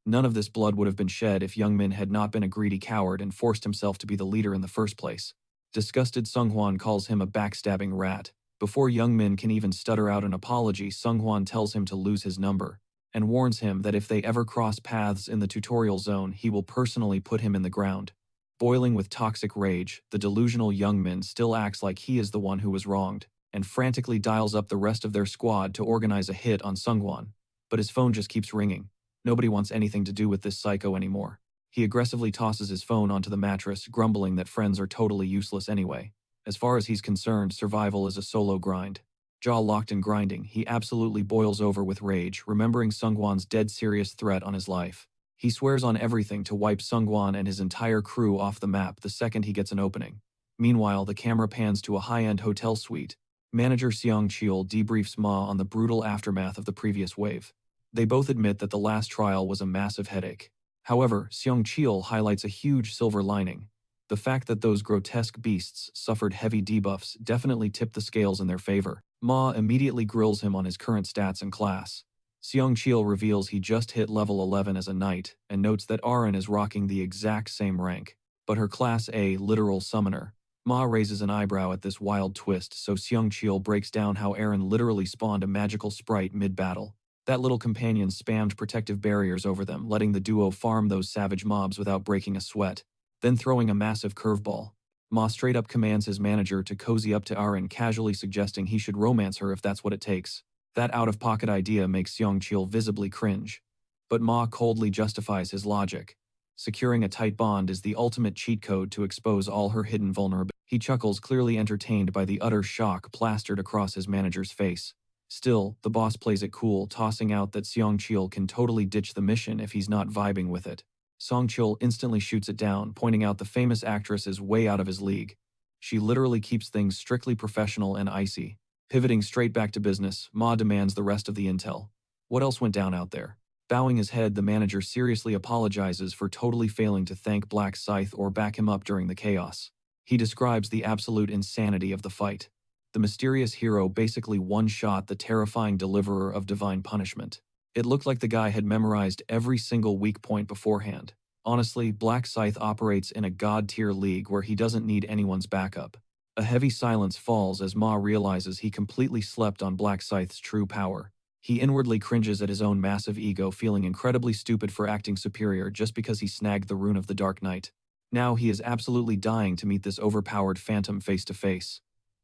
None of this blood would have been shed if Youngmin had not been a greedy coward and forced himself to be the leader in the first place. Disgusted, Seunghwan calls him a backstabbing rat. Before Youngmin can even stutter out an apology, Seunghwan tells him to lose his number, and warns him that if they ever cross paths in the tutorial zone, he will personally put him in the ground. Boiling with toxic rage, the delusional Youngmin still acts like he is the one who was wronged, and frantically dials up the rest of their squad to organize a hit on Seungwon. But his phone just keeps ringing. Nobody wants anything to do with this psycho anymore. He aggressively tosses his phone onto the mattress, grumbling that friends are totally useless anyway. As far as he's concerned, survival is a solo grind. Jaw locked and grinding, he absolutely boils over with rage, remembering Seungwon's dead serious threat on his life. He swears on everything to wipe Seungwon and his entire crew off the map the second he gets an opening. Meanwhile, the camera pans to a high-end hotel suite. Manager Seong-cheol debriefs Ma on the brutal aftermath of the previous wave. They both admit that the last trial was a massive headache. However, Seong-cheol highlights a huge silver lining. The fact that those grotesque beasts suffered heavy debuffs definitely tipped the scales in their favor. Ma immediately grills him on his current stats and class. Seong-cheol reveals he just hit level 11 as a knight, and notes that Arin is rocking the exact same rank, but her class A literal summoner. Ma raises an eyebrow at this wild twist, so Seong-cheol breaks down how Arin literally spawned a magical sprite mid-battle. That little companion spammed protective barriers over them, letting the duo farm those savage mobs without breaking a sweat, then throwing a massive curveball. Ma straight up commands his manager to cozy up to Arin, casually suggesting he should romance her if that's what it takes. That out-of-pocket idea makes Seong-cheol visibly cringe. But Ma coldly justifies his logic. Securing a tight bond is the ultimate cheat code to expose all her hidden vulnerabilities. He chuckles, clearly entertained by the utter shock plastered across his manager's face. Still, the boss plays it cool, tossing out that Seong-cheol can totally ditch the mission if he's not vibing with it. Seong-cheol instantly shoots it down, pointing out the famous actress is way out of his league. She literally keeps things strictly professional and icy. Pivoting straight back to business, Ma demands the rest of the intel. What else went down out there? Bowing his head, the manager seriously apologizes for totally failing to thank Black Scythe or back him up during the chaos. He describes the absolute insanity of the fight. The mysterious hero basically one-shot the terrifying deliverer of divine punishment. It looked like the guy had memorized every single weak point beforehand. Honestly, Black Scythe operates in a god-tier league where he doesn't need anyone's backup. A heavy silence falls as Ma realizes he completely slept on Black Scythe's true power. He inwardly cringes at his own massive ego, feeling incredibly stupid for acting superior just because he snagged the rune of the Dark Knight. Now he is absolutely dying to meet this overpowered phantom face to face.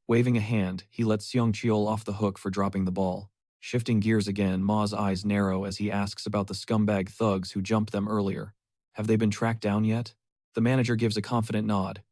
Waving a hand, he lets Seong-cheol off the hook for dropping the ball. Shifting gears again, Ma's eyes narrow as he asks about the scumbag thugs who jumped them earlier. Have they been tracked down yet? The manager gives a confident nod.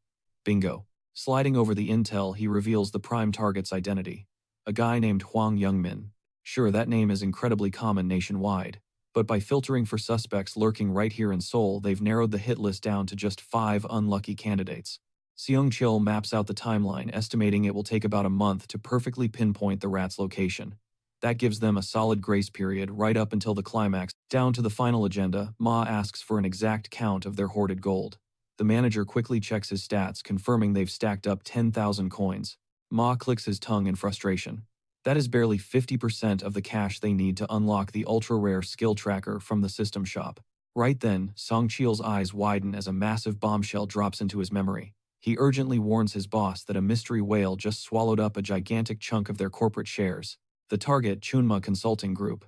Bingo. Sliding over the intel, he reveals the prime target's identity. A guy named Hwang Youngmin. Sure, that name is incredibly common nationwide. But by filtering for suspects lurking right here in Seoul, they've narrowed the hit list down to just 5 unlucky candidates. Seung-chil maps out the timeline, estimating it will take about a month to perfectly pinpoint the rat's location. That gives them a solid grace period right up until the climax. Down to the final agenda, Ma asks for an exact count of their hoarded gold. The manager quickly checks his stats, confirming they've stacked up 10,000 coins. Ma clicks his tongue in frustration. That is barely 50% of the cash they need to unlock the ultra-rare skill tracker from the system shop. Right then, Song-chil's eyes widen as a massive bombshell drops into his memory. He urgently warns his boss that a mystery whale just swallowed up a gigantic chunk of their corporate shares. The target, Chunma Consulting Group.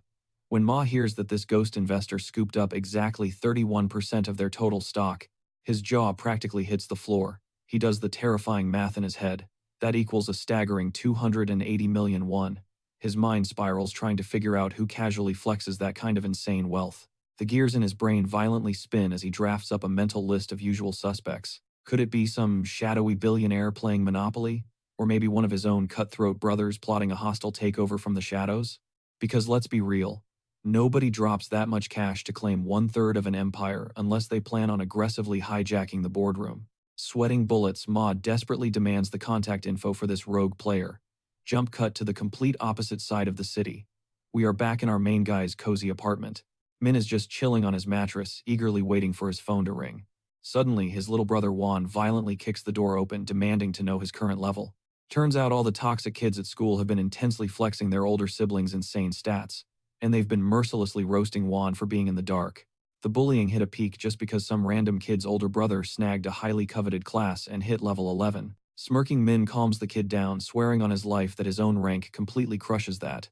When Ma hears that this ghost investor scooped up exactly 31% of their total stock, his jaw practically hits the floor. He does the terrifying math in his head. That equals a staggering 280 million won. His mind spirals trying to figure out who casually flexes that kind of insane wealth. The gears in his brain violently spin as he drafts up a mental list of usual suspects. Could it be some shadowy billionaire playing Monopoly? Or maybe one of his own cutthroat brothers plotting a hostile takeover from the shadows? Because let's be real, nobody drops that much cash to claim 1/3 of an empire unless they plan on aggressively hijacking the boardroom. Sweating bullets, Ma desperately demands the contact info for this rogue player. Jump cut to the complete opposite side of the city. We are back in our main guy's cozy apartment. Min is just chilling on his mattress, eagerly waiting for his phone to ring. Suddenly, his little brother Juan violently kicks the door open, demanding to know his current level. Turns out all the toxic kids at school have been intensely flexing their older siblings' insane stats, and they've been mercilessly roasting Juan for being in the dark. The bullying hit a peak just because some random kid's older brother snagged a highly coveted class and hit level 11. Smirking, Min calms the kid down, swearing on his life that his own rank completely crushes that.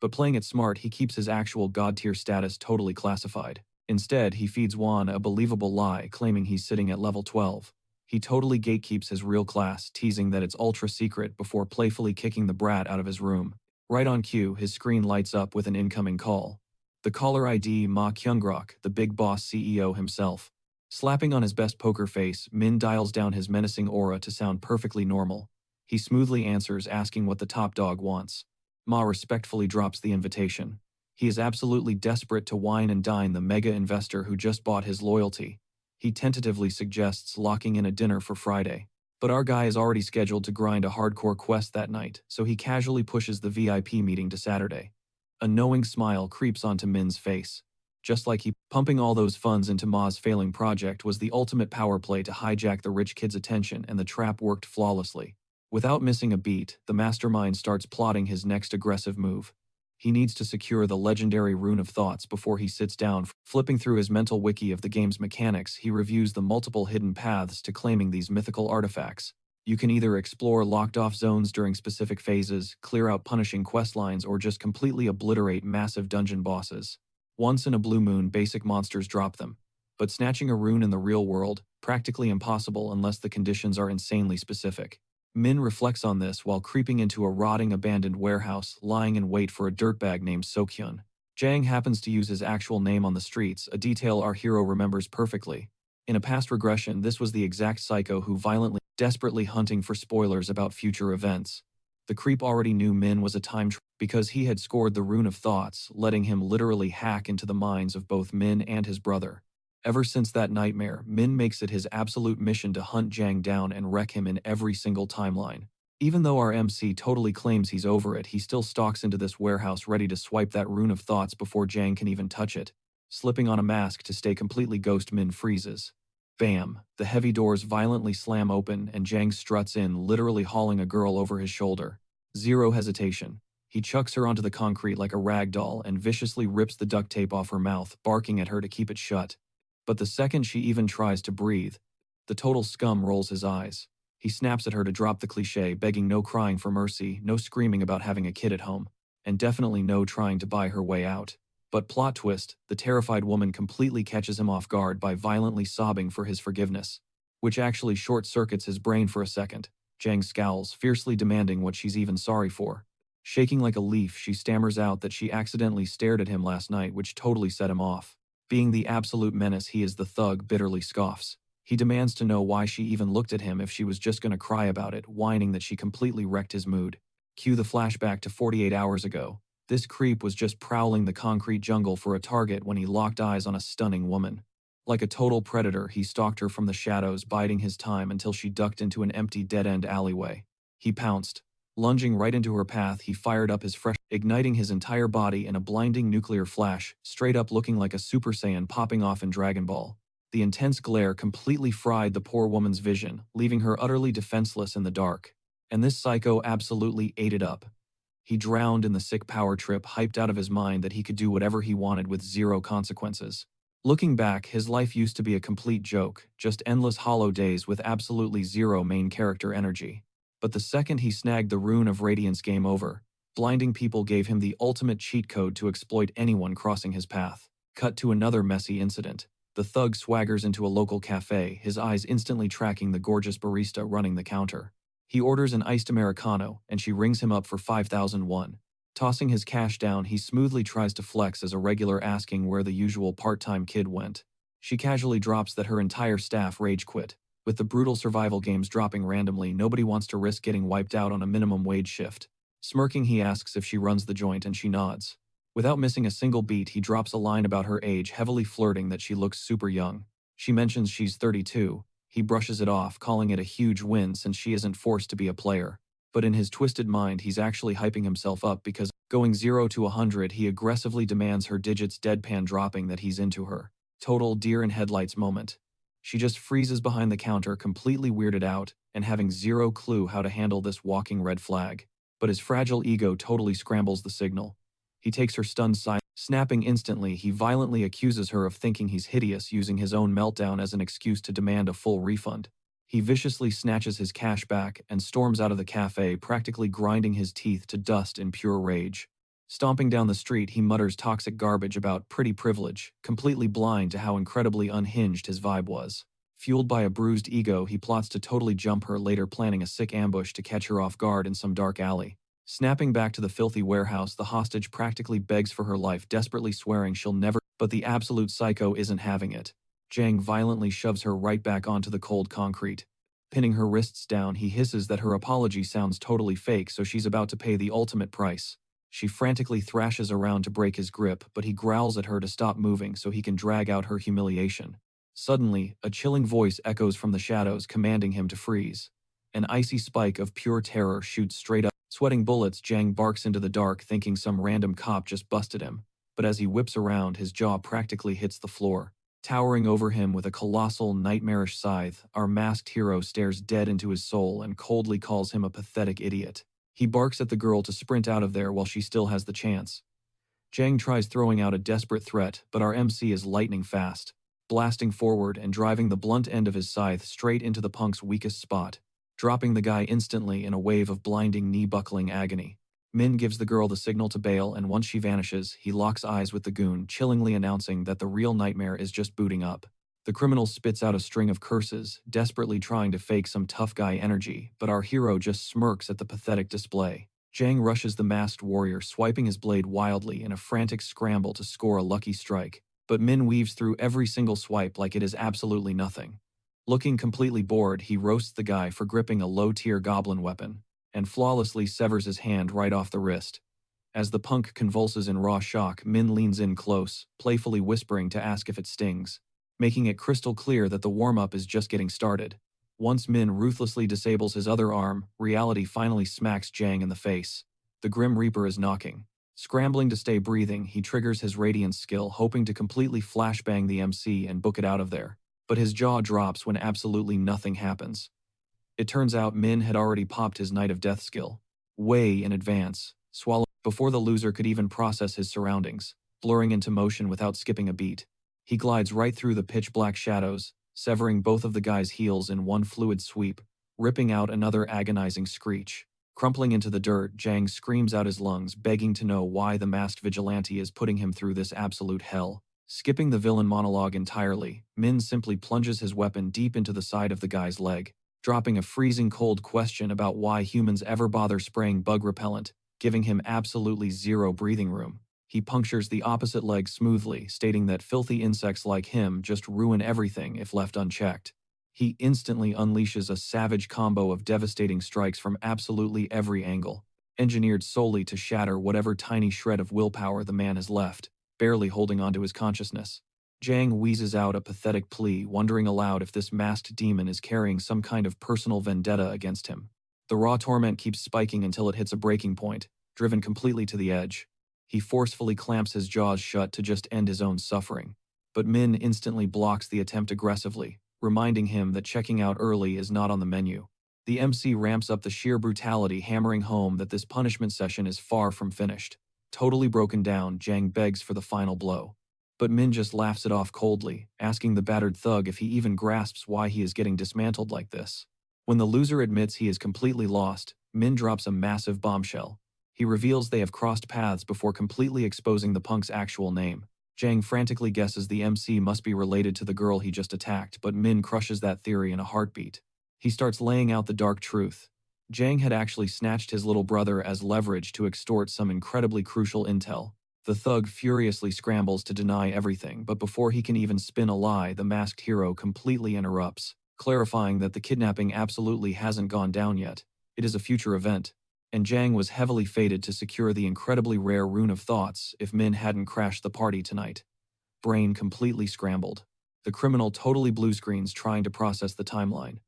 But playing it smart, he keeps his actual god-tier status totally classified. Instead, he feeds Juan a believable lie, claiming he's sitting at level 12. He totally gatekeeps his real class, teasing that it's ultra secret before playfully kicking the brat out of his room. Right on cue, his screen lights up with an incoming call. The caller ID, Ma Kyungrok, the big boss CEO himself. Slapping on his best poker face, Min dials down his menacing aura to sound perfectly normal. He smoothly answers, asking what the top dog wants. Ma respectfully drops the invitation. He is absolutely desperate to wine and dine the mega investor who just bought his loyalty. He tentatively suggests locking in a dinner for Friday. But our guy is already scheduled to grind a hardcore quest that night, so he casually pushes the VIP meeting to Saturday. A knowing smile creeps onto Min's face. Just like he pumping all those funds into Ma's failing project was the ultimate power play to hijack the rich kid's attention, and the trap worked flawlessly. Without missing a beat, the mastermind starts plotting his next aggressive move. He needs to secure the legendary Rune of Thoughts before he sits down. Flipping through his mental wiki of the game's mechanics, he reviews the multiple hidden paths to claiming these mythical artifacts. You can either explore locked-off zones during specific phases, clear out punishing questlines, or just completely obliterate massive dungeon bosses. Once in a blue moon, basic monsters drop them. But snatching a rune in the real world, practically impossible unless the conditions are insanely specific. Min reflects on this while creeping into a rotting abandoned warehouse, lying in wait for a dirtbag named Sokyun. Jang happens to use his actual name on the streets, a detail our hero remembers perfectly. In a past regression, this was the exact psycho who desperately hunting for spoilers about future events. The creep already knew Min was a time traveler because he had scored the Rune of Thoughts, letting him literally hack into the minds of both Min and his brother. Ever since that nightmare, Min makes it his absolute mission to hunt Jang down and wreck him in every single timeline. Even though our MC totally claims he's over it, he still stalks into this warehouse ready to swipe that Rune of Thoughts before Jang can even touch it. Slipping on a mask to stay completely ghost, Min freezes. Bam! The heavy doors violently slam open and Jang struts in, literally hauling a girl over his shoulder. Zero hesitation. He chucks her onto the concrete like a rag doll and viciously rips the duct tape off her mouth, barking at her to keep it shut. But the second she even tries to breathe, the total scum rolls his eyes. He snaps at her to drop the cliché, begging no crying for mercy, no screaming about having a kid at home, and definitely no trying to buy her way out. But plot twist, the terrified woman completely catches him off guard by violently sobbing for his forgiveness, which actually short-circuits his brain for a second. Jang scowls, fiercely demanding what she's even sorry for. Shaking like a leaf, she stammers out that she accidentally stared at him last night, which totally set him off. Being the absolute menace he is, the thug bitterly scoffs. He demands to know why she even looked at him if she was just gonna cry about it, whining that she completely wrecked his mood. Cue the flashback to 48 hours ago. This creep was just prowling the concrete jungle for a target when he locked eyes on a stunning woman. Like a total predator, he stalked her from the shadows, biding his time until she ducked into an empty dead-end alleyway. He pounced. Lunging right into her path, he fired up his fresh, igniting his entire body in a blinding nuclear flash, straight up looking like a Super Saiyan popping off in Dragon Ball. The intense glare completely fried the poor woman's vision, leaving her utterly defenseless in the dark. And this psycho absolutely ate it up. He drowned in the sick power trip, hyped out of his mind that he could do whatever he wanted with zero consequences. Looking back, his life used to be a complete joke, just endless hollow days with absolutely zero main character energy. But the second he snagged the Rune of Radiance, game over. Blinding people gave him the ultimate cheat code to exploit anyone crossing his path. Cut to another messy incident. The thug swaggers into a local cafe, his eyes instantly tracking the gorgeous barista running the counter. He orders an iced Americano, and she rings him up for 5,001. Tossing his cash down, he smoothly tries to flex as a regular, asking where the usual part-time kid went. She casually drops that her entire staff rage quit. With the brutal survival games dropping randomly, nobody wants to risk getting wiped out on a minimum wage shift. Smirking, he asks if she runs the joint, and she nods. Without missing a single beat, he drops a line about her age, heavily flirting that she looks super young. She mentions she's 32. He brushes it off, calling it a huge win since she isn't forced to be a player. But in his twisted mind, he's actually hyping himself up because, going 0 to 100, he aggressively demands her digits, deadpan dropping that he's into her. Total deer in headlights moment. She just freezes behind the counter, completely weirded out, and having zero clue how to handle this walking red flag. But his fragile ego totally scrambles the signal. He takes her stunned side. Snapping instantly, he violently accuses her of thinking he's hideous, using his own meltdown as an excuse to demand a full refund. He viciously snatches his cash back and storms out of the cafe, practically grinding his teeth to dust in pure rage. Stomping down the street, he mutters toxic garbage about pretty privilege, completely blind to how incredibly unhinged his vibe was. Fueled by a bruised ego, he plots to totally jump her, later planning a sick ambush to catch her off guard in some dark alley. Snapping back to the filthy warehouse, the hostage practically begs for her life, desperately swearing she'll never, but the absolute psycho isn't having it. Jang violently shoves her right back onto the cold concrete. Pinning her wrists down, he hisses that her apology sounds totally fake, so she's about to pay the ultimate price. She frantically thrashes around to break his grip, but he growls at her to stop moving so he can drag out her humiliation. Suddenly, a chilling voice echoes from the shadows, commanding him to freeze. An icy spike of pure terror shoots straight up. Sweating bullets, Jang barks into the dark, thinking some random cop just busted him. But as he whips around, his jaw practically hits the floor. Towering over him with a colossal, nightmarish scythe, our masked hero stares dead into his soul and coldly calls him a pathetic idiot. He barks at the girl to sprint out of there while she still has the chance. Jang tries throwing out a desperate threat, but our MC is lightning fast, blasting forward and driving the blunt end of his scythe straight into the punk's weakest spot, dropping the guy instantly in a wave of blinding, knee-buckling agony. Min gives the girl the signal to bail, and once she vanishes, he locks eyes with the goon, chillingly announcing that the real nightmare is just booting up. The criminal spits out a string of curses, desperately trying to fake some tough guy energy, but our hero just smirks at the pathetic display. Jang rushes the masked warrior, swiping his blade wildly in a frantic scramble to score a lucky strike, but Min weaves through every single swipe like it is absolutely nothing. Looking completely bored, he roasts the guy for gripping a low-tier goblin weapon, and flawlessly severs his hand right off the wrist. As the punk convulses in raw shock, Min leans in close, playfully whispering to ask if it stings, making it crystal clear that the warm-up is just getting started. Once Min ruthlessly disables his other arm, reality finally smacks Jang in the face. The Grim Reaper is knocking. Scrambling to stay breathing, he triggers his Radiance skill, hoping to completely flashbang the MC and book it out of there. But his jaw drops when absolutely nothing happens. It turns out Min had already popped his Night of Death skill, way in advance, before the loser could even process his surroundings, blurring into motion without skipping a beat. He glides right through the pitch-black shadows, severing both of the guy's heels in one fluid sweep, ripping out another agonizing screech. Crumpling into the dirt, Jang screams out his lungs, begging to know why the masked vigilante is putting him through this absolute hell. Skipping the villain monologue entirely, Min simply plunges his weapon deep into the side of the guy's leg, dropping a freezing cold question about why humans ever bother spraying bug repellent, giving him absolutely zero breathing room. He punctures the opposite leg smoothly, stating that filthy insects like him just ruin everything if left unchecked. He instantly unleashes a savage combo of devastating strikes from absolutely every angle. engineered solely to shatter whatever tiny shred of willpower the man has left, barely holding onto his consciousness. Jang wheezes out a pathetic plea, wondering aloud if this masked demon is carrying some kind of personal vendetta against him. The raw torment keeps spiking until it hits a breaking point, driven completely to the edge. He forcefully clamps his jaws shut to just end his own suffering. But Min instantly blocks the attempt aggressively, reminding him that checking out early is not on the menu. The MC ramps up the sheer brutality, hammering home that this punishment session is far from finished. Totally broken down, Jang begs for the final blow. But Min just laughs it off coldly, asking the battered thug if he even grasps why he is getting dismantled like this. When the loser admits he is completely lost, Min drops a massive bombshell. He reveals they have crossed paths before completely exposing the punk's actual name. Jang frantically guesses the MC must be related to the girl he just attacked, but Min crushes that theory in a heartbeat. He starts laying out the dark truth. Jang had actually snatched his little brother as leverage to extort some incredibly crucial intel. The thug furiously scrambles to deny everything, but before he can even spin a lie, the masked hero completely interrupts, clarifying that the kidnapping absolutely hasn't gone down yet. It is a future event. And Jang was heavily fated to secure the incredibly rare Rune of Thoughts if Min hadn't crashed the party tonight. Brain completely scrambled. The criminal totally blue screens trying to process the timeline.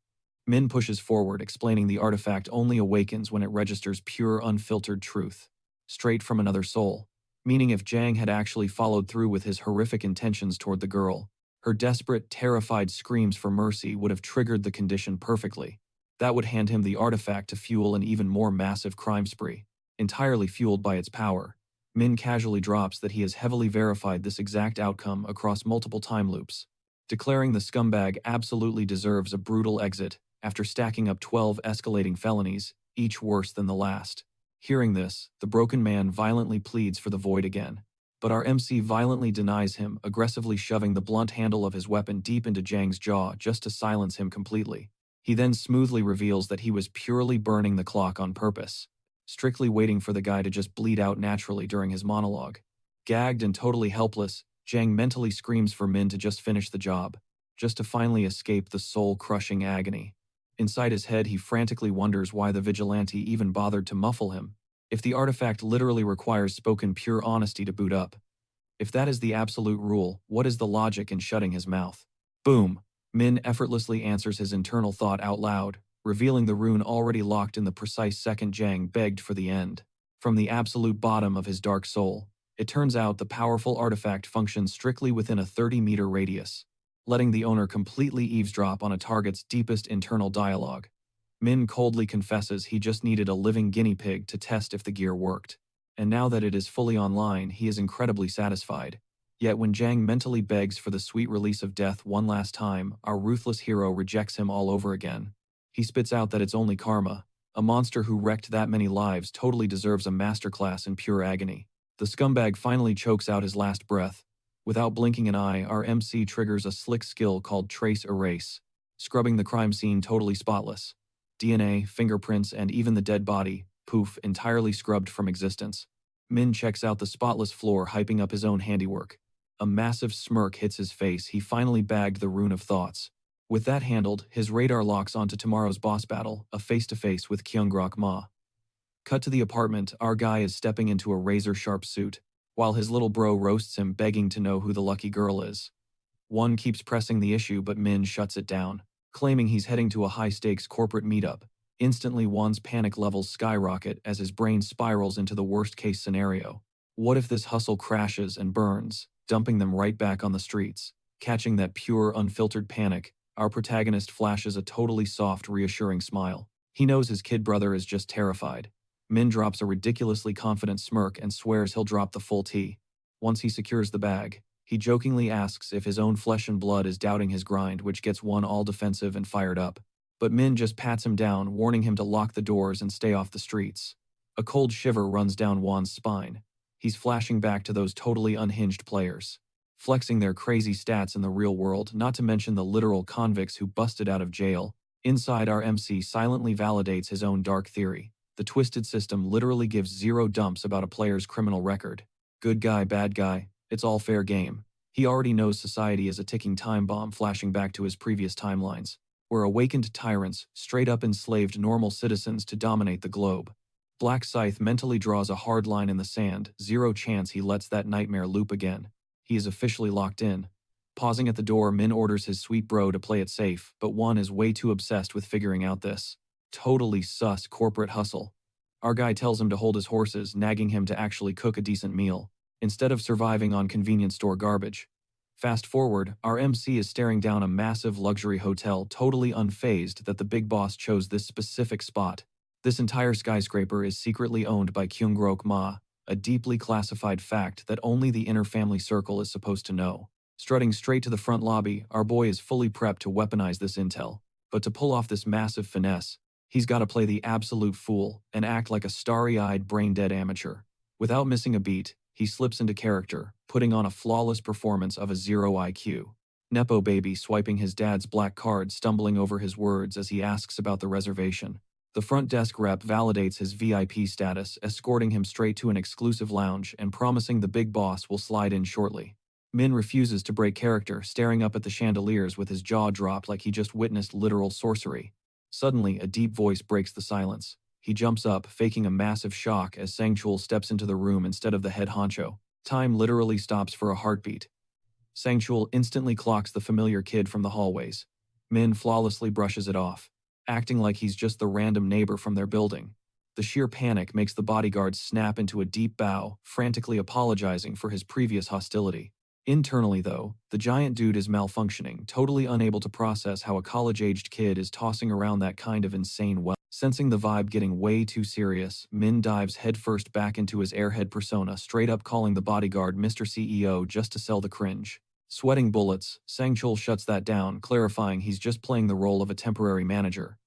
Min pushes forward, explaining the artifact only awakens when it registers pure, unfiltered truth. Straight from another soul. Meaning if Jang had actually followed through with his horrific intentions toward the girl, her desperate, terrified screams for mercy would have triggered the condition perfectly. That would hand him the artifact to fuel an even more massive crime spree, entirely fueled by its power. Min casually drops that he has heavily verified this exact outcome across multiple time loops, declaring the scumbag absolutely deserves a brutal exit after stacking up 12 escalating felonies, each worse than the last. Hearing this, the broken man violently pleads for the void again. But our MC violently denies him, aggressively shoving the blunt handle of his weapon deep into Jang's jaw just to silence him completely. He then smoothly reveals that he was purely burning the clock on purpose, strictly waiting for the guy to just bleed out naturally during his monologue. Gagged and totally helpless, Jang mentally screams for Min to just finish the job, just to finally escape the soul-crushing agony. Inside his head, he frantically wonders why the vigilante even bothered to muffle him. If the artifact literally requires spoken pure honesty to boot up. If that is the absolute rule, what is the logic in shutting his mouth? Boom! Min effortlessly answers his internal thought out loud, revealing the rune already locked in the precise second Jang begged for the end. From the absolute bottom of his dark soul, it turns out the powerful artifact functions strictly within a 30-meter radius, letting the owner completely eavesdrop on a target's deepest internal dialogue. Min coldly confesses he just needed a living guinea pig to test if the gear worked. And now that it is fully online, he is incredibly satisfied. Yet when Jang mentally begs for the sweet release of death one last time, our ruthless hero rejects him all over again. He spits out that it's only karma. A monster who wrecked that many lives totally deserves a masterclass in pure agony. The scumbag finally chokes out his last breath. Without blinking an eye, our MC triggers a slick skill called Trace Erase, scrubbing the crime scene totally spotless. DNA, fingerprints, and even the dead body, poof, entirely scrubbed from existence. Min checks out the spotless floor, hyping up his own handiwork. A massive smirk hits his face. He finally bagged the Rune of Thoughts. With that handled, his radar locks onto tomorrow's boss battle, a face-to-face with Kyunggrok Ma. Cut to the apartment, our guy is stepping into a razor-sharp suit, while his little bro roasts him, begging to know who the lucky girl is. One keeps pressing the issue, but Min shuts it down, claiming he's heading to a high-stakes corporate meetup. Instantly, Wan's panic levels skyrocket as his brain spirals into the worst-case scenario. What if this hustle crashes and burns, dumping them right back on the streets? Catching that pure, unfiltered panic, our protagonist flashes a totally soft, reassuring smile. He knows his kid brother is just terrified. Min drops a ridiculously confident smirk and swears he'll drop the full tea. Once he secures the bag, he jokingly asks if his own flesh and blood is doubting his grind, which gets Wan all defensive and fired up. But Min just pats him down, warning him to lock the doors and stay off the streets. A cold shiver runs down Wan's spine. He's flashing back to those totally unhinged players, flexing their crazy stats in the real world, not to mention the literal convicts who busted out of jail. Inside, our MC silently validates his own dark theory. The twisted system literally gives zero dumps about a player's criminal record. Good guy, bad guy, it's all fair game. He already knows society is a ticking time bomb, flashing back to his previous timelines, where awakened tyrants straight up enslaved normal citizens to dominate the globe. Black Scythe mentally draws a hard line in the sand, zero chance he lets that nightmare loop again. He is officially locked in. Pausing at the door, Min orders his sweet bro to play it safe, but one is way too obsessed with figuring out this totally sus corporate hustle. Our guy tells him to hold his horses, nagging him to actually cook a decent meal, instead of surviving on convenience store garbage. Fast forward, our MC is staring down a massive luxury hotel, totally unfazed that the big boss chose this specific spot. This entire skyscraper is secretly owned by Kyunggrok Ma, a deeply classified fact that only the inner family circle is supposed to know. Strutting straight to the front lobby, our boy is fully prepped to weaponize this intel. But to pull off this massive finesse, he's got to play the absolute fool and act like a starry-eyed, brain-dead amateur. Without missing a beat, he slips into character, putting on a flawless performance of a 0 IQ. Nepo baby swiping his dad's black card, stumbling over his words as he asks about the reservation. The front desk rep validates his VIP status, escorting him straight to an exclusive lounge and promising the big boss will slide in shortly. Min refuses to break character, staring up at the chandeliers with his jaw dropped like he just witnessed literal sorcery. Suddenly, a deep voice breaks the silence. He jumps up, faking a massive shock as Sangchul steps into the room instead of the head honcho. Time literally stops for a heartbeat. Sangchul instantly clocks the familiar kid from the hallways. Min flawlessly brushes it off, acting like he's just the random neighbor from their building. The sheer panic makes the bodyguard snap into a deep bow, frantically apologizing for his previous hostility. Internally, though, the giant dude is malfunctioning, totally unable to process how a college-aged kid is tossing around that kind of insane wealth. Sensing the vibe getting way too serious, Min dives headfirst back into his airhead persona, straight up calling the bodyguard Mr. CEO just to sell the cringe. Sweating bullets, Sangchul shuts that down, clarifying he's just playing the role of a temporary manager.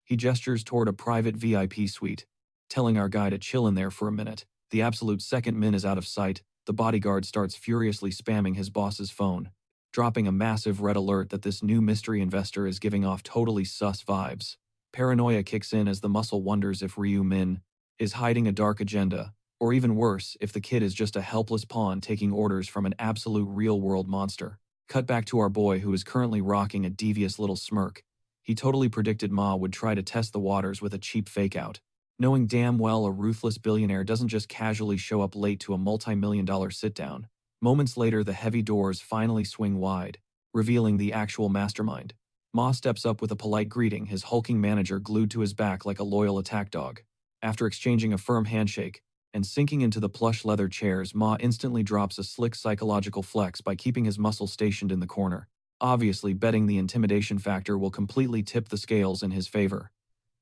He gestures toward a private VIP suite, telling our guy to chill in there for a minute. The absolute second Min is out of sight, the bodyguard starts furiously spamming his boss's phone, dropping a massive red alert that this new mystery investor is giving off totally sus vibes. Paranoia kicks in as the muscle wonders if Ryu Min is hiding a dark agenda, or even worse, if the kid is just a helpless pawn taking orders from an absolute real-world monster. Cut back to our boy, who is currently rocking a devious little smirk. He totally predicted Ma would try to test the waters with a cheap fake-out, knowing damn well a ruthless billionaire doesn't just casually show up late to a multi-million-dollar sit-down. Moments later, the heavy doors finally swing wide, revealing the actual mastermind. Ma steps up with a polite greeting, his hulking manager glued to his back like a loyal attack dog. After exchanging a firm handshake and sinking into the plush leather chairs, Ma instantly drops a slick psychological flex by keeping his muscle stationed in the corner, obviously betting the intimidation factor will completely tip the scales in his favor.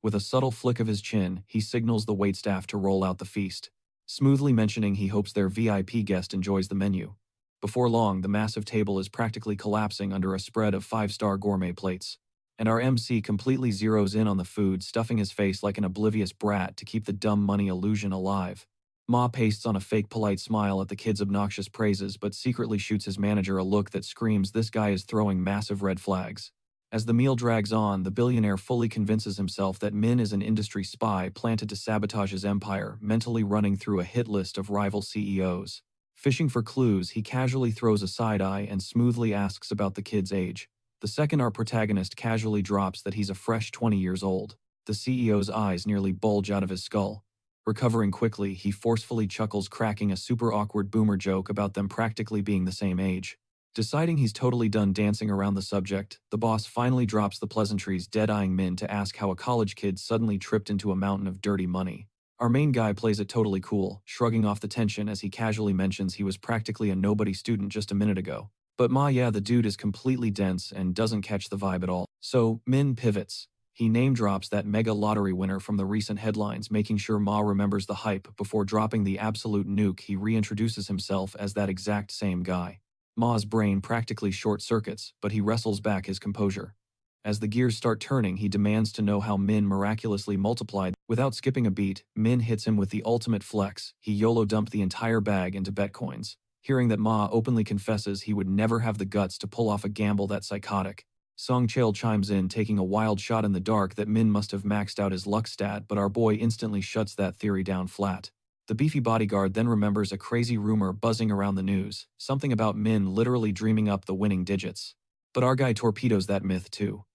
With a subtle flick of his chin, he signals the waitstaff to roll out the feast, smoothly mentioning he hopes their VIP guest enjoys the menu. Before long, the massive table is practically collapsing under a spread of 5-star gourmet plates, and our MC completely zeroes in on the food, stuffing his face like an oblivious brat to keep the dumb money illusion alive. Ma pastes on a fake polite smile at the kid's obnoxious praises, but secretly shoots his manager a look that screams this guy is throwing massive red flags. As the meal drags on, the billionaire fully convinces himself that Min is an industry spy planted to sabotage his empire, mentally running through a hit list of rival CEOs. Fishing for clues, he casually throws a side eye and smoothly asks about the kid's age. The second our protagonist casually drops that he's a fresh 20 years old, the CEO's eyes nearly bulge out of his skull. Recovering quickly, he forcefully chuckles, cracking a super awkward boomer joke about them practically being the same age. Deciding he's totally done dancing around the subject, the boss finally drops the pleasantries, dead-eyeing Min to ask how a college kid suddenly tripped into a mountain of dirty money. Our main guy plays it totally cool, shrugging off the tension as he casually mentions he was practically a nobody student just a minute ago. But the dude is completely dense and doesn't catch the vibe at all. So, Min pivots. He name-drops that mega lottery winner from the recent headlines, making sure Ma remembers the hype before dropping the absolute nuke. He reintroduces himself as that exact same guy. Ma's brain practically short-circuits, but he wrestles back his composure. As the gears start turning, he demands to know how Min miraculously multiplied. Without skipping a beat, Min hits him with the ultimate flex. He YOLO dumped the entire bag into Bitcoins. Hearing that Ma openly confesses he would never have the guts to pull off a gamble that psychotic, Song Chail chimes in, taking a wild shot in the dark that Min must have maxed out his luck stat, but our boy instantly shuts that theory down flat. The beefy bodyguard then remembers a crazy rumor buzzing around the news, something about Min literally dreaming up the winning digits. But our guy torpedoes that myth too.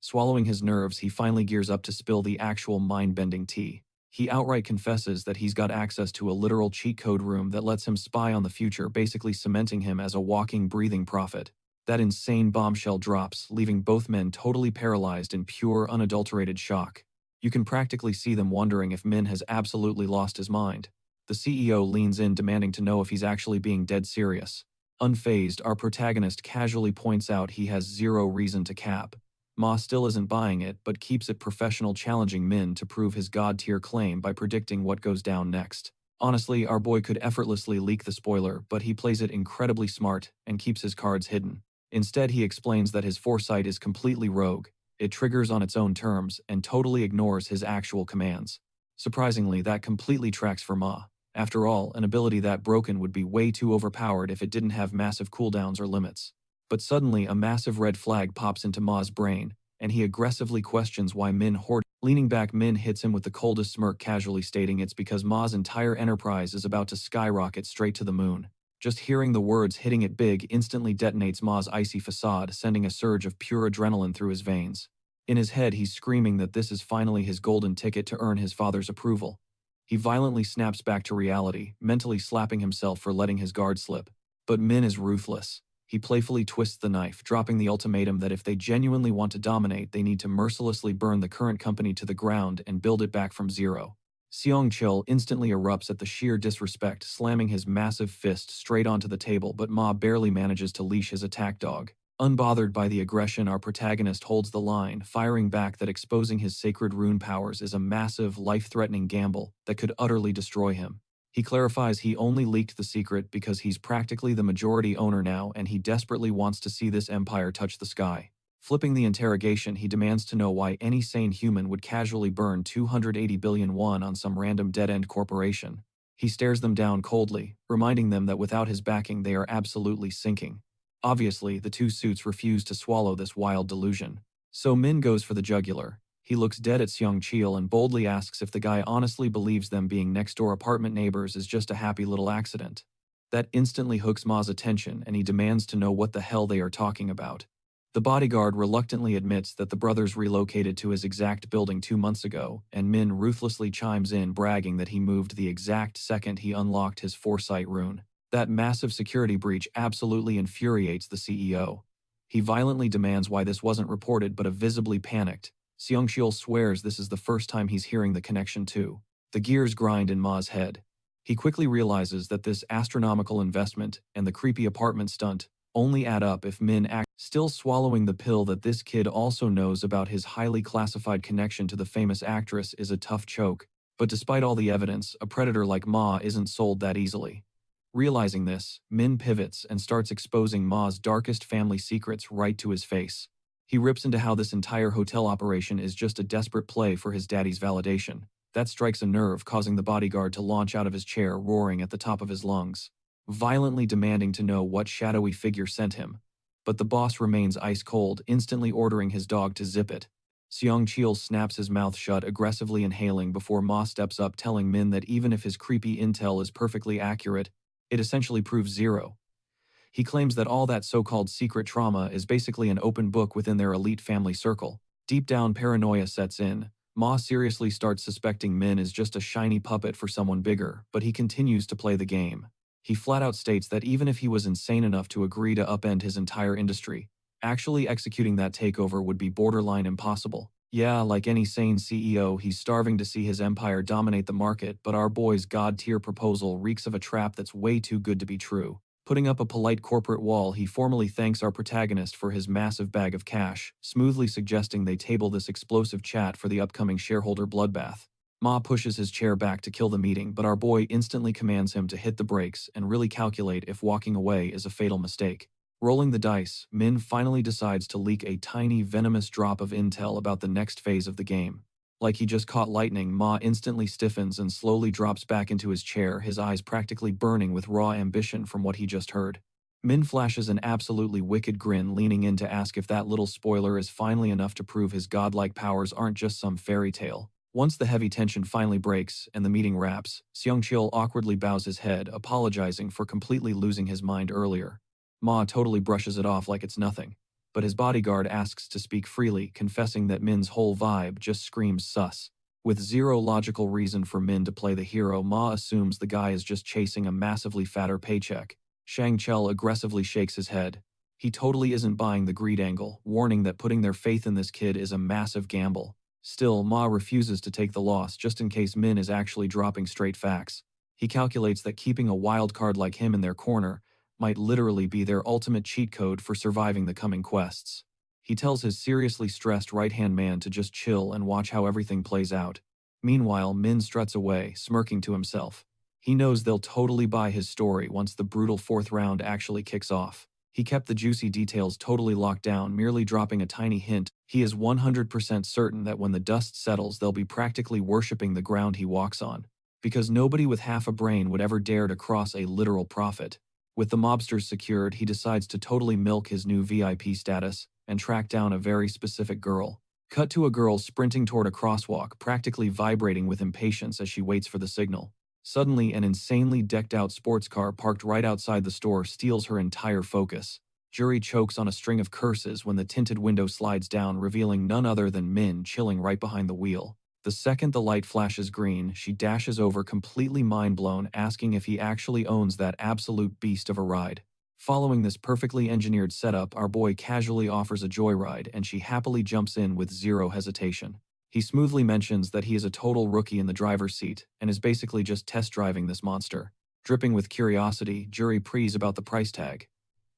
Swallowing his nerves, he finally gears up to spill the actual mind-bending tea. He outright confesses that he's got access to a literal cheat code room that lets him spy on the future, basically cementing him as a walking, breathing prophet. That insane bombshell drops, leaving both men totally paralyzed in pure, unadulterated shock. You can practically see them wondering if Min has absolutely lost his mind. The CEO leans in, demanding to know if he's actually being dead serious. Unfazed, our protagonist casually points out he has zero reason to cap. Ma still isn't buying it, but keeps it professional, challenging Min to prove his god-tier claim by predicting what goes down next. Honestly, our boy could effortlessly leak the spoiler, but he plays it incredibly smart and keeps his cards hidden. Instead, he explains that his foresight is completely rogue. It triggers on its own terms and totally ignores his actual commands. Surprisingly, that completely tracks for Ma. After all, an ability that broken would be way too overpowered if it didn't have massive cooldowns or limits. But suddenly, a massive red flag pops into Ma's brain, and he aggressively questions why Min hoarded. Leaning back, Min hits him with the coldest smirk, casually stating it's because Ma's entire enterprise is about to skyrocket straight to the moon. Just hearing the words hitting it big instantly detonates Ma's icy facade, sending a surge of pure adrenaline through his veins. In his head, he's screaming that this is finally his golden ticket to earn his father's approval. He violently snaps back to reality, mentally slapping himself for letting his guard slip. But Min is ruthless. He playfully twists the knife, dropping the ultimatum that if they genuinely want to dominate, they need to mercilessly burn the current company to the ground and build it back from zero. Seong-chil instantly erupts at the sheer disrespect, slamming his massive fist straight onto the table, but Ma barely manages to leash his attack dog. Unbothered by the aggression, our protagonist holds the line, firing back that exposing his sacred rune powers is a massive, life-threatening gamble that could utterly destroy him. He clarifies he only leaked the secret because he's practically the majority owner now and he desperately wants to see this empire touch the sky. Flipping the interrogation, he demands to know why any sane human would casually burn 280 billion won on some random dead-end corporation. He stares them down coldly, reminding them that without his backing they are absolutely sinking. Obviously, the two suits refuse to swallow this wild delusion. So Min goes for the jugular. He looks dead at Seong-chil and boldly asks if the guy honestly believes them being next-door apartment neighbors is just a happy little accident. That instantly hooks Ma's attention, and he demands to know what the hell they are talking about. The bodyguard reluctantly admits that the brothers relocated to his exact building 2 months ago, and Min ruthlessly chimes in, bragging that he moved the exact second he unlocked his foresight rune. That massive security breach absolutely infuriates the CEO. He violently demands why this wasn't reported, but visibly panicked. Seong-chil swears this is the first time he's hearing the connection too. The gears grind in Ma's head. He quickly realizes that this astronomical investment and the creepy apartment stunt only add up if Min acts. Still swallowing the pill that this kid also knows about his highly classified connection to the famous actress is a tough choke. But despite all the evidence, a predator like Ma isn't sold that easily. Realizing this, Min pivots and starts exposing Ma's darkest family secrets right to his face. He rips into how this entire hotel operation is just a desperate play for his daddy's validation. That strikes a nerve, causing the bodyguard to launch out of his chair, roaring at the top of his lungs, violently demanding to know what shadowy figure sent him. But the boss remains ice cold, instantly ordering his dog to zip it. Seong-chil snaps his mouth shut, aggressively inhaling before Ma steps up, telling Min that even if his creepy intel is perfectly accurate, it essentially proves zero. He claims that all that so-called secret trauma is basically an open book within their elite family circle. Deep down, paranoia sets in. Ma seriously starts suspecting Min is just a shiny puppet for someone bigger, but he continues to play the game. He flat out states that even if he was insane enough to agree to upend his entire industry, actually executing that takeover would be borderline impossible. Yeah, like any sane CEO, he's starving to see his empire dominate the market, but our boy's god-tier proposal reeks of a trap that's way too good to be true. Putting up a polite corporate wall, he formally thanks our protagonist for his massive bag of cash, smoothly suggesting they table this explosive chat for the upcoming shareholder bloodbath. Ma pushes his chair back to kill the meeting, but our boy instantly commands him to hit the brakes and really calculate if walking away is a fatal mistake. Rolling the dice, Min finally decides to leak a tiny, venomous drop of intel about the next phase of the game. Like he just caught lightning, Ma instantly stiffens and slowly drops back into his chair, his eyes practically burning with raw ambition from what he just heard. Min flashes an absolutely wicked grin, leaning in to ask if that little spoiler is finally enough to prove his godlike powers aren't just some fairy tale. Once the heavy tension finally breaks and the meeting wraps, Seong-chil awkwardly bows his head, apologizing for completely losing his mind earlier. Ma totally brushes it off like it's nothing, but his bodyguard asks to speak freely, confessing that Min's whole vibe just screams sus. With zero logical reason for Min to play the hero, Ma assumes the guy is just chasing a massively fatter paycheck. Shang Chell aggressively shakes his head. He totally isn't buying the greed angle, warning that putting their faith in this kid is a massive gamble. Still, Ma refuses to take the loss just in case Min is actually dropping straight facts. He calculates that keeping a wild card like him in their corner might literally be their ultimate cheat code for surviving the coming quests. He tells his seriously stressed right-hand man to just chill and watch how everything plays out. Meanwhile, Min struts away, smirking to himself. He knows they'll totally buy his story once the brutal 4th round actually kicks off. He kept the juicy details totally locked down, merely dropping a tiny hint. He is 100% certain that when the dust settles, they'll be practically worshipping the ground he walks on. Because nobody with half a brain would ever dare to cross a literal prophet. With the mobsters secured, he decides to totally milk his new VIP status and track down a very specific girl. Cut to a girl sprinting toward a crosswalk, practically vibrating with impatience as she waits for the signal. Suddenly, an insanely decked-out sports car parked right outside the store steals her entire focus. Juri chokes on a string of curses when the tinted window slides down, revealing none other than Min chilling right behind the wheel. The second the light flashes green, she dashes over, completely mind-blown, asking if he actually owns that absolute beast of a ride. Following this perfectly engineered setup, our boy casually offers a joyride, and she happily jumps in with zero hesitation. He smoothly mentions that he is a total rookie in the driver's seat and is basically just test driving this monster. Dripping with curiosity, Juri prees about the price tag.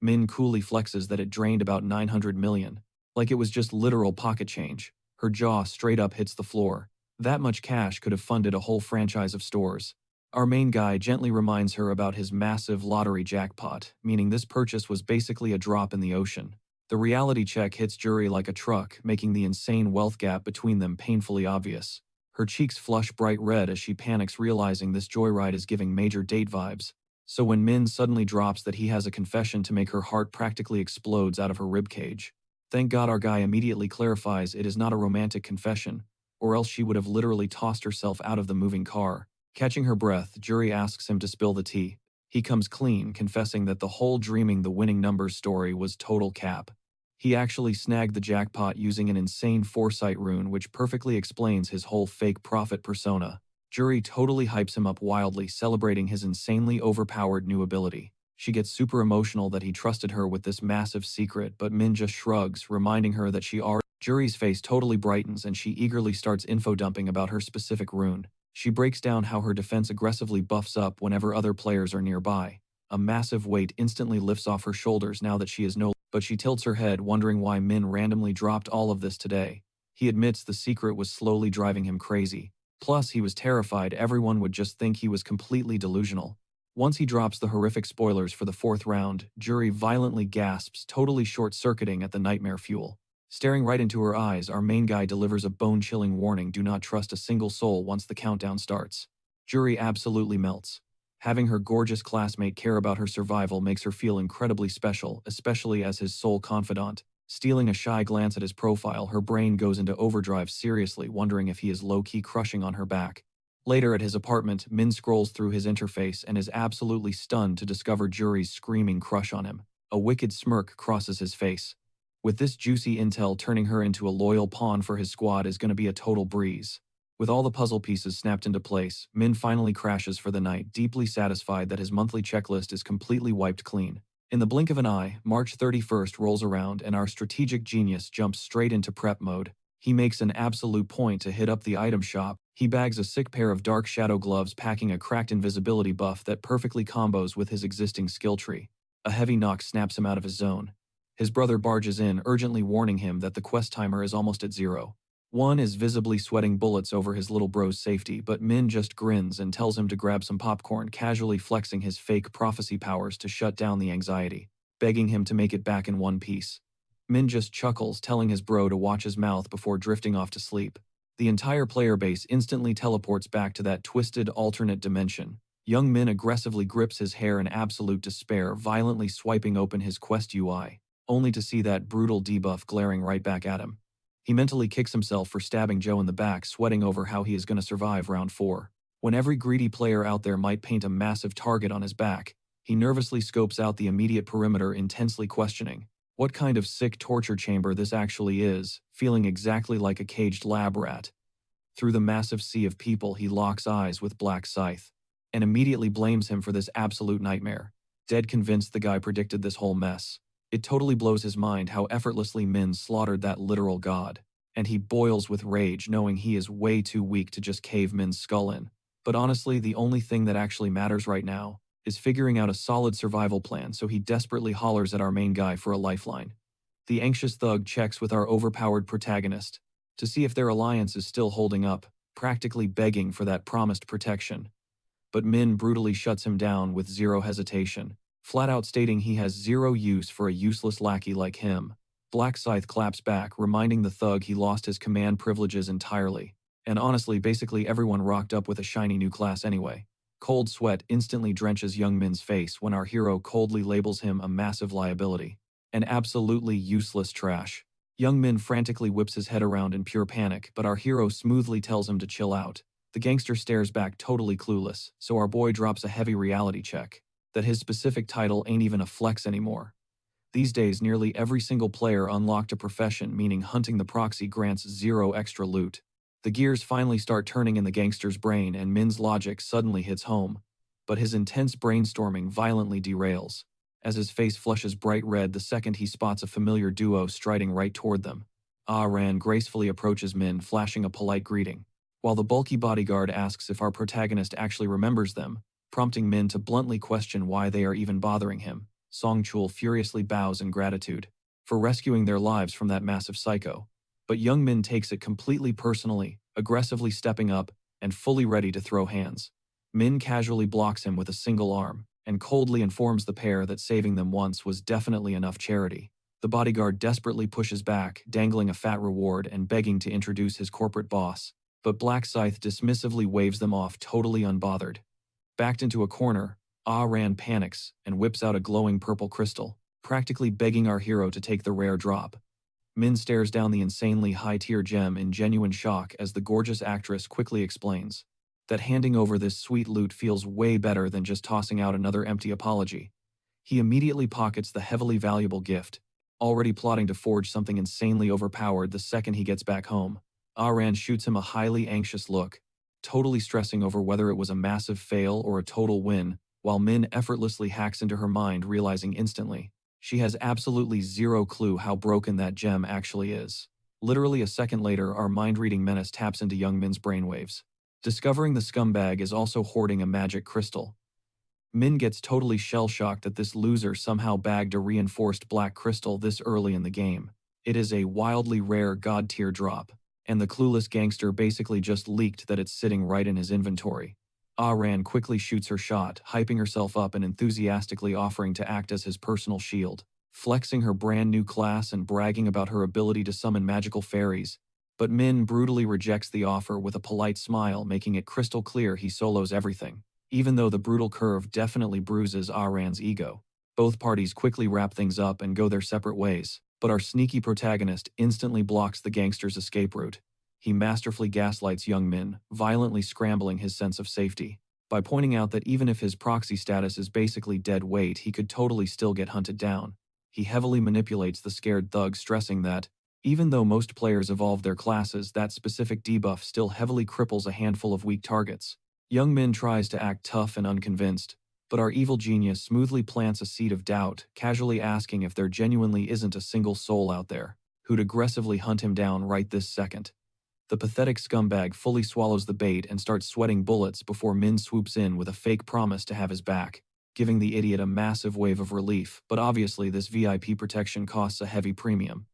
Min coolly flexes that it drained about 900 million. Like it was just literal pocket change. Her jaw straight up hits the floor. That much cash could have funded a whole franchise of stores. Our main guy gently reminds her about his massive lottery jackpot, meaning this purchase was basically a drop in the ocean. The reality check hits Juri like a truck, making the insane wealth gap between them painfully obvious. Her cheeks flush bright red as she panics, realizing this joyride is giving major date vibes. So when Min suddenly drops that he has a confession to make her heart practically explodes out of her ribcage. Thank God our guy immediately clarifies it is not a romantic confession, or else she would have literally tossed herself out of the moving car. Catching her breath, Juri asks him to spill the tea. He comes clean, confessing that the whole dreaming the winning numbers story was total cap. He actually snagged the jackpot using an insane foresight rune which perfectly explains his whole fake prophet persona. Juri totally hypes him up wildly, celebrating his insanely overpowered new ability. She gets super emotional that he trusted her with this massive secret, but Min just shrugs, reminding her that she already. Juri's face totally brightens and she eagerly starts info dumping about her specific rune. She breaks down how her defense aggressively buffs up whenever other players are nearby. A massive weight instantly lifts off her shoulders now that she is no. But she tilts her head, wondering why Min randomly dropped all of this today. He admits the secret was slowly driving him crazy. Plus, he was terrified everyone would just think he was completely delusional. Once he drops the horrific spoilers for the 4th round, Juri violently gasps, totally short-circuiting at the nightmare fuel. Staring right into her eyes, our main guy delivers a bone-chilling warning: do not trust a single soul once the countdown starts. Juri absolutely melts. Having her gorgeous classmate care about her survival makes her feel incredibly special, especially as his sole confidant. Stealing a shy glance at his profile, her brain goes into overdrive, seriously wondering if he is low-key crushing on her back. Later at his apartment, Min scrolls through his interface and is absolutely stunned to discover Juri's screaming crush on him. A wicked smirk crosses his face. With this juicy intel, turning her into a loyal pawn for his squad is going to be a total breeze. With all the puzzle pieces snapped into place, Min finally crashes for the night, deeply satisfied that his monthly checklist is completely wiped clean. In the blink of an eye, March 31st rolls around and our strategic genius jumps straight into prep mode. He makes an absolute point to hit up the item shop. He bags a sick pair of dark shadow gloves, packing a cracked invisibility buff that perfectly combos with his existing skill tree. A heavy knock snaps him out of his zone. His brother barges in, urgently warning him that the quest timer is almost at 0. One is visibly sweating bullets over his little bro's safety, but Min just grins and tells him to grab some popcorn, casually flexing his fake prophecy powers to shut down the anxiety, begging him to make it back in one piece. Min just chuckles, telling his bro to watch his mouth before drifting off to sleep. The entire player base instantly teleports back to that twisted alternate dimension. Young Min aggressively grips his hair in absolute despair, violently swiping open his quest UI, only to see that brutal debuff glaring right back at him. He mentally kicks himself for stabbing Joe in the back, sweating over how he is going to survive round 4. When every greedy player out there might paint a massive target on his back, he nervously scopes out the immediate perimeter, intensely questioning what kind of sick torture chamber this actually is, feeling exactly like a caged lab rat. Through the massive sea of people, he locks eyes with Black Scythe and immediately blames him for this absolute nightmare, dead convinced the guy predicted this whole mess. It totally blows his mind how effortlessly Min slaughtered that literal god, and he boils with rage knowing he is way too weak to just cave Min's skull in. But honestly, the only thing that actually matters right now is figuring out a solid survival plan, so he desperately hollers at our main guy for a lifeline. The anxious thug checks with our overpowered protagonist to see if their alliance is still holding up, practically begging for that promised protection. But Min brutally shuts him down with zero hesitation, flat out stating he has zero use for a useless lackey like him. Black Scythe claps back, reminding the thug he lost his command privileges entirely. And honestly, basically everyone rocked up with a shiny new class anyway. Cold sweat instantly drenches young Min's face when our hero coldly labels him a massive liability. An absolutely useless trash. Young Min frantically whips his head around in pure panic, but our hero smoothly tells him to chill out. The gangster stares back totally clueless, so our boy drops a heavy reality check that his specific title ain't even a flex anymore. These days, nearly every single player unlocked a profession, meaning hunting the proxy grants zero extra loot. The gears finally start turning in the gangster's brain and Min's logic suddenly hits home, but his intense brainstorming violently derails, as his face flushes bright red the second he spots a familiar duo striding right toward them. Ran gracefully approaches Min, flashing a polite greeting, while the bulky bodyguard asks if our protagonist actually remembers them, prompting Min to bluntly question why they are even bothering him. Songchul furiously bows in gratitude for rescuing their lives from that massive psycho, but young Min takes it completely personally, aggressively stepping up and fully ready to throw hands. Min casually blocks him with a single arm and coldly informs the pair that saving them once was definitely enough charity. The bodyguard desperately pushes back, dangling a fat reward and begging to introduce his corporate boss, but Black Scythe dismissively waves them off totally unbothered. Backed into a corner, Ran panics and whips out a glowing purple crystal, practically begging our hero to take the rare drop. Min stares down the insanely high-tier gem in genuine shock as the gorgeous actress quickly explains that handing over this sweet loot feels way better than just tossing out another empty apology. He immediately pockets the heavily valuable gift, already plotting to forge something insanely overpowered the second he gets back home. Ran shoots him a highly anxious look, totally stressing over whether it was a massive fail or a total win, while Min effortlessly hacks into her mind, realizing instantly she has absolutely zero clue how broken that gem actually is. Literally a second later, our mind-reading menace taps into young Min's brainwaves, discovering the scumbag is also hoarding a magic crystal. Min gets totally shell-shocked that this loser somehow bagged a reinforced black crystal this early in the game. It is a wildly rare god-tier drop, and the clueless gangster basically just leaked that it's sitting right in his inventory. Ran quickly shoots her shot, hyping herself up and enthusiastically offering to act as his personal shield, flexing her brand new class and bragging about her ability to summon magical fairies. But Min brutally rejects the offer with a polite smile, making it crystal clear he solos everything, even though the brutal curve definitely bruises Ran's ego. Both parties quickly wrap things up and go their separate ways, but our sneaky protagonist instantly blocks the gangster's escape route. He masterfully gaslights young Min, violently scrambling his sense of safety, by pointing out that even if his proxy status is basically dead weight, he could totally still get hunted down. He heavily manipulates the scared thug, stressing that, even though most players evolve their classes, that specific debuff still heavily cripples a handful of weak targets. Young Min tries to act tough and unconvinced, but our evil genius smoothly plants a seed of doubt, casually asking if there genuinely isn't a single soul out there who'd aggressively hunt him down right this second. The pathetic scumbag fully swallows the bait and starts sweating bullets before Min swoops in with a fake promise to have his back, giving the idiot a massive wave of relief, but obviously this VIP protection costs a heavy premium.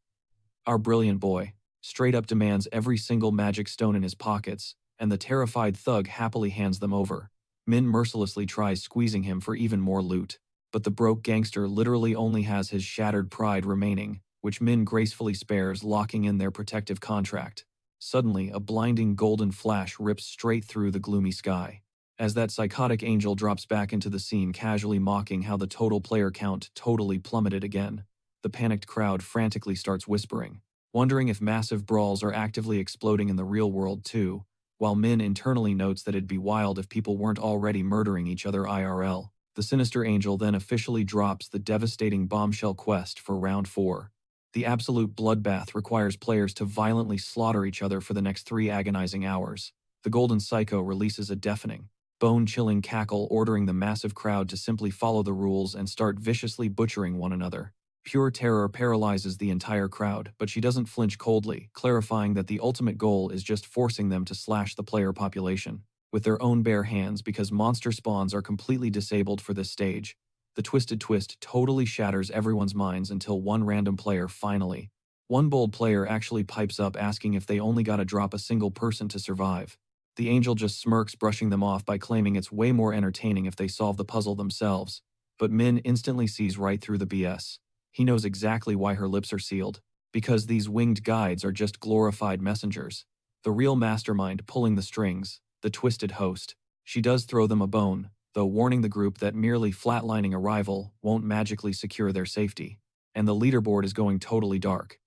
Our brilliant boy straight up demands every single magic stone in his pockets, and the terrified thug happily hands them over. Min mercilessly tries squeezing him for even more loot, but the broke gangster literally only has his shattered pride remaining, which Min gracefully spares, locking in their protective contract. Suddenly, a blinding golden flash rips straight through the gloomy sky, as that psychotic angel drops back into the scene, casually mocking how the total player count totally plummeted again. The panicked crowd frantically starts whispering, wondering if massive brawls are actively exploding in the real world too, while Min internally notes that it'd be wild if people weren't already murdering each other IRL. The sinister angel then officially drops the devastating bombshell quest for round 4. The absolute bloodbath requires players to violently slaughter each other for the next 3 agonizing hours. The Golden Psycho releases a deafening, bone-chilling cackle ordering the massive crowd to simply follow the rules and start viciously butchering one another. Pure terror paralyzes the entire crowd, but she doesn't flinch coldly, clarifying that the ultimate goal is just forcing them to slash the player population with their own bare hands because monster spawns are completely disabled for this stage. The twisted twist totally shatters everyone's minds until one random player finally. One bold player actually pipes up asking if they only gotta drop a single person to survive. The angel just smirks, brushing them off by claiming it's way more entertaining if they solve the puzzle themselves. But Min instantly sees right through the BS. He knows exactly why her lips are sealed. Because these winged guides are just glorified messengers. The real mastermind pulling the strings, the twisted host. She does throw them a bone, though warning the group that merely flatlining a rival won't magically secure their safety. And the leaderboard is going totally dark.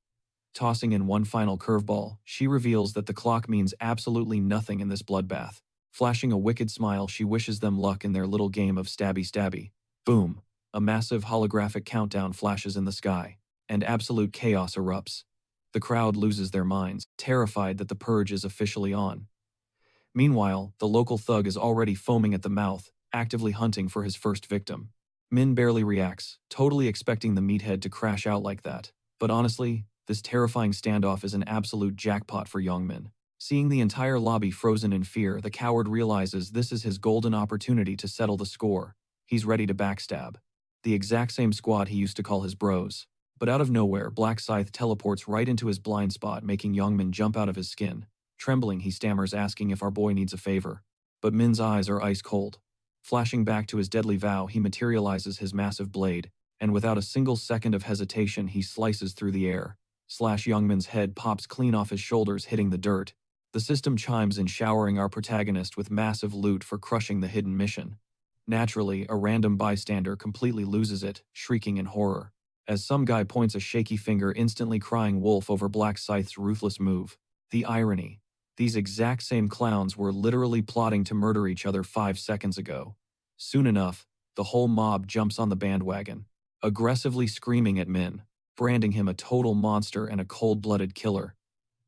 Tossing in one final curveball, she reveals that the clock means absolutely nothing in this bloodbath. Flashing a wicked smile, she wishes them luck in their little game of stabby-stabby. Boom! A massive holographic countdown flashes in the sky, and absolute chaos erupts. The crowd loses their minds, terrified that the purge is officially on. Meanwhile, the local thug is already foaming at the mouth, actively hunting for his first victim. Min barely reacts, totally expecting the meathead to crash out like that. But honestly, this terrifying standoff is an absolute jackpot for Youngmin. Seeing the entire lobby frozen in fear, the coward realizes this is his golden opportunity to settle the score. He's ready to backstab the exact same squad he used to call his bros. But out of nowhere, Black Scythe teleports right into his blind spot, making Youngmin jump out of his skin. Trembling, he stammers, asking if our boy needs a favor. But Min's eyes are ice cold. Flashing back to his deadly vow, he materializes his massive blade, and without a single second of hesitation, he slices through the air. Youngmin's head pops clean off his shoulders, hitting the dirt. The system chimes in, showering our protagonist with massive loot for crushing the hidden mission. Naturally, a random bystander completely loses it, shrieking in horror, as some guy points a shaky finger, instantly crying wolf over Black Scythe's ruthless move. The irony. These exact same clowns were literally plotting to murder each other 5 seconds ago. Soon enough, the whole mob jumps on the bandwagon, aggressively screaming at Min, branding him a total monster and a cold-blooded killer.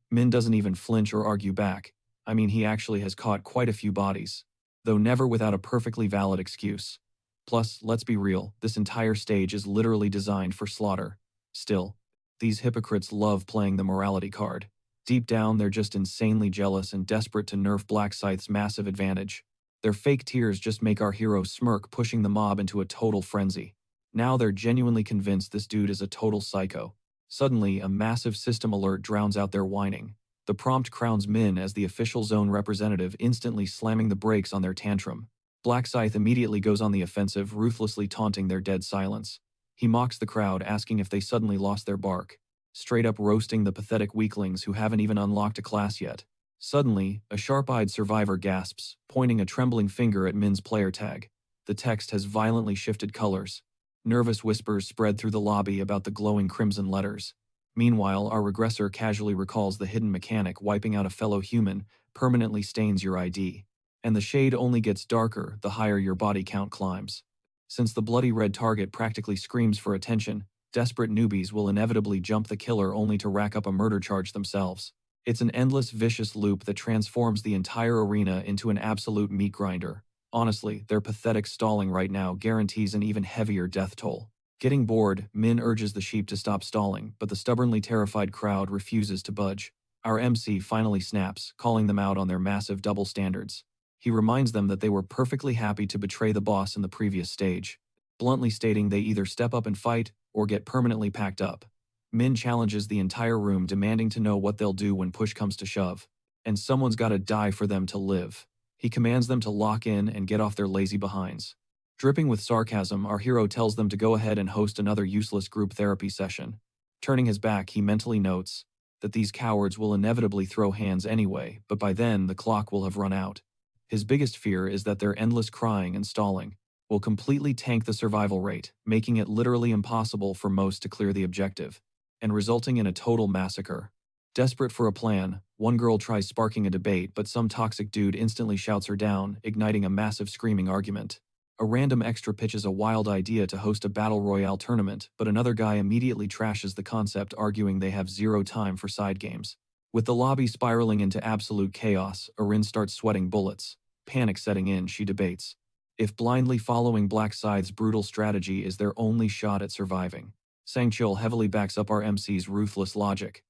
Min doesn't even flinch or argue back. I mean, he actually has caught quite a few bodies, though never without a perfectly valid excuse. Plus, let's be real, this entire stage is literally designed for slaughter. Still, these hypocrites love playing the morality card. Deep down, they're just insanely jealous and desperate to nerf Black Scythe's massive advantage. Their fake tears just make our hero smirk, pushing the mob into a total frenzy. Now they're genuinely convinced this dude is a total psycho. Suddenly, a massive system alert drowns out their whining. The prompt crowns Min as the official zone representative, instantly slamming the brakes on their tantrum. Black Scythe immediately goes on the offensive, ruthlessly taunting their dead silence. He mocks the crowd, asking if they suddenly lost their bark, straight up roasting the pathetic weaklings who haven't even unlocked a class yet. Suddenly, a sharp-eyed survivor gasps, pointing a trembling finger at Min's player tag. The text has violently shifted colors. Nervous whispers spread through the lobby about the glowing crimson letters. Meanwhile, our regressor casually recalls the hidden mechanic wiping out a fellow human permanently stains your ID. And the shade only gets darker the higher your body count climbs. Since the bloody red target practically screams for attention, desperate newbies will inevitably jump the killer only to rack up a murder charge themselves. It's an endless vicious loop that transforms the entire arena into an absolute meat grinder. Honestly, their pathetic stalling right now guarantees an even heavier death toll. Getting bored, Min urges the sheep to stop stalling, but the stubbornly terrified crowd refuses to budge. Our MC finally snaps, calling them out on their massive double standards. He reminds them that they were perfectly happy to betray the boss in the previous stage, bluntly stating they either step up and fight or get permanently packed up. Min challenges the entire room, demanding to know what they'll do when push comes to shove. And someone's gotta die for them to live. He commands them to lock in and get off their lazy behinds. Dripping with sarcasm, our hero tells them to go ahead and host another useless group therapy session. Turning his back, he mentally notes that these cowards will inevitably throw hands anyway, but by then the clock will have run out. His biggest fear is that their endless crying and stalling will completely tank the survival rate, making it literally impossible for most to clear the objective, and resulting in a total massacre. Desperate for a plan, one girl tries sparking a debate, but some toxic dude instantly shouts her down, igniting a massive screaming argument. A random extra pitches a wild idea to host a battle royale tournament, but another guy immediately trashes the concept, arguing they have zero time for side games. With the lobby spiraling into absolute chaos, Erin starts sweating bullets. Panic setting in, she debates if blindly following Black Scythe's brutal strategy is their only shot at surviving. Sang-chul heavily backs up our MC's ruthless logic.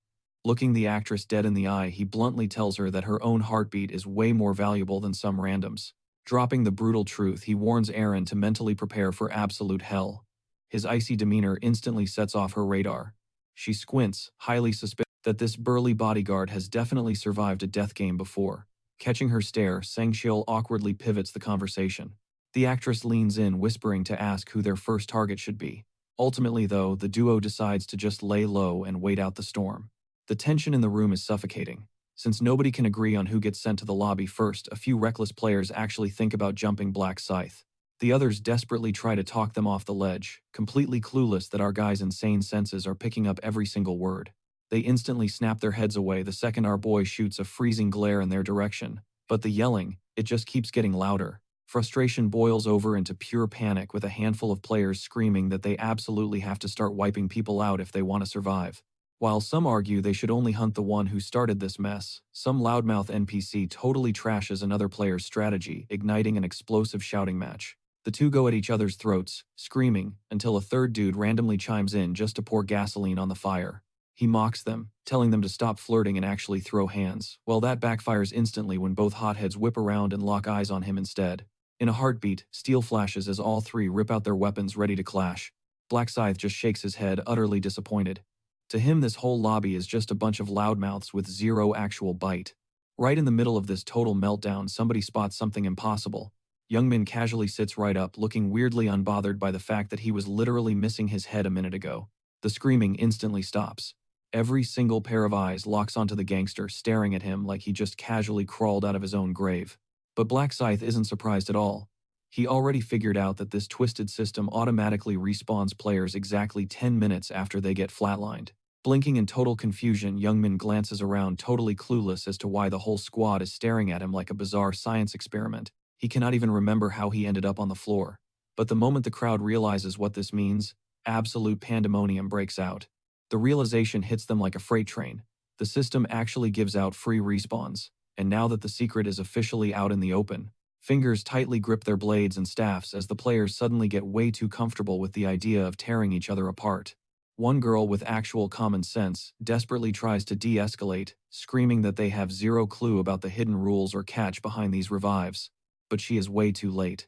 Looking the actress dead in the eye, he bluntly tells her that her own heartbeat is way more valuable than some randoms. Dropping the brutal truth, he warns Erin to mentally prepare for absolute hell. His icy demeanor instantly sets off her radar. She squints, highly suspicious that this burly bodyguard has definitely survived a death game before. Catching her stare, Sang-chul awkwardly pivots the conversation. The actress leans in, whispering to ask who their first target should be. Ultimately, though, the duo decides to just lay low and wait out the storm. The tension in the room is suffocating. Since nobody can agree on who gets sent to the lobby first, a few reckless players actually think about jumping Black Scythe. The others desperately try to talk them off the ledge, completely clueless that our guy's insane senses are picking up every single word. They instantly snap their heads away the second our boy shoots a freezing glare in their direction. But the yelling, it just keeps getting louder. Frustration boils over into pure panic, with a handful of players screaming that they absolutely have to start wiping people out if they want to survive. While some argue they should only hunt the one who started this mess, some loudmouth NPC totally trashes another player's strategy, igniting an explosive shouting match. The two go at each other's throats, screaming, until a third dude randomly chimes in just to pour gasoline on the fire. He mocks them, telling them to stop flirting and actually throw hands. Well, that backfires instantly when both hotheads whip around and lock eyes on him instead. In a heartbeat, steel flashes as all three rip out their weapons ready to clash. Black Scythe just shakes his head, utterly disappointed. To him, this whole lobby is just a bunch of loudmouths with zero actual bite. Right in the middle of this total meltdown, somebody spots something impossible. Youngmin casually sits right up, looking weirdly unbothered by the fact that he was literally missing his head a minute ago. The screaming instantly stops. Every single pair of eyes locks onto the gangster, staring at him like he just casually crawled out of his own grave. But Black Scythe isn't surprised at all. He already figured out that this twisted system automatically respawns players exactly 10 minutes after they get flatlined. Blinking in total confusion, Youngmin glances around, totally clueless as to why the whole squad is staring at him like a bizarre science experiment. He cannot even remember how he ended up on the floor. But the moment the crowd realizes what this means, absolute pandemonium breaks out. The realization hits them like a freight train. The system actually gives out free respawns, and now that the secret is officially out in the open, fingers tightly grip their blades and staffs as the players suddenly get way too comfortable with the idea of tearing each other apart. One girl with actual common sense desperately tries to de-escalate, screaming that they have zero clue about the hidden rules or catch behind these revives. But she is way too late.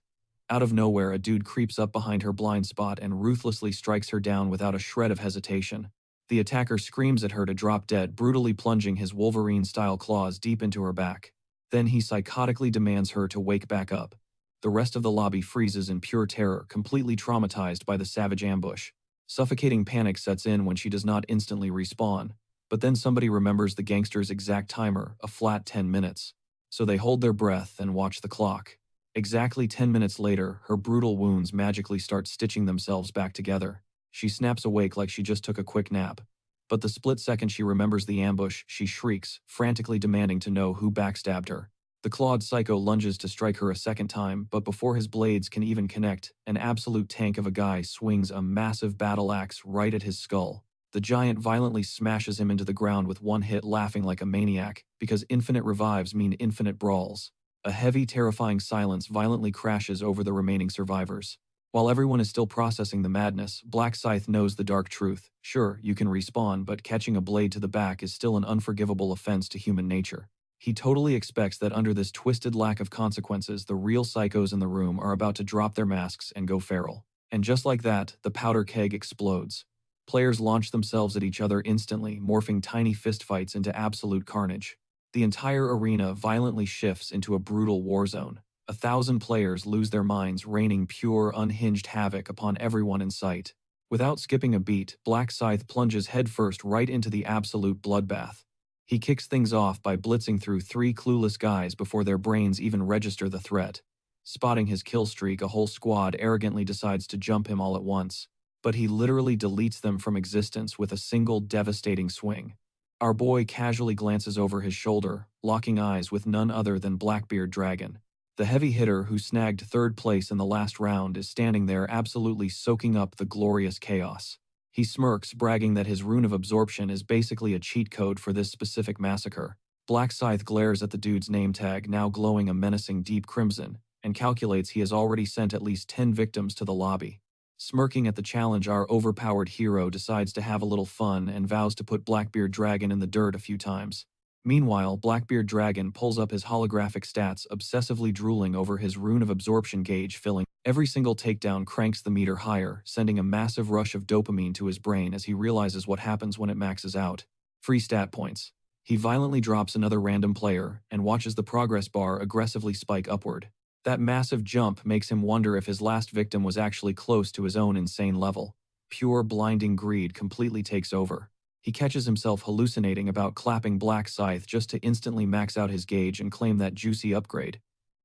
Out of nowhere, a dude creeps up behind her blind spot and ruthlessly strikes her down without a shred of hesitation. The attacker screams at her to drop dead, brutally plunging his Wolverine-style claws deep into her back. Then he psychotically demands her to wake back up. The rest of the lobby freezes in pure terror, completely traumatized by the savage ambush. Suffocating panic sets in when she does not instantly respawn, but then somebody remembers the gangster's exact timer, a flat 10 minutes. So they hold their breath and watch the clock. Exactly 10 minutes later, her brutal wounds magically start stitching themselves back together. She snaps awake like she just took a quick nap. But the split second she remembers the ambush, she shrieks, frantically demanding to know who backstabbed her. The clawed psycho lunges to strike her a second time, but before his blades can even connect, an absolute tank of a guy swings a massive battle axe right at his skull. The giant violently smashes him into the ground with one hit, laughing like a maniac, because infinite revives mean infinite brawls. A heavy, terrifying silence violently crashes over the remaining survivors. While everyone is still processing the madness, Black Scythe knows the dark truth. Sure, you can respawn, but catching a blade to the back is still an unforgivable offense to human nature. He totally expects that under this twisted lack of consequences, the real psychos in the room are about to drop their masks and go feral. And just like that, the powder keg explodes. Players launch themselves at each other instantly, morphing tiny fistfights into absolute carnage. The entire arena violently shifts into a brutal war zone. 1,000 players lose their minds, raining pure, unhinged havoc upon everyone in sight. Without skipping a beat, Black Scythe plunges headfirst right into the absolute bloodbath. He kicks things off by blitzing through 3 clueless guys before their brains even register the threat. Spotting his kill streak, a whole squad arrogantly decides to jump him all at once. But he literally deletes them from existence with a single devastating swing. Our boy casually glances over his shoulder, locking eyes with none other than Blackbeard Dragon. The heavy hitter who snagged third place in the last round is standing there absolutely soaking up the glorious chaos. He smirks, bragging that his rune of absorption is basically a cheat code for this specific massacre. Black Scythe glares at the dude's name tag, now glowing a menacing deep crimson, and calculates he has already sent at least 10 victims to the lobby. Smirking at the challenge, our overpowered hero decides to have a little fun and vows to put Blackbeard Dragon in the dirt a few times. Meanwhile, Blackbeard Dragon pulls up his holographic stats, obsessively drooling over his rune of absorption gauge filling. Every single takedown cranks the meter higher, sending a massive rush of dopamine to his brain as he realizes what happens when it maxes out. Free stat points. He violently drops another random player and watches the progress bar aggressively spike upward. That massive jump makes him wonder if his last victim was actually close to his own insane level. Pure blinding greed completely takes over. He catches himself hallucinating about clapping Black Scythe just to instantly max out his gauge and claim that juicy upgrade.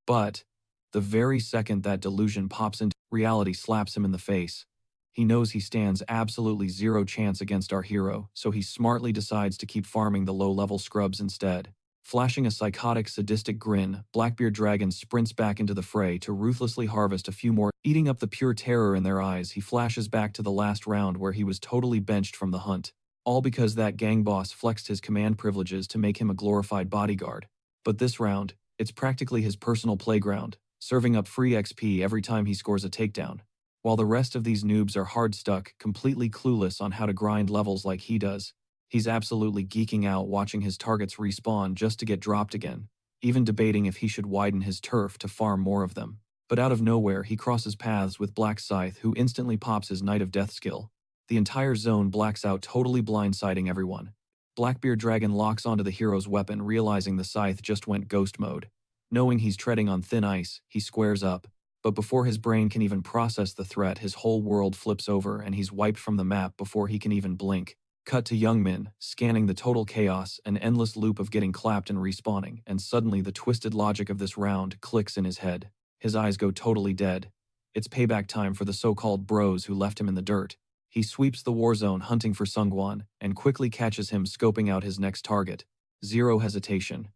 But the very second that delusion pops into reality slaps him in the face. He knows he stands absolutely zero chance against our hero, so he smartly decides to keep farming the low-level scrubs instead. Flashing a psychotic, sadistic grin, Blackbeard Dragon sprints back into the fray to ruthlessly harvest a few more. Eating up the pure terror in their eyes, he flashes back to the last round where he was totally benched from the hunt. All because that gang boss flexed his command privileges to make him a glorified bodyguard. But this round, it's practically his personal playground, serving up free XP every time he scores a takedown. While the rest of these noobs are hard stuck, completely clueless on how to grind levels like he does. He's absolutely geeking out watching his targets respawn just to get dropped again, even debating if he should widen his turf to farm more of them. But out of nowhere, he crosses paths with Black Scythe, who instantly pops his Knight of Death skill. The entire zone blacks out, totally blindsiding everyone. Blackbeard Dragon locks onto the hero's weapon, realizing the scythe just went ghost mode. Knowing he's treading on thin ice, he squares up. But before his brain can even process the threat, his whole world flips over and he's wiped from the map before he can even blink. Cut to Youngmin, scanning the total chaos, an endless loop of getting clapped and respawning, and suddenly the twisted logic of this round clicks in his head. His eyes go totally dead. It's payback time for the so-called bros who left him in the dirt. He sweeps the war zone hunting for Sungwon, and quickly catches him scoping out his next target. Zero hesitation.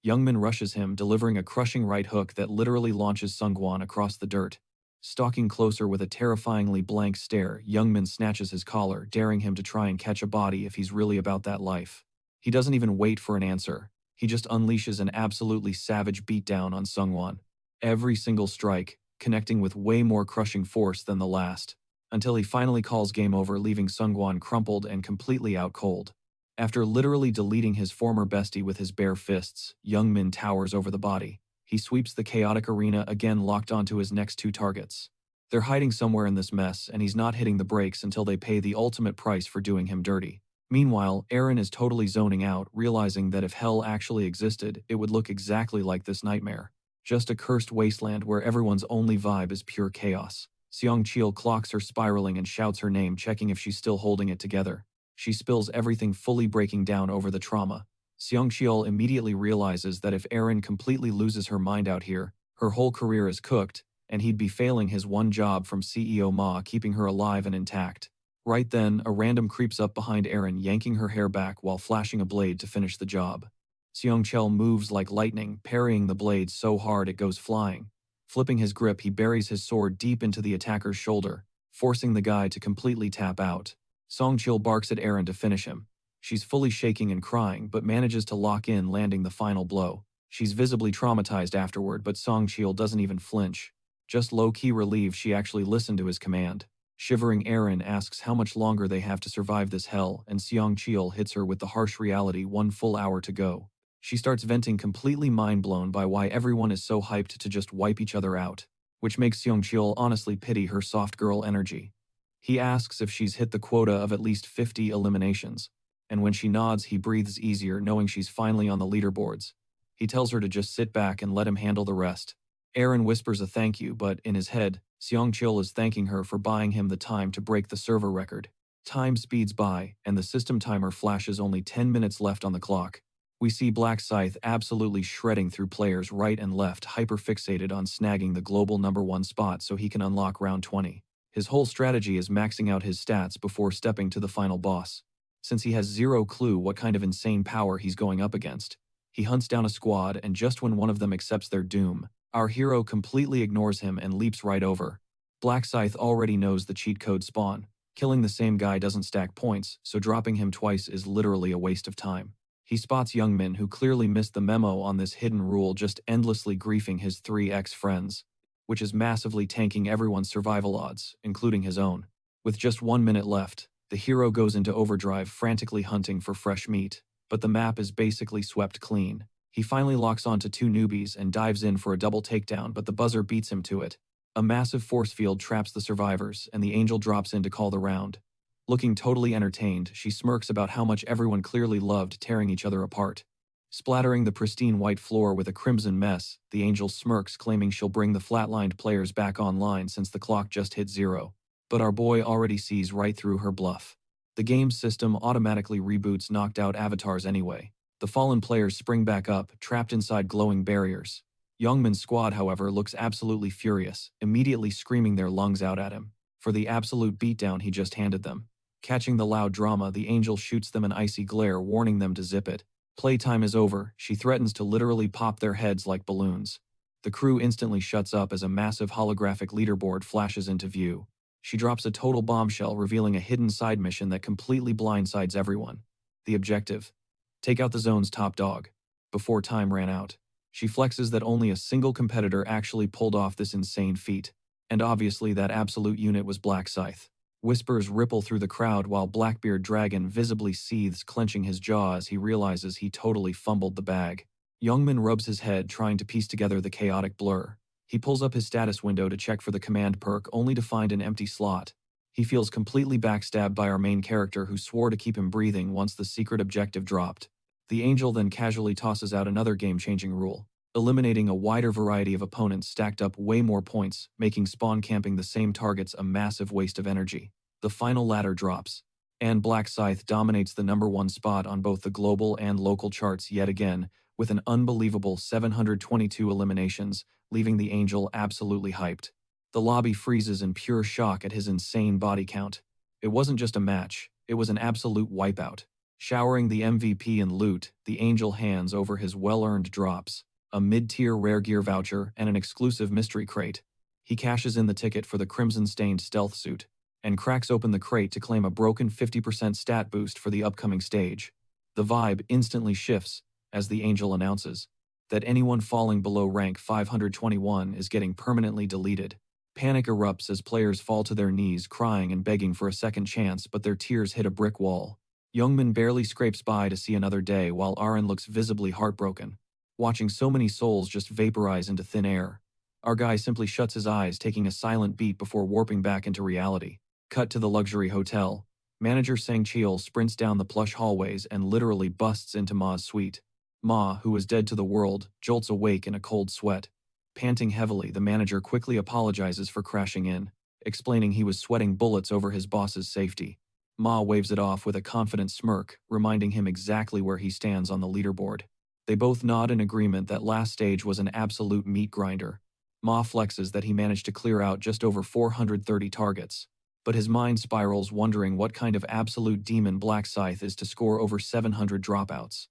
Youngmin rushes him, delivering a crushing right hook that literally launches Sungwon across the dirt. Stalking closer with a terrifyingly blank stare, Youngmin snatches his collar, daring him to try and catch a body if he's really about that life. He doesn't even wait for an answer. He just unleashes an absolutely savage beatdown on Sungwon. Every single strike, connecting with way more crushing force than the last, until he finally calls game over, leaving Sungwon crumpled and completely out cold. After literally deleting his former bestie with his bare fists, Youngmin towers over the body. He sweeps the chaotic arena again, locked onto his next two targets. They're hiding somewhere in this mess, and he's not hitting the brakes until they pay the ultimate price for doing him dirty. Meanwhile, Eren is totally zoning out, realizing that if hell actually existed, it would look exactly like this nightmare. Just a cursed wasteland where everyone's only vibe is pure chaos. Seong-cheol clocks her spiraling and shouts her name, checking if she's still holding it together. She spills everything, fully breaking down over the trauma. Seong-cheol immediately realizes that if Eren completely loses her mind out here, her whole career is cooked, and he'd be failing his one job from CEO Ma, keeping her alive and intact. Right then, a random creeps up behind Eren, yanking her hair back while flashing a blade to finish the job. Seong-cheol moves like lightning, parrying the blade so hard it goes flying. Flipping his grip, he buries his sword deep into the attacker's shoulder, forcing the guy to completely tap out. Seong-cheol barks at Eren to finish him. She's fully shaking and crying, but manages to lock in, landing the final blow. She's visibly traumatized afterward, but Seong-cheol doesn't even flinch. Just low-key relieved she actually listened to his command. Shivering, Eren asks how much longer they have to survive this hell, and Seong-cheol hits her with the harsh reality: 1 full hour to go. She starts venting, completely mind-blown by why everyone is so hyped to just wipe each other out, which makes Seong-cheol honestly pity her soft girl energy. He asks if she's hit the quota of at least 50 eliminations, and when she nods, he breathes easier, knowing she's finally on the leaderboards. He tells her to just sit back and let him handle the rest. Eren whispers a thank you, but in his head, Seong-cheol is thanking her for buying him the time to break the server record. Time speeds by, and the system timer flashes, only 10 minutes left on the clock. We see Black Scythe absolutely shredding through players right and left, hyper-fixated on snagging the global #1 spot so he can unlock round 20. His whole strategy is maxing out his stats before stepping to the final boss. Since he has zero clue what kind of insane power he's going up against, he hunts down a squad, and just when one of them accepts their doom, Our hero completely ignores him and leaps right over. Black Scythe already knows the cheat code spawn. Killing the same guy doesn't stack points, so dropping him twice is literally a waste of time. He spots Youngmin, who clearly missed the memo on this hidden rule, just endlessly griefing his 3 ex-friends, which is massively tanking everyone's survival odds, including his own. With just 1 minute left, the hero goes into overdrive, frantically hunting for fresh meat, but the map is basically swept clean. He finally locks onto 2 newbies and dives in for a double takedown, but the buzzer beats him to it. A massive force field traps the survivors, and the angel drops in to call the round. Looking totally entertained, she smirks about how much everyone clearly loved tearing each other apart. Splattering the pristine white floor with a crimson mess, the angel smirks, claiming she'll bring the flatlined players back online since the clock just hit 0. But our boy already sees right through her bluff. The game's system automatically reboots knocked out avatars anyway. The fallen players spring back up, trapped inside glowing barriers. Youngman's squad, however, looks absolutely furious, immediately screaming their lungs out at him for the absolute beatdown he just handed them. Catching the loud drama, the angel shoots them an icy glare, warning them to zip it. Playtime is over. She threatens to literally pop their heads like balloons. The crew instantly shuts up as a massive holographic leaderboard flashes into view. She drops a total bombshell, revealing a hidden side mission that completely blindsides everyone. The objective: take out the zone's top dog. Before time ran out, she flexes that only a single competitor actually pulled off this insane feat. And obviously that absolute unit was Black Scythe. Whispers ripple through the crowd while Blackbeard Dragon visibly seethes, clenching his jaw as he realizes he totally fumbled the bag. Youngmin rubs his head, trying to piece together the chaotic blur. He pulls up his status window to check for the command perk, only to find an empty slot. He feels completely backstabbed by our main character, who swore to keep him breathing once the secret objective dropped. The angel then casually tosses out another game-changing rule, eliminating a wider variety of opponents stacked up way more points, making spawn camping the same targets a massive waste of energy. The final ladder drops, and Black Scythe dominates the #1 spot on both the global and local charts yet again, with an unbelievable 722 eliminations, leaving the angel absolutely hyped. The lobby freezes in pure shock at his insane body count. It wasn't just a match, it was an absolute wipeout. Showering the MVP in loot, the angel hands over his well-earned drops, a mid-tier rare gear voucher and an exclusive mystery crate. He cashes in the ticket for the crimson-stained stealth suit, and cracks open the crate to claim a broken 50% stat boost for the upcoming stage. The vibe instantly shifts as the angel announces that anyone falling below rank 521 is getting permanently deleted. Panic erupts as players fall to their knees, crying and begging for a second chance, but their tears hit a brick wall. Youngmin barely scrapes by to see another day, while Aaron looks visibly heartbroken, watching so many souls just vaporize into thin air. Our guy simply shuts his eyes, taking a silent beat before warping back into reality. Cut to the luxury hotel. Manager Sang Cheol sprints down the plush hallways and literally busts into Ma's suite. Ma, who was dead to the world, jolts awake in a cold sweat. Panting heavily, the manager quickly apologizes for crashing in, explaining he was sweating bullets over his boss's safety. Ma waves it off with a confident smirk, reminding him exactly where he stands on the leaderboard. They both nod in agreement that last stage was an absolute meat grinder. Ma flexes that he managed to clear out just over 430 targets, but his mind spirals, wondering what kind of absolute demon Black Scythe is to score over 700 dropouts.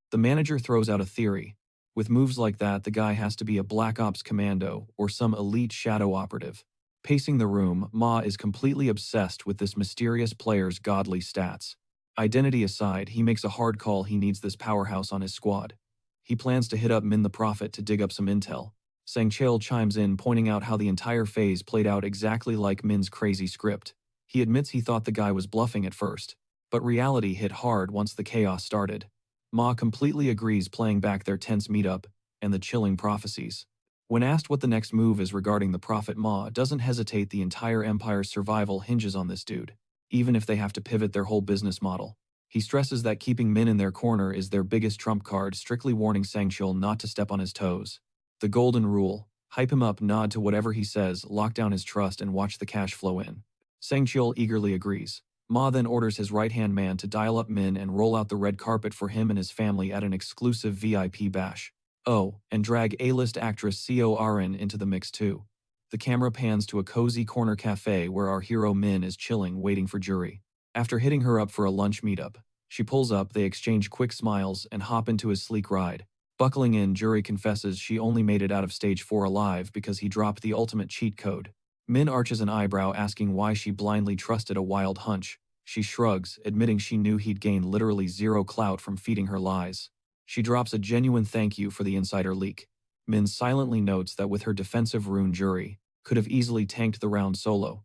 The manager throws out a theory. With moves like that, the guy has to be a Black Ops commando or some elite shadow operative. Pacing the room, Ma is completely obsessed with this mysterious player's godly stats. Identity aside, he makes a hard call: he needs this powerhouse on his squad. He plans to hit up Min the Prophet to dig up some intel. Sang Cheol chimes in, pointing out how the entire phase played out exactly like Min's crazy script. He admits he thought the guy was bluffing at first, but reality hit hard once the chaos started. Ma completely agrees, playing back their tense meetup and the chilling prophecies. When asked what the next move is regarding the Prophet, Ma doesn't hesitate. The entire empire's survival hinges on this dude, even if they have to pivot their whole business model. He stresses that keeping Min in their corner is their biggest trump card, strictly warning Sang Cheol not to step on his toes. The golden rule: hype him up, nod to whatever he says, lock down his trust, and watch the cash flow in. Sang Cheol eagerly agrees. Ma then orders his right-hand man to dial up Min and roll out the red carpet for him and his family at an exclusive VIP bash. Oh, and drag A-list actress Corin into the mix too. The camera pans to a cozy corner cafe where our hero Min is chilling, waiting for jury. After hitting her up for a lunch meetup, she pulls up, they exchange quick smiles, and hop into his sleek ride. Buckling in, Juri confesses she only made it out of stage 4 alive because he dropped the ultimate cheat code. Min arches an eyebrow, asking why she blindly trusted a wild hunch. She shrugs, admitting she knew he'd gained literally zero clout from feeding her lies. She drops a genuine thank you for the insider leak. Min silently notes that with her defensive rune, Juri could have easily tanked the round solo.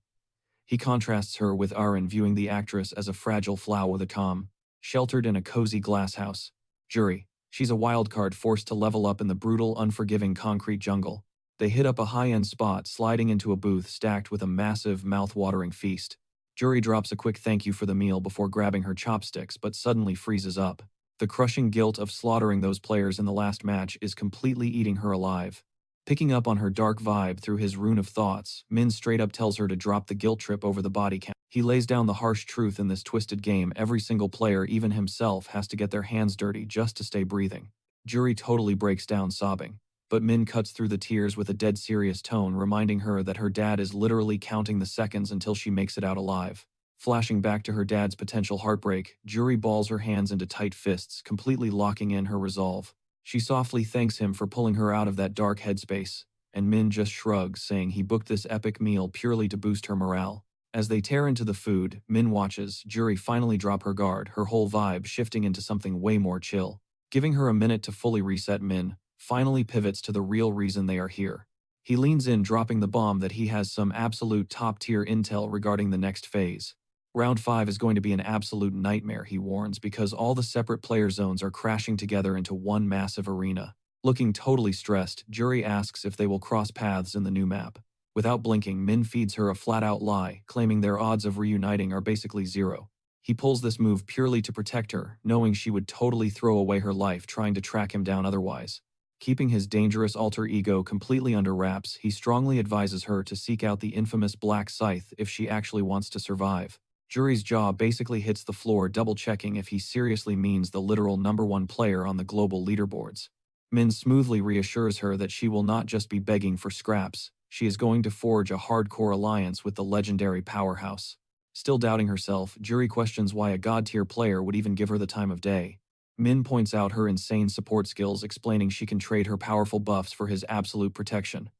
He contrasts her with Aaron, viewing the actress as a fragile flower with a calm, sheltered in a cozy glasshouse. Juri, she's a wildcard forced to level up in the brutal, unforgiving concrete jungle. They hit up a high-end spot, sliding into a booth stacked with a massive, mouth-watering feast. Juri drops a quick thank you for the meal before grabbing her chopsticks, but suddenly freezes up. The crushing guilt of slaughtering those players in the last match is completely eating her alive. Picking up on her dark vibe through his rune of thoughts, Min straight up tells her to drop the guilt trip over the body count. He lays down the harsh truth: in this twisted game, every single player, even himself, has to get their hands dirty just to stay breathing. Juri totally breaks down sobbing, but Min cuts through the tears with a dead serious tone, reminding her that her dad is literally counting the seconds until she makes it out alive. Flashing back to her dad's potential heartbreak, Juri balls her hands into tight fists, completely locking in her resolve. She softly thanks him for pulling her out of that dark headspace, and Min just shrugs, saying he booked this epic meal purely to boost her morale. As they tear into the food, Min watches Juri finally drop her guard, her whole vibe shifting into something way more chill. Giving her a minute to fully reset, Min finally pivots to the real reason they are here. He leans in, dropping the bomb that he has some absolute top-tier intel regarding the next phase. Round 5 is going to be an absolute nightmare, he warns, because all the separate player zones are crashing together into one massive arena. Looking totally stressed, Juri asks if they will cross paths in the new map. Without blinking, Min feeds her a flat-out lie, claiming their odds of reuniting are basically zero. He pulls this move purely to protect her, knowing she would totally throw away her life trying to track him down otherwise. Keeping his dangerous alter ego completely under wraps, he strongly advises her to seek out the infamous Black Scythe if she actually wants to survive. Juri's jaw basically hits the floor, double-checking if he seriously means the literal #1 player on the global leaderboards. Min smoothly reassures her that she will not just be begging for scraps, she is going to forge a hardcore alliance with the legendary powerhouse. Still doubting herself, Juri questions why a god-tier player would even give her the time of day. Min points out her insane support skills, explaining she can trade her powerful buffs for his absolute protection.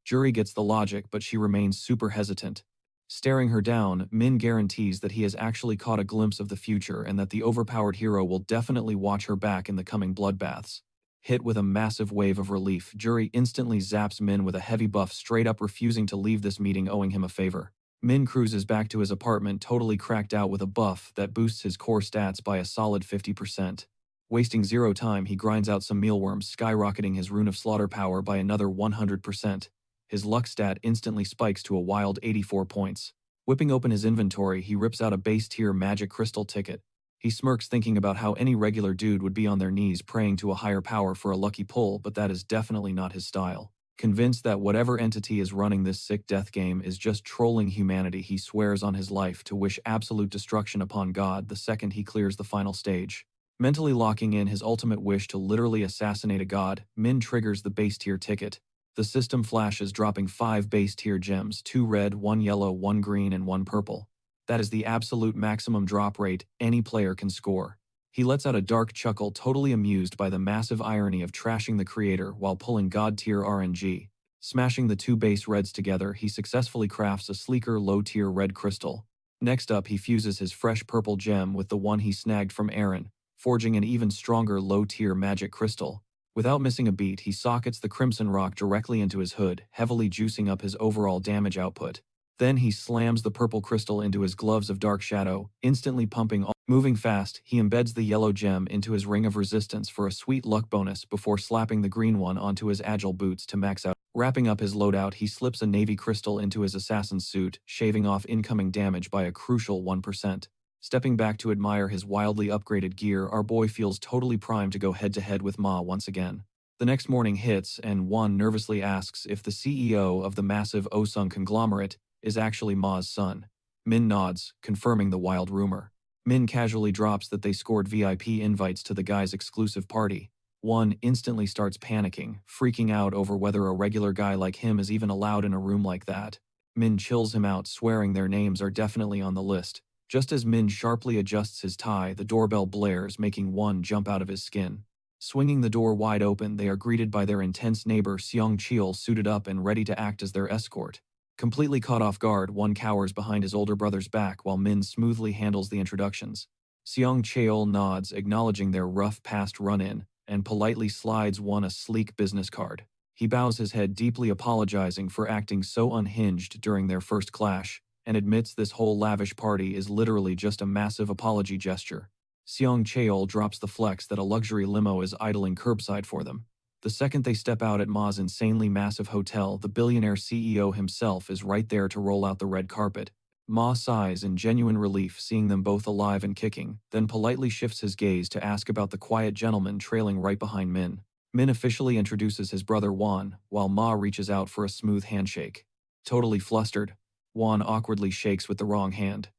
Juri gets the logic, but she remains super hesitant. Staring her down, Min guarantees that he has actually caught a glimpse of the future and that the overpowered hero will definitely watch her back in the coming bloodbaths. Hit with a massive wave of relief, Juri instantly zaps Min with a heavy buff, straight up refusing to leave this meeting, owing him a favor. Min cruises back to his apartment, totally cracked out, with a buff that boosts his core stats by a solid 50%. Wasting zero time, he grinds out some mealworms, skyrocketing his rune of slaughter power by another 100%. His luck stat instantly spikes to a wild 84 points. Whipping open his inventory, he rips out a base-tier magic crystal ticket. He smirks, thinking about how any regular dude would be on their knees praying to a higher power for a lucky pull, but that is definitely not his style. Convinced that whatever entity is running this sick death game is just trolling humanity, he swears on his life to wish absolute destruction upon God the second he clears the final stage. Mentally locking in his ultimate wish to literally assassinate a god, Min triggers the base-tier ticket. The system flashes, dropping 5 base-tier gems, 2 red, 1 yellow, 1 green, and 1 purple. That is the absolute maximum drop rate any player can score. He lets out a dark chuckle, totally amused by the massive irony of trashing the creator while pulling god-tier RNG. Smashing the 2 base reds together, he successfully crafts a sleeker low-tier red crystal. Next up, he fuses his fresh purple gem with the one he snagged from Aaron, forging an even stronger low-tier magic crystal. Without missing a beat, he sockets the crimson rock directly into his hood, heavily juicing up his overall damage output. Then he slams the purple crystal into his gloves of dark shadow, instantly pumping all. Moving fast, he embeds the yellow gem into his ring of resistance for a sweet luck bonus before slapping the green one onto his agile boots to max out. Wrapping up his loadout, he slips a navy crystal into his assassin's suit, shaving off incoming damage by a crucial 1%. Stepping back to admire his wildly upgraded gear, our boy feels totally primed to go head-to-head with Ma once again. The next morning hits, and Juan nervously asks if the CEO of the massive Osung conglomerate is actually Ma's son. Min nods, confirming the wild rumor. Min casually drops that they scored VIP invites to the guy's exclusive party. Juan instantly starts panicking, freaking out over whether a regular guy like him is even allowed in a room like that. Min chills him out, swearing their names are definitely on the list. Just as Min sharply adjusts his tie, the doorbell blares, making Juan jump out of his skin. Swinging the door wide open, they are greeted by their intense neighbor Seong Cheol, suited up and ready to act as their escort. Completely caught off guard, Won cowers behind his older brother's back while Min smoothly handles the introductions. Seong Cheol nods, acknowledging their rough past run-in, and politely slides Won a sleek business card. He bows his head, deeply apologizing for acting so unhinged during their first clash, and admits this whole lavish party is literally just a massive apology gesture. Seong Cheol drops the flex that a luxury limo is idling curbside for them. The second they step out at Ma's insanely massive hotel, the billionaire CEO himself is right there to roll out the red carpet. Ma sighs in genuine relief seeing them both alive and kicking, then politely shifts his gaze to ask about the quiet gentleman trailing right behind Min. Min officially introduces his brother Won, while Ma reaches out for a smooth handshake. Totally flustered, Won awkwardly shakes with the wrong hand.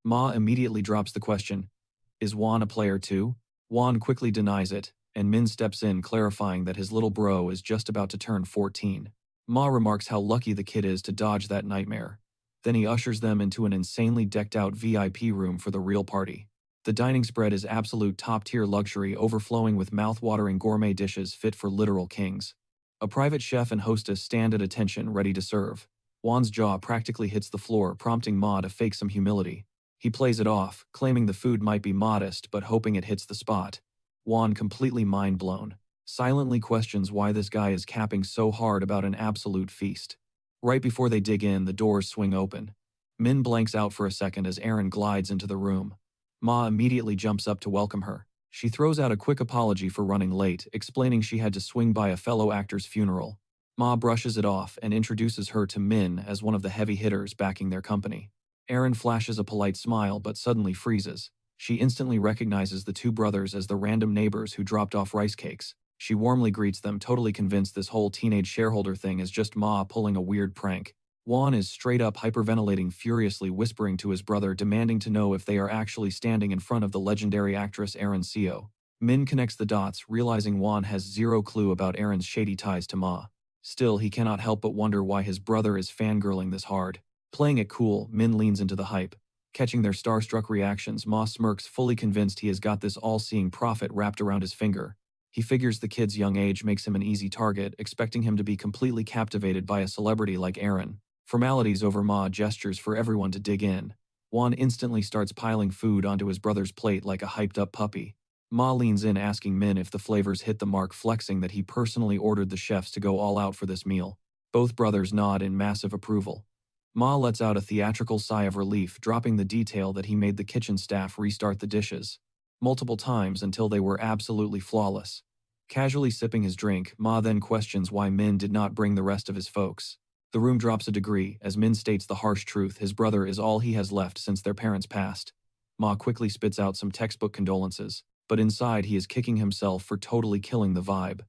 Ma immediately drops the question, "Is Won a player too?" Won quickly denies it, and Min steps in, clarifying that his little bro is just about to turn 14. Ma remarks how lucky the kid is to dodge that nightmare. Then he ushers them into an insanely decked-out VIP room for the real party. The dining spread is absolute top-tier luxury, overflowing with mouth-watering gourmet dishes fit for literal kings. A private chef and hostess stand at attention, ready to serve. Won's jaw practically hits the floor, prompting Ma to fake some humility. He plays it off, claiming the food might be modest but hoping it hits the spot. Won, completely mind-blown, silently questions why this guy is capping so hard about an absolute feast. Right before they dig in, the doors swing open. Min blanks out for a second as Erin glides into the room. Ma immediately jumps up to welcome her. She throws out a quick apology for running late, explaining she had to swing by a fellow actor's funeral. Ma brushes it off and introduces her to Min as one of the heavy hitters backing their company. Erin flashes a polite smile but suddenly freezes. She instantly recognizes the two brothers as the random neighbors who dropped off rice cakes. She warmly greets them, totally convinced this whole teenage shareholder thing is just Ma pulling a weird prank. Won is straight up hyperventilating, furiously whispering to his brother, demanding to know if they are actually standing in front of the legendary actress Erin Seo. Min connects the dots, realizing Won has zero clue about Erin's shady ties to Ma. Still, he cannot help but wonder why his brother is fangirling this hard. Playing it cool, Min leans into the hype. Catching their starstruck reactions, Ma smirks, fully convinced he has got this all-seeing prophet wrapped around his finger. He figures the kid's young age makes him an easy target, expecting him to be completely captivated by a celebrity like Erin. Formalities over, Ma gestures for everyone to dig in. Won instantly starts piling food onto his brother's plate like a hyped-up puppy. Ma leans in, asking Min if the flavors hit the mark, flexing that he personally ordered the chefs to go all out for this meal. Both brothers nod in massive approval. Ma lets out a theatrical sigh of relief, dropping the detail that he made the kitchen staff restart the dishes multiple times until they were absolutely flawless. Casually sipping his drink, Ma then questions why Min did not bring the rest of his folks. The room drops a degree as Min states the harsh truth: his brother is all he has left since their parents passed. Ma quickly spits out some textbook condolences, but inside he is kicking himself for totally killing the vibe.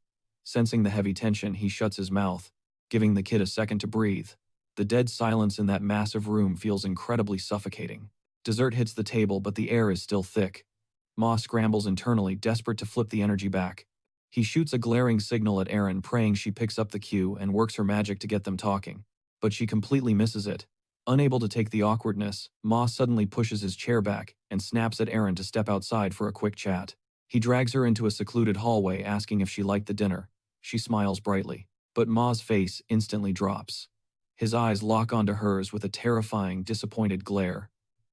Sensing the heavy tension, he shuts his mouth, giving the kid a second to breathe. The dead silence in that massive room feels incredibly suffocating. Dessert hits the table, but the air is still thick. Ma scrambles internally, desperate to flip the energy back. He shoots a glaring signal at Erin, praying she picks up the cue and works her magic to get them talking. But she completely misses it. Unable to take the awkwardness, Ma suddenly pushes his chair back and snaps at Erin to step outside for a quick chat. He drags her into a secluded hallway, asking if she liked the dinner. She smiles brightly, but Ma's face instantly drops. His eyes lock onto hers with a terrifying, disappointed glare.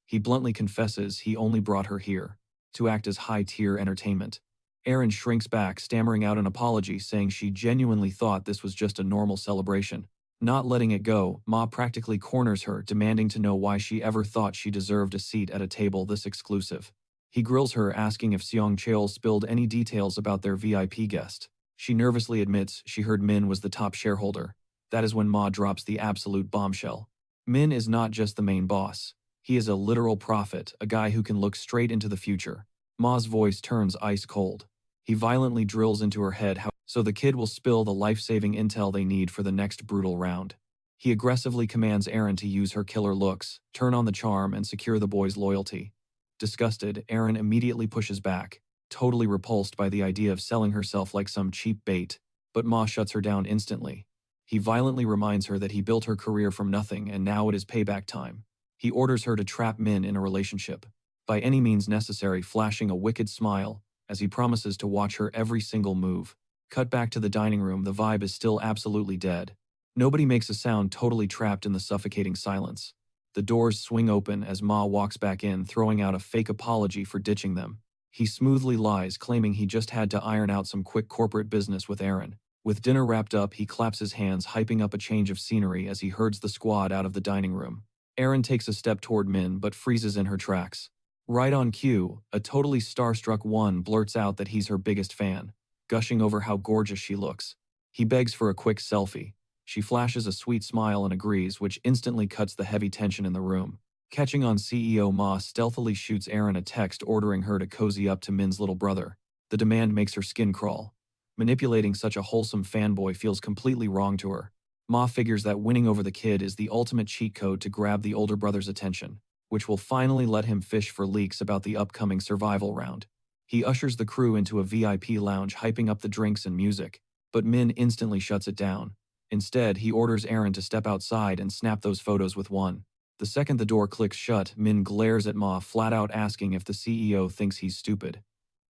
He bluntly confesses he only brought her here to act as high-tier entertainment. Erin shrinks back, stammering out an apology, saying she genuinely thought this was just a normal celebration. Not letting it go, Ma practically corners her, demanding to know why she ever thought she deserved a seat at a table this exclusive. He grills her, asking if Seong Cheol spilled any details about their VIP guest. She nervously admits she heard Min was the top shareholder. That is when Ma drops the absolute bombshell. Min is not just the main boss. He is a literal prophet, a guy who can look straight into the future. Ma's voice turns ice cold. He violently drills into her head so the kid will spill the life-saving intel they need for the next brutal round. He aggressively commands Erin to use her killer looks, turn on the charm, and secure the boy's loyalty. Disgusted, Erin immediately pushes back, totally repulsed by the idea of selling herself like some cheap bait, but Ma shuts her down instantly. He violently reminds her that he built her career from nothing and now it is payback time. He orders her to trap Min in a relationship, by any means necessary, flashing a wicked smile as he promises to watch her every single move. Cut back to the dining room, the vibe is still absolutely dead. Nobody makes a sound, totally trapped in the suffocating silence. The doors swing open as Ma walks back in, throwing out a fake apology for ditching them. He smoothly lies, claiming he just had to iron out some quick corporate business with Aaron. With dinner wrapped up, he claps his hands, hyping up a change of scenery as he herds the squad out of the dining room. Aaron takes a step toward Min but freezes in her tracks. Right on cue, a totally starstruck One blurts out that he's her biggest fan, gushing over how gorgeous she looks. He begs for a quick selfie. She flashes a sweet smile and agrees, which instantly cuts the heavy tension in the room. Catching on, CEO Ma stealthily shoots Aaron a text ordering her to cozy up to Min's little brother. The demand makes her skin crawl. Manipulating such a wholesome fanboy feels completely wrong to her. Ma figures that winning over the kid is the ultimate cheat code to grab the older brother's attention, which will finally let him fish for leaks about the upcoming survival round. He ushers the crew into a VIP lounge, hyping up the drinks and music, but Min instantly shuts it down. Instead, he orders Aaron to step outside and snap those photos with One. The second the door clicks shut, Min glares at Ma, flat out asking if the CEO thinks he's stupid.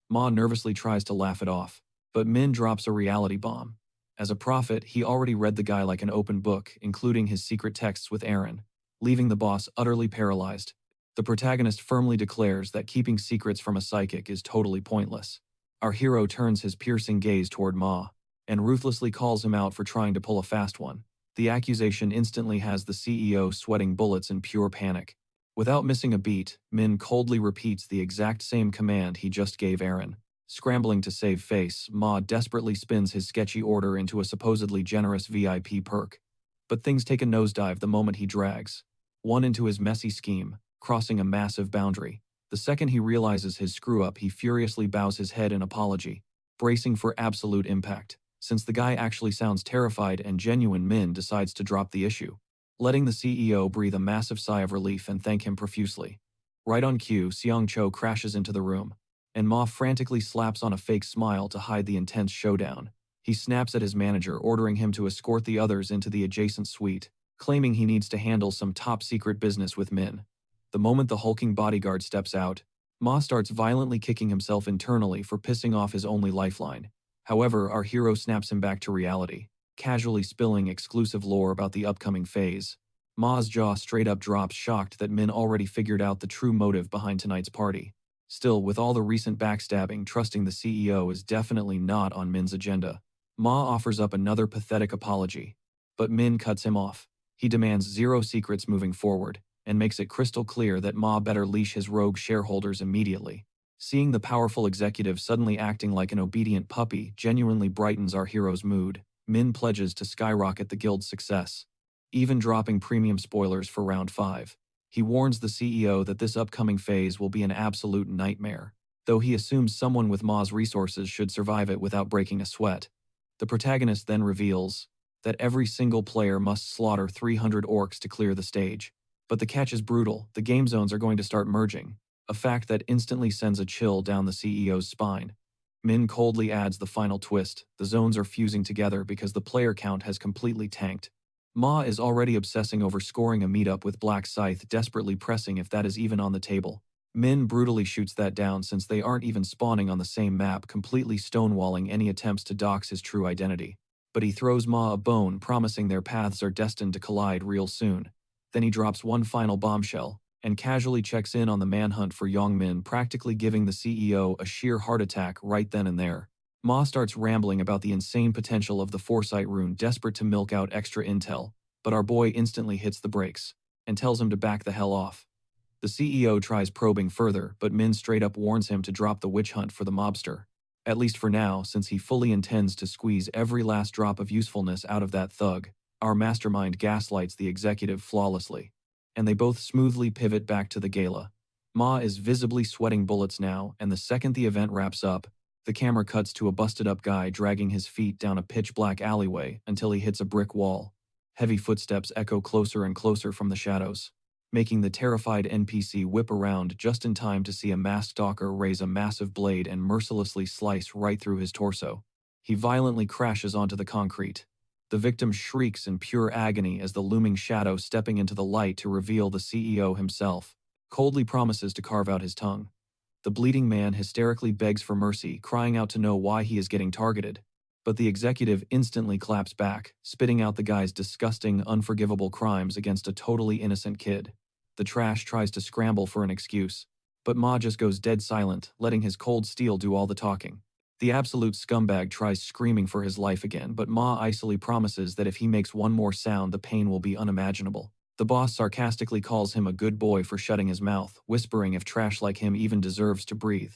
Ma nervously tries to laugh it off, but Min drops a reality bomb. As a prophet, he already read the guy like an open book, including his secret texts with Aaron, leaving the boss utterly paralyzed. The protagonist firmly declares that keeping secrets from a psychic is totally pointless. Our hero turns his piercing gaze toward Ma and ruthlessly calls him out for trying to pull a fast one. The accusation instantly has the CEO sweating bullets in pure panic. Without missing a beat, Min coldly repeats the exact same command he just gave Aaron. Scrambling to save face, Ma desperately spins his sketchy order into a supposedly generous VIP perk. But things take a nosedive the moment he drags One into his messy scheme, crossing a massive boundary. The second he realizes his screw-up, he furiously bows his head in apology, bracing for absolute impact. Since the guy actually sounds terrified and genuine, Min decides to drop the issue, letting the CEO breathe a massive sigh of relief and thank him profusely. Right on cue, Seong-cho crashes into the room, and Ma frantically slaps on a fake smile to hide the intense showdown. He snaps at his manager, ordering him to escort the others into the adjacent suite, claiming he needs to handle some top-secret business with Min. The moment the hulking bodyguard steps out, Ma starts violently kicking himself internally for pissing off his only lifeline. However, our hero snaps him back to reality, casually spilling exclusive lore about the upcoming phase. Ma's jaw straight up drops, shocked that Min already figured out the true motive behind tonight's party. Still, with all the recent backstabbing, trusting the CEO is definitely not on Min's agenda. Ma offers up another pathetic apology, but Min cuts him off. He demands zero secrets moving forward, and makes it crystal clear that Ma better leash his rogue shareholders immediately. Seeing the powerful executive suddenly acting like an obedient puppy genuinely brightens our hero's mood. Min pledges to skyrocket the guild's success, even dropping premium spoilers for round 5. He warns the CEO that this upcoming phase will be an absolute nightmare, though he assumes someone with Ma's resources should survive it without breaking a sweat. The protagonist then reveals that every single player must slaughter 300 orcs to clear the stage. But the catch is brutal: the game zones are going to start merging, a fact that instantly sends a chill down the CEO's spine. Min coldly adds the final twist: the zones are fusing together because the player count has completely tanked. Ma is already obsessing over scoring a meetup with Black Scythe, desperately pressing if that is even on the table. Min brutally shoots that down since they aren't even spawning on the same map, completely stonewalling any attempts to dox his true identity. But he throws Ma a bone, promising their paths are destined to collide real soon. Then he drops one final bombshell and casually checks in on the manhunt for Yongmin, practically giving the CEO a sheer heart attack right then and there. Ma starts rambling about the insane potential of the Foresight rune, desperate to milk out extra intel, but our boy instantly hits the brakes and tells him to back the hell off. The CEO tries probing further, but Min straight up warns him to drop the witch hunt for the mobster, at least for now, since he fully intends to squeeze every last drop of usefulness out of that thug. Our mastermind gaslights the executive flawlessly, and they both smoothly pivot back to the gala. Ma is visibly sweating bullets now, and the second the event wraps up, the camera cuts to a busted-up guy dragging his feet down a pitch-black alleyway until he hits a brick wall. Heavy footsteps echo closer and closer from the shadows, making the terrified NPC whip around just in time to see a masked stalker raise a massive blade and mercilessly slice right through his torso. He violently crashes onto the concrete. The victim shrieks in pure agony as the looming shadow, stepping into the light to reveal the CEO himself, coldly promises to carve out his tongue. The bleeding man hysterically begs for mercy, crying out to know why he is getting targeted. But the executive instantly claps back, spitting out the guy's disgusting, unforgivable crimes against a totally innocent kid. The trash tries to scramble for an excuse, but Ma just goes dead silent, letting his cold steel do all the talking. The absolute scumbag tries screaming for his life again, but Ma icily promises that if he makes one more sound, the pain will be unimaginable. The boss sarcastically calls him a good boy for shutting his mouth, whispering if trash like him even deserves to breathe.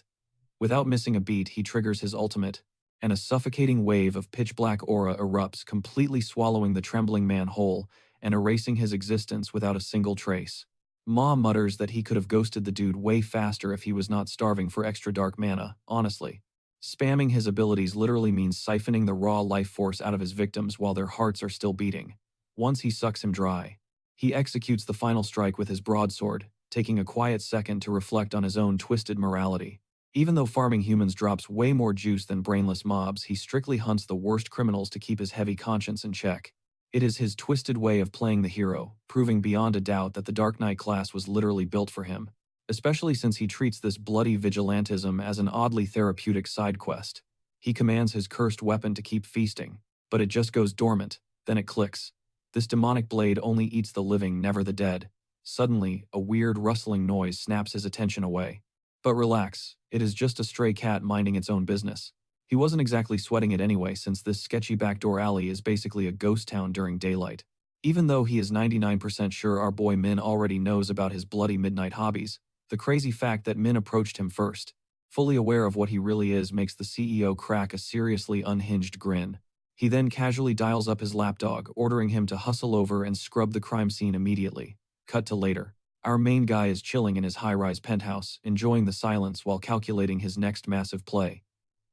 Without missing a beat, he triggers his ultimate, and a suffocating wave of pitch-black aura erupts, completely swallowing the trembling man whole and erasing his existence without a single trace. Ma mutters that he could have ghosted the dude way faster if he was not starving for extra dark mana, honestly. Spamming his abilities literally means siphoning the raw life force out of his victims while their hearts are still beating. Once he sucks him dry, he executes the final strike with his broadsword, taking a quiet second to reflect on his own twisted morality. Even though farming humans drops way more juice than brainless mobs, he strictly hunts the worst criminals to keep his heavy conscience in check. It is his twisted way of playing the hero, proving beyond a doubt that the Dark Knight class was literally built for him, especially since he treats this bloody vigilantism as an oddly therapeutic side quest. He commands his cursed weapon to keep feasting, but it just goes dormant, then it clicks. This demonic blade only eats the living, never the dead. Suddenly, a weird rustling noise snaps his attention away. But relax, it is just a stray cat minding its own business. He wasn't exactly sweating it anyway, since this sketchy backdoor alley is basically a ghost town during daylight. Even though he is 99% sure our boy Min already knows about his bloody midnight hobbies, the crazy fact that Min approached him first, fully aware of what he really is, makes the CEO crack a seriously unhinged grin. He then casually dials up his lapdog, ordering him to hustle over and scrub the crime scene immediately. Cut to later. Our main guy is chilling in his high-rise penthouse, enjoying the silence while calculating his next massive play.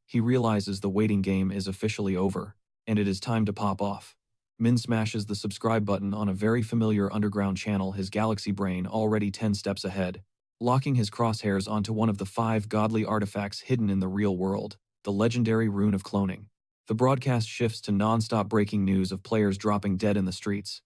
He realizes the waiting game is officially over, and it is time to pop off. Min smashes the subscribe button on a very familiar underground channel, his galaxy brain already 10 steps ahead, locking his crosshairs onto one of the 5 godly artifacts hidden in the real world, the legendary rune of cloning. The broadcast shifts to non-stop breaking news of players dropping dead in the streets.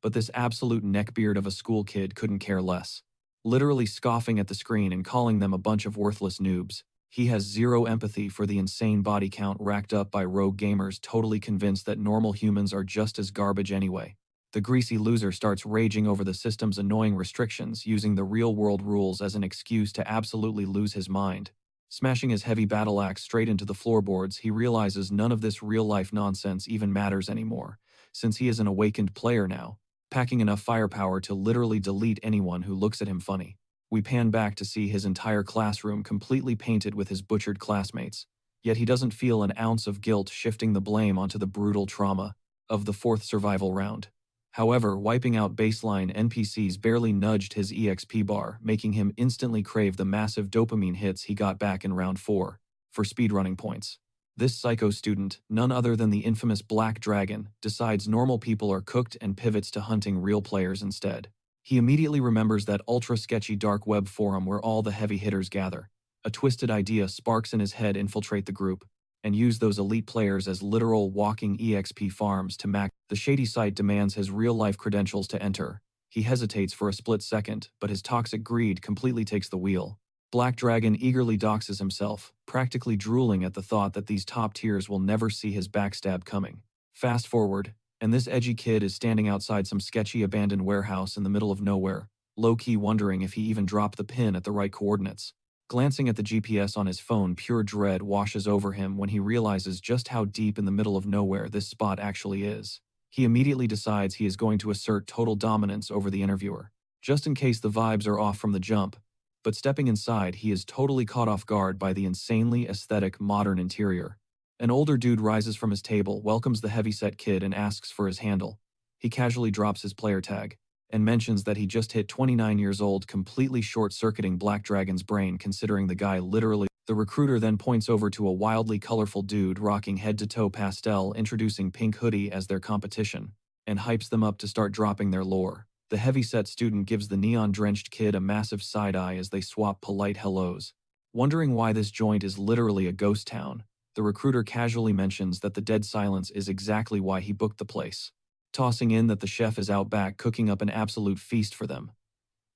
But this absolute neckbeard of a school kid couldn't care less. Literally scoffing at the screen and calling them a bunch of worthless noobs, he has zero empathy for the insane body count racked up by rogue gamers totally convinced that normal humans are just as garbage anyway. The greasy loser starts raging over the system's annoying restrictions, using the real-world rules as an excuse to absolutely lose his mind. Smashing his heavy battle axe straight into the floorboards, he realizes none of this real-life nonsense even matters anymore, since he is an awakened player now, packing enough firepower to literally delete anyone who looks at him funny. We pan back to see his entire classroom completely painted with his butchered classmates, yet he doesn't feel an ounce of guilt, shifting the blame onto the brutal trauma of the 4th survival round. However, wiping out baseline NPCs barely nudged his EXP bar, making him instantly crave the massive dopamine hits he got back in round 4 for speedrunning points. This psycho student, none other than the infamous Black Dragon, decides normal people are cooked and pivots to hunting real players instead. He immediately remembers that ultra-sketchy dark web forum where all the heavy hitters gather. A twisted idea sparks in his head: infiltrate the group and use those elite players as literal walking EXP farms to max. The shady site demands his real-life credentials to enter. He hesitates for a split second, but his toxic greed completely takes the wheel. Black Dragon eagerly doxes himself, practically drooling at the thought that these top tiers will never see his backstab coming. Fast forward, and this edgy kid is standing outside some sketchy abandoned warehouse in the middle of nowhere, low-key wondering if he even dropped the pin at the right coordinates. Glancing at the GPS on his phone, pure dread washes over him when he realizes just how deep in the middle of nowhere this spot actually is. He immediately decides he is going to assert total dominance over the interviewer, just in case the vibes are off from the jump. But stepping inside, he is totally caught off guard by the insanely aesthetic modern interior. An older dude rises from his table, welcomes the heavyset kid, and asks for his handle. He casually drops his player tag and mentions that he just hit 29 years old, completely short-circuiting Black Dragon's brain, considering the guy literally. The recruiter then points over to a wildly colorful dude rocking head-to-toe pastel, introducing Pink Hoodie as their competition, and hypes them up to start dropping their lore. The heavyset student gives the neon-drenched kid a massive side-eye as they swap polite hellos. Wondering why this joint is literally a ghost town, the recruiter casually mentions that the dead silence is exactly why he booked the place, tossing in that the chef is out back cooking up an absolute feast for them.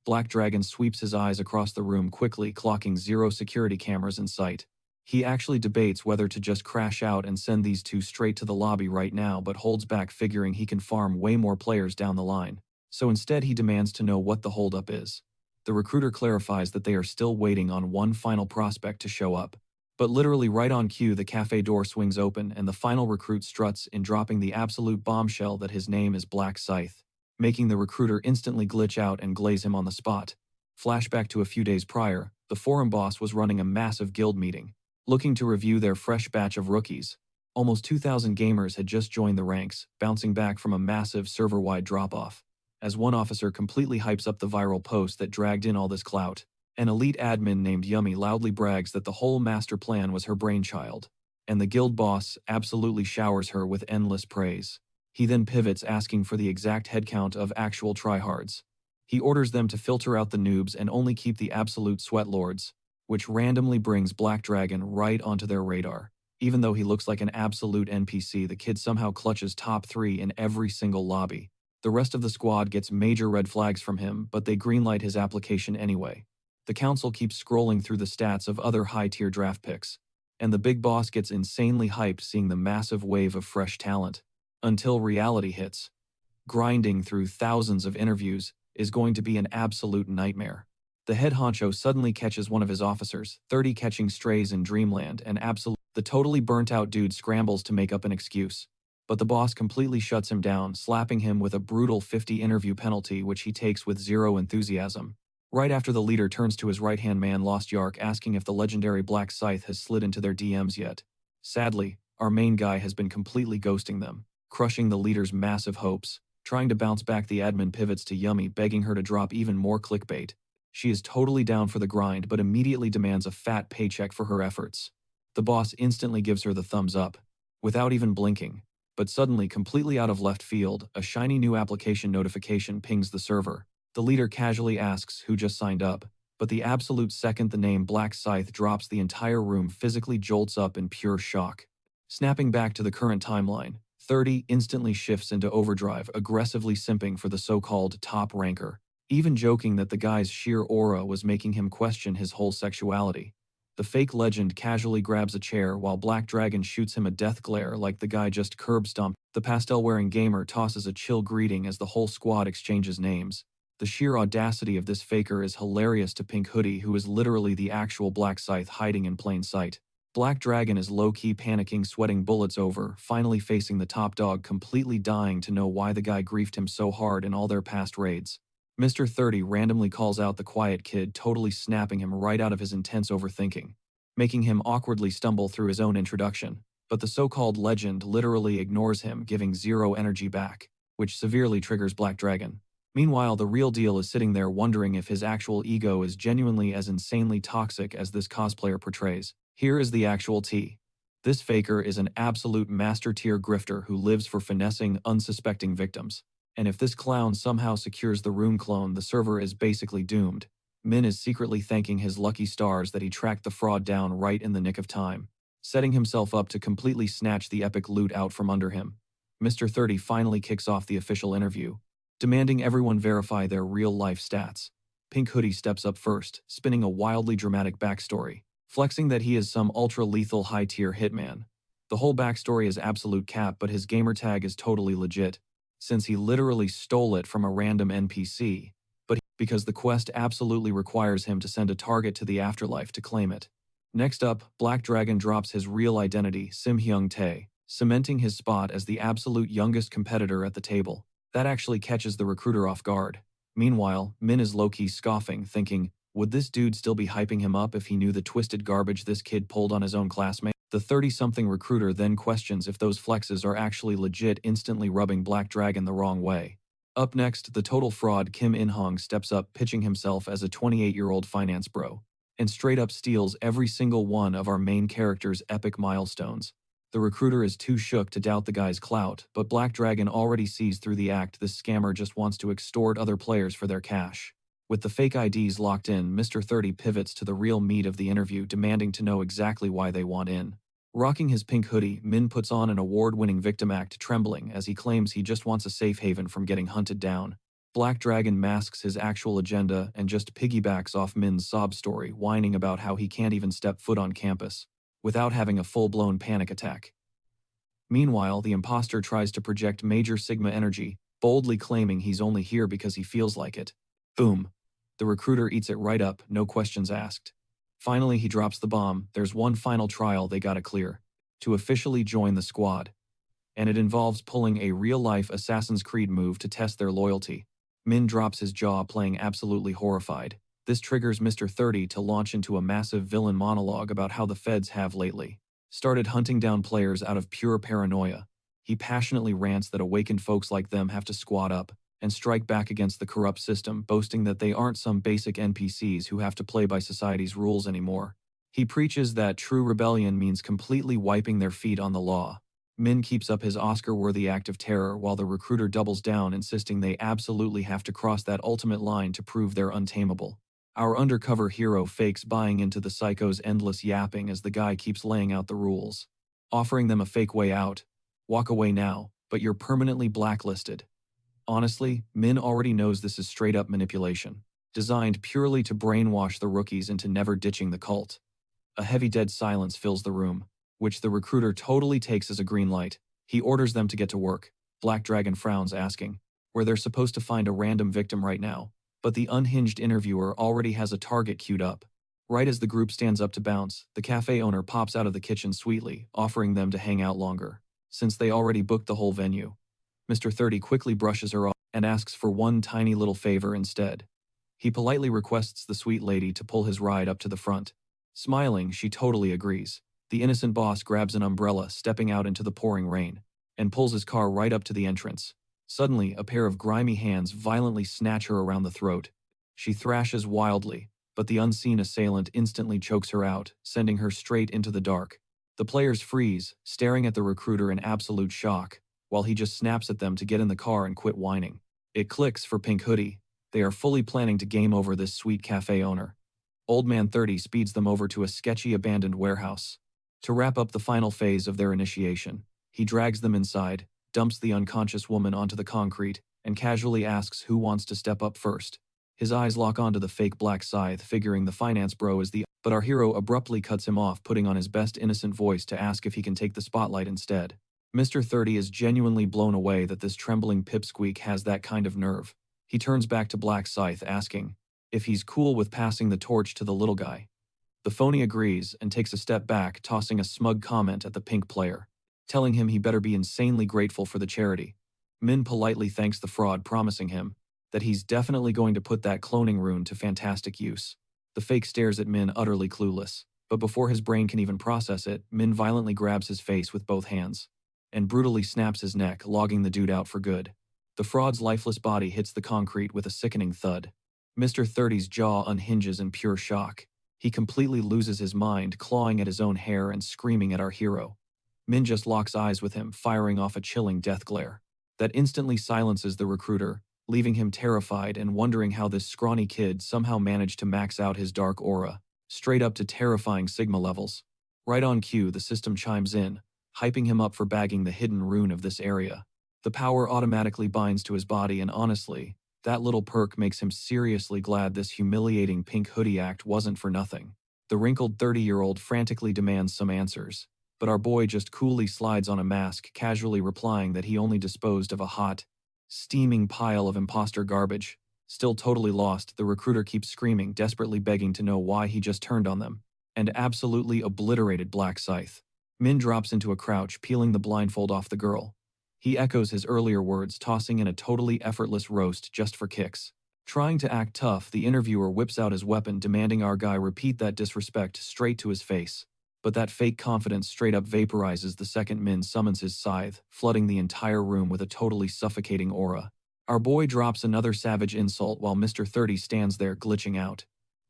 Black Dragon sweeps his eyes across the room quickly, clocking 0 security cameras in sight. He actually debates whether to just crash out and send these two straight to the lobby right now, but holds back, figuring he can farm way more players down the line. So instead he demands to know what the holdup is. The recruiter clarifies that they are still waiting on one final prospect to show up. But literally right on cue, the cafe door swings open and the final recruit struts in, dropping the absolute bombshell that his name is Black Scythe, making the recruiter instantly glitch out and glaze him on the spot. Flashback to a few days prior, the forum boss was running a massive guild meeting, looking to review their fresh batch of rookies. Almost 2,000 gamers had just joined the ranks, bouncing back from a massive server-wide drop-off. As one officer completely hypes up the viral post that dragged in all this clout, an elite admin named Yummy loudly brags that the whole master plan was her brainchild, and the guild boss absolutely showers her with endless praise. He then pivots, asking for the exact headcount of actual tryhards. He orders them to filter out the noobs and only keep the absolute sweatlords, which randomly brings Black Dragon right onto their radar. Even though he looks like an absolute NPC, the kid somehow clutches top 3 in every single lobby. The rest of the squad gets major red flags from him, but they greenlight his application anyway. The council keeps scrolling through the stats of other high-tier draft picks, and the big boss gets insanely hyped seeing the massive wave of fresh talent. Until reality hits. Grinding through thousands of interviews is going to be an absolute nightmare. The head honcho suddenly catches one of his officers, 30 catching strays in Dreamland, and the totally burnt-out dude scrambles to make up an excuse. But the boss completely shuts him down, slapping him with a brutal 50 interview penalty, which he takes with 0 enthusiasm. Right after, the leader turns to his right-hand man Lost Yark, asking if the legendary Black Scythe has slid into their DMs yet. Sadly, our main guy has been completely ghosting them, crushing the leader's massive hopes. Trying to bounce back, the admin pivots to Yummy, begging her to drop even more clickbait. She is totally down for the grind, but immediately demands a fat paycheck for her efforts. The boss instantly gives her the thumbs up, without even blinking. But suddenly, completely out of left field, a shiny new application notification pings the server. The leader casually asks who just signed up, but the absolute second the name Black Scythe drops, the entire room physically jolts up in pure shock. Snapping back to the current timeline, 30 instantly shifts into overdrive, aggressively simping for the so-called top ranker, even joking that the guy's sheer aura was making him question his whole sexuality. The fake legend casually grabs a chair while Black Dragon shoots him a death glare like the guy just curb stomped. The pastel-wearing gamer tosses a chill greeting as the whole squad exchanges names. The sheer audacity of this faker is hilarious to Pink Hoodie, who is literally the actual Black Scythe hiding in plain sight. Black Dragon is low-key panicking, sweating bullets over, finally facing the top dog, completely dying to know why the guy griefed him so hard in all their past raids. Mr. 30 randomly calls out the quiet kid, totally snapping him right out of his intense overthinking, making him awkwardly stumble through his own introduction. But the so-called legend literally ignores him, giving 0 energy back, which severely triggers Black Dragon. Meanwhile, the real deal is sitting there wondering if his actual ego is genuinely as insanely toxic as this cosplayer portrays. Here is the actual tea. This faker is an absolute master-tier grifter who lives for finessing unsuspecting victims. And if this clown somehow secures the rune clone, the server is basically doomed. Min is secretly thanking his lucky stars that he tracked the fraud down right in the nick of time, setting himself up to completely snatch the epic loot out from under him. Mr. 30 finally kicks off the official interview, demanding everyone verify their real-life stats. Pink Hoodie steps up first, spinning a wildly dramatic backstory, flexing that he is some ultra-lethal high-tier hitman. The whole backstory is absolute cap, but his gamertag is totally legit, since he literally stole it from a random NPC, because the quest absolutely requires him to send a target to the afterlife to claim it. Next up, Black Dragon drops his real identity, Sim Hyung Tae, cementing his spot as the absolute youngest competitor at the table. That actually catches the recruiter off guard. Meanwhile, Min is low-key scoffing, thinking, would this dude still be hyping him up if he knew the twisted garbage this kid pulled on his own classmate? The 30-something recruiter then questions if those flexes are actually legit, instantly rubbing Black Dragon the wrong way. Up next, the total fraud Kim In-hong steps up, pitching himself as a 28-year-old finance bro, and straight up steals every single one of our main character's epic milestones. The recruiter is too shook to doubt the guy's clout, but Black Dragon already sees through the act. This scammer just wants to extort other players for their cash. With the fake IDs locked in, Mr. 30 pivots to the real meat of the interview, demanding to know exactly why they want in. Rocking his pink hoodie, Min puts on an award-winning victim act, trembling as he claims he just wants a safe haven from getting hunted down. Black Dragon masks his actual agenda and just piggybacks off Min's sob story, whining about how he can't even step foot on campus without having a full-blown panic attack. Meanwhile, the imposter tries to project major Sigma energy, boldly claiming he's only here because he feels like it. Boom. The recruiter eats it right up, no questions asked. Finally, he drops the bomb. There's one final trial they gotta clear to officially join the squad. And it involves pulling a real-life Assassin's Creed move to test their loyalty. Min drops his jaw, playing absolutely horrified. This triggers Mr. 30 to launch into a massive villain monologue about how the feds have lately started hunting down players out of pure paranoia. He passionately rants that awakened folks like them have to squad up and strike back against the corrupt system, boasting that they aren't some basic NPCs who have to play by society's rules anymore. He preaches that true rebellion means completely wiping their feet on the law. Min keeps up his Oscar-worthy act of terror while the recruiter doubles down, insisting they absolutely have to cross that ultimate line to prove they're untamable. Our undercover hero fakes buying into the psycho's endless yapping as the guy keeps laying out the rules, offering them a fake way out. Walk away now, but you're permanently blacklisted. Honestly, Min already knows this is straight-up manipulation, designed purely to brainwash the rookies into never ditching the cult. A heavy dead silence fills the room, which the recruiter totally takes as a green light. He orders them to get to work. Black Dragon frowns, asking where they're supposed to find a random victim right now. But the unhinged interviewer already has a target queued up. Right as the group stands up to bounce, the cafe owner pops out of the kitchen sweetly, offering them to hang out longer, since they already booked the whole venue. Mr. 30 quickly brushes her off and asks for one tiny little favor instead. He politely requests the sweet lady to pull his ride up to the front. Smiling, she totally agrees. The innocent boss grabs an umbrella, stepping out into the pouring rain, and pulls his car right up to the entrance. Suddenly, a pair of grimy hands violently snatch her around the throat. She thrashes wildly, but the unseen assailant instantly chokes her out, sending her straight into the dark. The players freeze, staring at the recruiter in absolute shock, while he just snaps at them to get in the car and quit whining. It clicks for Pink Hoodie. They are fully planning to game over this sweet cafe owner. Old Man 30 speeds them over to a sketchy abandoned warehouse. To wrap up the final phase of their initiation, he drags them inside, dumps the unconscious woman onto the concrete, and casually asks who wants to step up first. His eyes lock onto the fake black scythe, figuring the finance bro is but our hero abruptly cuts him off, putting on his best innocent voice to ask if he can take the spotlight instead. Mr. 30 is genuinely blown away that this trembling pipsqueak has that kind of nerve. He turns back to Black Scythe, asking if he's cool with passing the torch to the little guy. The phony agrees and takes a step back, tossing a smug comment at the pink player, telling him he better be insanely grateful for the charity. Min politely thanks the fraud, promising him that he's definitely going to put that cloning rune to fantastic use. The fake stares at Min, utterly clueless, but before his brain can even process it, Min violently grabs his face with both hands and brutally snaps his neck, logging the dude out for good. The fraud's lifeless body hits the concrete with a sickening thud. Mr. 30's jaw unhinges in pure shock. He completely loses his mind, clawing at his own hair and screaming at our hero. Min just locks eyes with him, firing off a chilling death glare that instantly silences the recruiter, leaving him terrified and wondering how this scrawny kid somehow managed to max out his dark aura, straight up to terrifying Sigma levels. Right on cue, the system chimes in, hyping him up for bagging the hidden rune of this area. The power automatically binds to his body, and honestly, that little perk makes him seriously glad this humiliating Pink Hoodie act wasn't for nothing. The wrinkled 30-year-old frantically demands some answers, but our boy just coolly slides on a mask, casually replying that he only disposed of a hot, steaming pile of imposter garbage. Still totally lost, the recruiter keeps screaming, desperately begging to know why he just turned on them and absolutely obliterated Black Scythe. Min drops into a crouch, peeling the blindfold off the girl. He echoes his earlier words, tossing in a totally effortless roast just for kicks. Trying to act tough, the interviewer whips out his weapon, demanding our guy repeat that disrespect straight to his face. But that fake confidence straight up vaporizes the second Min summons his scythe, flooding the entire room with a totally suffocating aura. Our boy drops another savage insult while Mr. 30 stands there glitching out.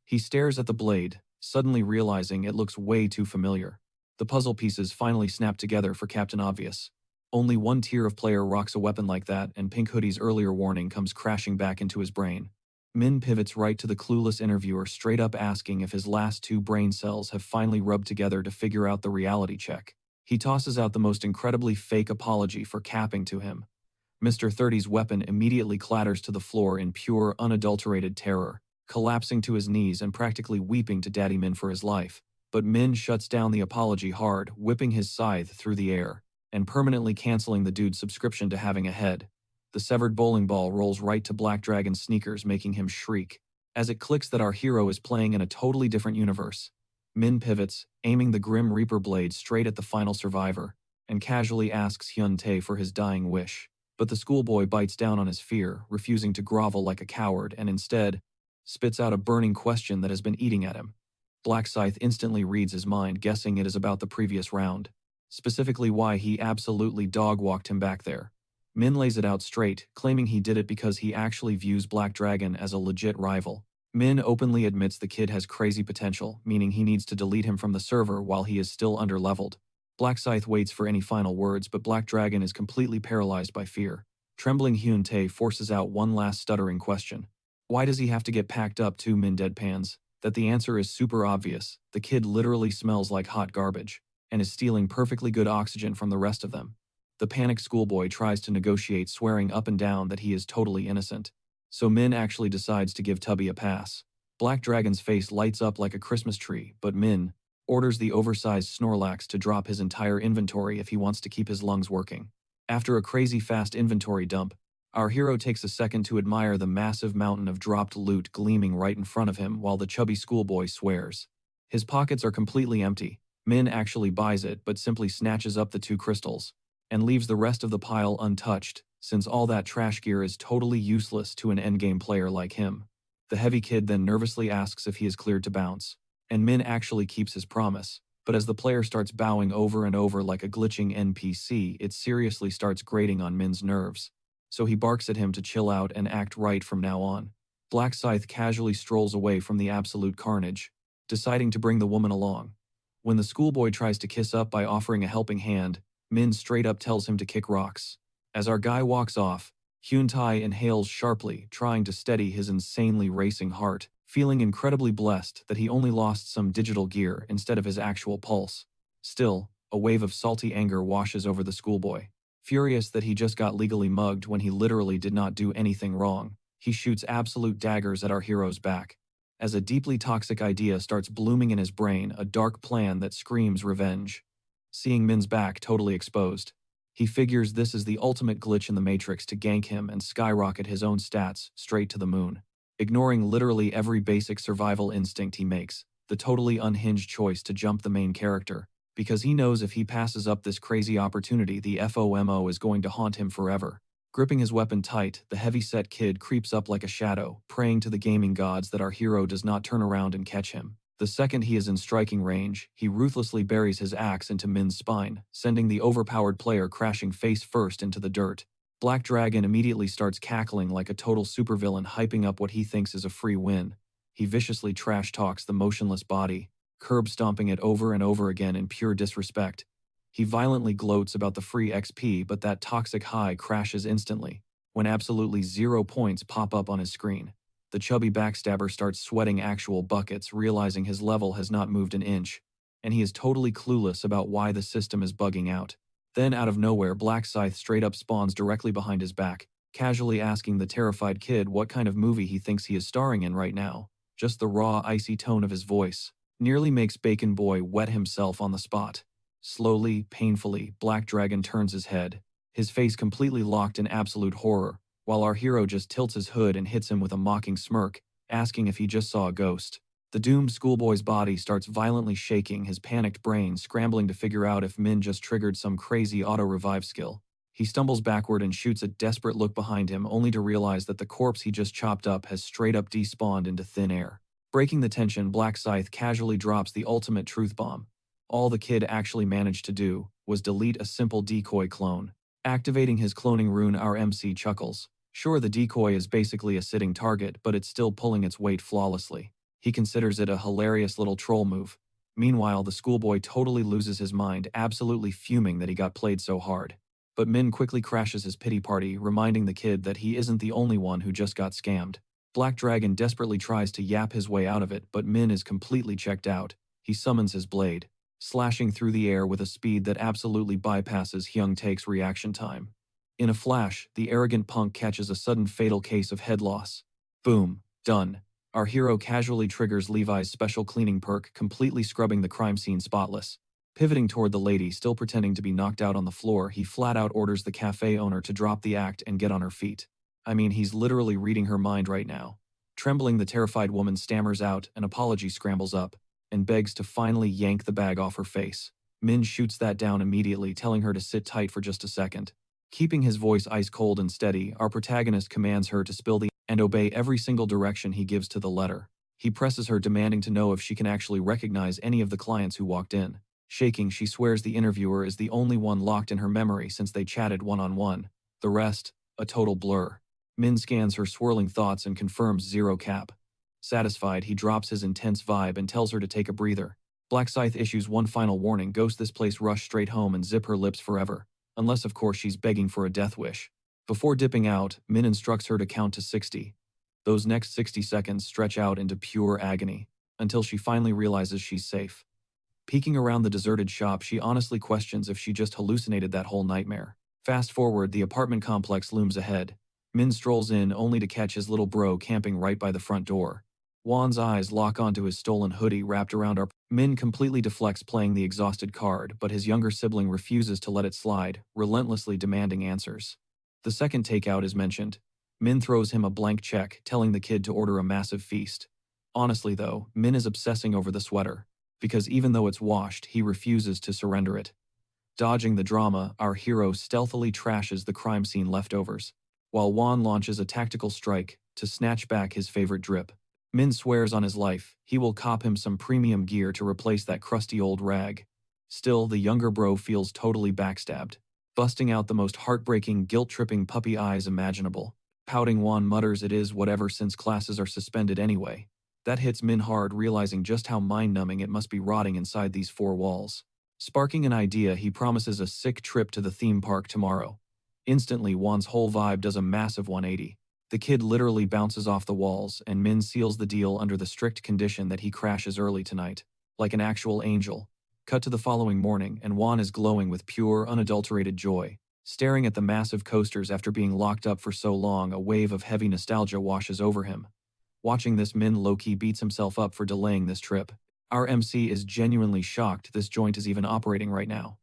He stares at the blade, suddenly realizing it looks way too familiar. The puzzle pieces finally snap together for Captain Obvious. Only one tier of player rocks a weapon like that, and Pink Hoodie's earlier warning comes crashing back into his brain. Min pivots right to the clueless interviewer, straight up asking if his last two brain cells have finally rubbed together to figure out the reality check. He tosses out the most incredibly fake apology for capping to him, Mr. 30's weapon immediately clatters to the floor in pure, unadulterated terror, collapsing to his knees and practically weeping to Daddy Min for his life. But Min shuts down the apology hard, whipping his scythe through the air, and permanently canceling the dude's subscription to having a head. The severed bowling ball rolls right to Black Dragon's sneakers, making him shriek. As it clicks that our hero is playing in a totally different universe, Min pivots, aiming the Grim Reaper blade straight at the final survivor, and casually asks Hyun-tae for his dying wish. But the schoolboy bites down on his fear, refusing to grovel like a coward, and instead spits out a burning question that has been eating at him. Black Scythe instantly reads his mind, guessing it is about the previous round, specifically why he absolutely dog-walked him back there. Min lays it out straight, claiming he did it because he actually views Black Dragon as a legit rival. Min openly admits the kid has crazy potential, meaning he needs to delete him from the server while he is still under-leveled. Black Scythe waits for any final words, but Black Dragon is completely paralyzed by fear. Trembling Hyun-tae forces out one last stuttering question. Why does he have to get packed up too? Min deadpans that the answer is super obvious. The kid literally smells like hot garbage, and is stealing perfectly good oxygen from the rest of them. The panicked schoolboy tries to negotiate, swearing up and down that he is totally innocent. So Min actually decides to give Tubby a pass. Black Dragon's face lights up like a Christmas tree, but Min orders the oversized Snorlax to drop his entire inventory if he wants to keep his lungs working. After a crazy fast inventory dump, our hero takes a second to admire the massive mountain of dropped loot gleaming right in front of him while the chubby schoolboy swears. His pockets are completely empty. Min actually buys it but simply snatches up the 2 crystals, and leaves the rest of the pile untouched, since all that trash gear is totally useless to an endgame player like him. The heavy kid then nervously asks if he is cleared to bounce, and Min actually keeps his promise, but as the player starts bowing over and over like a glitching NPC, it seriously starts grating on Min's nerves. So he barks at him to chill out and act right from now on. Black Scythe casually strolls away from the absolute carnage, deciding to bring the woman along. When the schoolboy tries to kiss up by offering a helping hand, Min straight up tells him to kick rocks. As our guy walks off, Hyun-tae inhales sharply, trying to steady his insanely racing heart, feeling incredibly blessed that he only lost some digital gear instead of his actual pulse. Still, a wave of salty anger washes over the schoolboy. Furious that he just got legally mugged when he literally did not do anything wrong, he shoots absolute daggers at our hero's back. As a deeply toxic idea starts blooming in his brain, a dark plan that screams revenge. Seeing Min's back totally exposed, he figures this is the ultimate glitch in the Matrix to gank him and skyrocket his own stats straight to the moon. Ignoring literally every basic survival instinct, he makes the totally unhinged choice to jump the main character, because he knows if he passes up this crazy opportunity, the FOMO is going to haunt him forever. Gripping his weapon tight, the heavy-set kid creeps up like a shadow, praying to the gaming gods that our hero does not turn around and catch him. The second he is in striking range, he ruthlessly buries his axe into Min's spine, sending the overpowered player crashing face first into the dirt. Black Dragon immediately starts cackling like a total supervillain, hyping up what he thinks is a free win. He viciously trash-talks the motionless body, curb-stomping it over and over again in pure disrespect. He violently gloats about the free XP, but that toxic high crashes instantly, when absolutely 0 points pop up on his screen. The chubby backstabber starts sweating actual buckets, realizing his level has not moved an inch, and he is totally clueless about why the system is bugging out. Then out of nowhere, Black Scythe straight up spawns directly behind his back, casually asking the terrified kid what kind of movie he thinks he is starring in right now. Just the raw, icy tone of his voice nearly makes Bacon Boy wet himself on the spot. Slowly, painfully, Black Dragon turns his head, his face completely locked in absolute horror, while our hero just tilts his hood and hits him with a mocking smirk, asking if he just saw a ghost. The doomed schoolboy's body starts violently shaking, his panicked brain scrambling to figure out if Min just triggered some crazy auto-revive skill. He stumbles backward and shoots a desperate look behind him, only to realize that the corpse he just chopped up has straight up despawned into thin air. Breaking the tension, Black Scythe casually drops the ultimate truth bomb. All the kid actually managed to do was delete a simple decoy clone. Activating his cloning rune, our MC chuckles. Sure, the decoy is basically a sitting target, but it's still pulling its weight flawlessly. He considers it a hilarious little troll move. Meanwhile, the schoolboy totally loses his mind, absolutely fuming that he got played so hard. But Min quickly crashes his pity party, reminding the kid that he isn't the only one who just got scammed. Black Dragon desperately tries to yap his way out of it, but Min is completely checked out. He summons his blade, slashing through the air with a speed that absolutely bypasses Hyun-tae's reaction time. In a flash, the arrogant punk catches a sudden fatal case of head loss. Boom. Done. Our hero casually triggers Levi's special cleaning perk, completely scrubbing the crime scene spotless. Pivoting toward the lady still pretending to be knocked out on the floor, he flat out orders the cafe owner to drop the act and get on her feet. I mean, he's literally reading her mind right now. Trembling, the terrified woman stammers out, an apology scrambles up, and begs to finally yank the bag off her face. Min shoots that down immediately, telling her to sit tight for just a second. Keeping his voice ice cold and steady, our protagonist commands her to spill the and obey every single direction he gives to the letter. He presses her, demanding to know if she can actually recognize any of the clients who walked in. Shaking, she swears the interviewer is the only one locked in her memory since they chatted one-on-one. The rest, a total blur. Min scans her swirling thoughts and confirms zero cap. Satisfied, he drops his intense vibe and tells her to take a breather. Black Scythe issues one final warning: ghost this place, rush straight home and zip her lips forever. Unless of course she's begging for a death wish. Before dipping out, Min instructs her to count to 60. Those next 60 seconds stretch out into pure agony, until she finally realizes she's safe. Peeking around the deserted shop, she honestly questions if she just hallucinated that whole nightmare. Fast forward, the apartment complex looms ahead. Min strolls in only to catch his little bro camping right by the front door. Juan's eyes lock onto his stolen hoodie wrapped around our... Min completely deflects, playing the exhausted card, but his younger sibling refuses to let it slide, relentlessly demanding answers. The second takeout is mentioned. Min throws him a blank check, telling the kid to order a massive feast. Honestly though, Min is obsessing over the sweater, because even though it's washed, he refuses to surrender it. Dodging the drama, our hero stealthily trashes the crime scene leftovers, while Juan launches a tactical strike to snatch back his favorite drip. Min swears on his life he will cop him some premium gear to replace that crusty old rag. Still, the younger bro feels totally backstabbed, busting out the most heartbreaking, guilt-tripping puppy eyes imaginable. Pouting, Juan mutters it is whatever since classes are suspended anyway. That hits Min hard, realizing just how mind-numbing it must be rotting inside these four walls. Sparking an idea, he promises a sick trip to the theme park tomorrow. Instantly, Juan's whole vibe does a massive 180. The kid literally bounces off the walls, and Min seals the deal under the strict condition that he crashes early tonight, like an actual angel. Cut to the following morning, and Juan is glowing with pure, unadulterated joy. Staring at the massive coasters after being locked up for so long, a wave of heavy nostalgia washes over him. Watching this, Min low-key beats himself up for delaying this trip. Our MC is genuinely shocked this joint is even operating right now.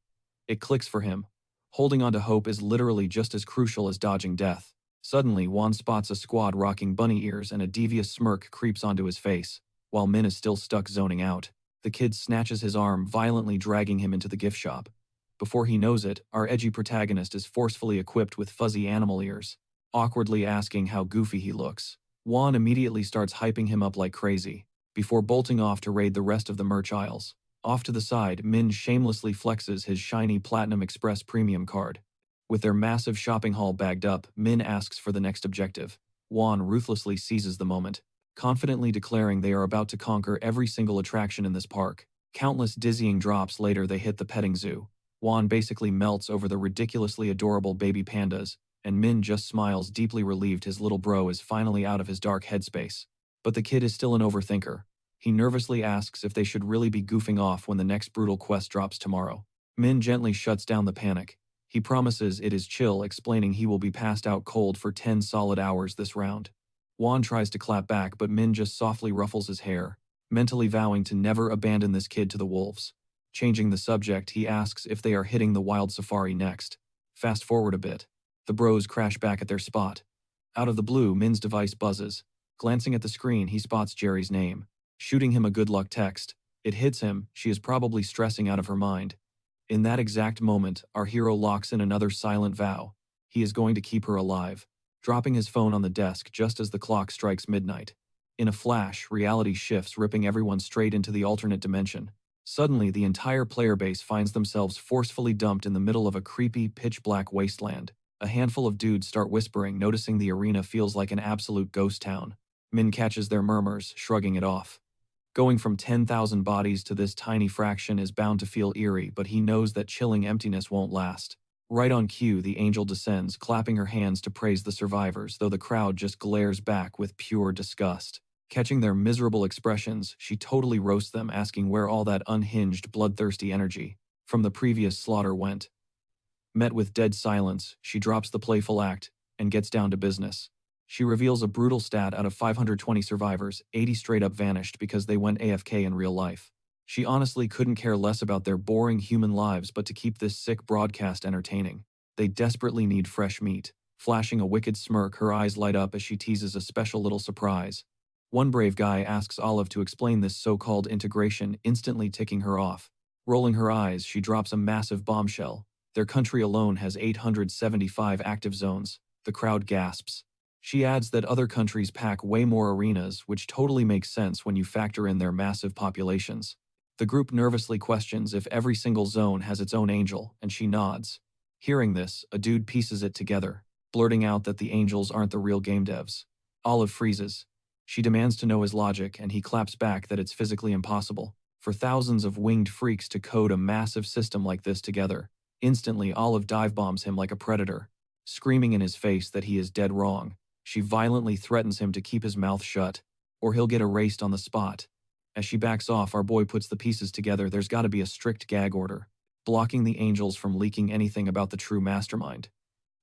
It clicks for him. Holding on to hope is literally just as crucial as dodging death. Suddenly, Juan spots a squad rocking bunny ears, and a devious smirk creeps onto his face. While Min is still stuck zoning out, the kid snatches his arm, violently dragging him into the gift shop. Before he knows it, our edgy protagonist is forcefully equipped with fuzzy animal ears. Awkwardly asking how goofy he looks, Juan immediately starts hyping him up like crazy, before bolting off to raid the rest of the merch aisles. Off to the side, Min shamelessly flexes his shiny Platinum Express premium card. With their massive shopping haul bagged up, Min asks for the next objective. Juan ruthlessly seizes the moment, confidently declaring they are about to conquer every single attraction in this park. Countless dizzying drops later, they hit the petting zoo. Juan basically melts over the ridiculously adorable baby pandas, and Min just smiles, deeply relieved his little bro is finally out of his dark headspace. But the kid is still an overthinker. He nervously asks if they should really be goofing off when the next brutal quest drops tomorrow. Min gently shuts down the panic. He promises it is chill, explaining he will be passed out cold for 10 solid hours this round. Juan tries to clap back, but Min just softly ruffles his hair, mentally vowing to never abandon this kid to the wolves. Changing the subject, he asks if they are hitting the wild safari next. Fast forward a bit. The bros crash back at their spot. Out of the blue, Min's device buzzes. Glancing at the screen, he spots Jerry's name. Shooting him a good luck text. It hits him, she is probably stressing out of her mind. In that exact moment, our hero locks in another silent vow. He is going to keep her alive. Dropping his phone on the desk just as the clock strikes midnight. In a flash, reality shifts, ripping everyone straight into the alternate dimension. Suddenly, the entire player base finds themselves forcefully dumped in the middle of a creepy, pitch-black wasteland. A handful of dudes start whispering, noticing the arena feels like an absolute ghost town. Min catches their murmurs, shrugging it off. Going from 10,000 bodies to this tiny fraction is bound to feel eerie, but he knows that chilling emptiness won't last. Right on cue, the angel descends, clapping her hands to praise the survivors, though the crowd just glares back with pure disgust. Catching their miserable expressions, she totally roasts them, asking where all that unhinged, bloodthirsty energy from the previous slaughter went. Met with dead silence, she drops the playful act and gets down to business. She reveals a brutal stat: out of 520 survivors, 80 straight up vanished because they went AFK in real life. She honestly couldn't care less about their boring human lives but to keep this sick broadcast entertaining. They desperately need fresh meat. Flashing a wicked smirk, her eyes light up as she teases a special little surprise. One brave guy asks Olive to explain this so-called integration, instantly ticking her off. Rolling her eyes, she drops a massive bombshell. Their country alone has 875 active zones. The crowd gasps. She adds that other countries pack way more arenas, which totally makes sense when you factor in their massive populations. The group nervously questions if every single zone has its own angel, and she nods. Hearing this, a dude pieces it together, blurting out that the angels aren't the real game devs. Olive freezes. She demands to know his logic, and he claps back that it's physically impossible for thousands of winged freaks to code a massive system like this together. Instantly, Olive dive-bombs him like a predator, screaming in his face that he is dead wrong. She violently threatens him to keep his mouth shut, or he'll get erased on the spot. As she backs off, our boy puts the pieces together. There's gotta be a strict gag order, blocking the angels from leaking anything about the true mastermind.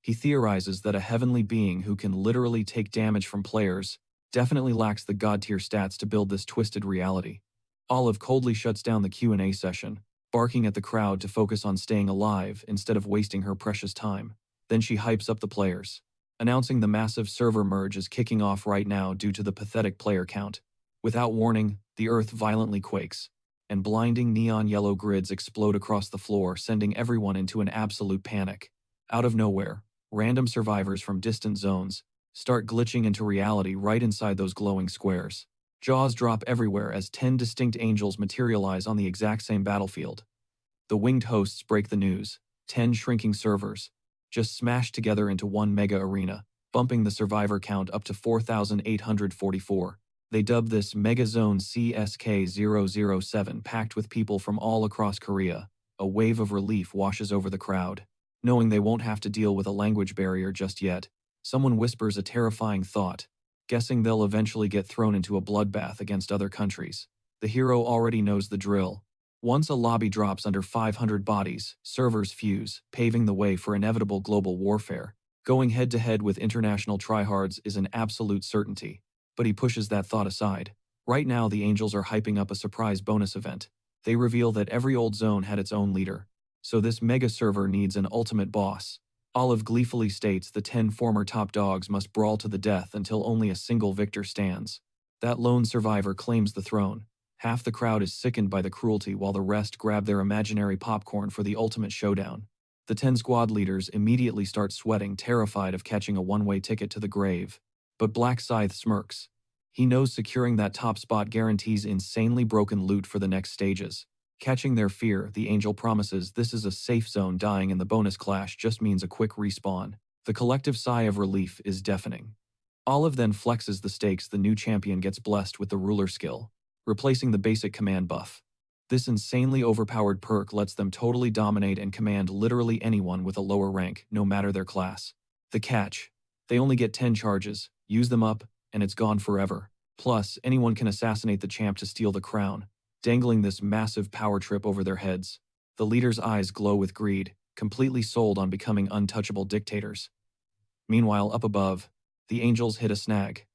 He theorizes that a heavenly being who can literally take damage from players definitely lacks the god-tier stats to build this twisted reality. Olive coldly shuts down the Q&A session, barking at the crowd to focus on staying alive instead of wasting her precious time. Then she hypes up the players, announcing the massive server merge is kicking off right now due to the pathetic player count. Without warning, the earth violently quakes, and blinding neon yellow grids explode across the floor, sending everyone into an absolute panic. Out of nowhere, random survivors from distant zones start glitching into reality right inside those glowing squares. Jaws drop everywhere as 10 distinct angels materialize on the exact same battlefield. The winged hosts break the news: 10 shrinking servers just smashed together into one mega arena, bumping the survivor count up to 4,844. They dub this Mega Zone CSK-007, packed with people from all across Korea. A wave of relief washes over the crowd. Knowing they won't have to deal with a language barrier just yet, someone whispers a terrifying thought, guessing they'll eventually get thrown into a bloodbath against other countries. The hero already knows the drill. Once a lobby drops under 500 bodies, servers fuse, paving the way for inevitable global warfare. Going head-to-head with international tryhards is an absolute certainty. But he pushes that thought aside. Right now, the angels are hyping up a surprise bonus event. They reveal that every old zone had its own leader, so this mega server needs an ultimate boss. Olive gleefully states the 10 former top dogs must brawl to the death until only a single victor stands. That lone survivor claims the throne. Half the crowd is sickened by the cruelty while the rest grab their imaginary popcorn for the ultimate showdown. The 10 squad leaders immediately start sweating, terrified of catching a one-way ticket to the grave. But Black Scythe smirks. He knows securing that top spot guarantees insanely broken loot for the next stages. Catching their fear, the angel promises this is a safe zone. Dying in the bonus clash just means a quick respawn. The collective sigh of relief is deafening. Olive then flexes the stakes. The new champion gets blessed with the ruler skill, replacing the basic command buff. This insanely overpowered perk lets them totally dominate and command literally anyone with a lower rank, no matter their class. The catch: they only get 10 charges, use them up, and it's gone forever. Plus, anyone can assassinate the champ to steal the crown, dangling this massive power trip over their heads. The leaders' eyes glow with greed, completely sold on becoming untouchable dictators. Meanwhile, up above, the angels hit a snag.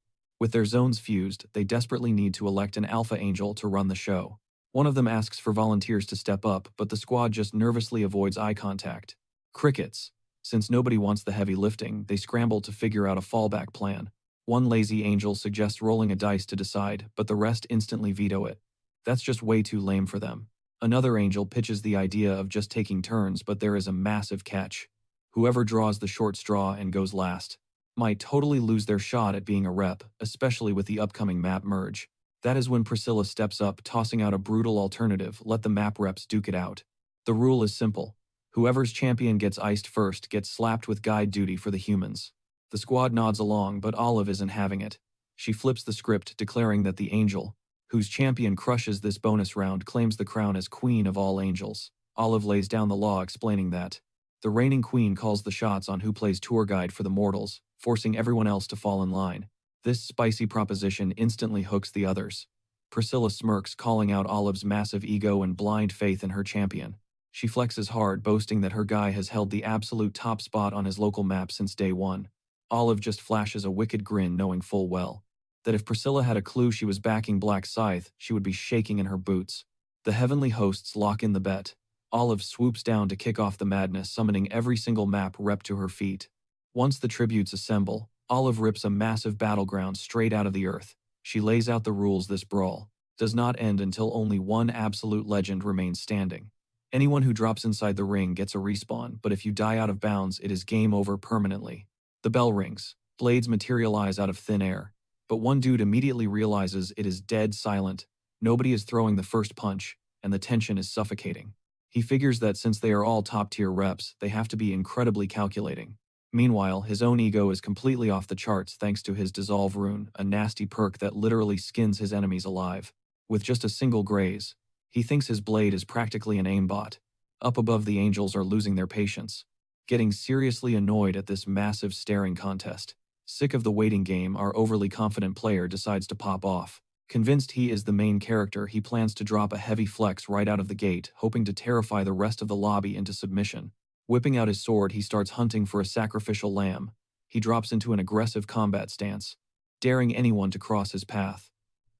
With their zones fused, they desperately need to elect an alpha angel to run the show. One of them asks for volunteers to step up, but the squad just nervously avoids eye contact. Crickets. Since nobody wants the heavy lifting, they scramble to figure out a fallback plan. One lazy angel suggests rolling a dice to decide, but the rest instantly veto it. That's just way too lame for them. Another angel pitches the idea of just taking turns, but there is a massive catch. Whoever draws the short straw and goes last might totally lose their shot at being a rep, especially with the upcoming map merge. That is when Priscilla steps up, tossing out a brutal alternative: let the map reps duke it out. The rule is simple. Whoever's champion gets iced first gets slapped with guide duty for the humans. The squad nods along, but Olive isn't having it. She flips the script, declaring that the angel whose champion crushes this bonus round claims the crown as queen of all angels. Olive lays down the law, explaining that the reigning queen calls the shots on who plays tour guide for the mortals, forcing everyone else to fall in line. This spicy proposition instantly hooks the others. Priscilla smirks, calling out Olive's massive ego and blind faith in her champion. She flexes hard, boasting that her guy has held the absolute top spot on his local map since day one. Olive just flashes a wicked grin, knowing full well that if Priscilla had a clue she was backing Black Scythe, she would be shaking in her boots. The heavenly hosts lock in the bet. Olive swoops down to kick off the madness, summoning every single map rep to her feet. Once the tributes assemble, Olive rips a massive battleground straight out of the earth. She lays out the rules. This brawl does not end until only one absolute legend remains standing. Anyone who drops inside the ring gets a respawn, but if you die out of bounds, it is game over permanently. The bell rings. Blades materialize out of thin air. But one dude immediately realizes it is dead silent. Nobody is throwing the first punch, and the tension is suffocating. He figures that since they are all top-tier reps, they have to be incredibly calculating. Meanwhile, his own ego is completely off the charts thanks to his Dissolve rune, a nasty perk that literally skins his enemies alive. With just a single graze, he thinks his blade is practically an aimbot. Up above, the angels are losing their patience, getting seriously annoyed at this massive staring contest. Sick of the waiting game, our overly confident player decides to pop off. Convinced he is the main character, he plans to drop a heavy flex right out of the gate, hoping to terrify the rest of the lobby into submission. Whipping out his sword, he starts hunting for a sacrificial lamb. He drops into an aggressive combat stance, daring anyone to cross his path.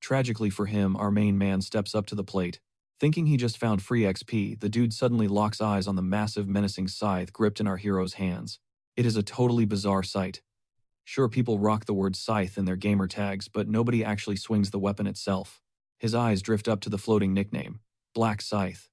Tragically for him, our main man steps up to the plate. Thinking he just found free XP, the dude suddenly locks eyes on the massive menacing scythe gripped in our hero's hands. It is a totally bizarre sight. Sure, people rock the word scythe in their gamer tags, but nobody actually swings the weapon itself. His eyes drift up to the floating nickname, Black Scythe.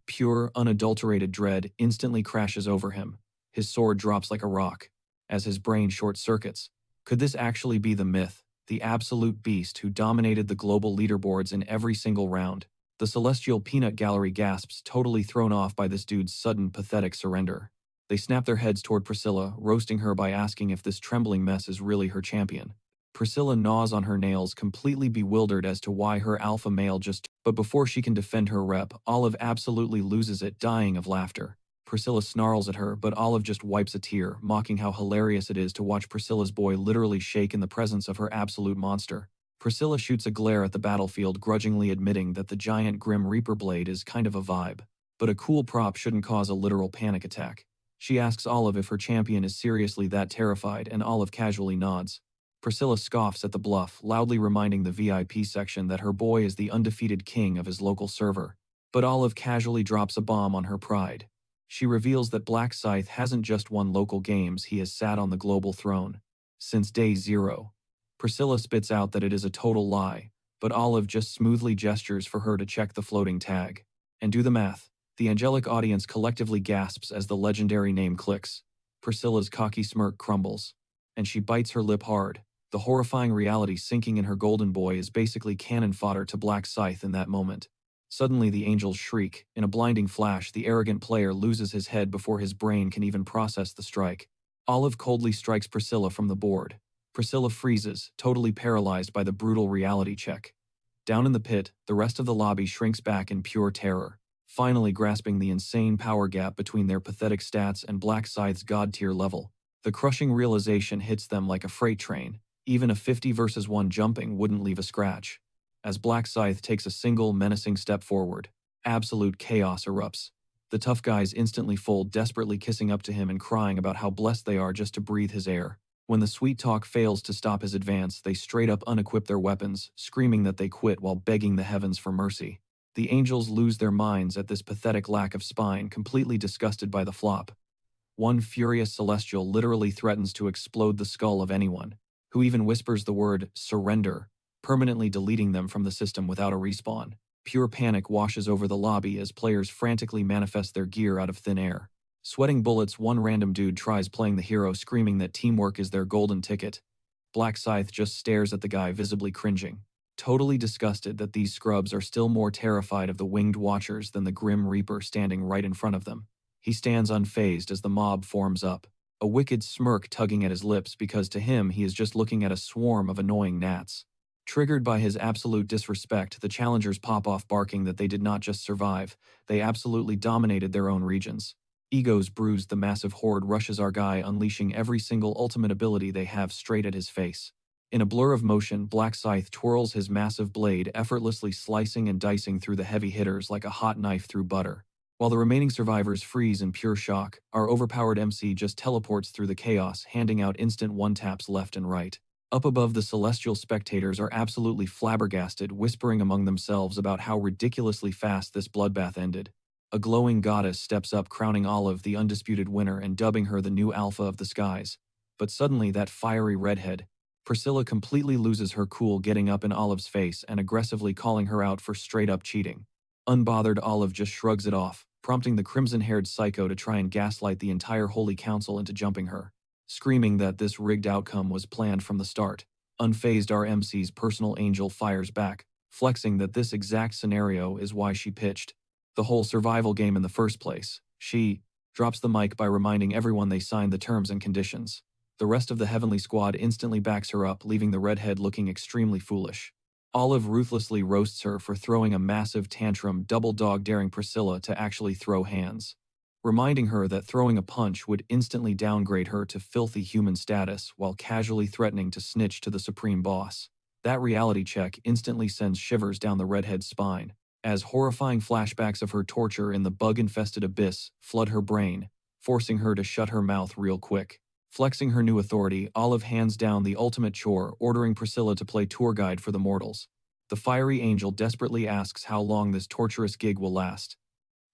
Pure, unadulterated dread instantly crashes over him. His sword drops like a rock, as his brain short-circuits. Could this actually be the myth, the absolute beast who dominated the global leaderboards in every single round? The celestial peanut gallery gasps, totally thrown off by this dude's sudden, pathetic surrender. They snap their heads toward Priscilla, roasting her by asking if this trembling mess is really her champion. Priscilla gnaws on her nails, completely bewildered as to why her alpha male just... But before she can defend her rep, Olive absolutely loses it, dying of laughter. Priscilla snarls at her, but Olive just wipes a tear, mocking how hilarious it is to watch Priscilla's boy literally shake in the presence of her absolute monster. Priscilla shoots a glare at the battlefield, grudgingly admitting that the giant Grim Reaper blade is kind of a vibe. But a cool prop shouldn't cause a literal panic attack. She asks Olive if her champion is seriously that terrified, and Olive casually nods. Priscilla scoffs at the bluff, loudly reminding the VIP section that her boy is the undefeated king of his local server. But Olive casually drops a bomb on her pride. She reveals that Black Scythe hasn't just won local games, he has sat on the global throne since day zero. Priscilla spits out that it is a total lie, but Olive just smoothly gestures for her to check the floating tag and do the math. The angelic audience collectively gasps as the legendary name clicks. Priscilla's cocky smirk crumbles, and she bites her lip hard. The horrifying reality sinking in her golden boy is basically cannon fodder to Black Scythe in that moment. Suddenly the angels shriek. In a blinding flash, the arrogant player loses his head before his brain can even process the strike. Olive coldly strikes Priscilla from the board. Priscilla freezes, totally paralyzed by the brutal reality check. Down in the pit, the rest of the lobby shrinks back in pure terror, finally grasping the insane power gap between their pathetic stats and Black Scythe's god-tier level. The crushing realization hits them like a freight train. Even a 50 versus 1 jumping wouldn't leave a scratch. As Black Scythe takes a single menacing step forward, absolute chaos erupts. The tough guys instantly fold, desperately kissing up to him and crying about how blessed they are just to breathe his air. When the sweet talk fails to stop his advance, they straight up unequip their weapons, screaming that they quit while begging the heavens for mercy. The angels lose their minds at this pathetic lack of spine, completely disgusted by the flop. One furious celestial literally threatens to explode the skull of anyone who even whispers the word surrender, permanently deleting them from the system without a respawn. Pure panic washes over the lobby as players frantically manifest their gear out of thin air. Sweating bullets, one random dude tries playing the hero, screaming that teamwork is their golden ticket. Black Scythe just stares at the guy, visibly cringing, totally disgusted that these scrubs are still more terrified of the winged watchers than the Grim Reaper standing right in front of them. He stands unfazed as the mob forms up, a wicked smirk tugging at his lips because to him he is just looking at a swarm of annoying gnats. Triggered by his absolute disrespect, the challengers pop off, barking that they did not just survive, they absolutely dominated their own regions. Egos bruised, the massive horde rushes our guy, unleashing every single ultimate ability they have straight at his face. In a blur of motion, Black Scythe twirls his massive blade, effortlessly slicing and dicing through the heavy hitters like a hot knife through butter. While the remaining survivors freeze in pure shock, our overpowered MC just teleports through the chaos, handing out instant one-taps left and right. Up above, the celestial spectators are absolutely flabbergasted, whispering among themselves about how ridiculously fast this bloodbath ended. A glowing goddess steps up, crowning Olive the undisputed winner and dubbing her the new alpha of the skies. But suddenly, that fiery redhead, Priscilla, completely loses her cool, getting up in Olive's face and aggressively calling her out for straight-up cheating. Unbothered, Olive just shrugs it off, prompting the crimson-haired psycho to try and gaslight the entire Holy Council into jumping her, screaming that this rigged outcome was planned from the start. Unfazed, our MC's personal angel fires back, flexing that this exact scenario is why she pitched the whole survival game in the first place. She drops the mic by reminding everyone they signed the terms and conditions. The rest of the Heavenly Squad instantly backs her up, leaving the redhead looking extremely foolish. Olive ruthlessly roasts her for throwing a massive tantrum, double dog daring Priscilla to actually throw hands, reminding her that throwing a punch would instantly downgrade her to filthy human status while casually threatening to snitch to the supreme boss. That reality check instantly sends shivers down the redhead's spine, as horrifying flashbacks of her torture in the bug-infested abyss flood her brain, forcing her to shut her mouth real quick. Flexing her new authority, Olive hands down the ultimate chore, ordering Priscilla to play tour guide for the mortals. The fiery angel desperately asks how long this torturous gig will last,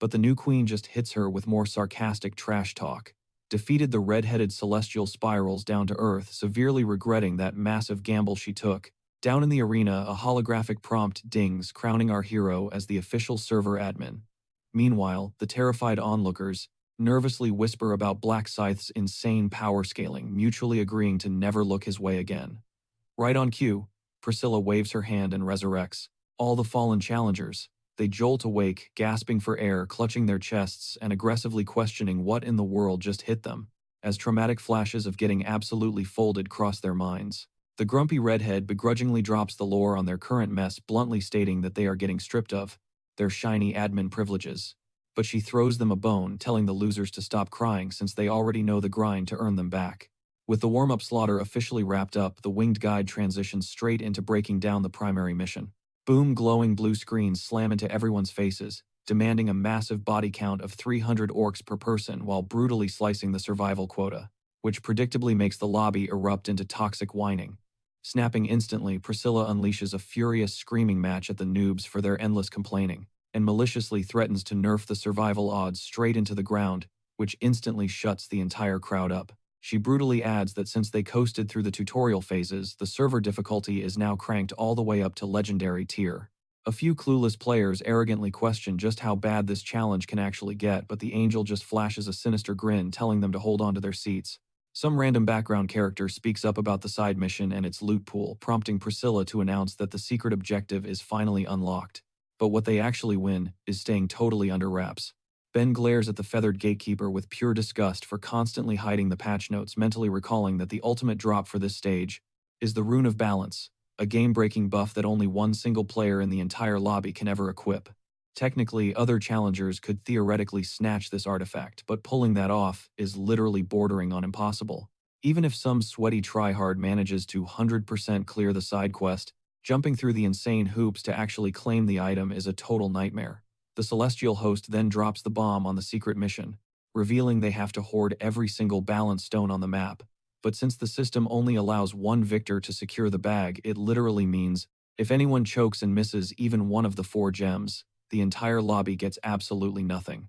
but the new queen just hits her with more sarcastic trash talk. Defeated, the red-headed celestial spirals down to earth, severely regretting that massive gamble she took. Down in the arena, a holographic prompt dings, crowning our hero as the official server admin. Meanwhile, the terrified onlookers nervously whisper about Black Scythe's insane power scaling, mutually agreeing to never look his way again. Right on cue, Priscilla waves her hand and resurrects all the fallen challengers. They jolt awake, gasping for air, clutching their chests, and aggressively questioning what in the world just hit them, as traumatic flashes of getting absolutely folded cross their minds. The grumpy redhead begrudgingly drops the lore on their current mess, bluntly stating that they are getting stripped of their shiny admin privileges. But she throws them a bone, telling the losers to stop crying since they already know the grind to earn them back. With the warm-up slaughter officially wrapped up, the winged guide transitions straight into breaking down the primary mission. Boom, glowing blue screens slam into everyone's faces, demanding a massive body count of 300 orcs per person while brutally slicing the survival quota, which predictably makes the lobby erupt into toxic whining. Snapping instantly, Priscilla unleashes a furious screaming match at the noobs for their endless complaining, and maliciously threatens to nerf the survival odds straight into the ground, which instantly shuts the entire crowd up. She brutally adds that since they coasted through the tutorial phases, the server difficulty is now cranked all the way up to legendary tier. A few clueless players arrogantly question just how bad this challenge can actually get, but the angel just flashes a sinister grin, telling them to hold on to their seats. Some random background character speaks up about the side mission and its loot pool, prompting Priscilla to announce that the secret objective is finally unlocked. But what they actually win is staying totally under wraps. Ben glares at the feathered gatekeeper with pure disgust for constantly hiding the patch notes, mentally recalling that the ultimate drop for this stage is the Rune of Balance, a game-breaking buff that only one single player in the entire lobby can ever equip. Technically, other challengers could theoretically snatch this artifact, but pulling that off is literally bordering on impossible. Even if some sweaty tryhard manages to 100% clear the side quest, jumping through the insane hoops to actually claim the item is a total nightmare. The celestial host then drops the bomb on the secret mission, revealing they have to hoard every single balance stone on the map. But since the system only allows one victor to secure the bag, it literally means if anyone chokes and misses even one of the 4 gems, the entire lobby gets absolutely nothing.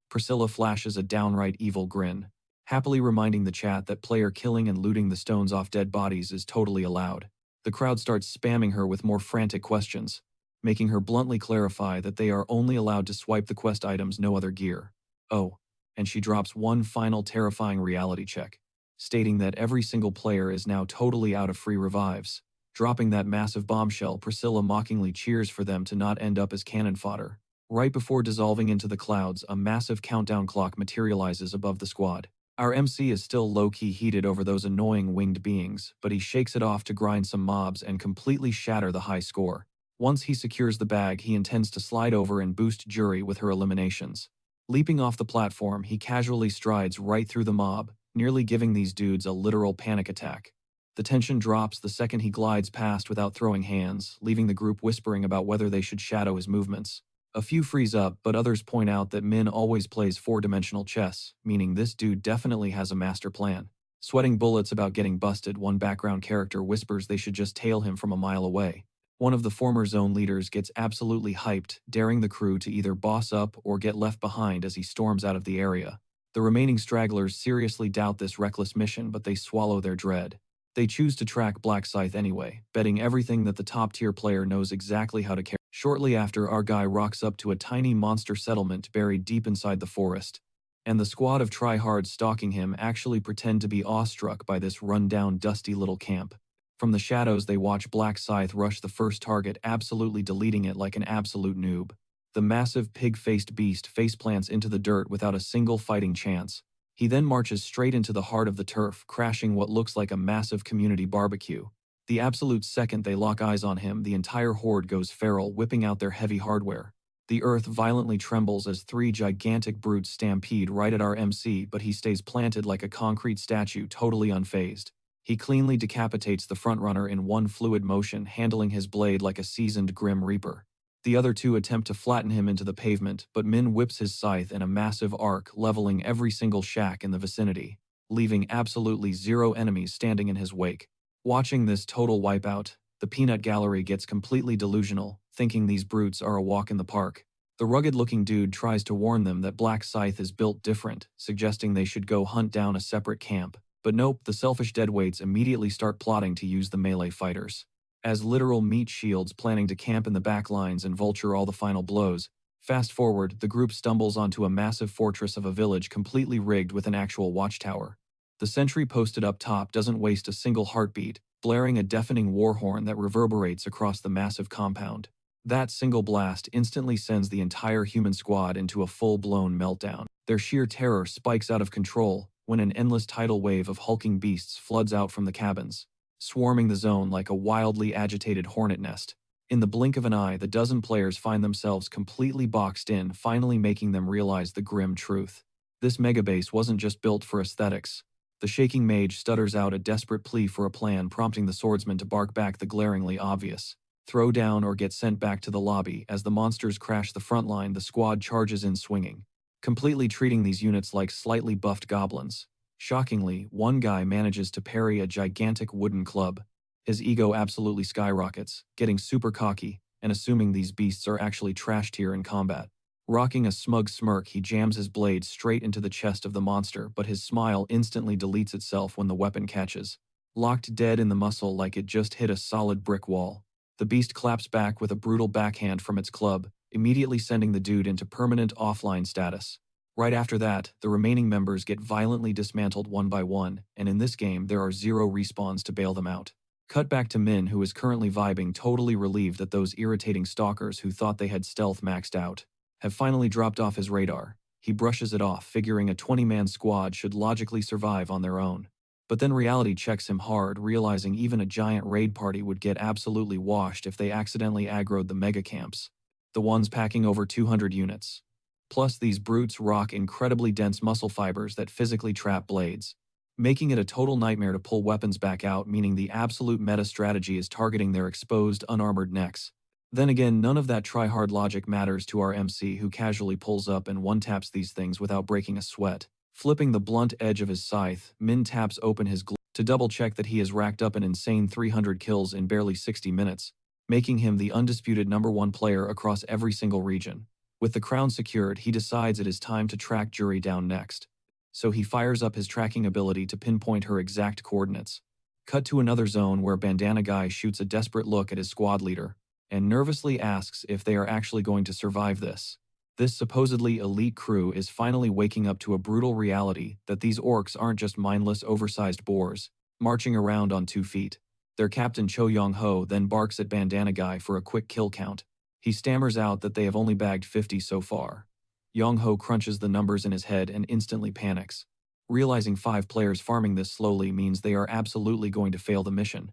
Priscilla flashes a downright evil grin, happily reminding the chat that player killing and looting the stones off dead bodies is totally allowed. The crowd starts spamming her with more frantic questions, making her bluntly clarify that they are only allowed to swipe the quest items, no other gear. Oh, and she drops one final terrifying reality check, stating that every single player is now totally out of free revives. Dropping that massive bombshell, Priscilla mockingly cheers for them to not end up as cannon fodder. Right before dissolving into the clouds, a massive countdown clock materializes above the squad. Our MC is still low-key heated over those annoying winged beings, but he shakes it off to grind some mobs and completely shatter the high score. Once he secures the bag, he intends to slide over and boost Jury with her eliminations. Leaping off the platform, he casually strides right through the mob, nearly giving these dudes a literal panic attack. The tension drops the second he glides past without throwing hands, leaving the group whispering about whether they should shadow his movements. A few freeze up, but others point out that Min always plays four-dimensional chess, meaning this dude definitely has a master plan. Sweating bullets about getting busted, one background character whispers they should just tail him from a mile away. One of the former zone leaders gets absolutely hyped, daring the crew to either boss up or get left behind as he storms out of the area. The remaining stragglers seriously doubt this reckless mission, but they swallow their dread. They choose to track Black Scythe anyway, betting everything that the top-tier player knows exactly how to carry. Shortly after, our guy rocks up to a tiny monster settlement buried deep inside the forest, and the squad of tryhards stalking him actually pretend to be awestruck by this run-down, dusty little camp. From the shadows, they watch Black Scythe rush the first target, absolutely deleting it like an absolute noob. The massive pig-faced beast faceplants into the dirt without a single fighting chance. He then marches straight into the heart of the turf, crashing what looks like a massive community barbecue. The absolute second they lock eyes on him, the entire horde goes feral, whipping out their heavy hardware. The earth violently trembles as three gigantic brutes stampede right at our MC, but he stays planted like a concrete statue, totally unfazed. He cleanly decapitates the frontrunner in one fluid motion, handling his blade like a seasoned Grim Reaper. The other two attempt to flatten him into the pavement, but Min whips his scythe in a massive arc, leveling every single shack in the vicinity, leaving absolutely zero enemies standing in his wake. Watching this total wipeout, the peanut gallery gets completely delusional, thinking these brutes are a walk in the park. The rugged-looking dude tries to warn them that Black Scythe is built different, suggesting they should go hunt down a separate camp. But nope, the selfish deadweights immediately start plotting to use the melee fighters as literal meat shields, planning to camp in the back lines and vulture all the final blows. Fast forward, the group stumbles onto a massive fortress of a village completely rigged with an actual watchtower. The sentry posted up top doesn't waste a single heartbeat, blaring a deafening war horn that reverberates across the massive compound. That single blast instantly sends the entire human squad into a full-blown meltdown. Their sheer terror spikes out of control when an endless tidal wave of hulking beasts floods out from the cabins, swarming the zone like a wildly agitated hornet nest. In the blink of an eye, the dozen players find themselves completely boxed in, finally making them realize the grim truth. This megabase wasn't just built for aesthetics. The shaking mage stutters out a desperate plea for a plan, prompting the swordsman to bark back the glaringly obvious: throw down or get sent back to the lobby. As the monsters crash the front line, the squad charges in swinging, completely treating these units like slightly buffed goblins. Shockingly, one guy manages to parry a gigantic wooden club. His ego absolutely skyrockets, getting super cocky and assuming these beasts are actually trash tier in combat. Rocking a smug smirk, he jams his blade straight into the chest of the monster, but his smile instantly deletes itself when the weapon catches. Locked dead in the muscle like it just hit a solid brick wall. The beast claps back with a brutal backhand from its club, immediately sending the dude into permanent offline status. Right after that, the remaining members get violently dismantled one by one, and in this game there are zero respawns to bail them out. Cut back to Min, who is currently vibing, totally relieved that those irritating stalkers who thought they had stealth maxed out have finally dropped off his radar. He brushes it off, figuring a 20-man squad should logically survive on their own. But then reality checks him hard, realizing even a giant raid party would get absolutely washed if they accidentally aggroed the mangacapps, the ones packing over 200 units. Plus, these brutes rock incredibly dense muscle fibers that physically trap blades, making it a total nightmare to pull weapons back out, meaning the absolute meta strategy is targeting their exposed, unarmored necks. Then again, none of that try-hard logic matters to our MC, who casually pulls up and one-taps these things without breaking a sweat. Flipping the blunt edge of his scythe, Min taps open his glove to double-check that he has racked up an insane 300 kills in barely 60 minutes, making him the undisputed #1 player across every single region. With the crown secured, he decides it is time to track Jury down next. So he fires up his tracking ability to pinpoint her exact coordinates. Cut to another zone where Bandana Guy shoots a desperate look at his squad leader and nervously asks if they are actually going to survive this. This supposedly elite crew is finally waking up to a brutal reality that these orcs aren't just mindless, oversized boars marching around on 2 feet. Their captain Cho Yong-ho then barks at Bandana Guy for a quick kill count. He stammers out that they have only bagged 50 so far. Yong-ho crunches the numbers in his head and instantly panics, realizing 5 players farming this slowly means they are absolutely going to fail the mission.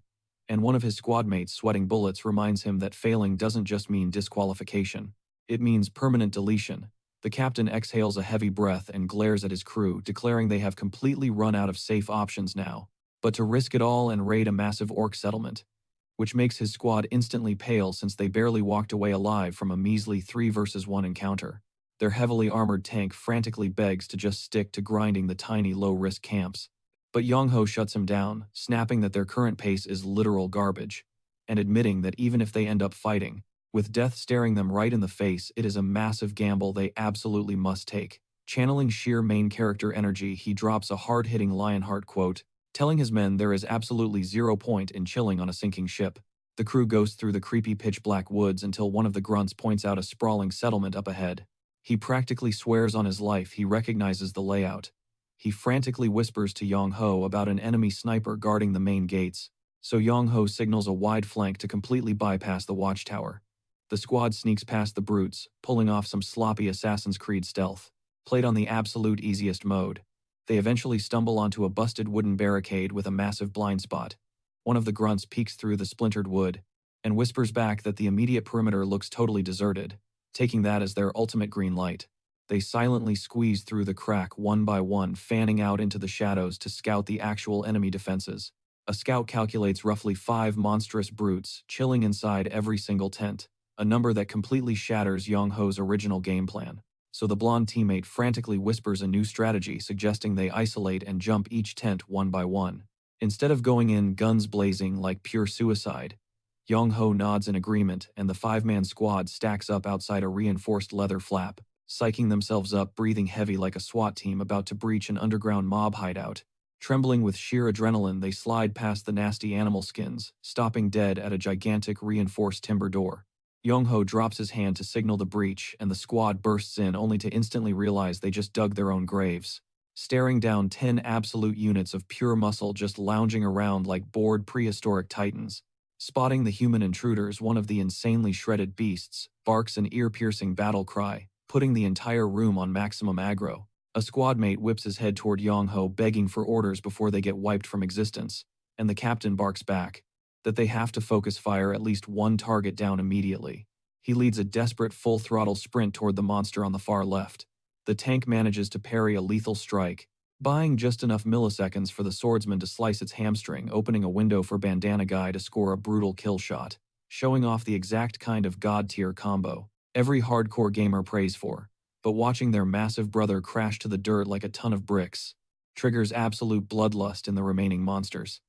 And one of his squadmates, sweating bullets, reminds him that failing doesn't just mean disqualification. It means permanent deletion. The captain exhales a heavy breath and glares at his crew, declaring they have completely run out of safe options now, but to risk it all and raid a massive orc settlement. which makes his squad instantly pale since they barely walked away alive from a measly 3 versus 1 encounter. Their heavily armored tank frantically begs to just stick to grinding the tiny low-risk camps. But Yongho shuts him down, snapping that their current pace is literal garbage, and admitting that even if they end up fighting, with death staring them right in the face, it is a massive gamble they absolutely must take. Channeling sheer main character energy, he drops a hard-hitting Lionheart quote, telling his men there is absolutely 0 point in chilling on a sinking ship. The crew goes through the creepy pitch-black woods until one of the grunts points out a sprawling settlement up ahead. He practically swears on his life he recognizes the layout. He frantically whispers to Yong-ho about an enemy sniper guarding the main gates, so Yong-ho signals a wide flank to completely bypass the watchtower. The squad sneaks past the brutes, pulling off some sloppy Assassin's Creed stealth. Played on the absolute easiest mode, they eventually stumble onto a busted wooden barricade with a massive blind spot. One of the grunts peeks through the splintered wood and whispers back that the immediate perimeter looks totally deserted, taking that as their ultimate green light. They silently squeeze through the crack one by one, fanning out into the shadows to scout the actual enemy defenses. A scout calculates roughly 5 monstrous brutes chilling inside every single tent, a number that completely shatters Yong-ho's original game plan. So the blonde teammate frantically whispers a new strategy, suggesting they isolate and jump each tent one by one. Instead of going in guns blazing like pure suicide, Yong-ho nods in agreement and the 5-man squad stacks up outside a reinforced leather flap, psyching themselves up, breathing heavy like a SWAT team about to breach an underground mob hideout. Trembling with sheer adrenaline, they slide past the nasty animal skins, stopping dead at a gigantic reinforced timber door. Yong-ho drops his hand to signal the breach and the squad bursts in only to instantly realize they just dug their own graves. Staring down 10 absolute units of pure muscle just lounging around like bored prehistoric titans. Spotting the human intruders, one of the insanely shredded beasts barks an ear-piercing battle cry, putting the entire room on maximum aggro. A squad mate whips his head toward Yong-ho, begging for orders before they get wiped from existence, and the captain barks back that they have to focus fire at least one target down immediately. He leads a desperate full-throttle sprint toward the monster on the far left. The tank manages to parry a lethal strike, buying just enough milliseconds for the swordsman to slice its hamstring, opening a window for Bandana Guy to score a brutal kill shot, showing off the exact kind of god-tier combo every hardcore gamer prays for. But watching their massive brother crash to the dirt like a ton of bricks triggers absolute bloodlust in the remaining monsters.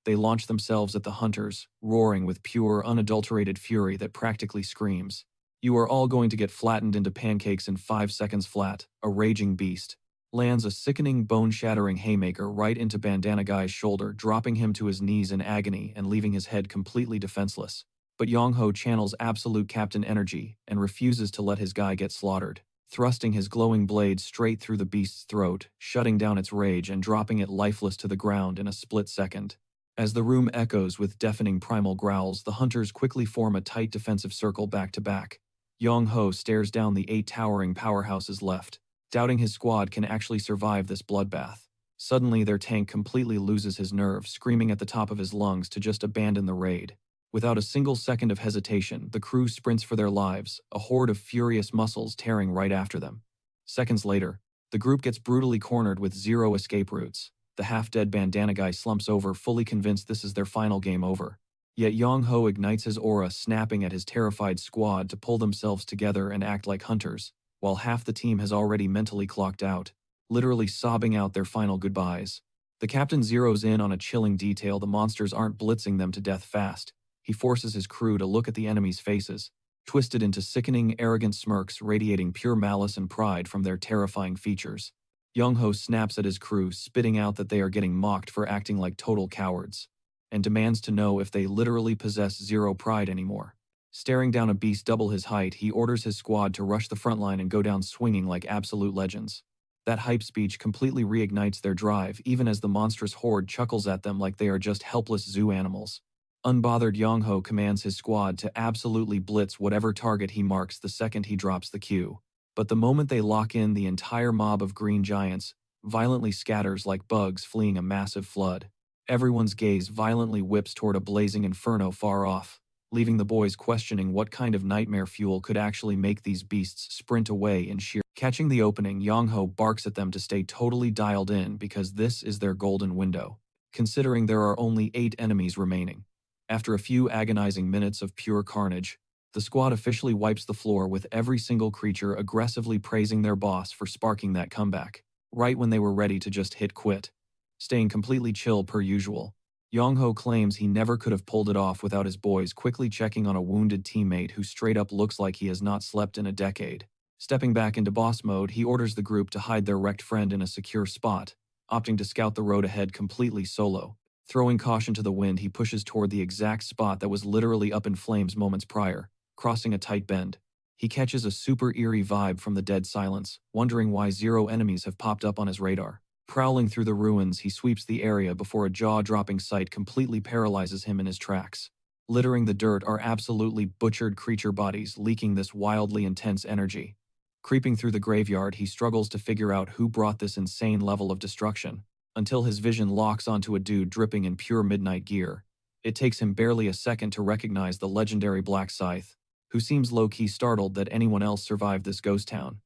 They launch themselves at the hunters, roaring with pure, unadulterated fury that practically screams, "You are all going to get flattened into pancakes in 5 seconds flat." A raging beast lands a sickening, bone-shattering haymaker right into Bandana Guy's shoulder, dropping him to his knees in agony and leaving his head completely defenseless. But Yong-ho channels absolute captain energy and refuses to let his guy get slaughtered, thrusting his glowing blade straight through the beast's throat, shutting down its rage and dropping it lifeless to the ground in a split second. As the room echoes with deafening primal growls, the hunters quickly form a tight defensive circle back to back. Yong-ho stares down the 8 towering powerhouses left, doubting his squad can actually survive this bloodbath. Suddenly, their tank completely loses his nerve, screaming at the top of his lungs to just abandon the raid. Without a single second of hesitation, the crew sprints for their lives, a horde of furious muscles tearing right after them. Seconds later, the group gets brutally cornered with 0 escape routes. The half-dead Bandana Guy slumps over, fully convinced this is their final game over. Yet Yong-ho ignites his aura, snapping at his terrified squad to pull themselves together and act like hunters, while half the team has already mentally clocked out, literally sobbing out their final goodbyes. The captain zeroes in on a chilling detail: the monsters aren't blitzing them to death fast. He forces his crew to look at the enemy's faces, twisted into sickening, arrogant smirks radiating pure malice and pride from their terrifying features. Yong-ho snaps at his crew, spitting out that they are getting mocked for acting like total cowards, and demands to know if they literally possess 0 pride anymore. Staring down a beast double his height, he orders his squad to rush the front line and go down swinging like absolute legends. That hype speech completely reignites their drive, even as the monstrous horde chuckles at them like they are just helpless zoo animals. Unbothered, Yong-ho commands his squad to absolutely blitz whatever target he marks the second he drops the cue. But the moment they lock in, the entire mob of green giants violently scatters like bugs fleeing a massive flood. Everyone's gaze violently whips toward a blazing inferno far off, leaving the boys questioning what kind of nightmare fuel could actually make these beasts sprint away in sheer. Catching the opening, Yong-ho barks at them to stay totally dialed in because this is their golden window, considering there are only 8 enemies remaining. After a few agonizing minutes of pure carnage, the squad officially wipes the floor with every single creature aggressively praising their boss for sparking that comeback, right when they were ready to just hit quit. Staying completely chill per usual, Yongho claims he never could have pulled it off without his boys quickly checking on a wounded teammate who straight up looks like he has not slept in a decade. Stepping back into boss mode, he orders the group to hide their wrecked friend in a secure spot, opting to scout the road ahead completely solo. Throwing caution to the wind, he pushes toward the exact spot that was literally up in flames moments prior, crossing a tight bend. He catches a super eerie vibe from the dead silence, wondering why 0 enemies have popped up on his radar. Prowling through the ruins, he sweeps the area before a jaw-dropping sight completely paralyzes him in his tracks. Littering the dirt are absolutely butchered creature bodies leaking this wildly intense energy. Creeping through the graveyard, he struggles to figure out who brought this insane level of destruction, until his vision locks onto a dude dripping in pure midnight gear. It takes him barely a second to recognize the legendary Black Scythe, who seems low-key startled that anyone else survived this ghost town.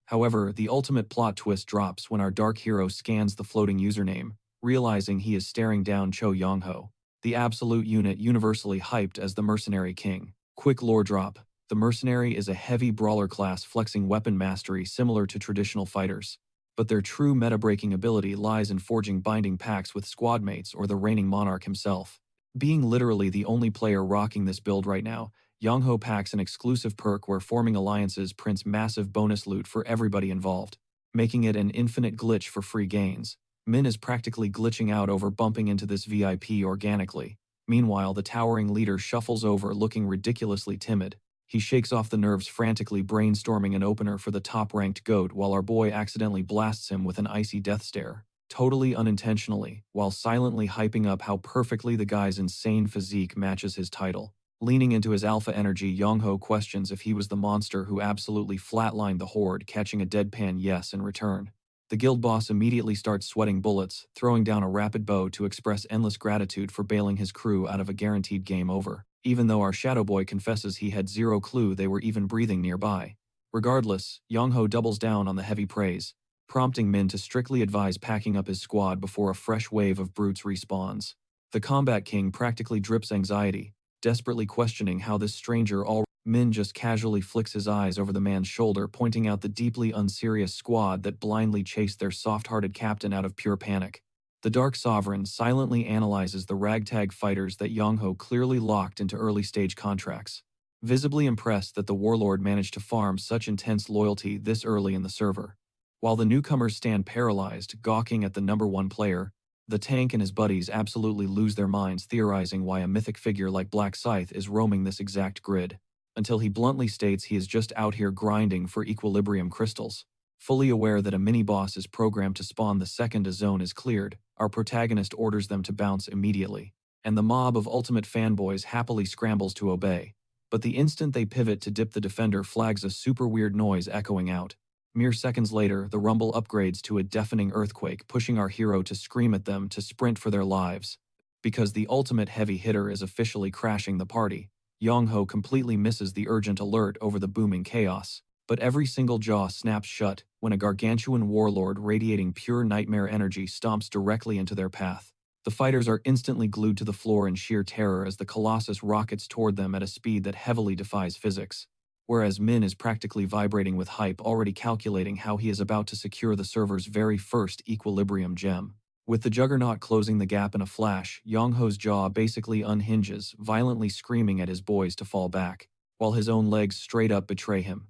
However, the ultimate plot twist drops when our dark hero scans the floating username, realizing he is staring down Cho Yongho, the absolute unit universally hyped as the Mercenary King. Quick lore drop: the Mercenary is a heavy brawler class flexing weapon mastery similar to traditional fighters, but their true meta-breaking ability lies in forging binding pacts with squadmates or the reigning monarch himself. Being literally the only player rocking this build right now, Yongho packs an exclusive perk where forming alliances prints massive bonus loot for everybody involved, making it an infinite glitch for free gains. Min is practically glitching out over bumping into this VIP organically. Meanwhile, the towering leader shuffles over looking ridiculously timid. He shakes off the nerves, frantically brainstorming an opener for the top-ranked GOAT while our boy accidentally blasts him with an icy death stare, totally unintentionally, while silently hyping up how perfectly the guy's insane physique matches his title. Leaning into his alpha energy, Yongho questions if he was the monster who absolutely flatlined the horde, catching a deadpan yes in return. The guild boss immediately starts sweating bullets, throwing down a rapid bow to express endless gratitude for bailing his crew out of a guaranteed game over, even though our shadow boy confesses he had zero clue they were even breathing nearby. Regardless, Yongho doubles down on the heavy praise, prompting Min to strictly advise packing up his squad before a fresh wave of brutes respawns. The Combat King practically drips anxiety, desperately questioning how this stranger Min just casually flicks his eyes over the man's shoulder, pointing out the deeply unserious squad that blindly chased their soft-hearted captain out of pure panic. The Dark Sovereign silently analyzes the ragtag fighters that Yongho clearly locked into early-stage contracts, visibly impressed that the warlord managed to farm such intense loyalty this early in the server. While the newcomers stand paralyzed, gawking at the #1 player, the tank and his buddies absolutely lose their minds theorizing why a mythic figure like Black Scythe is roaming this exact grid, until he bluntly states he is just out here grinding for equilibrium crystals. Fully aware that a mini-boss is programmed to spawn the second a zone is cleared, our protagonist orders them to bounce immediately, and the mob of ultimate fanboys happily scrambles to obey. But the instant they pivot to dip, the defender flags a super weird noise echoing out. Mere seconds later, the rumble upgrades to a deafening earthquake, pushing our hero to scream at them to sprint for their lives. Because the ultimate heavy hitter is officially crashing the party, Yongho completely misses the urgent alert over the booming chaos. But every single jaw snaps shut when a gargantuan warlord radiating pure nightmare energy stomps directly into their path. The fighters are instantly glued to the floor in sheer terror as the Colossus rockets toward them at a speed that heavily defies physics. Whereas Min is practically vibrating with hype, already calculating how he is about to secure the server's very first equilibrium gem. With the Juggernaut closing the gap in a flash, Yongho's jaw basically unhinges, violently screaming at his boys to fall back, while his own legs straight up betray him.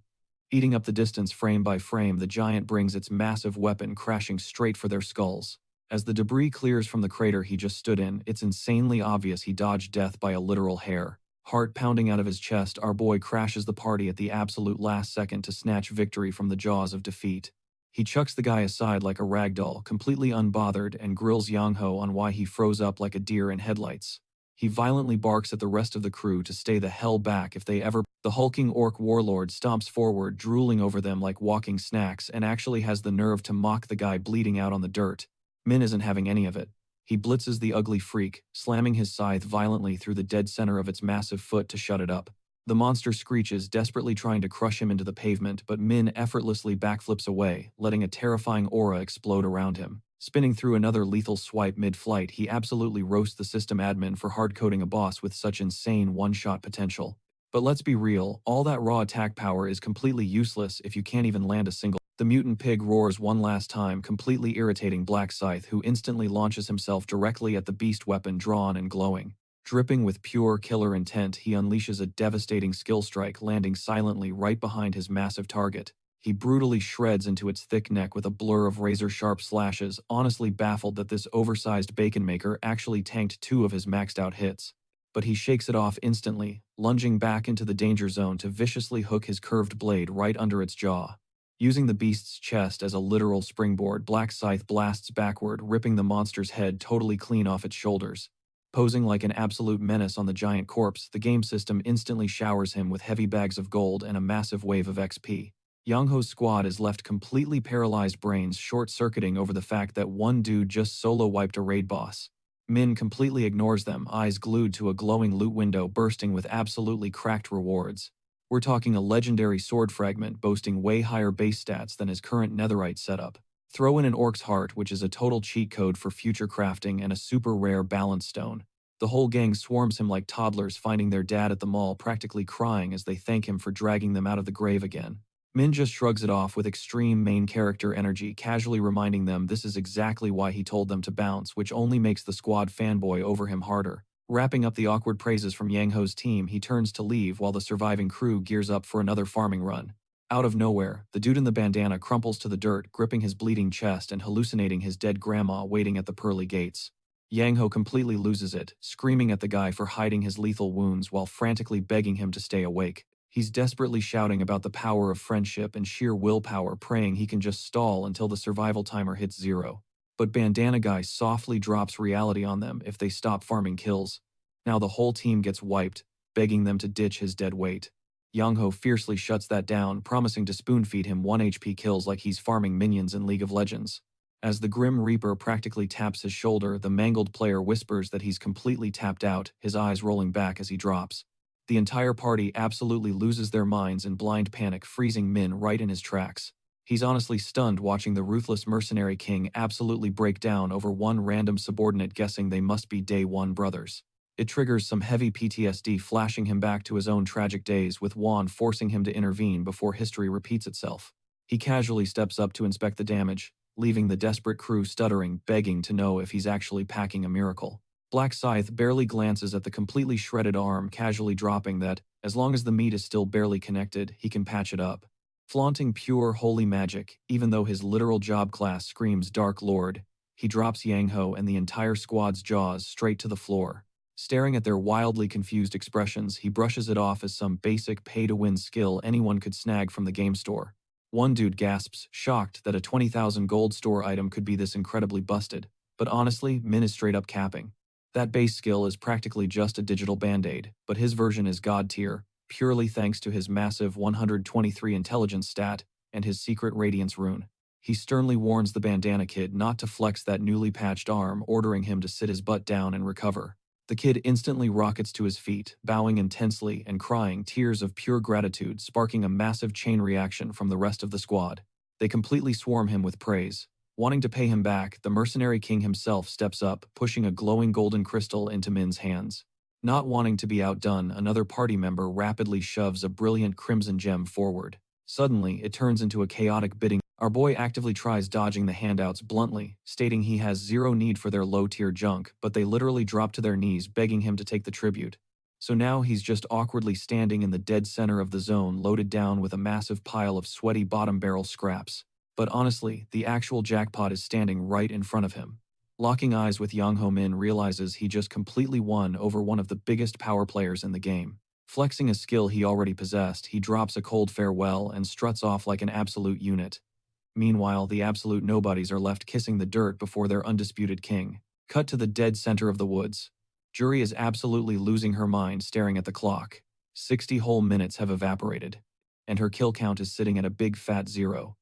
Eating up the distance frame by frame, the giant brings its massive weapon crashing straight for their skulls. As the debris clears from the crater he just stood in, it's insanely obvious he dodged death by a literal hair. Heart pounding out of his chest, our boy crashes the party at the absolute last second to snatch victory from the jaws of defeat. He chucks the guy aside like a ragdoll, completely unbothered, and grills Yongho on why he froze up like a deer in headlights. He violently barks at the rest of the crew to stay the hell back if they ever. The hulking orc warlord stomps forward, drooling over them like walking snacks, and actually has the nerve to mock the guy bleeding out on the dirt. Min isn't having any of it. He blitzes the ugly freak, slamming his scythe violently through the dead center of its massive foot to shut it up. The monster screeches, desperately trying to crush him into the pavement, but Min effortlessly backflips away, letting a terrifying aura explode around him. Spinning through another lethal swipe mid-flight, he absolutely roasts the system admin for hard-coding a boss with such insane one-shot potential. But let's be real, all that raw attack power is completely useless if you can't even land a single. The mutant pig roars one last time, completely irritating Black Scythe, who instantly launches himself directly at the beast weapon drawn and glowing. Dripping with pure killer intent, he unleashes a devastating skill strike, landing silently right behind his massive target. He brutally shreds into its thick neck with a blur of razor-sharp slashes, honestly baffled that this oversized bacon maker actually tanked 2 of his maxed-out hits. But he shakes it off instantly, lunging back into the danger zone to viciously hook his curved blade right under its jaw. Using the beast's chest as a literal springboard, Black Scythe blasts backward, ripping the monster's head totally clean off its shoulders. Posing like an absolute menace on the giant corpse, the game system instantly showers him with heavy bags of gold and a massive wave of XP. Yang Ho's squad is left completely paralyzed, brains short-circuiting over the fact that one dude just solo-wiped a raid boss. Min completely ignores them, eyes glued to a glowing loot window bursting with absolutely cracked rewards. We're talking a legendary sword fragment boasting way higher base stats than his current netherite setup. Throw in an orc's heart, which is a total cheat code for future crafting, and a super rare balance stone. The whole gang swarms him like toddlers finding their dad at the mall, practically crying as they thank him for dragging them out of the grave again. Min just shrugs it off with extreme main character energy, casually reminding them this is exactly why he told them to bounce, which only makes the squad fanboy over him harder. Wrapping up the awkward praises from Yang Ho's team, he turns to leave while the surviving crew gears up for another farming run. Out of nowhere, the dude in the bandana crumples to the dirt, gripping his bleeding chest and hallucinating his dead grandma waiting at the pearly gates. Yang Ho completely loses it, screaming at the guy for hiding his lethal wounds while frantically begging him to stay awake. He's desperately shouting about the power of friendship and sheer willpower, praying he can just stall until the survival timer hits 0. But Bandana Guy softly drops reality on them if they stop farming kills. Now the whole team gets wiped, begging them to ditch his dead weight. Yang Ho fiercely shuts that down, promising to spoon-feed him 1 HP kills like he's farming minions in League of Legends. As the Grim Reaper practically taps his shoulder, the mangled player whispers that he's completely tapped out, his eyes rolling back as he drops. The entire party absolutely loses their minds in blind panic, freezing Min right in his tracks. He's honestly stunned watching the ruthless mercenary king absolutely break down over one random subordinate, guessing they must be Day One brothers. It triggers some heavy PTSD, flashing him back to his own tragic days, with Juan forcing him to intervene before history repeats itself. He casually steps up to inspect the damage, leaving the desperate crew stuttering, begging to know if he's actually packing a miracle. Black Scythe barely glances at the completely shredded arm, casually dropping that, as long as the meat is still barely connected, he can patch it up. Flaunting pure holy magic, even though his literal job class screams Dark Lord, he drops Yang Ho and the entire squad's jaws straight to the floor. Staring at their wildly confused expressions, he brushes it off as some basic pay-to-win skill anyone could snag from the game store. One dude gasps, shocked that a 20,000 gold store item could be this incredibly busted, but honestly, Min is straight up capping. That base skill is practically just a digital band-aid, but his version is god tier, purely thanks to his massive 123 intelligence stat and his secret radiance rune. He sternly warns the bandana kid not to flex that newly patched arm, ordering him to sit his butt down and recover. The kid instantly rockets to his feet, bowing intensely and crying tears of pure gratitude, sparking a massive chain reaction from the rest of the squad. They completely swarm him with praise. Wanting to pay him back, the mercenary king himself steps up, pushing a glowing golden crystal into Min's hands. Not wanting to be outdone, another party member rapidly shoves a brilliant crimson gem forward. Suddenly, it turns into a chaotic bidding. Our boy actively tries dodging the handouts bluntly, stating he has zero need for their low-tier junk, but they literally drop to their knees begging him to take the tribute. So now he's just awkwardly standing in the dead center of the zone, loaded down with a massive pile of sweaty bottom-barrel scraps. But honestly, the actual jackpot is standing right in front of him. Locking eyes with Yang Ho, Min realizes he just completely won over one of the biggest power players in the game. Flexing a skill he already possessed, he drops a cold farewell and struts off like an absolute unit. Meanwhile, the absolute nobodies are left kissing the dirt before their undisputed king. Cut to the dead center of the woods. Juri is absolutely losing her mind, staring at the clock. 60 whole minutes have evaporated, and her kill count is sitting at a big fat 0.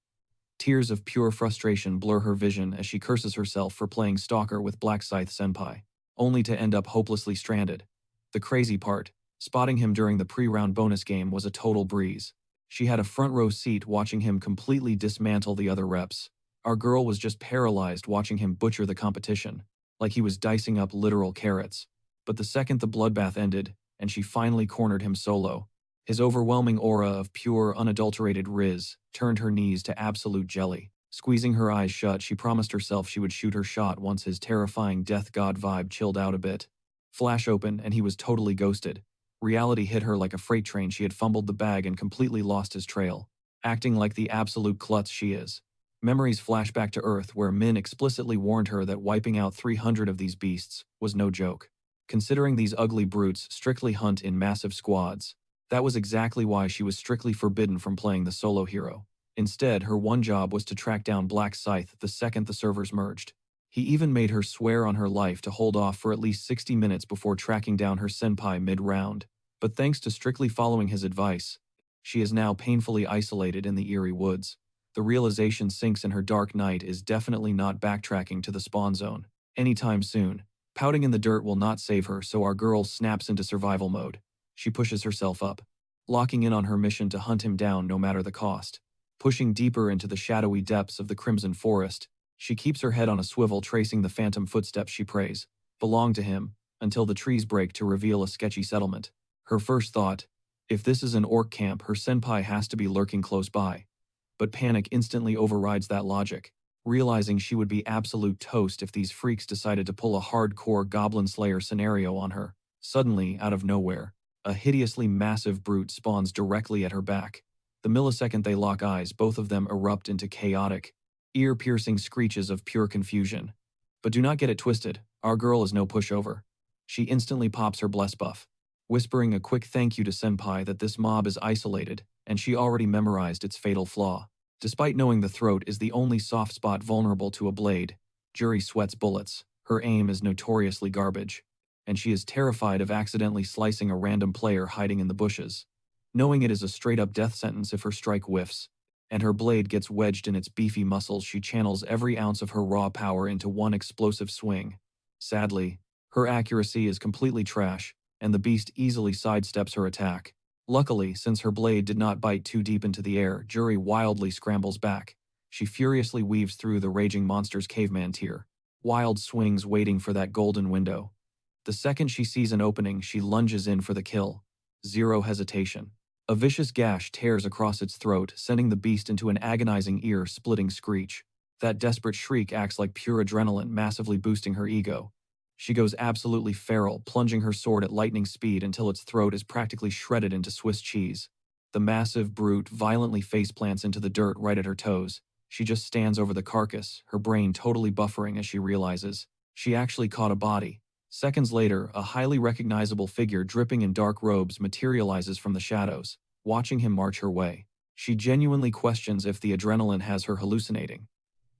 Tears of pure frustration blur her vision as she curses herself for playing stalker with Black Scythe Senpai, only to end up hopelessly stranded. The crazy part, spotting him during the pre-round bonus game was a total breeze. She had a front row seat watching him completely dismantle the other reps. Our girl was just paralyzed watching him butcher the competition, like he was dicing up literal carrots. But the second the bloodbath ended, and she finally cornered him solo, his overwhelming aura of pure, unadulterated riz turned her knees to absolute jelly. Squeezing her eyes shut, she promised herself she would shoot her shot once his terrifying death god vibe chilled out a bit. Flash open, and he was totally ghosted. Reality hit her like a freight train. She had fumbled the bag and completely lost his trail, acting like the absolute klutz she is. Memories flash back to Earth, where Min explicitly warned her that wiping out 300 of these beasts was no joke. Considering these ugly brutes strictly hunt in massive squads, that was exactly why she was strictly forbidden from playing the solo hero. Instead, her one job was to track down Black Scythe the second the servers merged. He even made her swear on her life to hold off for at least 60 minutes before tracking down her senpai mid-round. But thanks to strictly following his advice, she is now painfully isolated in the eerie woods. The realization sinks in her dark night is definitely not backtracking to the spawn zone anytime soon. Pouting in the dirt will not save her, so our girl snaps into survival mode. She pushes herself up, locking in on her mission to hunt him down no matter the cost. Pushing deeper into the shadowy depths of the Crimson Forest, she keeps her head on a swivel, tracing the phantom footsteps she prays belong to him, until the trees break to reveal a sketchy settlement. Her first thought, if this is an orc camp, her senpai has to be lurking close by. But panic instantly overrides that logic, realizing she would be absolute toast if these freaks decided to pull a hardcore Goblin Slayer scenario on her. Suddenly, out of nowhere, a hideously massive brute spawns directly at her back. The millisecond they lock eyes, both of them erupt into chaotic, ear-piercing screeches of pure confusion. But do not get it twisted, our girl is no pushover. She instantly pops her bless buff, whispering a quick thank you to senpai that this mob is isolated, and she already memorized its fatal flaw. Despite knowing the throat is the only soft spot vulnerable to a blade, Juri sweats bullets. Her aim is notoriously garbage, and she is terrified of accidentally slicing a random player hiding in the bushes, knowing it is a straight-up death sentence if her strike whiffs, and her blade gets wedged in its beefy muscles. She channels every ounce of her raw power into one explosive swing. Sadly, her accuracy is completely trash, and the beast easily sidesteps her attack. Luckily, since her blade did not bite too deep into the air, Juri wildly scrambles back. She furiously weaves through the raging monster's caveman tier, wild swings waiting for that golden window. The second she sees an opening, she lunges in for the kill. Zero hesitation. A vicious gash tears across its throat, sending the beast into an agonizing ear-splitting screech. That desperate shriek acts like pure adrenaline, massively boosting her ego. She goes absolutely feral, plunging her sword at lightning speed until its throat is practically shredded into Swiss cheese. The massive brute violently faceplants into the dirt right at her toes. She just stands over the carcass, her brain totally buffering as she realizes she actually caught a body. Seconds later, a highly recognizable figure dripping in dark robes materializes from the shadows, watching him march her way. She genuinely questions if the adrenaline has her hallucinating.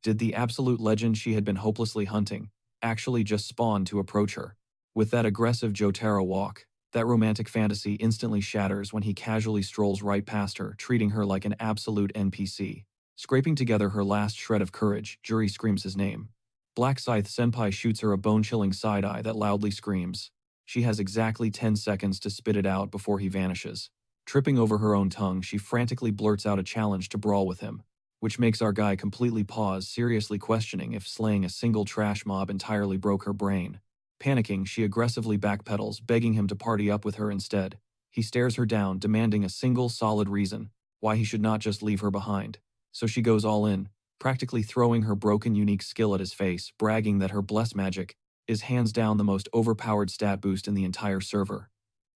Did the absolute legend she had been hopelessly hunting actually just spawn to approach her? With that aggressive Jotaro walk, that romantic fantasy instantly shatters when he casually strolls right past her, treating her like an absolute NPC. Scraping together her last shred of courage, Juri screams his name. Black Scythe senpai shoots her a bone-chilling side-eye that loudly screams. She has exactly 10 seconds to spit it out before he vanishes. Tripping over her own tongue, she frantically blurts out a challenge to brawl with him, which makes our guy completely pause, seriously questioning if slaying a single trash mob entirely broke her brain. Panicking, she aggressively backpedals, begging him to party up with her instead. He stares her down, demanding a single solid reason why he should not just leave her behind. So she goes all in, practically throwing her broken unique skill at his face, bragging that her bless magic is hands down the most overpowered stat boost in the entire server.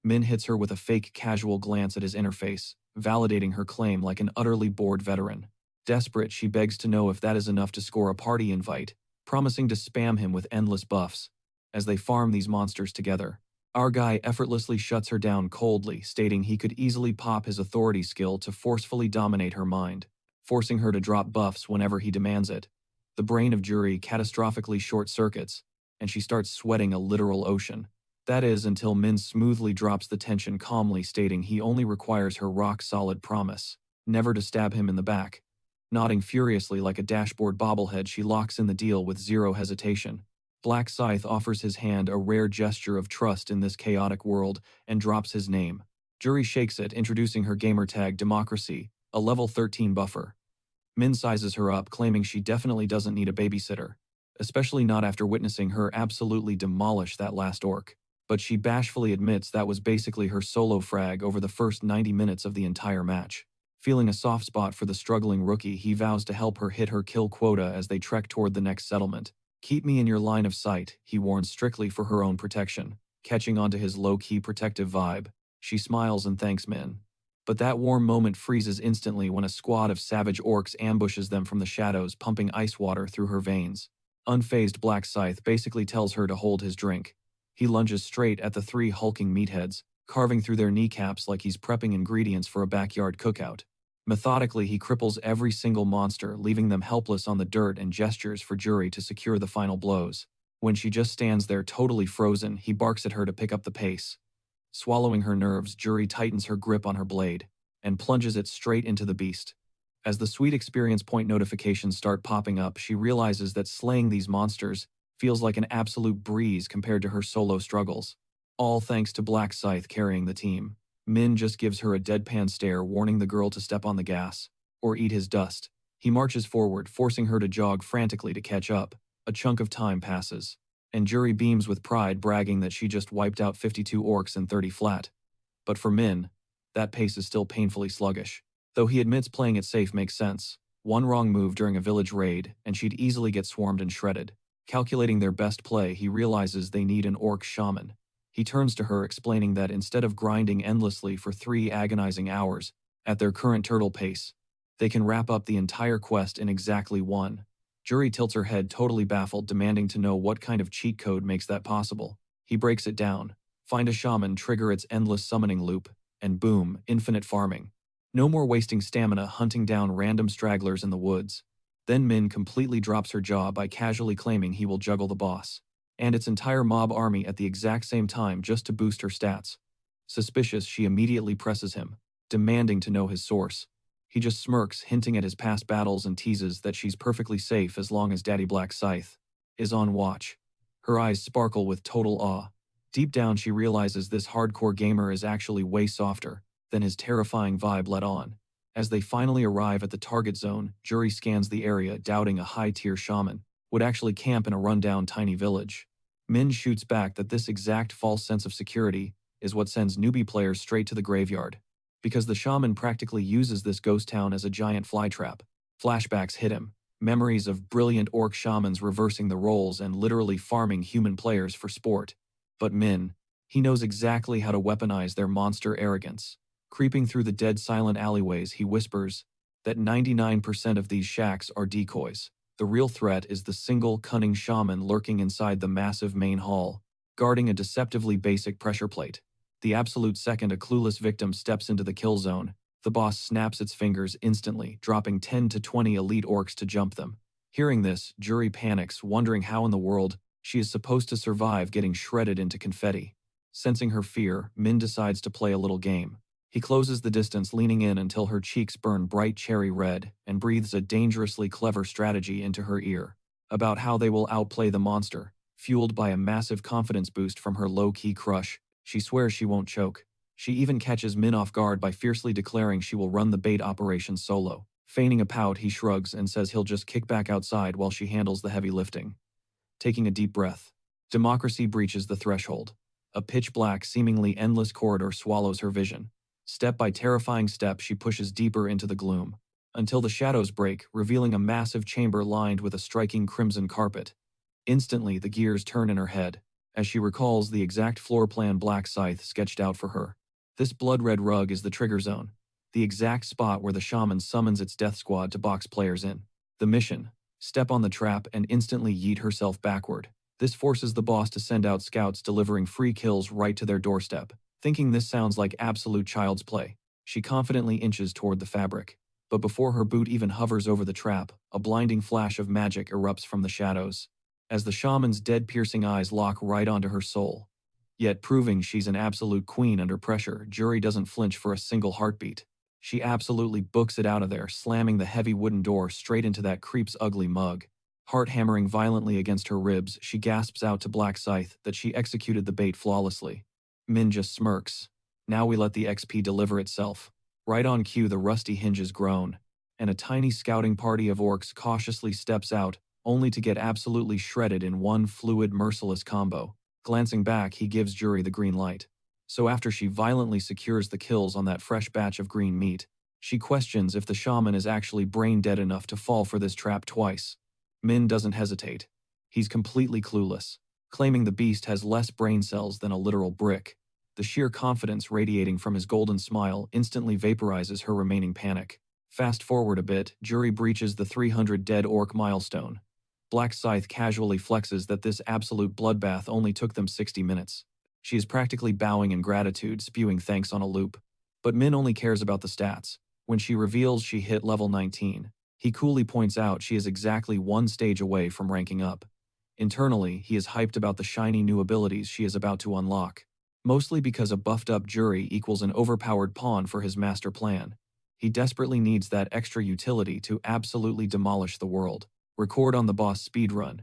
Min hits her with a fake casual glance at his interface, validating her claim like an utterly bored veteran. Desperate, she begs to know if that is enough to score a party invite, promising to spam him with endless buffs. As they farm these monsters together, our guy effortlessly shuts her down coldly, stating he could easily pop his authority skill to forcefully dominate her mind, forcing her to drop buffs whenever he demands it. The brain of Juri catastrophically short-circuits, and she starts sweating a literal ocean. That is, until Min smoothly drops the tension, calmly stating he only requires her rock-solid promise never to stab him in the back. Nodding furiously like a dashboard bobblehead, she locks in the deal with zero hesitation. Black Scythe offers his hand, a rare gesture of trust in this chaotic world, and drops his name. Juri shakes it, introducing her gamertag Democracy, a level 13 buffer. Min sizes her up, claiming she definitely doesn't need a babysitter, especially not after witnessing her absolutely demolish that last orc. But she bashfully admits that was basically her solo frag over the first 90 minutes of the entire match. Feeling a soft spot for the struggling rookie, he vows to help her hit her kill quota as they trek toward the next settlement. "Keep me in your line of sight," he warns, strictly for her own protection. Catching onto his low-key protective vibe, she smiles and thanks Min. But that warm moment freezes instantly when a squad of savage orcs ambushes them from the shadows, pumping ice water through her veins. Unfazed, Black Scythe basically tells her to hold his drink. He lunges straight at the three hulking meatheads, carving through their kneecaps like he's prepping ingredients for a backyard cookout. Methodically, he cripples every single monster, leaving them helpless on the dirt, and gestures for Juri to secure the final blows. When she just stands there totally frozen, he barks at her to pick up the pace. Swallowing her nerves, Juri tightens her grip on her blade and plunges it straight into the beast. As the sweet experience point notifications start popping up, she realizes that slaying these monsters feels like an absolute breeze compared to her solo struggles. All thanks to Black Scythe carrying the team. Min just gives her a deadpan stare, warning the girl to step on the gas or eat his dust. He marches forward, forcing her to jog frantically to catch up. A chunk of time passes, and Juri beams with pride, bragging that she just wiped out 52 orcs in 30 flat. But for Min, that pace is still painfully sluggish. Though he admits playing it safe makes sense. One wrong move during a village raid, and she'd easily get swarmed and shredded. Calculating their best play, he realizes they need an orc shaman. He turns to her, explaining that instead of grinding endlessly for 3 agonizing hours, at their current turtle pace, they can wrap up the entire quest in exactly 1. Juri tilts her head, totally baffled, demanding to know what kind of cheat code makes that possible. He breaks it down. Find a shaman, trigger its endless summoning loop, and boom, infinite farming. No more wasting stamina hunting down random stragglers in the woods. Then Min completely drops her jaw by casually claiming he will juggle the boss and its entire mob army at the exact same time just to boost her stats. Suspicious, she immediately presses him, demanding to know his source. He just smirks, hinting at his past battles, and teases that she's perfectly safe as long as Daddy Black Scythe is on watch. Her eyes sparkle with total awe. Deep down, she realizes this hardcore gamer is actually way softer than his terrifying vibe let on. As they finally arrive at the target zone, Juri scans the area, doubting a high-tier shaman would actually camp in a rundown tiny village. Min shoots back that this exact false sense of security is what sends newbie players straight to the graveyard, because the shaman practically uses this ghost town as a giant flytrap. Flashbacks hit him, memories of brilliant orc shamans reversing the roles and literally farming human players for sport. But Min, he knows exactly how to weaponize their monster arrogance. Creeping through the dead silent alleyways, he whispers that 99% of these shacks are decoys. The real threat is the single cunning shaman lurking inside the massive main hall, guarding a deceptively basic pressure plate. The absolute second a clueless victim steps into the kill zone, the boss snaps its fingers instantly, dropping 10 to 20 elite orcs to jump them. Hearing this, Juri panics, wondering how in the world she is supposed to survive getting shredded into confetti. Sensing her fear, Min decides to play a little game. He closes the distance, leaning in until her cheeks burn bright cherry red, and breathes a dangerously clever strategy into her ear about how they will outplay the monster. Fueled by a massive confidence boost from her low-key crush, she swears she won't choke. She even catches Min off guard by fiercely declaring she will run the bait operation solo. Feigning a pout, he shrugs and says he'll just kick back outside while she handles the heavy lifting. Taking a deep breath, democracy breaches the threshold. A pitch-black, seemingly endless corridor swallows her vision. Step by terrifying step, she pushes deeper into the gloom, until the shadows break, revealing a massive chamber lined with a striking crimson carpet. Instantly, the gears turn in her head, as she recalls the exact floor plan Black Scythe sketched out for her. This blood-red rug is the trigger zone, the exact spot where the shaman summons its death squad to box players in. The mission: step on the trap and instantly yeet herself backward. This forces the boss to send out scouts, delivering free kills right to their doorstep. Thinking this sounds like absolute child's play, she confidently inches toward the fabric. But before her boot even hovers over the trap, a blinding flash of magic erupts from the shadows, as the shaman's dead piercing eyes lock right onto her soul. Yet proving she's an absolute queen under pressure, Juri doesn't flinch for a single heartbeat. She absolutely books it out of there, slamming the heavy wooden door straight into that creep's ugly mug. Heart hammering violently against her ribs, she gasps out to Black Scythe that she executed the bait flawlessly. Min just smirks. Now we let the XP deliver itself. Right on cue, the rusty hinges groan, and a tiny scouting party of orcs cautiously steps out, only to get absolutely shredded in one fluid, merciless combo. Glancing back, he gives Juri the green light. So after she violently secures the kills on that fresh batch of green meat, she questions if the shaman is actually brain dead enough to fall for this trap twice. Min doesn't hesitate. He's completely clueless, claiming the beast has less brain cells than a literal brick. The sheer confidence radiating from his golden smile instantly vaporizes her remaining panic. Fast forward a bit, Juri breaches the 300 dead orc milestone. Black Scythe casually flexes that this absolute bloodbath only took them 60 minutes. She is practically bowing in gratitude, spewing thanks on a loop. But Min only cares about the stats. When she reveals she hit level 19, he coolly points out she is exactly one stage away from ranking up. Internally, he is hyped about the shiny new abilities she is about to unlock. Mostly because a buffed-up Juri equals an overpowered pawn for his master plan. He desperately needs that extra utility to absolutely demolish the world. Record on the boss speedrun.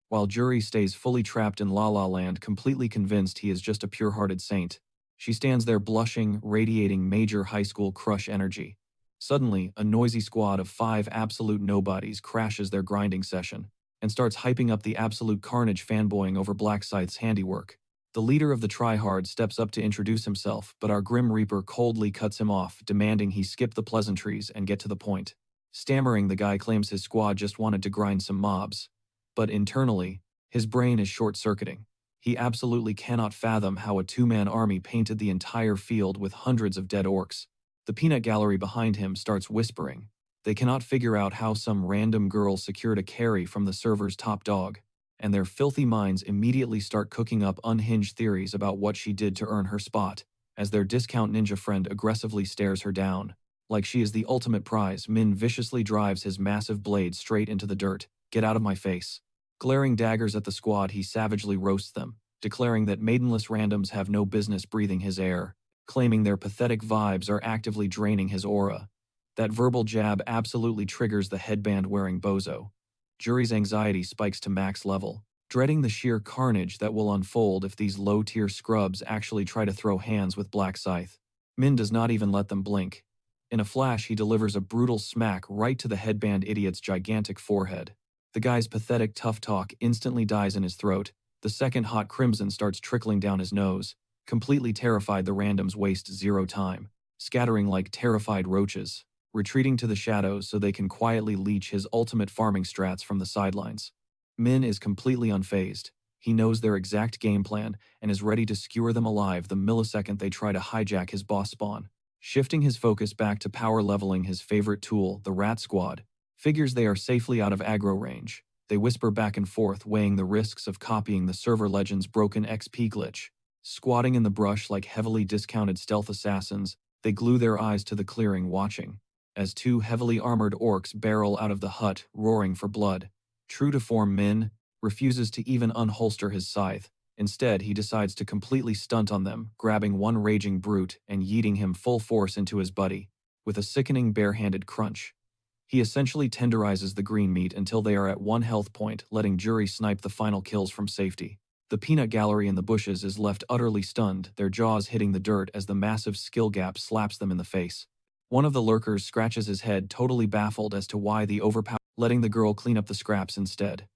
While Juri stays fully trapped in La La Land, completely convinced he is just a pure-hearted saint. She stands there blushing, radiating major high school crush energy. Suddenly, a noisy squad of 5 absolute nobodies crashes their grinding session and starts hyping up the absolute carnage, fanboying over Black Scythe's handiwork. The leader of the tryhard steps up to introduce himself, but our Grim Reaper coldly cuts him off, demanding he skip the pleasantries and get to the point. Stammering, the guy claims his squad just wanted to grind some mobs. But internally, his brain is short-circuiting. He absolutely cannot fathom how a 2-man army painted the entire field with hundreds of dead orcs. The peanut gallery behind him starts whispering. They cannot figure out how some random girl secured a carry from the server's top dog, and their filthy minds immediately start cooking up unhinged theories about what she did to earn her spot, as their discount ninja friend aggressively stares her down. Like she is the ultimate prize, Min viciously drives his massive blade straight into the dirt. "Get out of my face." Glaring daggers at the squad, he savagely roasts them, declaring that maidenless randoms have no business breathing his air, claiming their pathetic vibes are actively draining his aura. That verbal jab absolutely triggers the headband-wearing bozo. Juri's anxiety spikes to max level, dreading the sheer carnage that will unfold if these low-tier scrubs actually try to throw hands with Black Scythe. Min does not even let them blink. In a flash, he delivers a brutal smack right to the headband idiot's gigantic forehead. The guy's pathetic tough talk instantly dies in his throat. The second hot crimson starts trickling down his nose. Completely terrified, the randoms waste zero time, scattering like terrified roaches, retreating to the shadows so they can quietly leech his ultimate farming strats from the sidelines. Min is completely unfazed. He knows their exact game plan and is ready to skewer them alive the millisecond they try to hijack his boss spawn. Shifting his focus back to power leveling his favorite tool, the Rat Squad, figures they are safely out of aggro range. They whisper back and forth, weighing the risks of copying the server legend's broken XP glitch. Squatting in the brush like heavily discounted stealth assassins, they glue their eyes to the clearing, watching as 2 heavily armored orcs barrel out of the hut, roaring for blood. True to form, Min refuses to even unholster his scythe. Instead, he decides to completely stunt on them, grabbing one raging brute and yeeting him full force into his buddy. With a sickening bare-handed crunch, he essentially tenderizes the green meat until they are at 1 health point, letting Juri snipe the final kills from safety. The peanut gallery in the bushes is left utterly stunned, their jaws hitting the dirt as the massive skill gap slaps them in the face. One of the lurkers scratches his head, totally baffled as to why the overpower, letting the girl clean up the scraps instead.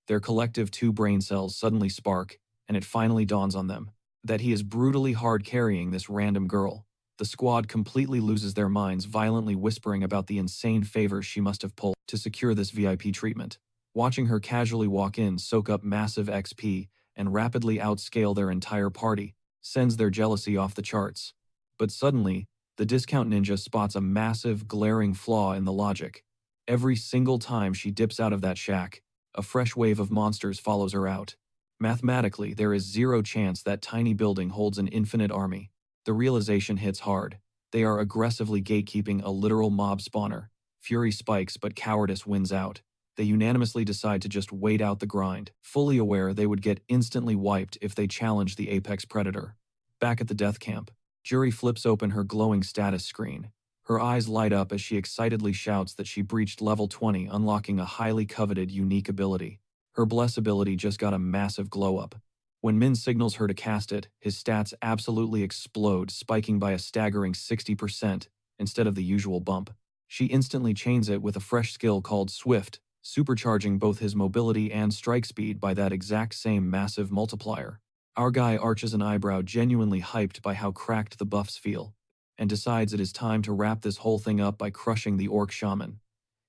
Their collective 2 brain cells suddenly spark, and it finally dawns on them that he is brutally hard carrying this random girl. The squad completely loses their minds, violently whispering about the insane favors she must have pulled to secure this VIP treatment. Watching her casually walk in, soak up massive XP, and rapidly outscale their entire party sends their jealousy off the charts. But suddenly, the discount ninja spots a massive, glaring flaw in the logic. Every single time she dips out of that shack, a fresh wave of monsters follows her out. Mathematically, there is zero chance that tiny building holds an infinite army. The realization hits hard. They are aggressively gatekeeping a literal mob spawner. Fury spikes, but cowardice wins out. They unanimously decide to just wait out the grind, fully aware they would get instantly wiped if they challenge the apex predator. Back at the death camp, Juri flips open her glowing status screen. Her eyes light up as she excitedly shouts that she breached level 20, unlocking a highly coveted unique ability. Her bless ability just got a massive glow up. When Min signals her to cast it, his stats absolutely explode, spiking by a staggering 60% instead of the usual bump. She instantly chains it with a fresh skill called Swift, supercharging both his mobility and strike speed by that exact same massive multiplier. Our guy arches an eyebrow, genuinely hyped by how cracked the buffs feel, and decides it is time to wrap this whole thing up by crushing the orc shaman.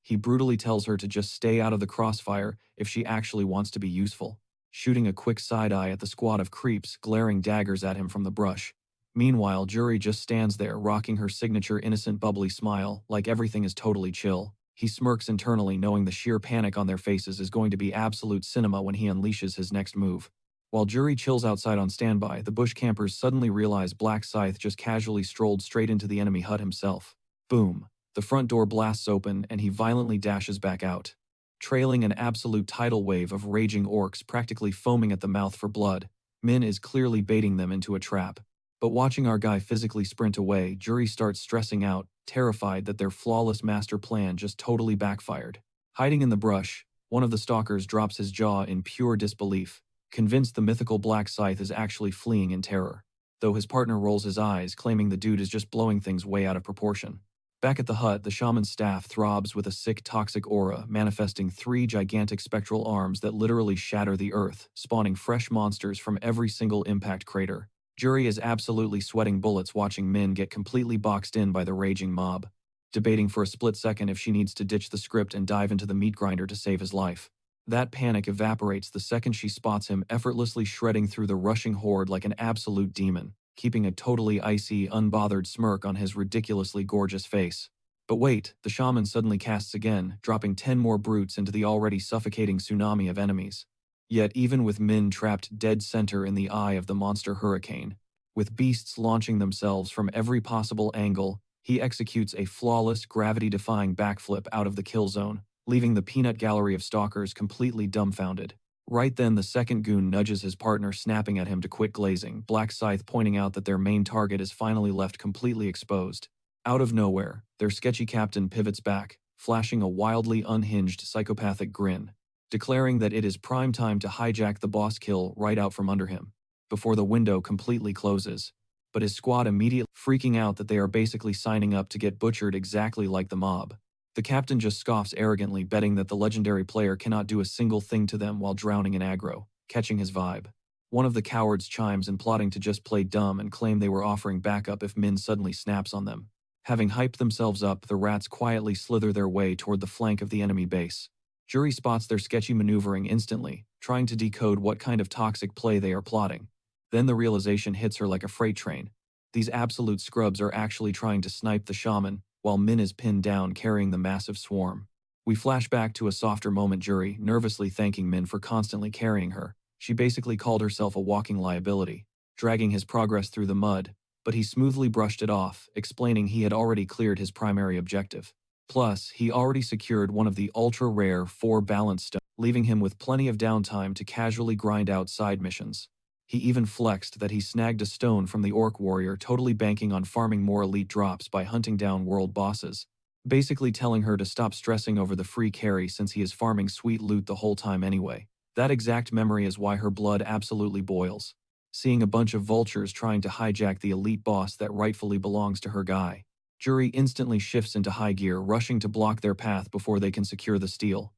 He brutally tells her to just stay out of the crossfire if she actually wants to be useful, shooting a quick side-eye at the squad of creeps glaring daggers at him from the brush. Meanwhile, Juri just stands there rocking her signature innocent bubbly smile like everything is totally chill. He smirks internally, knowing the sheer panic on their faces is going to be absolute cinema when he unleashes his next move. While Juri chills outside on standby, the bush campers suddenly realize Black Scythe just casually strolled straight into the enemy hut himself. Boom. The front door blasts open and he violently dashes back out, trailing an absolute tidal wave of raging orcs practically foaming at the mouth for blood. Min is clearly baiting them into a trap. But watching our guy physically sprint away, Juri starts stressing out, terrified that their flawless master plan just totally backfired. Hiding in the brush, one of the stalkers drops his jaw in pure disbelief, convinced the mythical Black Scythe is actually fleeing in terror, though his partner rolls his eyes, claiming the dude is just blowing things way out of proportion. Back at the hut, the shaman's staff throbs with a sick, toxic aura, manifesting 3 gigantic spectral arms that literally shatter the earth, spawning fresh monsters from every single impact crater. Juri is absolutely sweating bullets watching Min get completely boxed in by the raging mob, debating for a split second if she needs to ditch the script and dive into the meat grinder to save his life. That panic evaporates the second she spots him effortlessly shredding through the rushing horde like an absolute demon, keeping a totally icy, unbothered smirk on his ridiculously gorgeous face. But wait, the shaman suddenly casts again, dropping 10 more brutes into the already suffocating tsunami of enemies. Yet even with Min trapped dead center in the eye of the monster hurricane, with beasts launching themselves from every possible angle, he executes a flawless, gravity-defying backflip out of the kill zone, leaving the peanut gallery of stalkers completely dumbfounded. Right then, the second goon nudges his partner, snapping at him to quit glazing, Black Scythe pointing out that their main target is finally left completely exposed. Out of nowhere, their sketchy captain pivots back, flashing a wildly unhinged psychopathic grin, declaring that it is prime time to hijack the boss kill right out from under him, before the window completely closes. But his squad immediately freaking out that they are basically signing up to get butchered exactly like the mob. The captain just scoffs arrogantly, betting that the legendary player cannot do a single thing to them while drowning in aggro, catching his vibe. One of the cowards chimes in, plotting to just play dumb and claim they were offering backup if Min suddenly snaps on them. Having hyped themselves up, the rats quietly slither their way toward the flank of the enemy base. Juri spots their sketchy maneuvering instantly, trying to decode what kind of toxic play they are plotting. Then the realization hits her like a freight train. These absolute scrubs are actually trying to snipe the shaman, while Min is pinned down carrying the massive swarm. We flash back to a softer moment, Juri nervously thanking Min for constantly carrying her. She basically called herself a walking liability, dragging his progress through the mud, but he smoothly brushed it off, explaining he had already cleared his primary objective. Plus, he already secured one of the ultra-rare 4 balance stones, leaving him with plenty of downtime to casually grind out side missions. He even flexed that he snagged a stone from the orc warrior, totally banking on farming more elite drops by hunting down world bosses, basically telling her to stop stressing over the free carry since he is farming sweet loot the whole time anyway. That exact memory is why her blood absolutely boils, seeing a bunch of vultures trying to hijack the elite boss that rightfully belongs to her guy. Juri instantly shifts into high gear, rushing to block their path before they can secure the steal.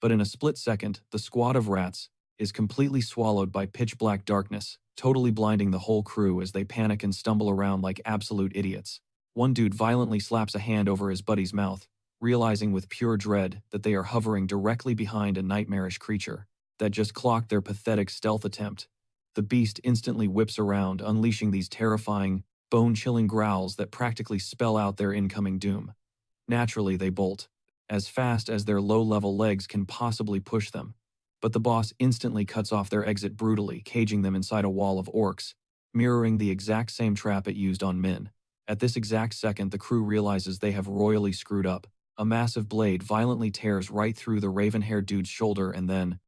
But in a split second, the squad of rats is completely swallowed by pitch-black darkness, totally blinding the whole crew as they panic and stumble around like absolute idiots. One dude violently slaps a hand over his buddy's mouth, realizing with pure dread that they are hovering directly behind a nightmarish creature that just clocked their pathetic stealth attempt. The beast instantly whips around, unleashing these terrifying, bone-chilling growls that practically spell out their incoming doom. Naturally, they bolt, as fast as their low-level legs can possibly push them. But the boss instantly cuts off their exit brutally, caging them inside a wall of orcs, mirroring the exact same trap it used on Min. At this exact second, the crew realizes they have royally screwed up. A massive blade violently tears right through the raven-haired dude's shoulder, and then,